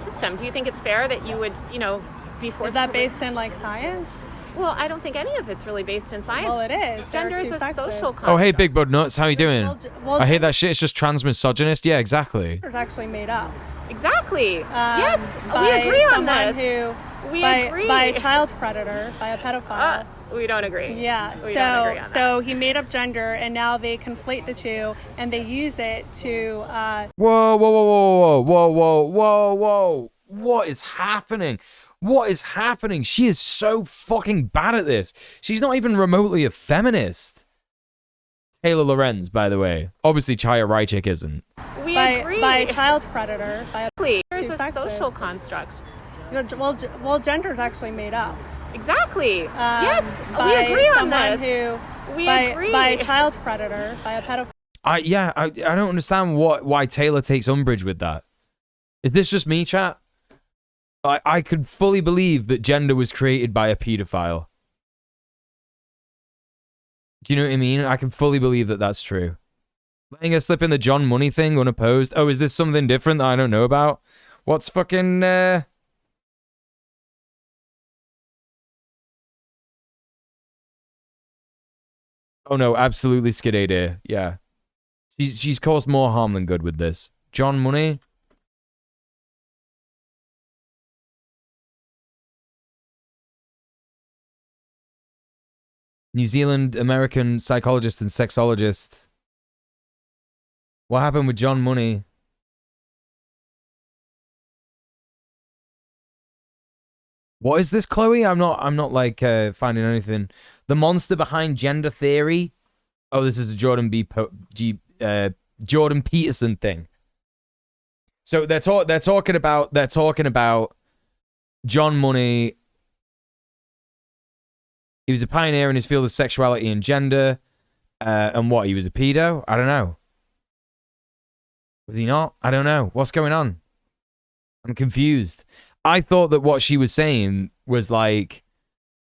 system? Do you think it's fair that you would, you know, be forced? Is that based in, like, science? Well, I don't think any of it's really based in science. Well, it is. Gender is a social concept. Oh, hey, Big Bud Nuts, how you doing? Well, I hate that shit. It's just transmisogynist. Yeah, exactly. It's actually made up. Exactly. Yes, we agree on this. We agree. By a child predator, by a pedophile. We don't agree. Yeah. We don't agree on so he made up gender, and now they conflate the two, and they use it to. Whoa, whoa, whoa, whoa, whoa, whoa, whoa, whoa! What is happening? What is happening? She is so fucking bad at this. She's not even remotely a feminist. Taylor Lorenz, by the way. Obviously, Chaya Raichik isn't. We agree. By a child predator. By There's a social construct. Well, gender is actually made up. Exactly. Yes, we agree on this. We agree. By a child predator, by a pedophile. I don't understand why Taylor takes umbrage with that. Is this just me, chat? I could fully believe that gender was created by a pedophile. Do you know what I mean? I can fully believe that that's true. Letting her slip in the John Money thing unopposed. Oh, is this something different that I don't know about? What's fucking... Oh no, absolutely skid here. Yeah. She's caused more harm than good with this. John Money? New Zealand American psychologist and sexologist. What happened with John Money? What is this, Chloe? I'm not like finding anything. The monster behind gender theory. Oh, this is a Jordan Peterson thing. So they're talking about John Money. He was a pioneer in his field of sexuality and gender. And what? He was a pedo? I don't know. Was he not? I don't know. What's going on? I'm confused. I thought that what she was saying was like,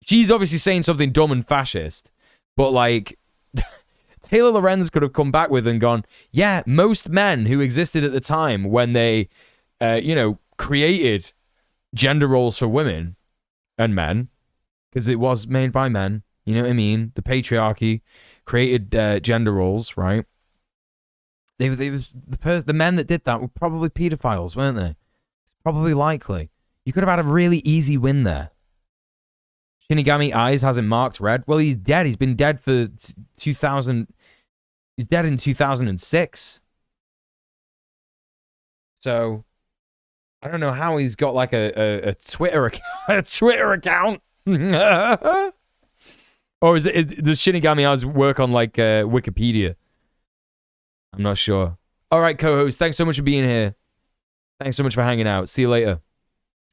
she's obviously saying something dumb and fascist, but like, Taylor Lorenz could have come back with and gone, yeah, most men who existed at the time when they, created gender roles for women and men, because it was made by men, you know what I mean? The patriarchy created gender roles, right? The men that did that were probably pedophiles, weren't they? It's probably likely. You could have had a really easy win there. Shinigami Eyes has him marked red. Well, he's dead. He's been dead for 2000. He's dead in 2006. So I don't know how he's got like a Twitter account. Or does Shinigami Eyes work on like Wikipedia? I'm not sure. All right, co-host. Thanks so much for being here. Thanks so much for hanging out. See you later.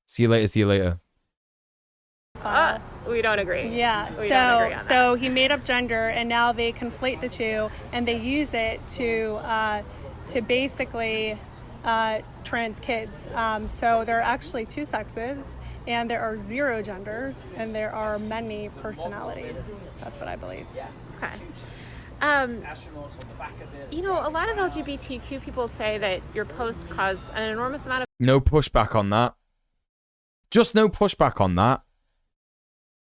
See you later. We don't agree. Yeah. We don't agree on so he made up gender, and now they conflate the two, and they use it to basically trans kids. So there are actually two sexes, and there are 0 genders, and there are many personalities. That's what I believe. Okay. A lot of LGBTQ people say that your posts cause an enormous amount of... No pushback on that. Just no pushback on that.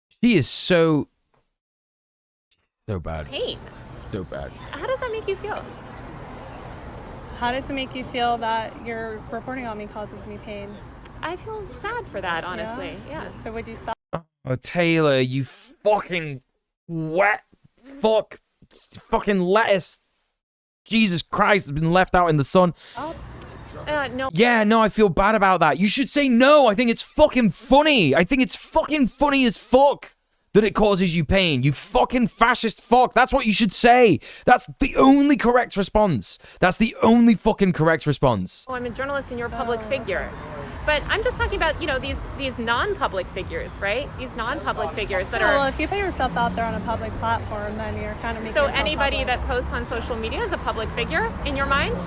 She is so bad. Pain. So bad. How does that make you feel? How does it make you feel that your reporting on me causes me pain? I feel sad for that, honestly. Yeah. So would you stop? Oh, Taylor, you fucking fucking lettuce. Jesus Christ, has been left out in the sun. No. Yeah, no, I feel bad about that. You should say no. I think it's fucking funny. I think it's fucking funny as fuck that it causes you pain. You fucking fascist fuck. That's what you should say. That's the only correct response. That's the only fucking correct response. I'm a journalist and you're a public figure. But I'm just talking about, these non-public figures, right? These non-public figures that are... Well, if you put yourself out there on a public platform, then you're kind of making So yourself anybody public. that posts on social media is a public figure in your mind?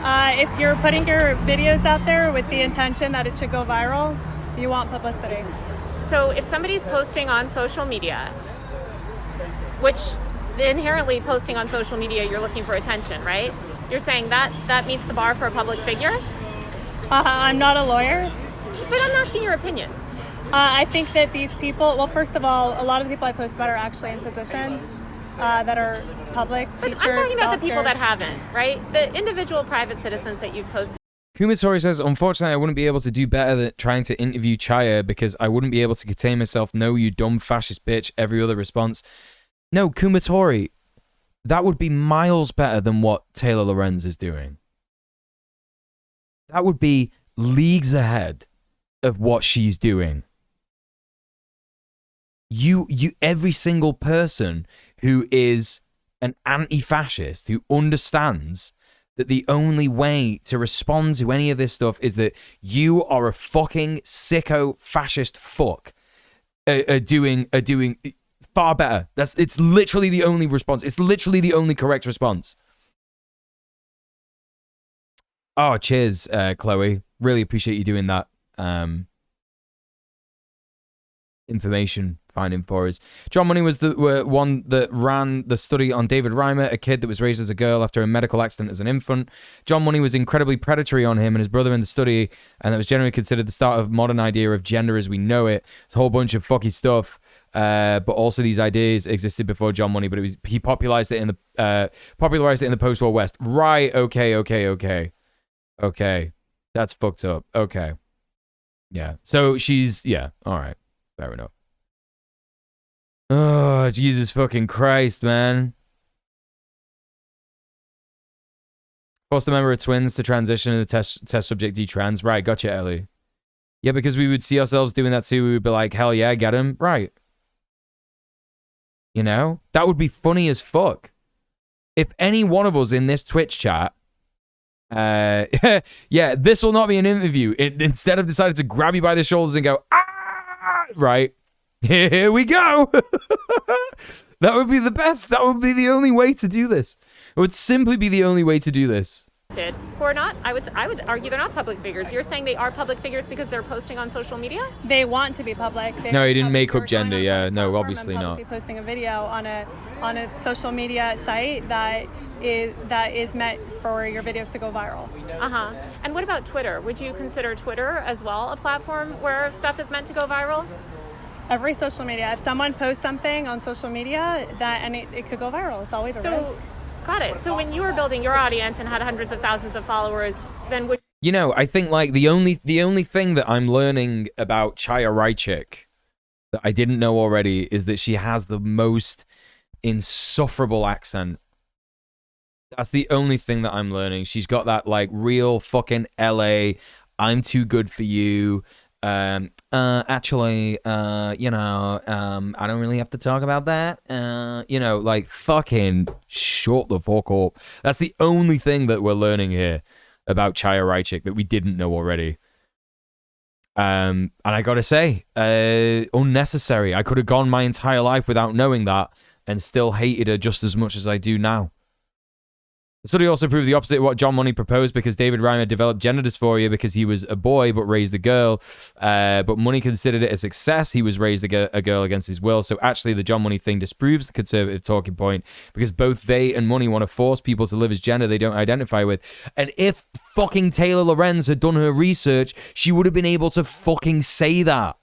If you're putting your videos out there with the intention that it should go viral, you want publicity. So if somebody's posting on social media, which inherently posting on social media, you're looking for attention, right? You're saying that meets the bar for a public figure? I'm not a lawyer. But I'm asking your opinion. I think that these people, well, first of all, a lot of the people I post about are actually in positions that are public, but teachers, I'm talking about doctors. the people that haven't, right? The individual private citizens that you've posted. Kumatori says, unfortunately, I wouldn't be able to do better than trying to interview Chaya because I wouldn't be able to contain myself. No, you dumb fascist bitch. Every other response. No, Kumatori, that would be miles better than what Taylor Lorenz is doing. That would be leagues ahead of what she's doing. Every single person who is an anti-fascist, who understands that the only way to respond to any of this stuff is that you are a fucking sicko fascist fuck doing far better. It's literally the only response. It's literally the only correct response. Oh, cheers, Chloe. Really appreciate you doing that. Information finding for us. John Money was the one that ran the study on David Reimer, a kid that was raised as a girl after a medical accident as an infant. John Money was incredibly predatory on him and his brother in the study, and that was generally considered the start of modern idea of gender as we know it. It's a whole bunch of fucky stuff, but also these ideas existed before John Money, but he popularized it in the post-war West. Right? Okay. That's fucked up. Okay. Yeah. So she's all right. Fair enough. Oh, Jesus fucking Christ, man. Forced a member of twins to transition and the test subject detrans. Right, gotcha, Ellie. Yeah, because we would see ourselves doing that too. We would be like, hell yeah, get him. Right. You know? That would be funny as fuck. If any one of us in this Twitch chat yeah, this will not be an interview. Instead of decided to grab you by the shoulders and go, ah, right. Here we go. That would be the best. That would be the only way to do this. It would simply be the only way to do this. Who are not, I would argue they're not public figures. You're saying they are public figures because they're posting on social media? They want to be public. No, he didn't make up gender. Yeah, no, obviously not. Posting a video on a social media site that is meant for your videos to go viral. And what about Twitter? Would you consider Twitter as well a platform where stuff is meant to go viral? Every social media. If someone posts something on social media, it could go viral. It's always a risk. Got it. So when you were building your audience and had hundreds of thousands of followers, then would you know? I think like the only thing that I'm learning about Chaya Raichik that I didn't know already is that she has the most insufferable accent. That's the only thing that I'm learning. She's got that like real fucking LA. I'm too good for you. Actually, you know, I don't really have to talk about that. You know, like fucking shut the fuck up. That's the only thing that we're learning here about Chaya Raichik that we didn't know already. And I gotta say, unnecessary. I could have gone my entire life without knowing that and still hated her just as much as I do now. The study also proved the opposite of what John Money proposed because David Reimer developed gender dysphoria because he was a boy but raised a girl. But Money considered it a success. He was raised a girl against his will. So actually the John Money thing disproves the conservative talking point because both they and Money want to force people to live as gender they don't identify with. And if fucking Taylor Lorenz had done her research, she would have been able to fucking say that.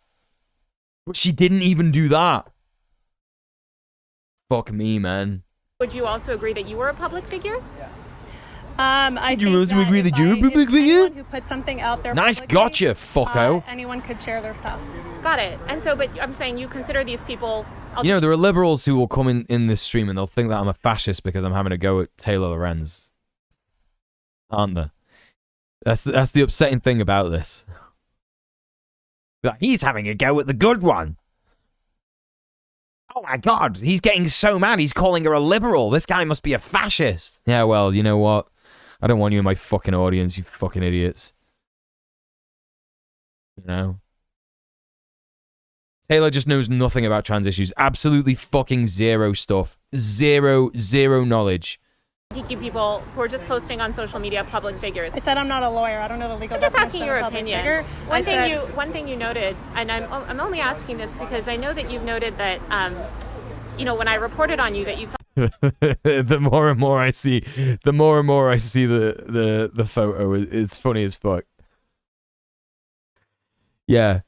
But she didn't even do that. Fuck me, man. Would you also agree that you were a public figure? I do you also agree that you're a public figure? Anyone who put something out there nice, publicly, gotcha, fucko. Anyone could share their stuff. Got it. And so, but I'm saying you consider these people... You know, there are liberals who will come in this stream and they'll think that I'm a fascist because I'm having a go at Taylor Lorenz. Aren't there? That's the upsetting thing about this. Like, he's having a go at the good one. Oh my God, he's getting so mad. He's calling her a liberal. This guy must be a fascist. Yeah, well, you know what? I don't want you in my fucking audience, you fucking idiots. You know? Taylor just knows nothing about trans issues. Absolutely fucking zero stuff. Zero knowledge. LGBTQ people who are just posting on social media, public figures. I said I'm not a lawyer. I don't know the legal definition. I'm just asking your of public opinion. figure. One thing you noted, and I'm only asking this because I know that you've noted that, you know, when I reported on you that you. The more and more I see the photo, it's funny as fuck. Yeah,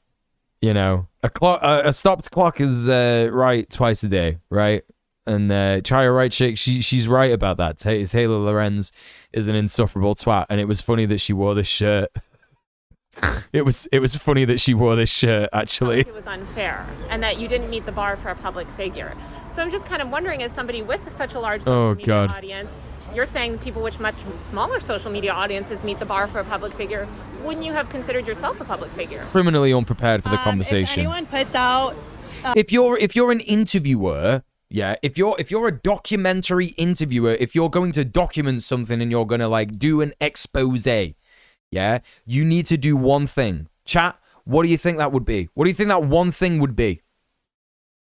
you know, a stopped clock is right twice a day, right? And Chaya Raichik, she's right about that. Taylor Lorenz is an insufferable twat, and it was funny that she wore this shirt. It was funny that she wore this shirt, actually. It was unfair, and that you didn't meet the bar for a public figure. So I'm just kind of wondering, as somebody with such a large social media audience, you're saying people with much smaller social media audiences meet the bar for a public figure. Wouldn't you have considered yourself a public figure? Criminally unprepared for the conversation. If anyone puts out... If you're an interviewer Yeah, if you're a documentary interviewer, if you're going to document something and you're going to like do an expose, yeah, you need to do one thing. Chat, what do you think that would be? What do you think that one thing would be?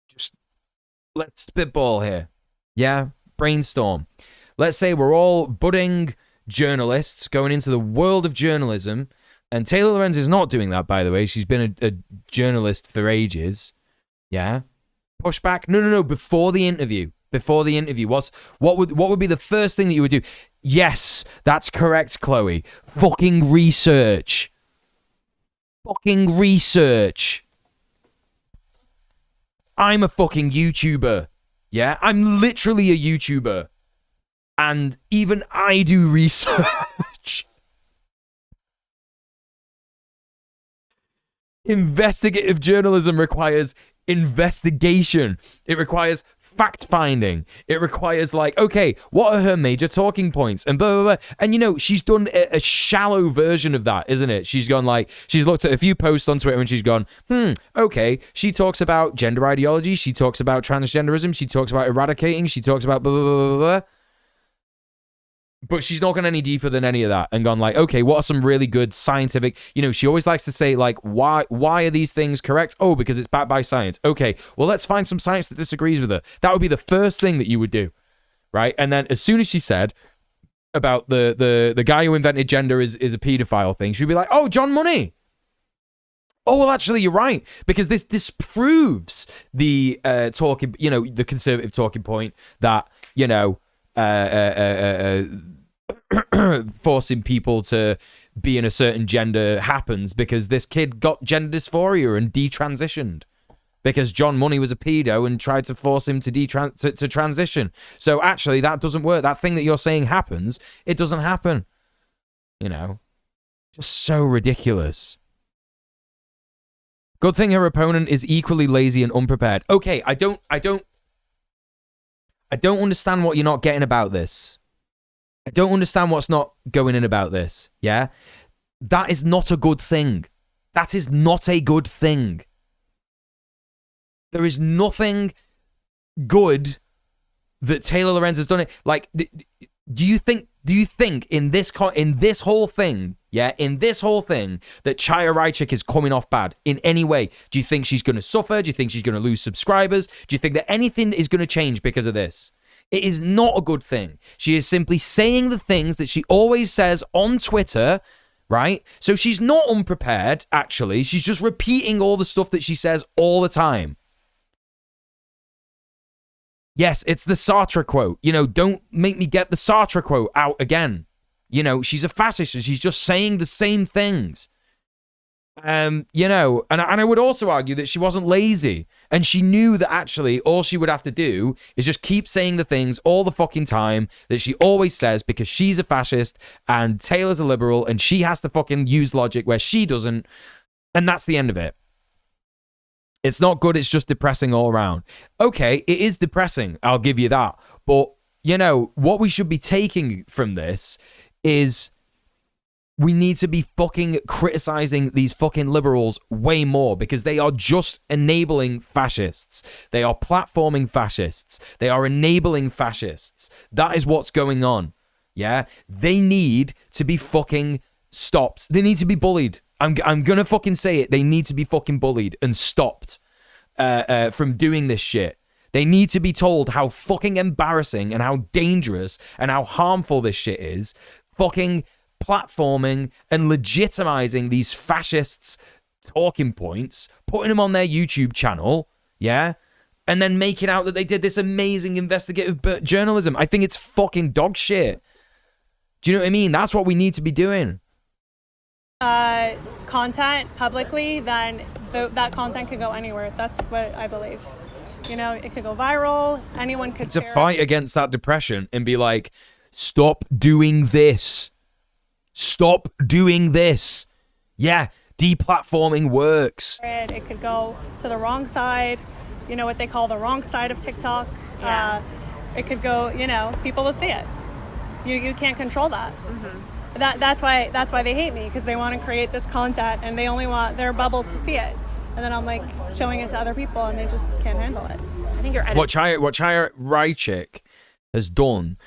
Just let's spitball here. Yeah, brainstorm. Let's say we're all budding journalists going into the world of journalism, and Taylor Lorenz is not doing that, by the way. She's been a journalist for ages. Yeah. Pushback? No. Before the interview. What would be the first thing that you would do? Yes, that's correct, Chloe. Fucking research. I'm a fucking YouTuber. Yeah, I'm literally a YouTuber. And even I do research. Investigative journalism requires investigation. It requires fact-finding. It requires like, okay, what are her major talking points? And blah, blah, blah. And, you know, she's done a shallow version of that, isn't it? She's gone like, she's looked at a few posts on Twitter and she's gone, okay, she talks about gender ideology. She talks about transgenderism. She talks about eradicating. She talks about blah, blah, blah, blah, blah. But she's not gone any deeper than any of that and gone like, okay, what are some really good scientific, you know, she always likes to say like, why are these things correct? Oh, because it's backed by science. Okay, well, let's find some science that disagrees with her. That would be the first thing that you would do, right? And then as soon as she said about the guy who invented gender is a pedophile thing, she'd be like, oh, John Money. Oh, well, actually, you're right, because this disproves the talking, you know, the conservative talking point that, you know, forcing people to be in a certain gender happens because this kid got gender dysphoria and detransitioned because John Money was a pedo and tried to force him to transition. So actually, that doesn't work. That thing that you're saying happens, it doesn't happen. You know, just so ridiculous. Good thing her opponent is equally lazy and unprepared. Okay, I don't understand what you're not getting about this. I don't understand what's not going in about this, yeah? That is not a good thing. That is not a good thing. There is nothing good that Taylor Lorenz has done it. Like, do you think in this whole thing, yeah, in this whole thing, that Chaya Raichik is coming off bad in any way? Do you think she's going to suffer? Do you think she's going to lose subscribers? Do you think that anything is going to change because of this? It is not a good thing. She is simply saying the things that she always says on Twitter, right? So she's not unprepared, actually. She's just repeating all the stuff that she says all the time. Yes, it's the Sartre quote. You know, don't make me get the Sartre quote out again. You know, she's a fascist and she's just saying the same things. You know, and I would also argue that she wasn't lazy and she knew that actually all she would have to do is just keep saying the things all the fucking time that she always says because she's a fascist and Taylor's a liberal and she has to fucking use logic where she doesn't. And that's the end of it. It's not good. It's just depressing all around. Okay, it is depressing. I'll give you that. But, you know, what we should be taking from this is we need to be fucking criticizing these fucking liberals way more because they are just enabling fascists. They are platforming fascists. They are enabling fascists. That is what's going on. Yeah? They need to be fucking stopped. They need to be bullied. I'm gonna fucking say it. They need to be fucking bullied and stopped from doing this shit. They need to be told how fucking embarrassing and how dangerous and how harmful this shit is. Fucking platforming and legitimizing these fascists' talking points, putting them on their YouTube channel, yeah? And then making out that they did this amazing investigative journalism. I think it's fucking dog shit. Do you know what I mean? That's what we need to be doing. Content publicly, then that content could go anywhere. That's what I believe. You know, it could go viral. Anyone could to fight against that depression and be like, stop doing this. Stop doing this. Yeah, deplatforming works. It could go to the wrong side, you know, what they call the wrong side of TikTok. Yeah. It could go, you know, people will see it. You can't control that. Mm-hmm. That's why they hate me, because they want to create this content and they only want their bubble to see it. And then I'm like showing it to other people and they just can't handle it. think you're What Chaya Raichik has done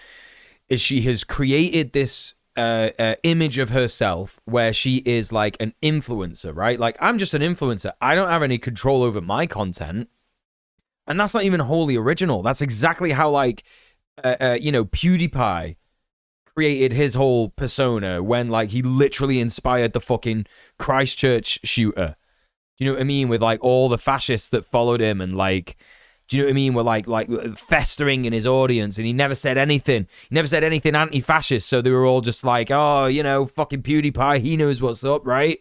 is she has created this image of herself where she is like an influencer, right? Like, I'm just an influencer. I don't have any control over my content. And that's not even wholly original. That's exactly how, like, PewDiePie created his whole persona when, like, he literally inspired the fucking Christchurch shooter. Do you know what I mean? With, like, all the fascists that followed him and, like, do you know what I mean? Were like festering in his audience, and he never said anything. He never said anything anti-fascist, so they were all just like, oh, you know, fucking PewDiePie, he knows what's up, right?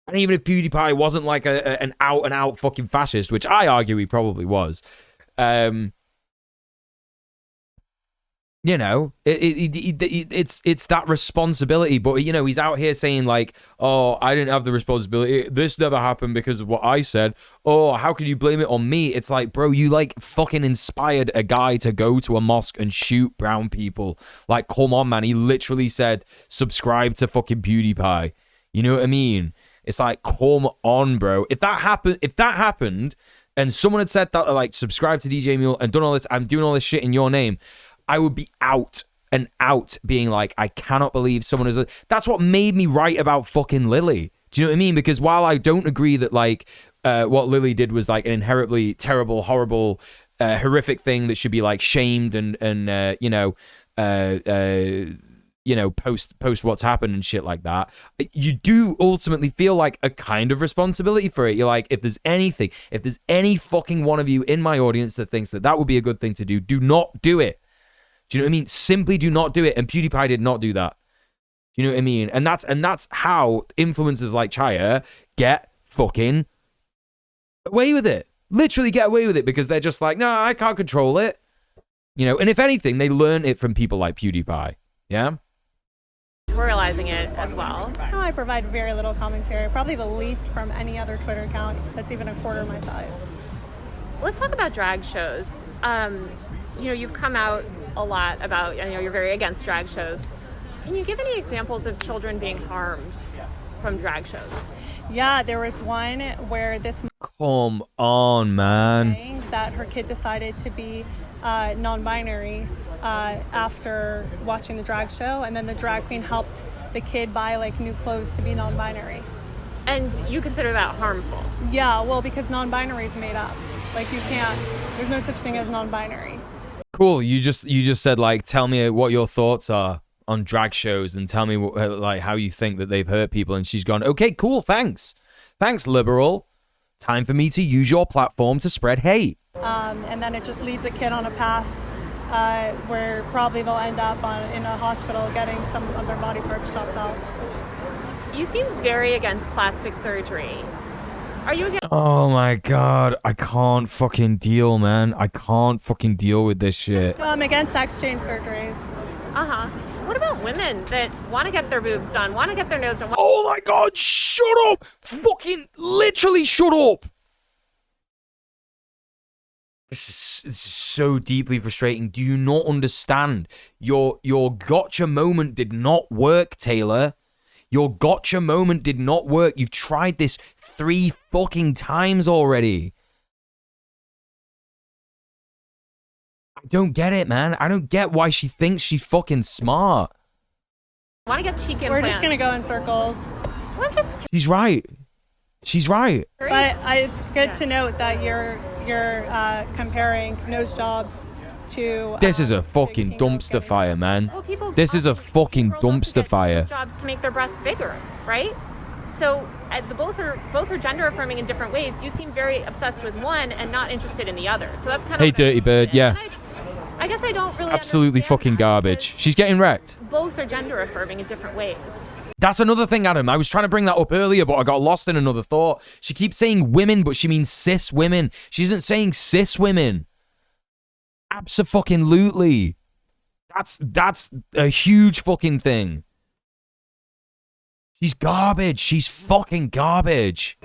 And even if PewDiePie wasn't like an out-and-out fucking fascist, which I argue he probably was, you know, it's that responsibility. But, you know, he's out here saying like, oh, I didn't have the responsibility. This never happened because of what I said. Oh, how can you blame it on me? It's like, bro, you like fucking inspired a guy to go to a mosque and shoot brown people. Like, come on, man. He literally said, subscribe to fucking PewDiePie. You know what I mean? It's like, come on, bro. If that happened and someone had said that, like, subscribe to djmuel and done all this, I'm doing all this shit in your name, I would be out and out being like, I cannot believe someone is... That's what made me write about fucking Lily. Do you know what I mean? Because while I don't agree that, like, what Lily did was, like, an inherently terrible, horrible, horrific thing that should be, like, shamed and post what's happened and shit like that, you do ultimately feel like a kind of responsibility for it. You're like, if there's any fucking one of you in my audience that thinks that would be a good thing to do not do it. Do you know what I mean? Simply do not do it. And PewDiePie did not do that. Do you know what I mean? And that's how influencers like Chaya get fucking away with it. Literally get away with it because they're just like, no, I can't control it. You know, and if anything, they learn it from people like PewDiePie. Yeah? Editorializing it as well. I provide very little commentary, probably the least from any other Twitter account that's even a quarter my size. Let's talk about drag shows. You know, you've come out a lot about, you know, you're very against drag shows. Can you give any examples of children being harmed from drag shows? Yeah, there was one where this... Come on, man. ...that her kid decided to be non-binary after watching the drag show, and then the drag queen helped the kid buy, like, new clothes to be non-binary. And you consider that harmful? Yeah, well, because non-binary is made up. Like, you can't... There's no such thing as non-binary. Cool. You just said, like, tell me what your thoughts are on drag shows and tell me what, like, how you think that they've hurt people. And she's gone, okay, cool, thanks, liberal. Time for me to use your platform to spread hate. And then it just leads a kid on a path where probably they'll end up in a hospital getting some of their body parts chopped off. You seem very against plastic surgery. Are you against... Oh my god, I can't fucking deal, man. I can't fucking deal with this shit. I'm against sex change surgeries. Uh-huh. What about women that want to get their boobs done, want to get their nose done? Oh my god, shut up! Fucking literally shut up! This is so deeply frustrating. Do you not understand? Your gotcha moment did not work, Taylor. Your gotcha moment did not work. You've tried this 3 fucking times already. I don't get it, man. I don't get why she thinks she's fucking smart. Want to get cheek implants? We're just gonna go in circles. She's right. She's right. But it's good to note that you're comparing nose jobs to... This is a fucking dumpster fire, man. This is a fucking dumpster fire. Jobs to make their breasts bigger, right? So both are gender affirming in different ways. You seem very obsessed with one and not interested in the other. So that's kind of... Hey, dirty bird, yeah. I guess I don't really absolutely fucking garbage. She's getting wrecked. Both are gender affirming in different ways. That's another thing, Adam. I was trying to bring that up earlier, but I got lost in another thought. She keeps saying women, but she means cis women. She isn't saying cis women. Abso-fucking-lutely. That's a huge fucking thing. She's garbage. She's fucking garbage.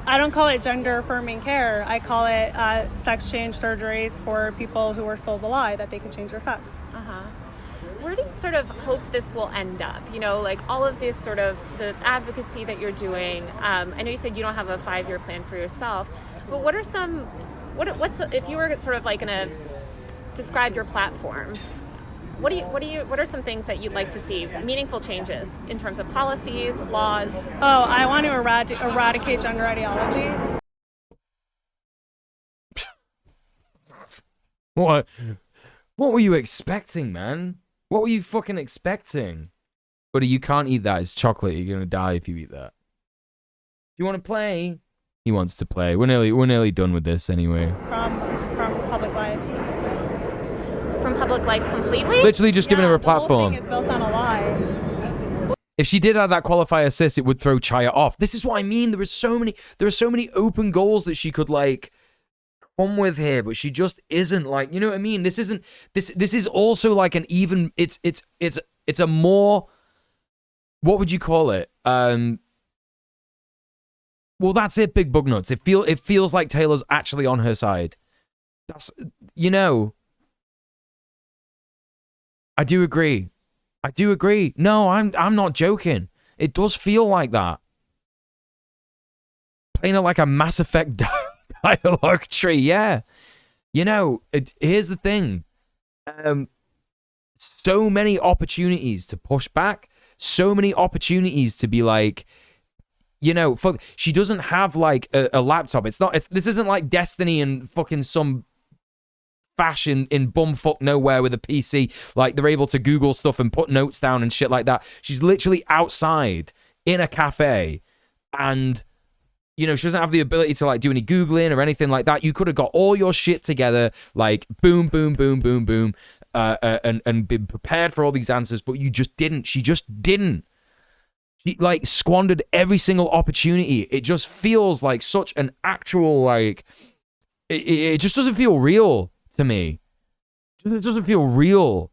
I don't call it gender affirming care. I call it sex change surgeries for people who are sold a lie that they can change their sex. Uh-huh. Where do you sort of hope this will end up? You know, like all of this sort of the advocacy that you're doing. I know you said you don't have a 5-year plan for yourself, but what are some what's if you were sort of like gonna describe your platform? What are some things that you'd like to see meaningful changes in terms of policies, laws? Oh, I want to eradicate gender ideology. What were you expecting, man? What were you fucking expecting? Buddy, you can't eat that. It's chocolate. You're gonna die if you eat that. Do you want to play? He wants to play. We're nearly done with this anyway. From public life. From public life completely? Literally just giving her a platform. The whole thing is built on a lie. If she did have that qualifier assist, it would throw Chaya off. This is what I mean. There are so many open goals that she could like come with here, but she just isn't. Like, you know what I mean? This is also like an even. It's a more. What would you call it? Well, that's it, Big Bug Nuts. It feels like Taylor's actually on her side. That's, you know. I do agree. No, I'm not joking. It does feel like that. Playing it like a Mass Effect dialogue tree, yeah. You know, here's the thing. So many opportunities to push back. So many opportunities to be like, you know, she doesn't have like a laptop. This isn't like Destiny and fucking some fashion in bumfuck nowhere with a PC. Like, they're able to Google stuff and put notes down and shit like that. She's literally outside in a cafe, and you know, she doesn't have the ability to like do any Googling or anything like that. You could have got all your shit together, like boom, boom, boom, boom, boom, and been prepared for all these answers, but you just didn't. She just didn't. She like squandered every single opportunity. It just feels like such an actual like. It just doesn't feel real to me. It doesn't feel real.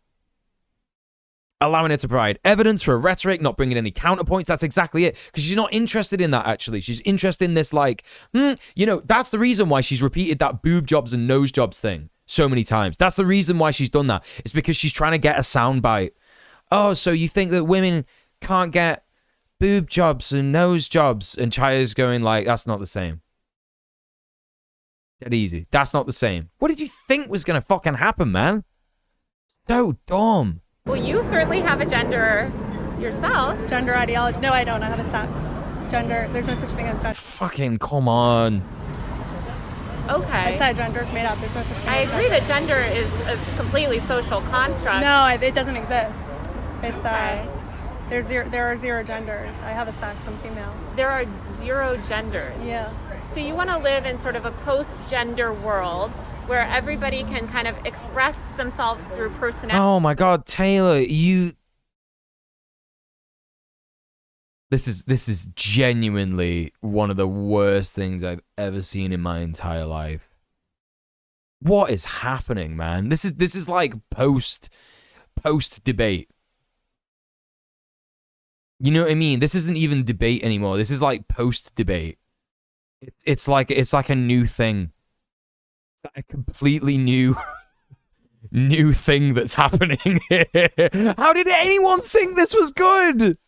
Allowing her to provide evidence for a rhetoric, not bringing any counterpoints. That's exactly it. Because she's not interested in that, actually. She's interested in this, like, you know, that's the reason why she's repeated that boob jobs and nose jobs thing so many times. That's the reason why she's done that. It's because she's trying to get a soundbite. Oh, so you think that women can't get boob jobs and nose jobs? And Chaya's going like, that's not the same. Dead easy. That's not the same. What did you think was going to fucking happen, man? So dumb. Well, you certainly have a gender yourself. Gender ideology. No, I don't. I have a sex. Gender. There's no such thing as gender. Fucking come on. Okay. I said gender is made up. There's no such thing I as agree gender. that gender is a completely social construct. No, it doesn't exist. It's okay. There are zero genders. I have a sex. I'm female. There are zero genders. Yeah. So you want to live in sort of a post-gender world where everybody can kind of express themselves through personality. Oh my God, Taylor, you. This is genuinely one of the worst things I've ever seen in my entire life. What is happening, man? This is like post debate. You know what I mean? This isn't even debate anymore. This is like post debate. It's like a new thing. It's like a completely new thing that's happening here. How did anyone think this was good?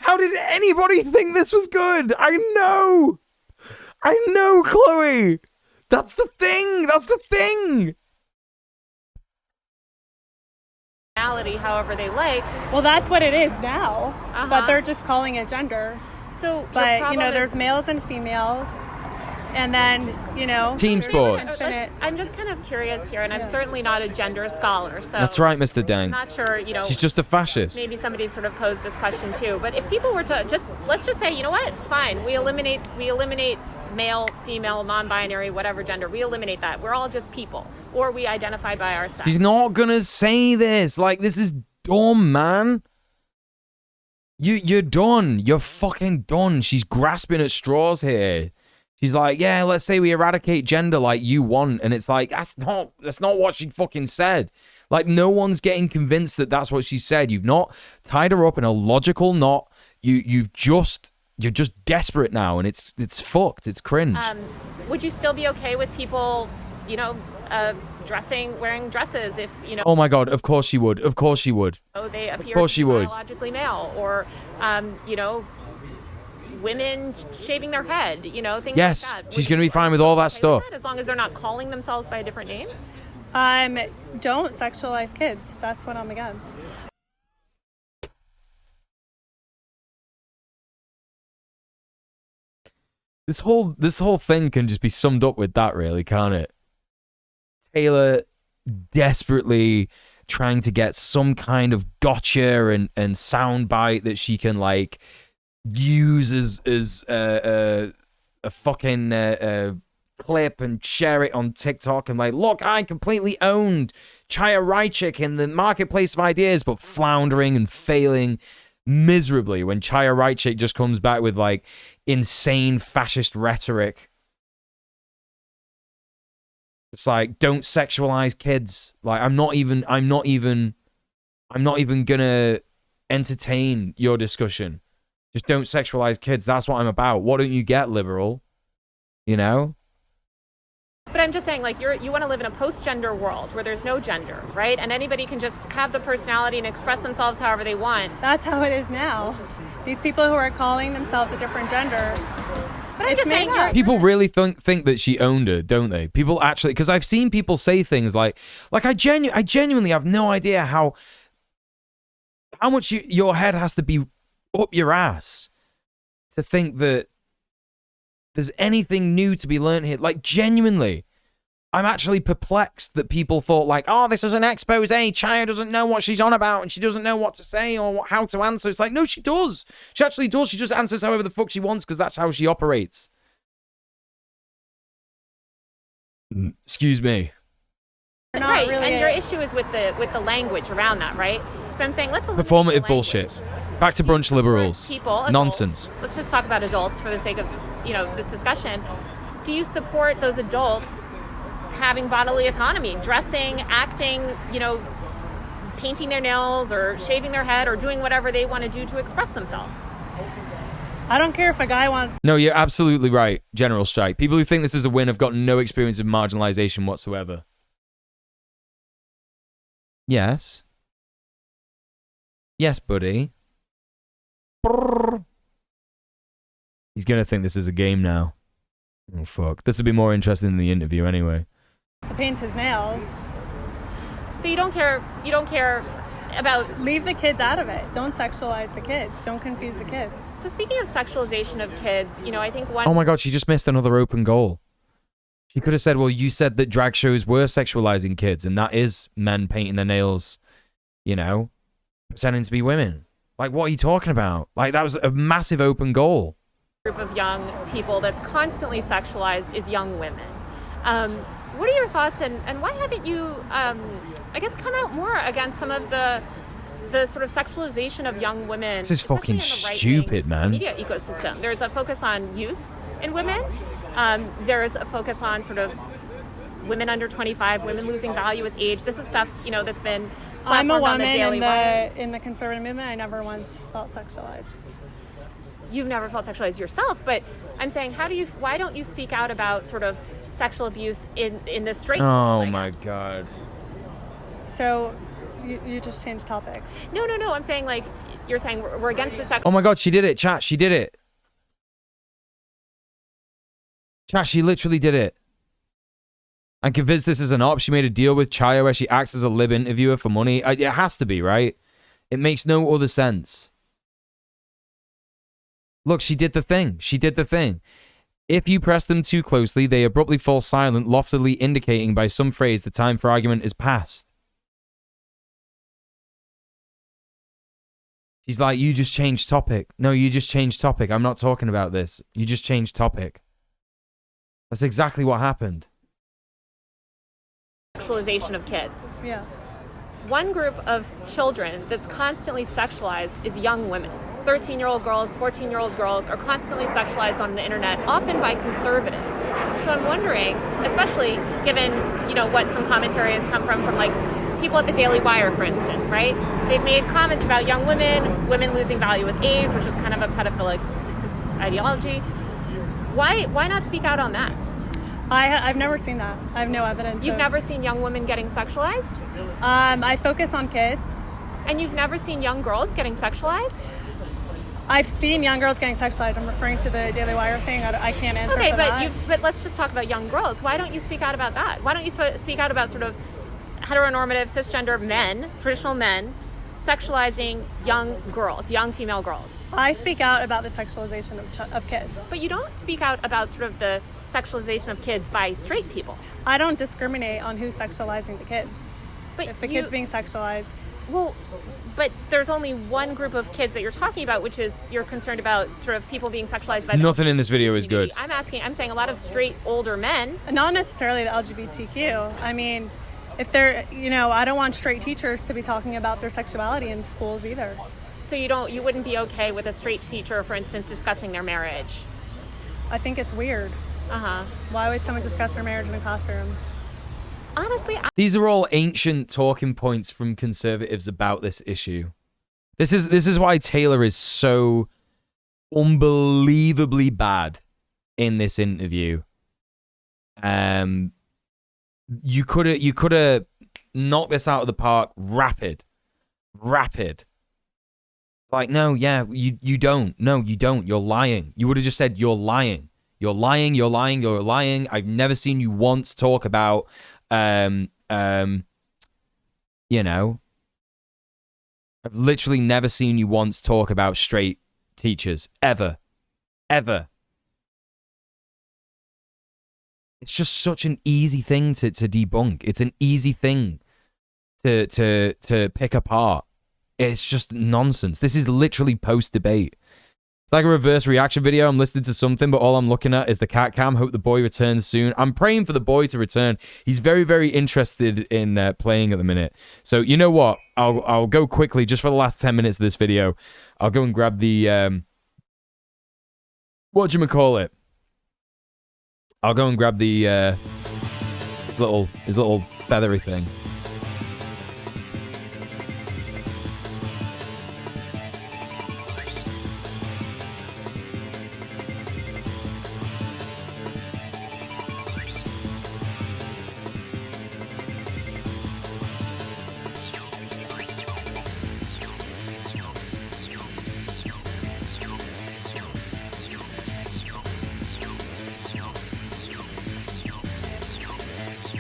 How did anybody think this was good? I know, Chloe. That's the thing. However they like. Well, that's what it is now. But they're just calling it gender. So, but you know, there's males and females, and then you know, team sports. I'm just kind of curious here, and I'm certainly not a gender scholar, so that's right, Mr. Dang. I'm not sure, you know. She's just a fascist. Maybe somebody sort of posed this question too. But if people were to let's just say, you know what? Fine, we eliminate male, female, non-binary, whatever gender. We eliminate that. We're all just people, or we identify by our sex. She's not gonna say this. Like, this is dumb, man. You're done. You're fucking done. She's grasping at straws here. She's like, yeah, let's say we eradicate gender like you want. And it's like, that's not what she fucking said. Like, no one's getting convinced that that's what she said. You've not tied her up in a logical knot. You're just desperate now, and it's fucked. It's cringe. Would you still be okay with people, you know, wearing dresses if, you know... Oh my God, of course she would. Of course she would. Oh, they appear of course she would. biologically male, or, you know, women shaving their head, things Yes, like that. she's going to be fine with all that stuff. As long as they're not calling themselves by a different name? Don't sexualize kids. That's what I'm against. This whole thing can just be summed up with that, really, can't it? Taylor desperately trying to get some kind of gotcha and soundbite that she can like use as a fucking clip and share it on TikTok and like, look, I completely owned Chaya Raichik in the marketplace of ideas, but floundering and failing miserably when Chaya Raichik just comes back with like insane fascist rhetoric. It's like, don't sexualize kids. Like, I'm not even gonna entertain your discussion. Just don't sexualize kids. That's what I'm about. What don't you get, liberal? You know? But I'm just saying, like, you want to live in a post-gender world where there's no gender, right? And anybody can just have the personality and express themselves however they want. That's how it is now. These people who are calling themselves a different gender, but I'm just saying, people really think that she owned her, don't they? People actually, because I've seen people say things like I genuinely have no idea how much your head has to be up your ass to think that there's anything new to be learned here. Like, genuinely, I'm actually perplexed that people thought like, oh, this is an expose. Chaya doesn't know what she's on about and she doesn't know what to say or how to answer. It's like, no, she does. She actually does. She just answers however the fuck she wants because that's how she operates. Excuse me. Right, and your issue is with the language around that, right? So I'm saying let's eliminate Performative bullshit. Back to brunch liberals. Adults. Nonsense. Let's just talk about adults for the sake of, this discussion. Do you support those adults having bodily autonomy, dressing, acting, painting their nails or shaving their head or doing whatever they want to do to express themselves? I don't care if a guy wants... No, you're absolutely right, General Strike. People who think this is a win have got no experience of marginalization whatsoever. Yes. Yes, buddy. Brrr. He's going to think this is a game now. Oh, fuck. This would be more interesting than the interview anyway. To paint his nails. So you don't care about... Leave the kids out of it. Don't sexualize the kids. Don't confuse the kids. So speaking of sexualization of kids, I think one... Oh my God, she just missed another open goal. She could have said, well, you said that drag shows were sexualizing kids, and that is men painting their nails, pretending to be women. Like, what are you talking about? Like, that was a massive open goal. Group of young people that's constantly sexualized is young women. What are your thoughts, and why haven't you, come out more against some of the sort of sexualization of young women? This is fucking stupid, man. Media ecosystem. There's a focus on youth and women. There's a focus on sort of women under 25, women losing value with age. This is stuff, that's been I'm a woman in the conservative movement. I never once felt sexualized. You've never felt sexualized yourself, but I'm saying, why don't you speak out about sort of sexual abuse in the straight world, my God. So you just changed topics. No. I'm saying, like, you're saying we're against the sex. Oh my God, she did it, chat. She did it. Chat, she literally did it. I'm convinced this is an op. She made a deal with Chaya where she acts as a lib interviewer for money. It has to be, right? It makes no other sense. Look, she did the thing. She did the thing. If you press them too closely, they abruptly fall silent, loftily indicating by some phrase the time for argument is past. She's like, you just changed topic. No, you just changed topic. I'm not talking about this. You just changed topic. That's exactly what happened. Sexualization of kids. Yeah. One group of children that's constantly sexualized is young women. 13-year-old girls, 14-year-old girls are constantly sexualized on the internet, often by conservatives. So I'm wondering, especially given, what some commentary has come from like people at the Daily Wire, for instance, right? They've made comments about young women losing value with age, which is kind of a pedophilic ideology. Why not speak out on that? I've never seen that. I have no evidence. You've never seen young women getting sexualized? I focus on kids. And you've never seen young girls getting sexualized? I've seen young girls getting sexualized. I'm referring to the Daily Wire thing. I can't answer Okay, for that. but let's just talk about young girls. Why don't you speak out about that? Why don't you speak out about sort of heteronormative cisgender men, traditional men, sexualizing young girls, young female girls? I speak out about the sexualization of kids. But you don't speak out about sort of the sexualization of kids by straight people. I don't discriminate on who's sexualizing the kids. But if the kid's being sexualized. Well, but there's only one group of kids that you're talking about, which is you're concerned about sort of people being sexualized by Nothing in this video is good. I'm saying a lot of straight older men. Not necessarily the LGBTQ. I mean, if they're, I don't want straight teachers to be talking about their sexuality in schools either. So you wouldn't be okay with a straight teacher, for instance, discussing their marriage? I think it's weird. Why would someone discuss their marriage in a classroom? Honestly, these are all ancient talking points from conservatives about this issue. This is why Taylor is so unbelievably bad in this interview. You could have knocked this out of the park rapid. Like, no, yeah, you don't. No, you don't. You're lying. You would have just said you're lying. You're lying. I've never seen you once talk about I've literally never seen you once talk about straight teachers. Ever. It's just such an easy thing to debunk. It's an easy thing to pick apart. It's just nonsense. This is literally post-debate. It's like a reverse reaction video. I'm listening to something, but all I'm looking at is the cat cam. Hope the boy returns soon. I'm praying for the boy to return. He's very, very interested in playing at the minute. So you know what? I'll go quickly just for the last 10 minutes of this video. I'll go and grab the whatchamacallit. I'll go and grab the his little feathery thing.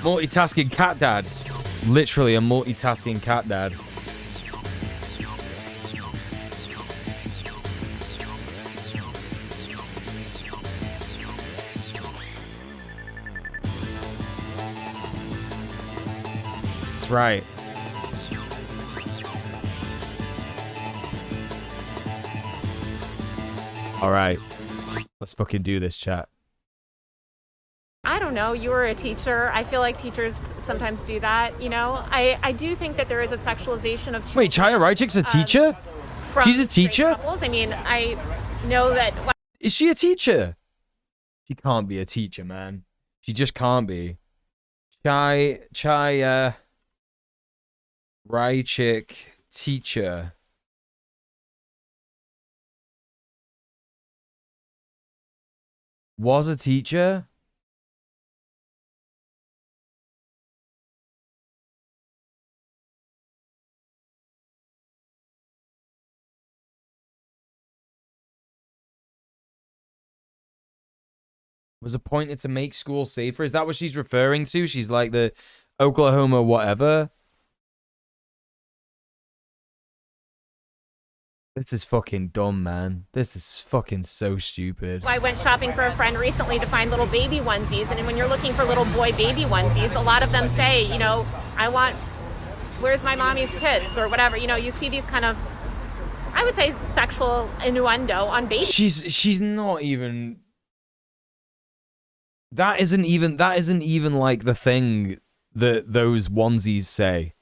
Multitasking cat dad. Literally a multitasking cat dad. That's right. All right. Let's fucking do this, chat. I don't know. You were a teacher. I feel like teachers sometimes do that. I do think that there is a sexualization of children. Wait, Chaya Raichik's a teacher? She's a teacher? Couples. I mean, I know that. Is she a teacher? She can't be a teacher, man. She just can't be. Chaya Raichik, teacher. Was a teacher? Was appointed to make school safer. Is that what she's referring to? She's like the Oklahoma whatever. This is fucking dumb, man. This is fucking so stupid. I went shopping for a friend recently to find little baby onesies, and when you're looking for little boy baby onesies, a lot of them say, I want, where's my mommy's tits, or whatever. You see these kind of, I would say, sexual innuendo on babies. She's not even. That isn't even like the thing that those onesies say.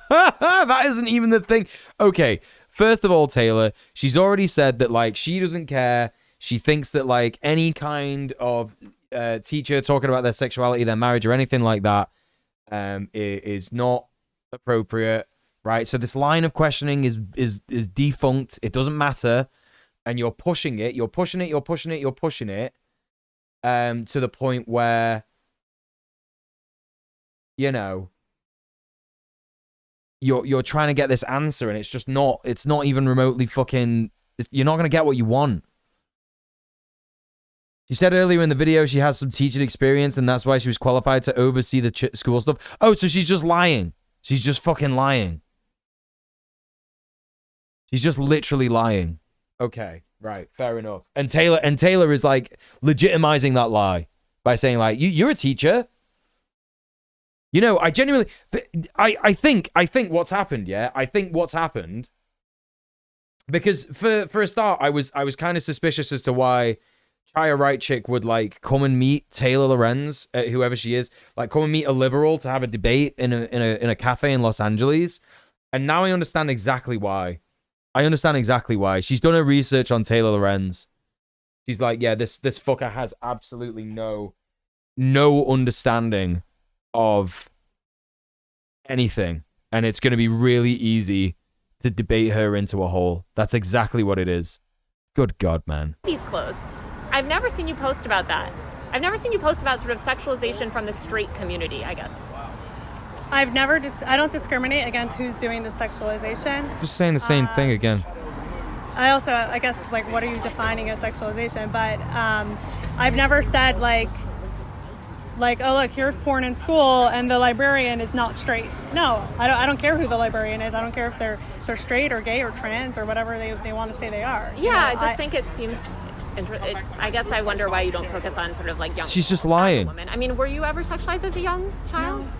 That isn't even the thing. Okay, first of all, Taylor, she's already said that, like, she doesn't care. She thinks that, like, any kind of teacher talking about their sexuality, their marriage, or anything like that is not appropriate, right? So this line of questioning is defunct. It doesn't matter. And you're pushing it to the point where, you're trying to get this answer, and it's not even remotely fucking You're not going to get what you want. She said earlier in the video she has some teaching experience and that's why she was qualified to oversee the school stuff. Oh, so she's just lying. She's just fucking lying. She's just literally lying. Okay, right, fair enough. And Taylor is like legitimizing that lie by saying like, you're a teacher. You know, I genuinely, I think what's happened, yeah? I think what's happened, because for a start, I was kind of suspicious as to why Chaya Raichik would like come and meet Taylor Lorenz, whoever she is, like come and meet a liberal to have a debate in a cafe in Los Angeles. And now I understand exactly why. I understand exactly why. She's done her research on Taylor Lorenz. She's like, yeah, this fucker has absolutely no understanding of anything, and it's going to be really easy to debate her into a hole. That's exactly what it is. Good God, man. These clothes. I've never seen you post about that. I've never seen you post about sort of sexualization from the straight community, I guess. I don't discriminate against who's doing the sexualization. Just saying the same thing again. I guess, like, what are you defining as sexualization? But I've never said, like, oh, look, here's porn in school and the librarian is not straight. No, I don't care who the librarian is. I don't care if they're straight or gay or trans or whatever they want to say they are. Yeah, I just think it seems... I guess I wonder why you don't focus on sort of like young... She's just lying. Women. I mean, were you ever sexualized as a young child? No.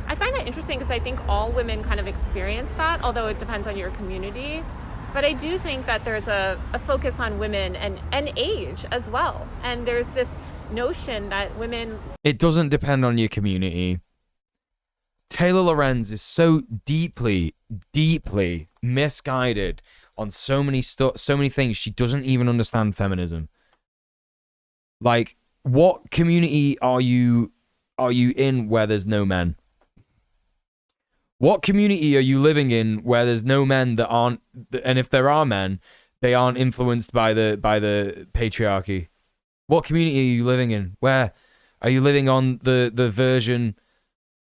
I find that interesting because I think all women kind of experience that, although it depends on your community. But I do think that there's a focus on women and age as well. And there's this notion that women... It doesn't depend on your community. Taylor Lorenz is so deeply misguided on so many things. She doesn't even understand feminism. Like, what community are you in where there's no men? What community are you living in where there's no men that aren't, and if there are men, they aren't influenced by the patriarchy? What community are you living in? Where are you living on the version,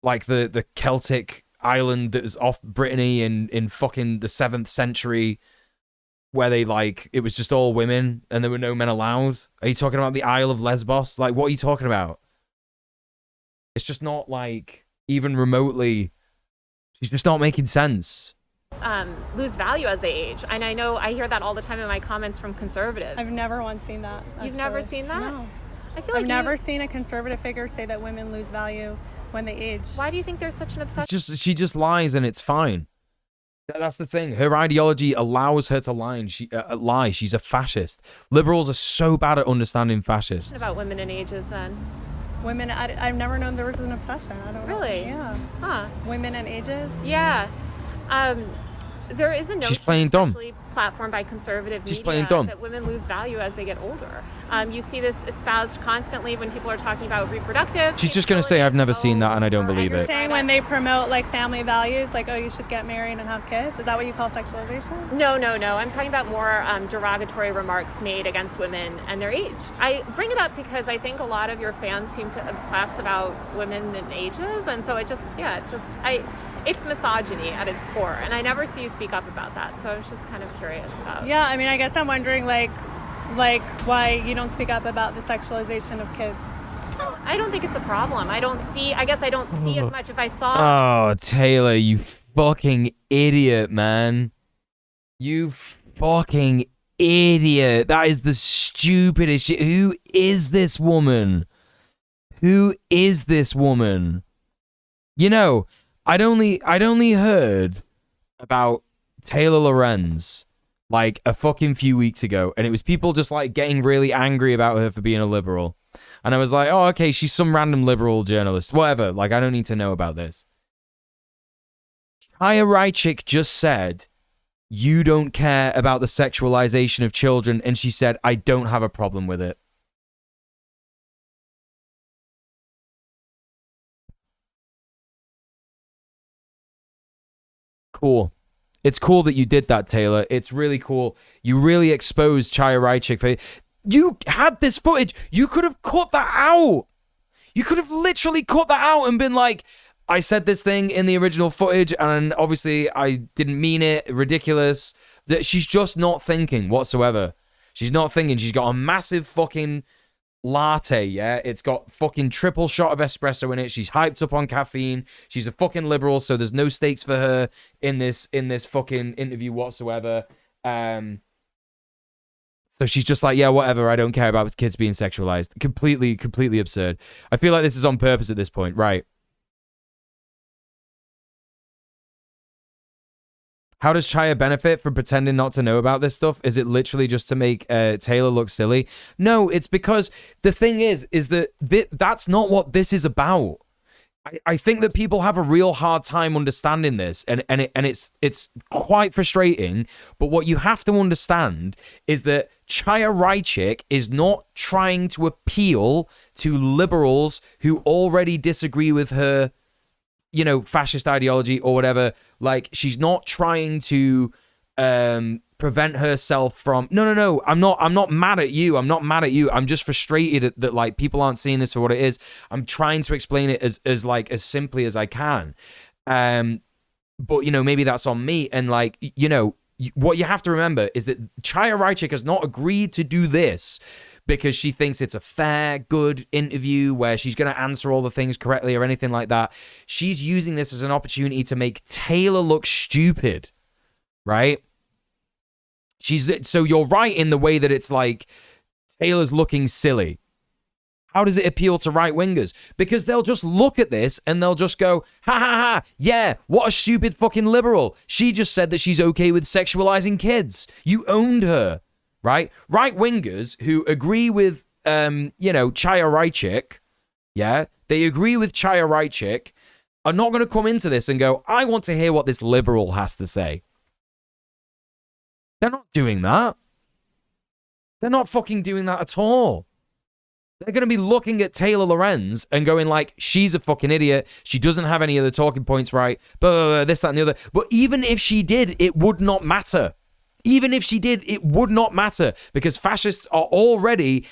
like the Celtic island that was off Brittany in fucking the 7th century, where they like it was just all women and there were no men allowed? Are you talking about the Isle of Lesbos? Like, what are you talking about? It's just not like even remotely. She's just not making sense. Lose value as they age. And I know I hear that all the time in my comments from conservatives. I've never once seen that. Actually. You've never seen that? No. I feel like I've never seen a conservative figure say that women lose value when they age. Why do you think there's such an obsession? She just lies and it's fine. That's the thing. Her ideology allows her to lie. Lie. She's a fascist. Liberals are so bad at understanding fascists. What about women and ages then? Women, I've never known there was an obsession. I don't know. Really? Yeah. Huh. Women and ages? Yeah. There is a notion, she's playing dumb. Platformed by conservative she's media playing dumb. that women lose value as they get older. You see this espoused constantly when people are talking about reproductive. She's just going to say, I've never seen that and I don't believe it. You're saying when they promote like family values, like, oh, you should get married and have kids? Is that what you call sexualization? No. I'm talking about more derogatory remarks made against women and their age. I bring it up because I think a lot of your fans seem to obsess about women and ages. And so it's misogyny at its core. And I never see you speak up about that. So I was just kind of curious about. Yeah, I mean, I guess I'm wondering, like why you don't speak up about the sexualization of kids. I don't think it's a problem. I guess I don't see as much. If I saw... Oh, Taylor, you fucking idiot, man. You fucking idiot. That is the stupidest shit. Who is this woman? Who is this woman? You know, I'd only heard about Taylor Lorenz like a fucking few weeks ago, and it was people just like getting really angry about her for being a liberal. And I was like, oh, okay, she's some random liberal journalist. Whatever, like, I don't need to know about this. Chaya Raichik just said, you don't care about the sexualization of children, and she said, I don't have a problem with it. Cool. It's cool that you did that, Taylor. It's really cool. You really exposed Chaya Raichik for... You had this footage. You could have cut that out. You could have literally cut that out and been like, I said this thing in the original footage, and obviously I didn't mean it. Ridiculous. That she's just not thinking whatsoever. She's not thinking. She's got a massive fucking latte, yeah? It's got fucking triple shot of espresso in it. She's hyped up on caffeine. She's a fucking liberal, so there's no stakes for her in this fucking interview whatsoever. So she's just like, yeah, whatever. I don't care about kids being sexualized. Completely absurd. I feel like this is on purpose at this point. Right. How does Chaya benefit from pretending not to know about this stuff? Is it literally just to make Taylor look silly? No, it's because the thing is that that's not what this is about. I think that people have a real hard time understanding this, and it's quite frustrating. But what you have to understand is that Chaya Raichik is not trying to appeal to liberals who already disagree with her, you know, fascist ideology or whatever. Like, she's not trying to prevent herself from no, I'm not mad at you. I'm not mad at you. I'm just frustrated that like people aren't seeing this for what it is. I'm trying to explain it as simply as I can. But you know, maybe that's on me. And like, you know, what you have to remember is that Chaya Raichik has not agreed to do this because she thinks it's a fair, good interview where she's going to answer all the things correctly or anything like that. She's using this as an opportunity to make Taylor look stupid, right? So you're right in the way that it's like Taylor's looking silly. How does it appeal to right-wingers? Because they'll just look at this and they'll just go, ha ha ha, yeah, what a stupid fucking liberal. She just said that she's okay with sexualizing kids. You owned her, right? Right-wingers who agree with, you know, Chaya Raichik, yeah, they agree with Chaya Raichik, are not going to come into this and go, I want to hear what this liberal has to say. They're not doing that. They're not fucking doing that at all. They're going to be looking at Taylor Lorenz and going like, she's a fucking idiot. She doesn't have any of the talking points right. But this, that, and the other. But even if she did, it would not matter. Even if she did, it would not matter because fascists are already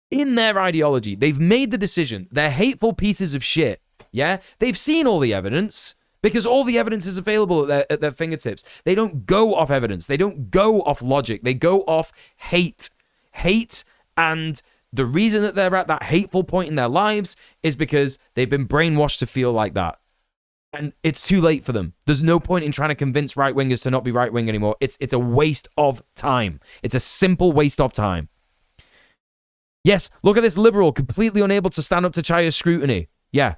in their ideology. They've made the decision. They're hateful pieces of shit. Yeah? They've seen all the evidence. Because all the evidence is available at their fingertips. They don't go off evidence. They don't go off logic. They go off hate. Hate, and the reason that they're at that hateful point in their lives is because they've been brainwashed to feel like that. And it's too late for them. There's no point in trying to convince right-wingers to not be right-wing anymore. It's a waste of time. It's a simple waste of time. Yes, look at this liberal, completely unable to stand up to Chaya's scrutiny. Yeah.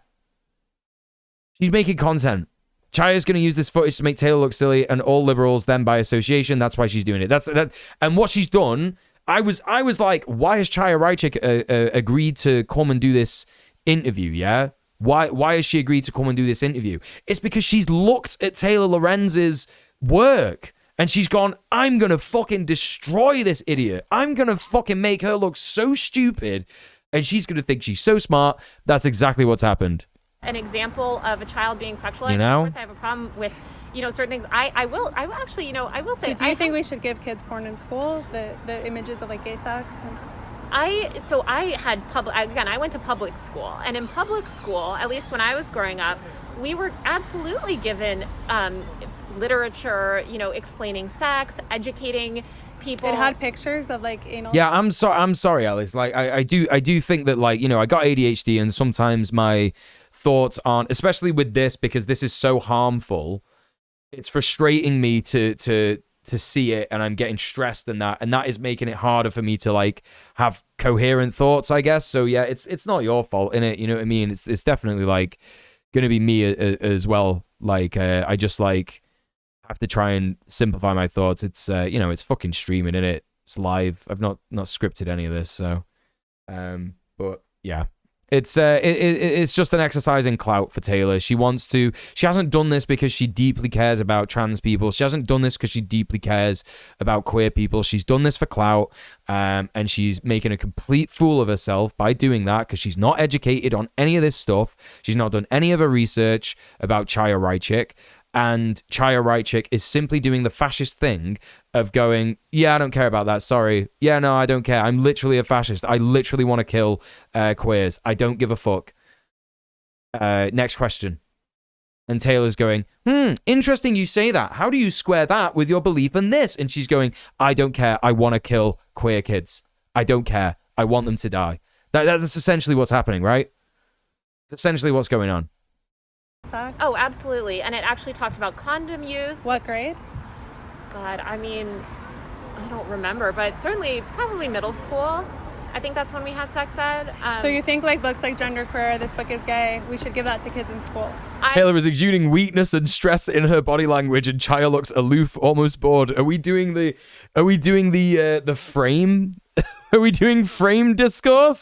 She's making content. Chaya's going to use this footage to make Taylor look silly, and all liberals then by association. That's why she's doing it. That. And what she's done, I was like, why has Chaya Raichik agreed to come and do this interview? Yeah, why has she agreed to come and do this interview? It's because she's looked at Taylor Lorenz's work and she's gone, I'm going to fucking destroy this idiot. I'm going to fucking make her look so stupid, and she's going to think she's so smart. That's exactly what's happened. An example of a child being sexualized. You know? Of course, I have a problem with, you know, certain things. I will actually, you know, I will say. So do you think we should give kids porn in school? The images of like gay sex? I went to public school, and in public school, at least when I was growing up, we were absolutely given literature, you know, explaining sex, educating people. It had pictures of like anal. Yeah, I'm sorry, Alice. Like I do think that, like, you know, I got ADHD, and sometimes my thoughts aren't, especially with this, because this is so harmful. It's frustrating me to see it, and I'm getting stressed, and that is making it harder for me to like have coherent thoughts, I guess. So yeah, it's not your fault, innit? You know what I mean? It's definitely like gonna be me as well. Like I just like have to try and simplify my thoughts. It's you know, it's fucking streaming, innit? It's live. I've not scripted any of this, so but yeah. It's just an exercise in clout for Taylor. She hasn't done this because she deeply cares about trans people. She hasn't done this because she deeply cares about queer people. She's done this for clout, and she's making a complete fool of herself by doing that because she's not educated on any of this stuff. She's not done any of her research about Chaya Raichik. And Chaya Raichik is simply doing the fascist thing of going, yeah, I don't care about that. Sorry. Yeah, no, I don't care. I'm literally a fascist. I literally want to kill queers. I don't give a fuck. Next question. And Taylor's going, interesting you say that. How do you square that with your belief in this? And she's going, I don't care. I want to kill queer kids. I don't care. I want them to die. That's essentially what's happening, right? It's essentially what's going on. Oh, absolutely. And it actually talked about condom use. What grade? God, I mean, I don't remember, but certainly probably middle school. I think that's when we had sex ed. So you think like books like Genderqueer, This Book is Gay, we should give that to kids in school? Taylor is exuding weakness and stress in her body language, and Chaya looks aloof, almost bored. Are we doing the frame? Are we doing frame discourse?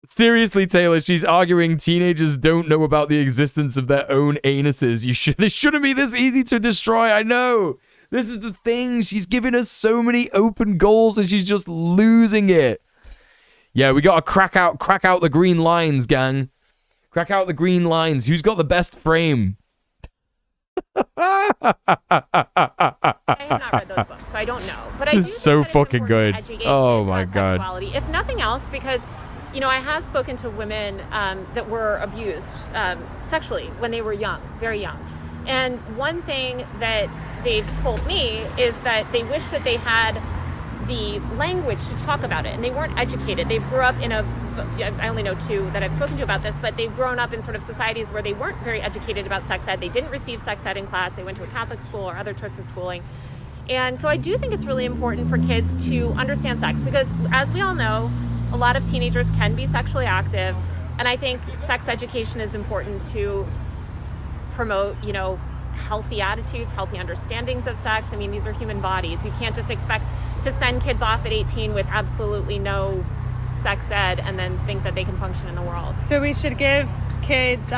Seriously, Taylor, she's arguing teenagers don't know about the existence of their own anuses. This shouldn't be this easy to destroy. I know. This is the thing. She's giving us so many open goals and she's just losing it. Yeah, we got to crack out the green lines, gang. Crack out the green lines. Who's got the best frame? I have not read those books, so I don't know. But I This is so fucking good. Oh my God. Sexuality, if nothing else, because I have spoken to women that were abused sexually when they were young, very young. And one thing that they've told me is that they wish that they had the language to talk about it, and they weren't educated. They grew up in I only know 2 that I've spoken to about this, but they've grown up in sort of societies where they weren't very educated about sex ed. They didn't receive sex ed in class. They went to a Catholic school or other types of schooling. And so I do think it's really important for kids to understand sex, because as we all know, a lot of teenagers can be sexually active, and I think sex education is important to promote, healthy attitudes, healthy understandings of sex. I mean, these are human bodies. You can't just expect to send kids off at 18 with absolutely no sex ed and then think that they can function in the world. So we should give kids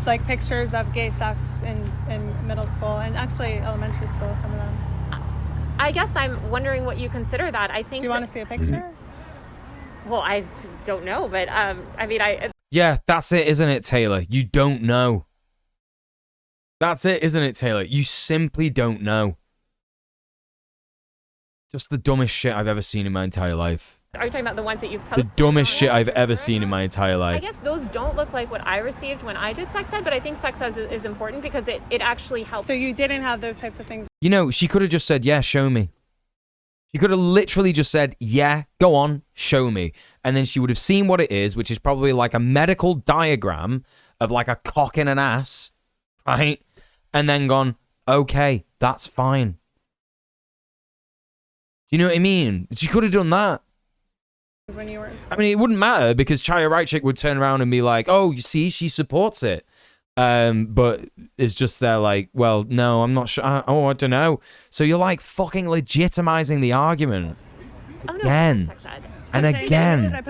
like pictures of gay sex in middle school and actually elementary school, some of them. I guess I'm wondering what you consider that. I think. Do you want to see a picture? Well, I don't know, but Yeah, that's it, isn't it, Taylor? You don't know. That's it, isn't it, Taylor? You simply don't know. Just the dumbest shit I've ever seen in my entire life. Are you talking about the ones that you've posted? The dumbest shit I've ever seen in my entire life. I guess those don't look like what I received when I did sex ed, but I think sex ed is important because it actually helps. So you didn't have those types of things? She could have just said, yeah, show me. She could have literally just said, yeah, go on, show me. And then she would have seen what it is, which is probably like a medical diagram of like a cock and an ass, right? And then gone, okay, that's fine. Do you know what I mean? She could have done that. When you were in school. I mean, it wouldn't matter because Chaya Raichik would turn around and be like, oh, you see, she supports it. But it's just they're like, well, no, I'm not sure. I don't know. So you're like fucking legitimizing the argument. Oh, no, again. sex ed. And again.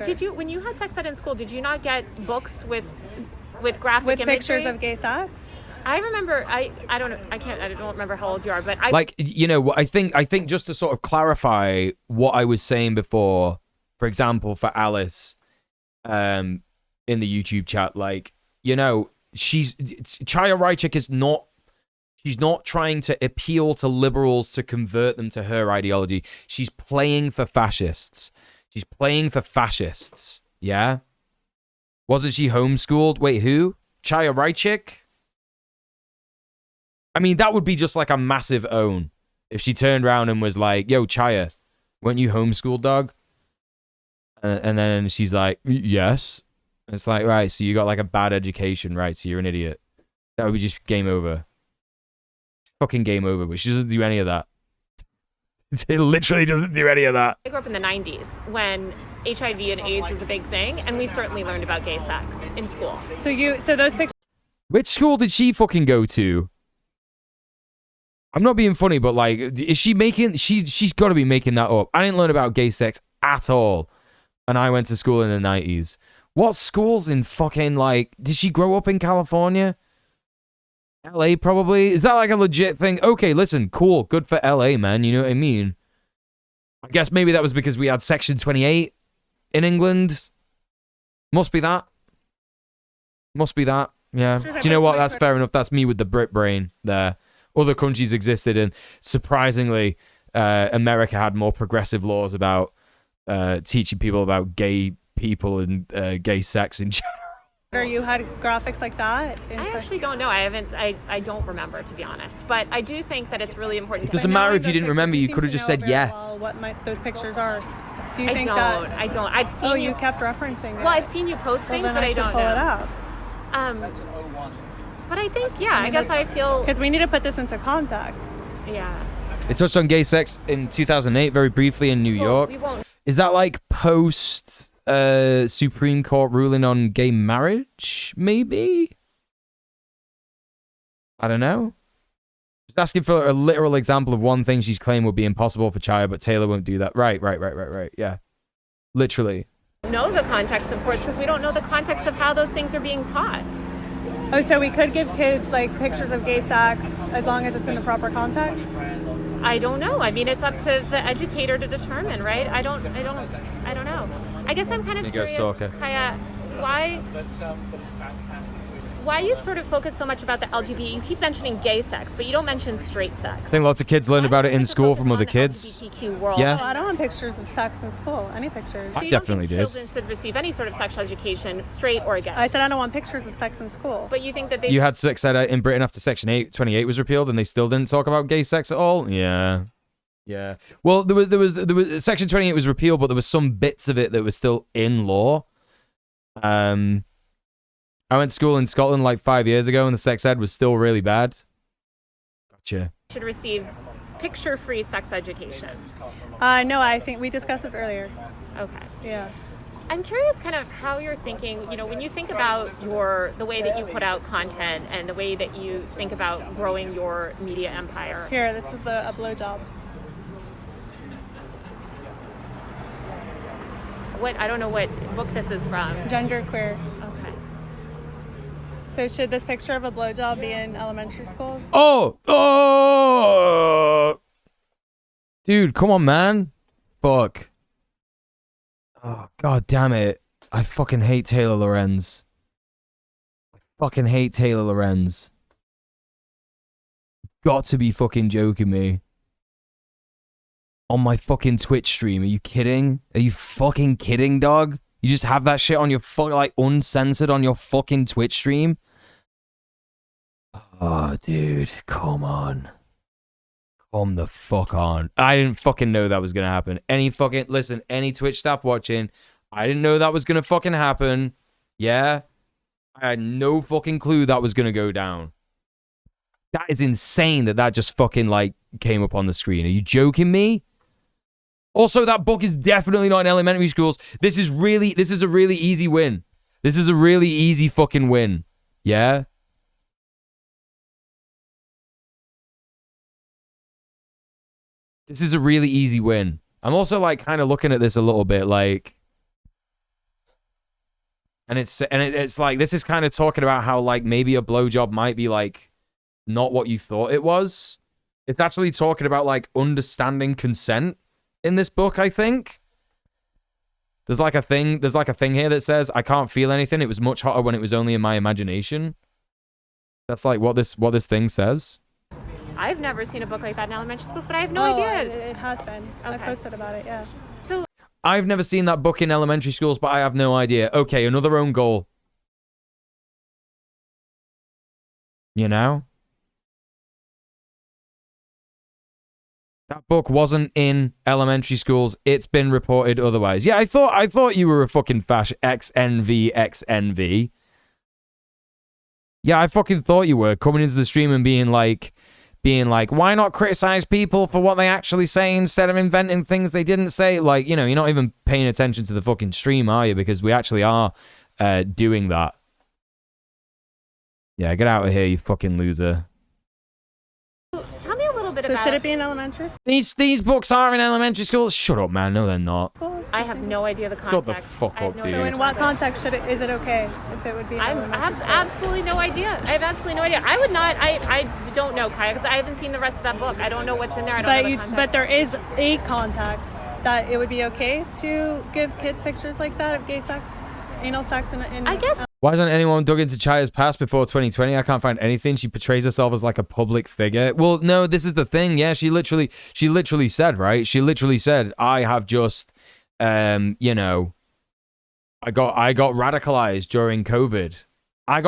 Did you, when you had sex ed in school, did you not get books with graphic with imagery? pictures of gay sex? I remember, I don't know, I don't remember how old you are, but I think just to sort of clarify what I was saying before, for example, for Alice, in the YouTube chat, like, Chaya Raichik is not, she's not trying to appeal to liberals to convert them to her ideology. She's playing for fascists. Yeah? Wasn't she homeschooled? Wait, who? Chaya Raichik? I mean, that would be just like a massive own if she turned around and was like, yo, Chaya, weren't you homeschooled, dog? And then she's like, yes. And it's like, right, so you got like a bad education, right? So you're an idiot. That would be just game over. Fucking game over, but she doesn't do any of that. It literally doesn't do any of that. I grew up in the 90s when HIV and AIDS was a big thing, and we certainly learned about gay sex in school. So those pictures. Which school did she fucking go to? I'm not being funny, but like, is she making? She's got to be making that up. I didn't learn about gay sex at all, and I went to school in the 90s. What schools in fucking like? Did she grow up in California? LA probably. Is that like a legit thing? Okay, listen, cool, good for LA, man. You know what I mean? I guess maybe that was because we had Section 28 in England. Must be that. Yeah. Do you know what? That's fair enough. That's me with the Brit brain there. Other countries existed, and surprisingly, America had more progressive laws about teaching people about gay people and gay sex in general. Or you had graphics like that? I actually don't know. I don't remember, to be honest. But I do think that it's really important. It doesn't matter if you didn't remember. You could have just said yes. Well, what those pictures are. Do you think that? I don't. I've seen. Oh, you kept referencing it. Well, I've seen you post things, but I don't pull know. It up. But I think, yeah, I guess I feel... Because we need to put this into context. Yeah. It touched on gay sex in 2008 very briefly in New York. We won't. Is that like post Supreme Court ruling on gay marriage, maybe? I don't know. Just asking for a literal example of one thing she's claimed would be impossible for Chaya, but Taylor won't do that. Right. Yeah. Literally. Know the context, of course, because we don't know the context of how those things are being taught. Oh, so we could give kids like pictures of gay sex as long as it's in the proper context? I don't know. I mean, it's up to the educator to determine, right? I don't know. I guess I'm kind of curious, Chaya, why you sort of focus so much about the LGBT. You keep mentioning gay sex, but you don't mention straight sex. I think lots of kids learn about it in school from other kids. World. Yeah. Oh, I don't want pictures of sex in school. Any pictures. So I you definitely don't think did. children should receive any sort of sexual education, straight or gay? I said I don't want pictures of sex in school. But you think that they... You had sex ed in Britain after Section 28 was repealed, and they still didn't talk about gay sex at all? Yeah. Well, there was Section 28 was repealed, but there was some bits of it that were still in law. I went to school in Scotland like 5 years ago, and the sex ed was still really bad. Gotcha. Should receive picture-free sex education. No, I think we discussed this earlier. Okay. Yeah. I'm curious kind of how you're thinking, you know, when you think about the way that you put out content and the way that you think about growing your media empire. Here, this is a blowjob. I don't know what book this is from. Genderqueer. Okay. So should this picture of a blowjob be in elementary schools? Oh! Dude, come on, man. Fuck. Oh, god damn it. I fucking hate Taylor Lorenz. Got to be fucking joking me. On my fucking Twitch stream. Are you kidding? Are you fucking kidding, dog? You just have that shit on your uncensored on your fucking Twitch stream? Oh, dude. Come on. Come the fuck on. I didn't fucking know that was gonna happen. Any Twitch staff watching, I didn't know that was gonna fucking happen. Yeah? I had no fucking clue that was gonna go down. That is insane that just fucking, came up on the screen. Are you joking me? Also, that book is definitely not in elementary schools. This is a really easy win. This is a really easy fucking win. Yeah? This is a really easy win. I'm also, kind of looking at this a little bit, and it's like, this is kind of talking about how, maybe a blowjob might be, not what you thought it was. It's actually talking about, understanding consent in this book, I think. There's a thing here that says, I can't feel anything. It was much hotter when it was only in my imagination. That's what this thing says. I've never seen a book like that in elementary schools, but I have no idea. It has been. Okay. I posted about it, yeah. So I've never seen that book in elementary schools, but I have no idea. Okay, another own goal. You know? That book wasn't in elementary schools. It's been reported otherwise. Yeah, I thought you were a fucking XNV. Yeah, I fucking thought you were coming into the stream and being like, why not criticize people for what they actually say instead of inventing things they didn't say? You're not even paying attention to the fucking stream, are you? Because we actually are doing that. Yeah, get out of here, you fucking loser. Tell me a little bit about... So should it be in elementary? These books are in elementary schools? Shut up, man. No, they're not. I have no idea the context. Shut the fuck up, dude. So in what context is it okay if it would be in elementary school? Absolutely no idea. I have absolutely no idea. I would not... I don't know, Chaya, because I haven't seen the rest of that book. I don't know what's in there. I don't know the context. But there is a context that it would be okay to give kids pictures like that of gay sex, anal sex, and I guess... Why hasn't anyone dug into Chaya's past before 2020? I can't find anything. She portrays herself as a public figure. Well, no, this is the thing. Yeah, she literally said, right? She literally said, I have just, I I got radicalized during COVID. I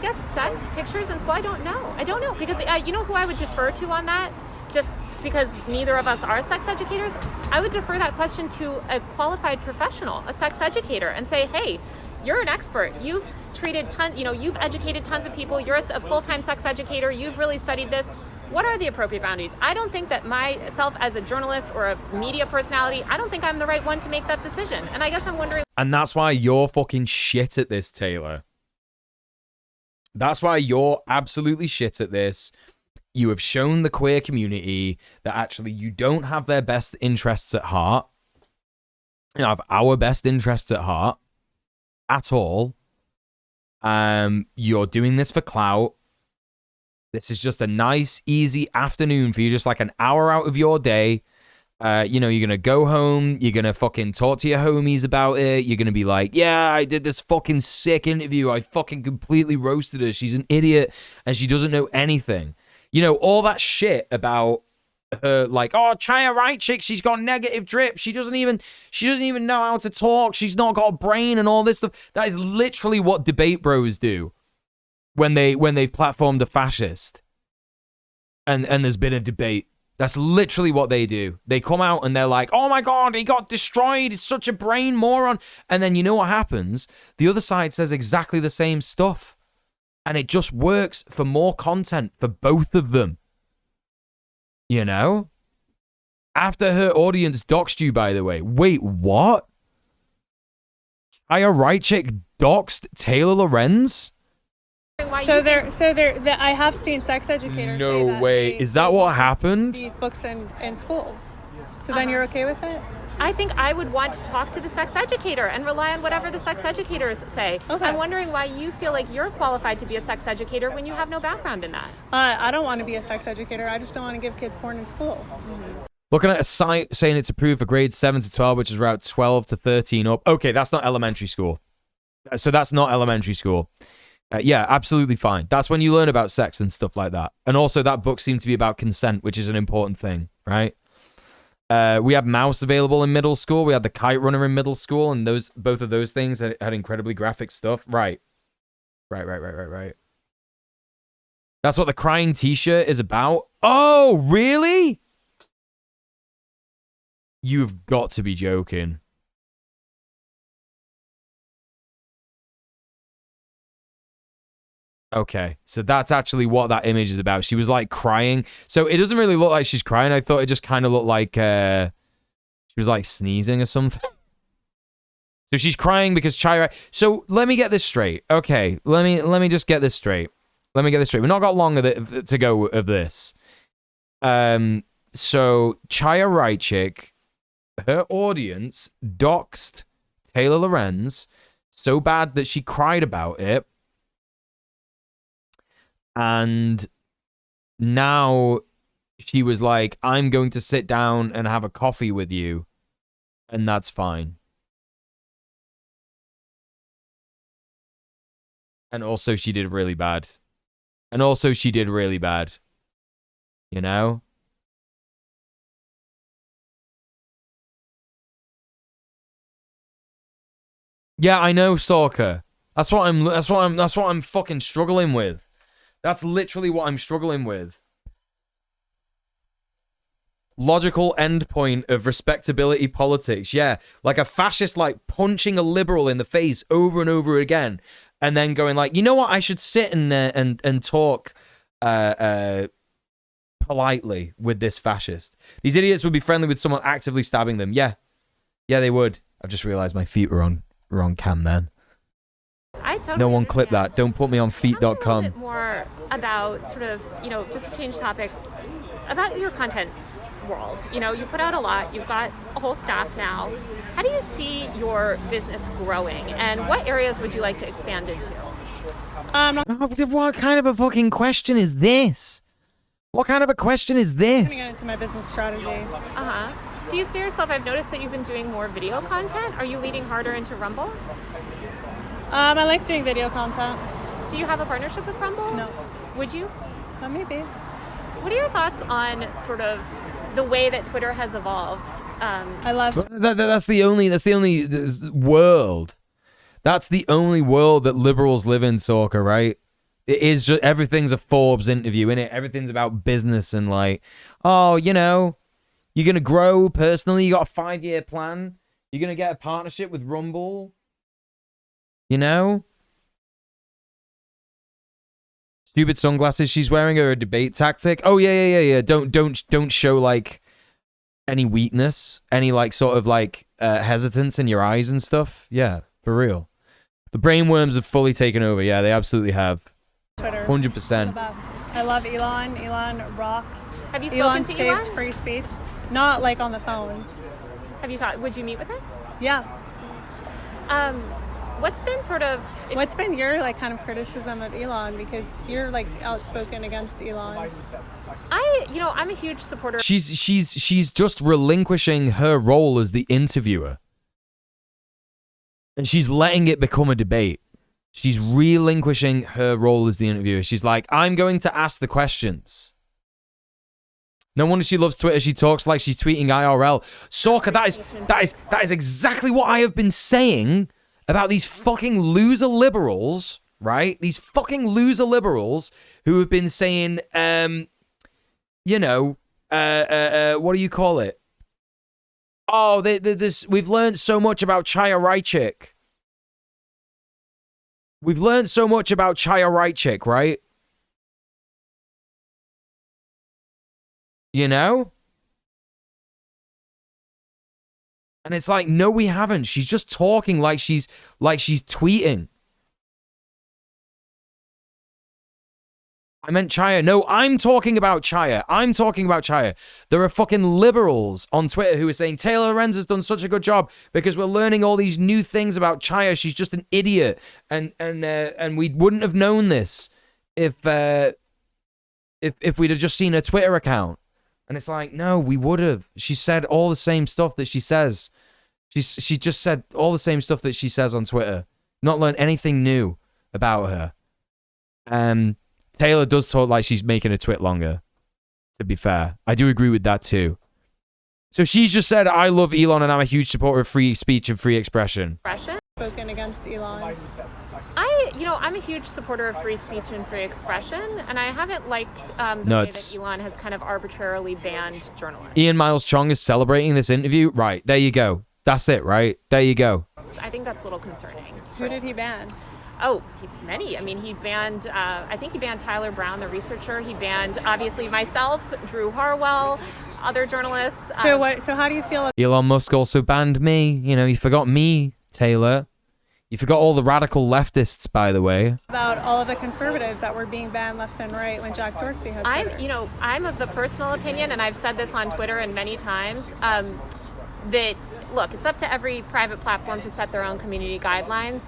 guess sex pictures in school. I don't know because you know who I would defer to on that. Just because neither of us are sex educators, I would defer that question to a qualified professional, a sex educator, and say, hey, you're an expert. You've treated tons, you've educated tons of people. You're a full-time sex educator. You've really studied this. What are the appropriate boundaries? I don't think that myself as a journalist or a media personality, I don't think I'm the right one to make that decision. And I guess I'm wondering. And that's why you're fucking shit at this, Taylor. That's why you're absolutely shit at this. You have shown the queer community that actually you don't have their best interests at heart. You have our best interests at heart at all. You're doing this for clout. This is just a nice, easy afternoon for you, just like an hour out of your day. You're going to go home. You're going to fucking talk to your homies about it. You're going to be like, yeah, I did this fucking sick interview. I fucking completely roasted her. She's an idiot and she doesn't know anything. All that shit about her, like, oh, Chaya Raichik, she's got negative drip. She doesn't even know how to talk. She's not got a brain and all this stuff. That is literally what debate bros do when they've platformed a fascist and there's been a debate. That's literally what they do. They come out and they're like, oh my God, he got destroyed. It's such a brain moron. And then you know what happens? The other side says exactly the same stuff. And it just works for more content for both of them. After her audience doxed you, by the way. Wait, what? Chaya Raichik doxed Taylor Lorenz? I have seen sex educators. No say that way. Is that what happened? These books in schools. So then you're okay with it? I think I would want to talk to the sex educator and rely on whatever the sex educators say. Okay. I'm wondering why you feel like you're qualified to be a sex educator when you have no background in that. I don't want to be a sex educator. I just don't want to give kids porn in school. Mm-hmm. Looking at a site saying it's approved for grades 7 to 12, which is around 12 to 13 up. Okay, that's not elementary school. So that's not elementary school. Yeah, absolutely fine. That's when you learn about sex and stuff like that. And also that book seemed to be about consent, which is an important thing, right? We had Mouse available in middle school. We had the Kite Runner in middle school, and both of those things had incredibly graphic stuff. Right. That's what the crying t-shirt is about. Oh, really? You've got to be joking. Okay, so that's actually what that image is about. She was like crying. So it doesn't really look like she's crying. I thought it just kind of looked like she was like sneezing or something. So she's crying because Chaya. So let me get this straight. Okay, let me just get this straight. We've not got long to go of this. So Chaya Raichik, her audience doxed Taylor Lorenz so bad that she cried about it. And now she was like, I'm going to sit down and have a coffee with you. And that's fine. And also she did really bad. You know? Yeah, I know, Sorka. That's what I'm fucking struggling with. That's literally what I'm struggling with. Logical endpoint of respectability politics. Yeah, like a fascist like punching a liberal in the face over and over again, and then going like, you know what? I should sit and talk politely with this fascist. These idiots would be friendly with someone actively stabbing them. Yeah, they would. I've just realized my feet were on cam then. No one clip that. Don't put me on feet.com. Tell me a little bit more about sort of, just to change topic, about your content world. You put out a lot. You've got a whole staff now. How do you see your business growing, and what areas would you like to expand into? What kind of a fucking question is this? Getting into my business strategy. Do you see yourself? I've noticed that you've been doing more video content. Are you leading harder into Rumble? I like doing video content. Do you have a partnership with Rumble? No. Would you? Maybe. What are your thoughts on sort of the way that Twitter has evolved. I love that's the only world. That's the only world that liberals live in, Sorka, right? It is just everything's a Forbes interview, innit? Everything's about business and like, oh, you know, you're gonna grow personally. You got a 5-year plan. You're gonna get a partnership with Rumble. You know, stupid sunglasses she's wearing are a debate tactic. Oh yeah. Don't show like any weakness, any like sort of like hesitance in your eyes and stuff. Yeah, for real. The brainworms have fully taken over. Yeah, they absolutely have. Twitter. 100%. I love Elon. Elon rocks. Have you spoken to Elon? Saved free speech. Not like on the phone. Have you talked? Would you meet with him? Yeah. What's been your like kind of criticism of Elon, because you're like outspoken against Elon? I'm a huge supporter. She's just relinquishing her role as the interviewer. And she's letting it become a debate. She's relinquishing her role as the interviewer. She's like, I'm going to ask the questions. No wonder she loves Twitter. She talks like she's tweeting IRL. Sorka, that is exactly what I have been saying about these fucking loser liberals, right? These fucking loser liberals who have been saying, what do you call it? Oh, we've learned so much about Chaya Raichik. We've learned so much about Chaya Raichik, right? You know? And it's like, no, we haven't. She's just talking like she's tweeting. I meant Chaya. No, I'm talking about Chaya. There are fucking liberals on Twitter who are saying Taylor Lorenz has done such a good job because we're learning all these new things about Chaya. She's just an idiot, and we wouldn't have known this if we'd have just seen her Twitter account. And it's like, no, we would have. She said all the same stuff that she says. She just said all the same stuff that she says on Twitter. Not learned anything new about her. Taylor does talk like she's making a twit longer, to be fair. I do agree with that too. So she's just said, I love Elon and I'm a huge supporter of free speech and free expression. Spoken against Elon. I'm a huge supporter of free speech and free expression, and I haven't liked the way that Elon has kind of arbitrarily banned journalists. Ian Miles Chong is celebrating this interview. Right, there you go. That's it, right? There you go. I think that's a little concerning. Who did he ban? Oh, many. I mean, he banned, I think he banned Tyler Brown, the researcher. He banned, obviously, myself, Drew Harwell, other journalists. So how do you feel? Elon Musk also banned me. You know, you forgot me, Taylor. You forgot all the radical leftists, by the way. About all of the conservatives that were being banned left and right when Jack Dorsey had Twitter. I'm of the personal opinion, and I've said this on Twitter and many times, that, look, it's up to every private platform to set their own community guidelines.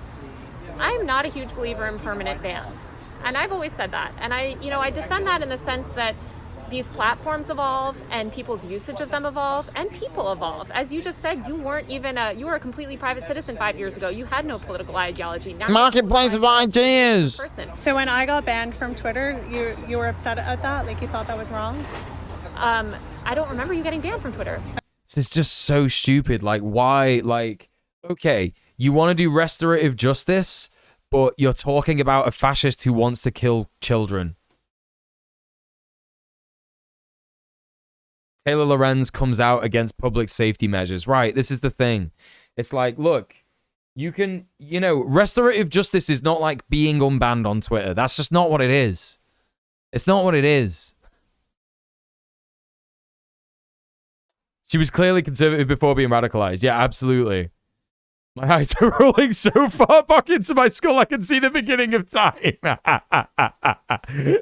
I'm not a huge believer in permanent bans. And I've always said that. And I defend that in the sense that these platforms evolve and people's usage of them evolve and people evolve. As you just said, you weren't even you were a completely private citizen 5 years ago. You had no political ideology. Now Marketplace of ideas. So when I got banned from Twitter, you were upset at that? Like you thought that was wrong? I don't remember you getting banned from Twitter. This is just so stupid. Like, why? Like, okay, you want to do restorative justice, but you're talking about a fascist who wants to kill children. Taylor Lorenz comes out against public safety measures. Right, this is the thing. It's like, look, you can, restorative justice is not like being unbanned on Twitter. That's just not what it is. It's not what it is. She was clearly conservative before being radicalized. Yeah, absolutely. My eyes are rolling so far back into my skull I can see the beginning of time.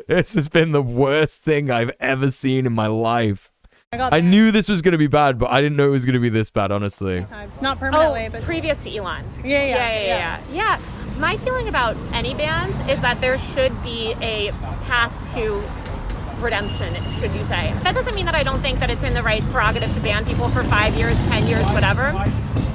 This has been the worst thing I've ever seen in my life. I knew this was going to be bad, but I didn't know it was going to be this bad, honestly. Not permanently, but previous to Elon. Yeah. My feeling about any bans is that there should be a path to redemption, should you say. That doesn't mean that I don't think that it's in the right prerogative to ban people for 5 years, 10 years, whatever.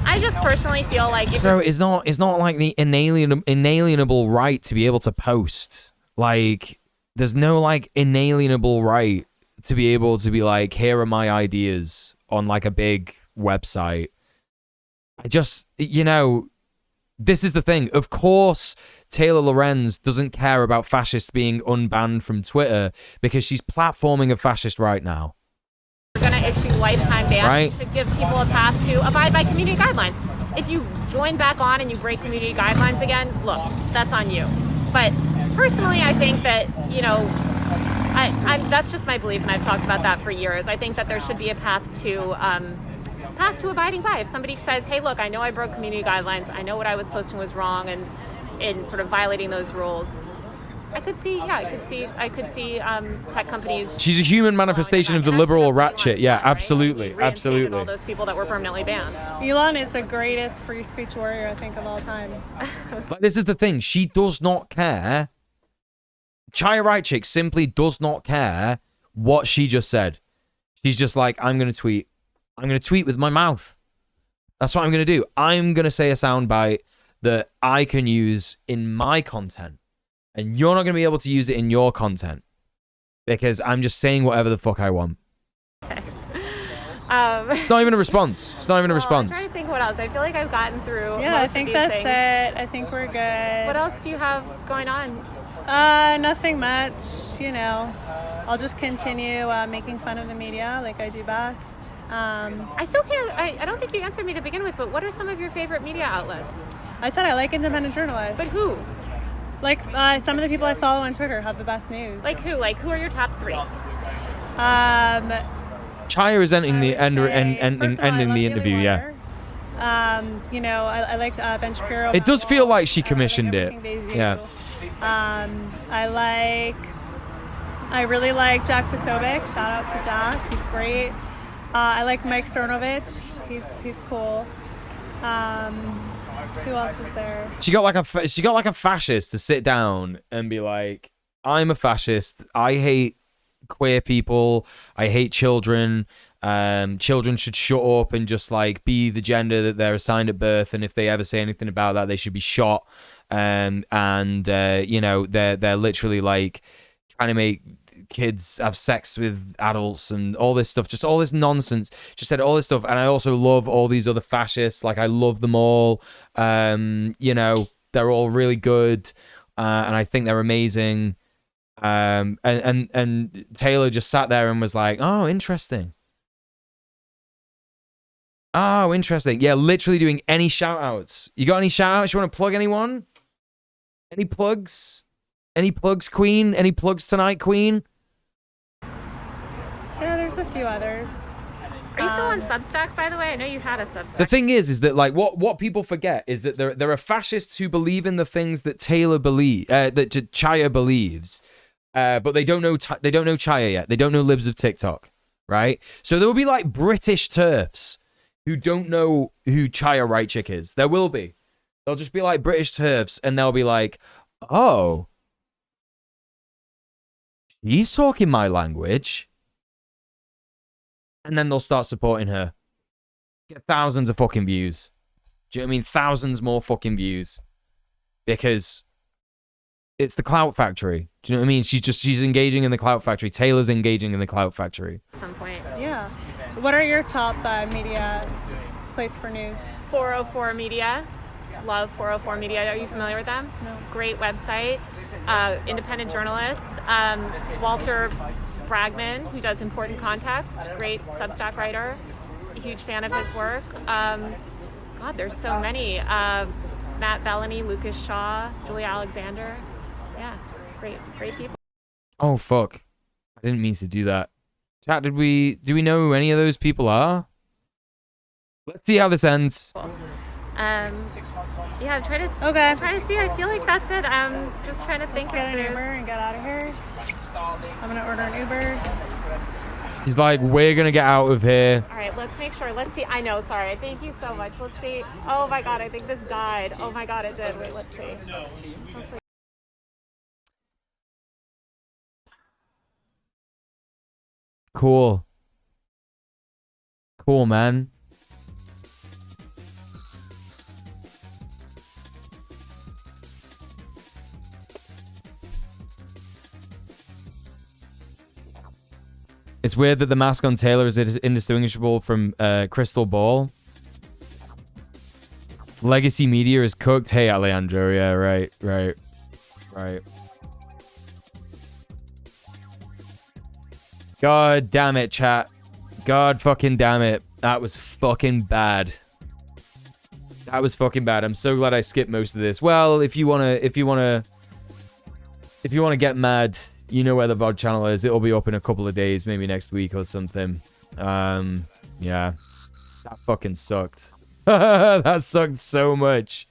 I just personally feel like it's not like the inalienable right to be able to post. Like, there's no like inalienable right to be able to be like, here are my ideas on like a big website. I just, you know, this is the thing. Of course, Taylor Lorenz doesn't care about fascists being unbanned from Twitter because she's platforming a fascist right now. We're going to issue lifetime bans. Right. We should give people a path to abide by community guidelines. If you join back on and you break community guidelines again, look, that's on you. But personally, I think that, you know, that's just my belief, and I've talked about that for years. I think that there should be a path to abiding by. If somebody says, hey, look, I know I broke community guidelines, I know what I was posting was wrong, and in sort of violating those rules, I could see tech companies. She's a human manifestation of the liberal ratchet. Yeah, absolutely, absolutely. All those people that were permanently banned. Elon is the greatest free speech warrior, I think, of all time. But this is the thing. She does not care. Chaya Raichik simply does not care what she just said. She's just like, I'm going to tweet. I'm going to tweet with my mouth. That's what I'm going to do. I'm going to say a soundbite that I can use in my content. And you're not going to be able to use it in your content. Because I'm just saying whatever the fuck I want. It's not even a response. It's not even a response. I'm trying to think what else. I feel like I've gotten through Yeah, most I think of these that's things. it. I think we're good. What else do you have going on? Nothing much, you know. I'll just continue making fun of the media like I do best. I still can't, I don't think you answered me to begin with, but what are some of your favorite media outlets? I said I like independent journalists. But who? Like some of the people I follow on Twitter have the best news. Like who? Like who are your top three? Chaya is ending the interview, yeah. You know, I like Ben Shapiro. It does feel like she commissioned it. Yeah. I really like Jack Posobiec. Shout out to Jack. He's great. I like Mike Cernovich. He's cool. Who else is there? She got like a fascist to sit down and be like, I'm a fascist. I hate queer people. I hate children. Children should shut up and just like be the gender that they're assigned at birth. And if they ever say anything about that, they should be shot. You know, they're literally like trying to make kids have sex with adults and all this stuff, just all this nonsense. Just said all this stuff. And I also love all these other fascists. Like I love them all. You know, they're all really good. And I think they're amazing. And Taylor just sat there and was like, oh, interesting. Oh, interesting. Yeah, literally doing any shout outs. You got any shout outs? You want to plug anyone? Any plugs? Any plugs, Queen? Any plugs tonight, Queen? Yeah, there's a few others. Are you still on Substack, by the way? I know you had a Substack. The thing is that like what people forget is that there are fascists who believe in the things that Chaya believes, but they don't know Chaya yet. They don't know libs of TikTok, right? So there will be like British TERFs who don't know who Chaya Raichik is. There will be. They'll just be like British TERFs, and they'll be like, oh, she's talking my language. And then they'll start supporting her. Get thousands of fucking views. Do you know what I mean? Thousands more fucking views. Because it's the clout factory. Do you know what I mean? She's engaging in the clout factory. Taylor's engaging in the clout factory. At some point. Yeah. What are your top media place for news? 404 Media. Love 404 Media. Are you familiar with them? No. Great website. Independent journalists. Walter Bragman, who does Important Context. Great Substack writer. A huge fan of his work. God, there's so many. Matt Bellany, Lucas Shaw, Julia Alexander. Yeah, great people. Oh, fuck. I didn't mean to do that. Chat, do we know who any of those people are? Let's see how this ends. Cool. Yeah, try to see. I feel like that's it. I'm just trying to think. Let's get an Uber and get out of here. I'm gonna order an Uber. He's like, we're gonna get out of here. All right, let's make sure. Let's see. I know. Sorry. Thank you so much. Let's see. Oh my God, I think this died. Oh my God, it did. Wait, let's see. Hopefully. Cool, man. It's weird that the mask on Taylor is indistinguishable from Crystal Ball. Legacy Media is cooked. Hey, Alejandro. Yeah, right. God damn it, chat. God fucking damn it. That was fucking bad. That was fucking bad. I'm so glad I skipped most of this. Well, if you wanna get mad, you know where the VOD channel is. It'll be up in a couple of days, maybe next week or something. Yeah. That fucking sucked. That sucked so much.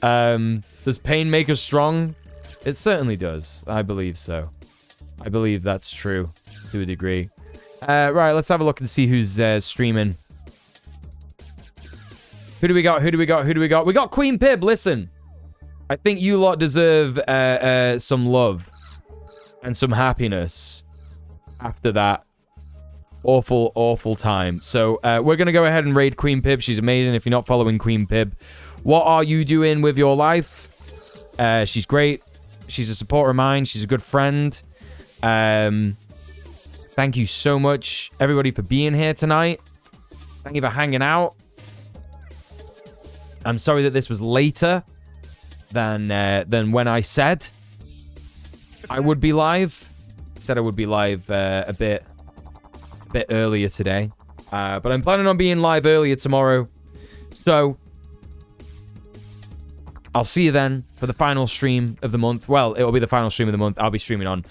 Does pain make us strong? It certainly does. I believe so. I believe that's true to a degree. Right, let's have a look and see who's streaming. Who do we got? We got Queen Pib. Listen, I think you lot deserve some love and some happiness after that awful time. So we're going to go ahead and raid Queen Pib. She's amazing. If you're not following Queen Pib, what are you doing with your life? She's great. She's a supporter of mine. She's a good friend. Thank you so much, everybody, for being here tonight. Thank you for hanging out. I'm sorry that this was later than when I said I would be live. I said I would be live a bit earlier today. But I'm planning on being live earlier tomorrow. So I'll see you then for the final stream of the month. Well, it'll be the final stream of the month. I'll be streaming on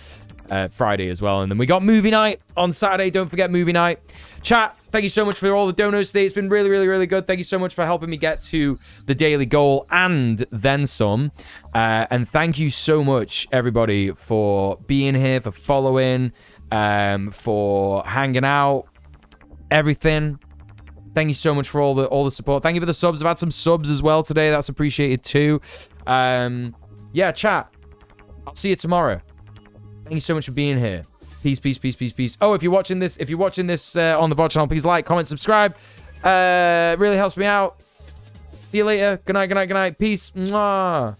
Friday as well. And then we got movie night on Saturday. Don't forget movie night. Chat, thank you so much for all the donos today. It's been really good. Thank you so much for helping me get to the daily goal and then some. And thank you so much, everybody, for being here, for following, for hanging out, everything. Thank you so much for all the support. Thank you for the subs. I've had some subs as well today. That's appreciated too. Yeah, chat. I'll see you tomorrow. Thank you so much for being here. Peace. Oh, if you're watching this on the VOD channel, please like, comment, subscribe. Really helps me out. See you later. Good night. Peace. Mwah.